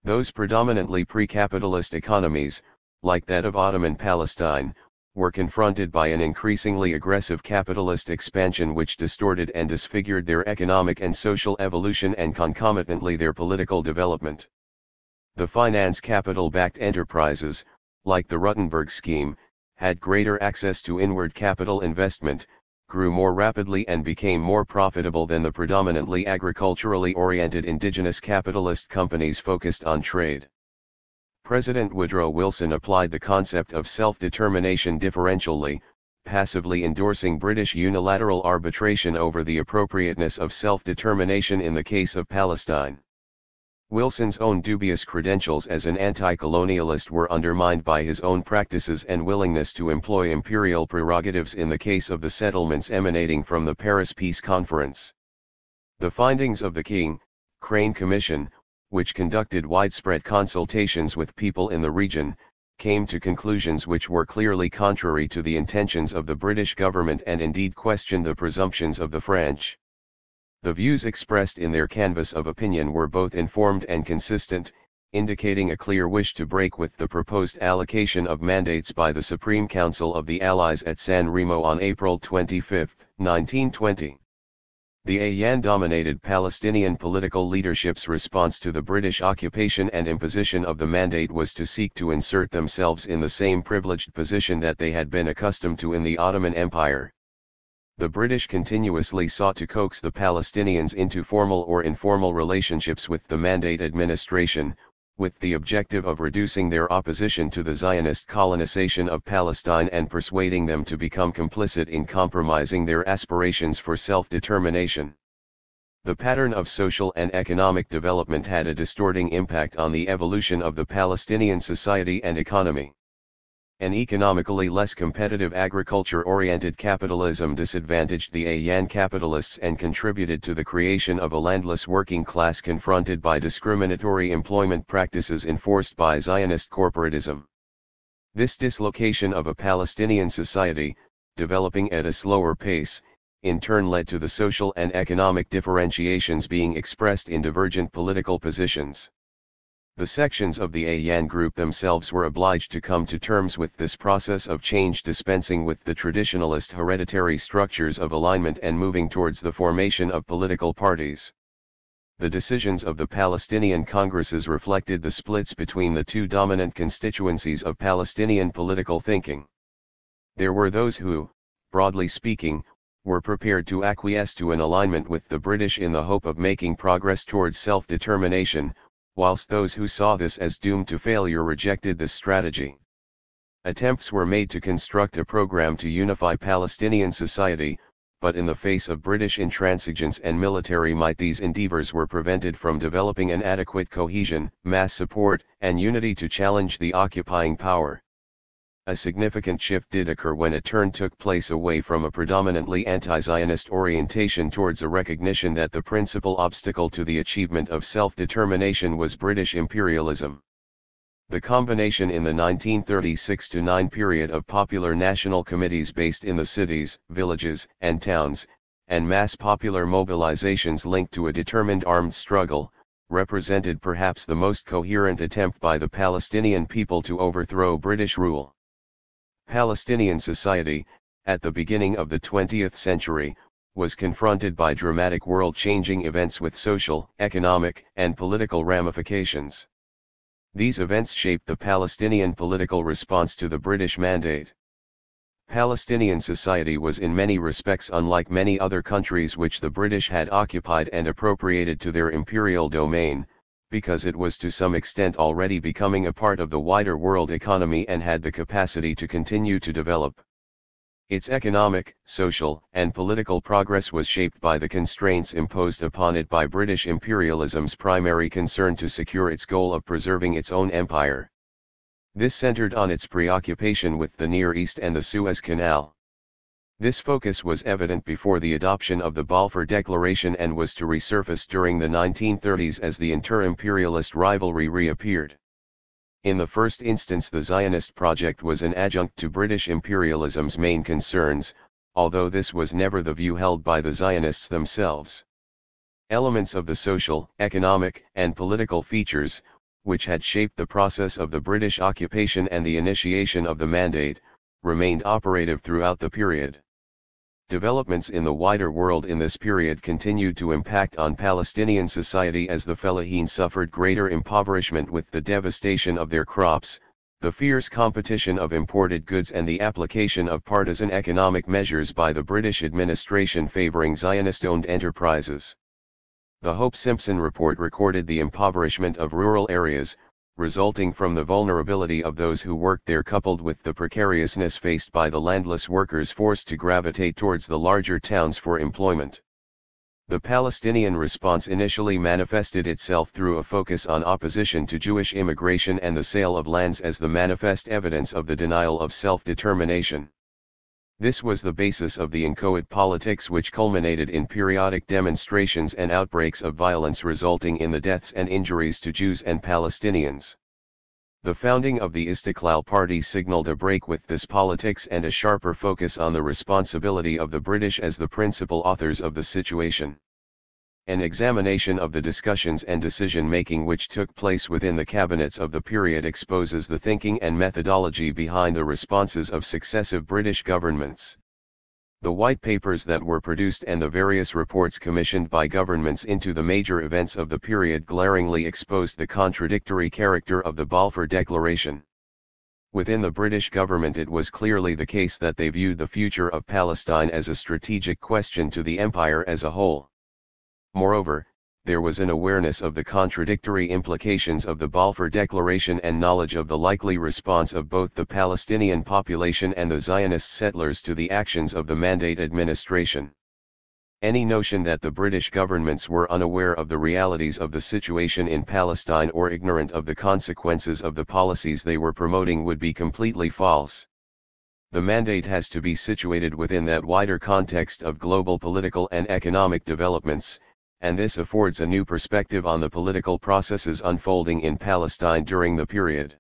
Those predominantly pre-capitalist economies, like that of Ottoman Palestine, were confronted by an increasingly aggressive capitalist expansion which distorted and disfigured their economic and social evolution and concomitantly their political development. The finance capital-backed enterprises, like the Rutenberg scheme, had greater access to inward capital investment, grew more rapidly and became more profitable than the predominantly agriculturally oriented indigenous capitalist companies focused on trade. President Woodrow Wilson applied the concept of self-determination differentially, passively endorsing British unilateral arbitration over the appropriateness of self-determination in the case of Palestine. Wilson's own dubious credentials as an anti-colonialist were undermined by his own practices and willingness to employ imperial prerogatives in the case of the settlements emanating from the Paris Peace Conference. The findings of the King-Crane Commission, which conducted widespread consultations with people in the region, came to conclusions which were clearly contrary to the intentions of the British government and indeed questioned the presumptions of the French. The views expressed in their canvass of opinion were both informed and consistent, indicating a clear wish to break with the proposed allocation of mandates by the Supreme Council of the Allies at San Remo on April 25, 1920. The AYAN-dominated Palestinian political leadership's response to the British occupation and imposition of the mandate was to seek to insert themselves in the same privileged position that they had been accustomed to in the Ottoman Empire. The British continuously sought to coax the Palestinians into formal or informal relationships with the Mandate administration, with the objective of reducing their opposition to the Zionist colonization of Palestine and persuading them to become complicit in compromising their aspirations for self-determination. The pattern of social and economic development had a distorting impact on the evolution of the Palestinian society and economy. An economically less competitive agriculture-oriented capitalism disadvantaged the AYAN capitalists and contributed to the creation of a landless working class confronted by discriminatory employment practices enforced by Zionist corporatism. This dislocation of a Palestinian society, developing at a slower pace, in turn led to the social and economic differentiations being expressed in divergent political positions. The sections of the AYAN group themselves were obliged to come to terms with this process of change, dispensing with the traditionalist hereditary structures of alignment and moving towards the formation of political parties. The decisions of the Palestinian Congresses reflected the splits between the two dominant constituencies of Palestinian political thinking. There were those who, broadly speaking, were prepared to acquiesce to an alignment with the British in the hope of making progress towards self-determination, whilst those who saw this as doomed to failure rejected this strategy. Attempts were made to construct a program to unify Palestinian society, but in the face of British intransigence and military might these endeavours were prevented from developing an adequate cohesion, mass support, and unity to challenge the occupying power. A significant shift did occur when a turn took place away from a predominantly anti-Zionist orientation towards a recognition that the principal obstacle to the achievement of self-determination was British imperialism. The combination in the 1936–9 period of popular national committees based in the cities, villages, and towns, and mass popular mobilizations linked to a determined armed struggle, represented perhaps the most coherent attempt by the Palestinian people to overthrow British rule. Palestinian society, at the beginning of the 20th century, was confronted by dramatic world-changing events with social, economic, and political ramifications. These events shaped the Palestinian political response to the British Mandate. Palestinian society was in many respects unlike many other countries which the British had occupied and appropriated to their imperial domain, because it was to some extent already becoming a part of the wider world economy and had the capacity to continue to develop. Its economic, social, and political progress was shaped by the constraints imposed upon it by British imperialism's primary concern to secure its goal of preserving its own empire. This centered on its preoccupation with the Near East and the Suez Canal. This focus was evident before the adoption of the Balfour Declaration and was to resurface during the 1930s as the inter-imperialist rivalry reappeared. In the first instance, the Zionist project was an adjunct to British imperialism's main concerns, although this was never the view held by the Zionists themselves. Elements of the social, economic, and political features, which had shaped the process of the British occupation and the initiation of the Mandate, remained operative throughout the period. Developments in the wider world in this period continued to impact on Palestinian society as the fellahin suffered greater impoverishment with the devastation of their crops, the fierce competition of imported goods and the application of partisan economic measures by the British administration favoring Zionist-owned enterprises. The Hope-Simpson report recorded the impoverishment of rural areas, resulting from the vulnerability of those who worked there coupled with the precariousness faced by the landless workers forced to gravitate towards the larger towns for employment. The Palestinian response initially manifested itself through a focus on opposition to Jewish immigration and the sale of lands as the manifest evidence of the denial of self-determination. This was the basis of the inchoate politics which culminated in periodic demonstrations and outbreaks of violence resulting in the deaths and injuries to Jews and Palestinians. The founding of the Istiqlal Party signaled a break with this politics and a sharper focus on the responsibility of the British as the principal authors of the situation. An examination of the discussions and decision-making which took place within the cabinets of the period exposes the thinking and methodology behind the responses of successive British governments. The white papers that were produced and the various reports commissioned by governments into the major events of the period glaringly exposed the contradictory character of the Balfour Declaration. Within the British government it was clearly the case that they viewed the future of Palestine as a strategic question to the empire as a whole. Moreover, there was an awareness of the contradictory implications of the Balfour Declaration and knowledge of the likely response of both the Palestinian population and the Zionist settlers to the actions of the Mandate administration. Any notion that the British governments were unaware of the realities of the situation in Palestine or ignorant of the consequences of the policies they were promoting would be completely false. The Mandate has to be situated within that wider context of global political and economic developments, and this affords a new perspective on the political processes unfolding in Palestine during the period.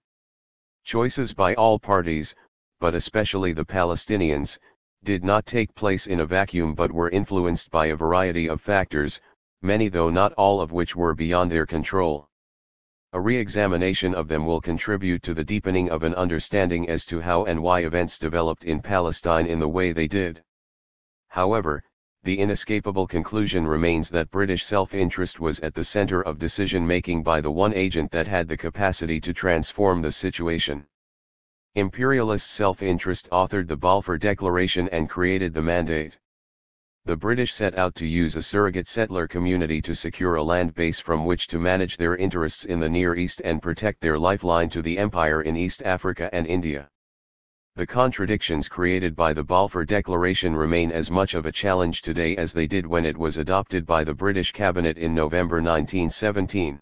Choices by all parties, but especially the Palestinians, did not take place in a vacuum but were influenced by a variety of factors, many though not all of which were beyond their control. A re-examination of them will contribute to the deepening of an understanding as to how and why events developed in Palestine in the way they did. However, the inescapable conclusion remains that British self-interest was at the center of decision-making by the one agent that had the capacity to transform the situation. Imperialist self-interest authored the Balfour Declaration and created the Mandate. The British set out to use a surrogate settler community to secure a land base from which to manage their interests in the Near East and protect their lifeline to the empire in East Africa and India. The contradictions created by the Balfour Declaration remain as much of a challenge today as they did when it was adopted by the British cabinet in November 1917.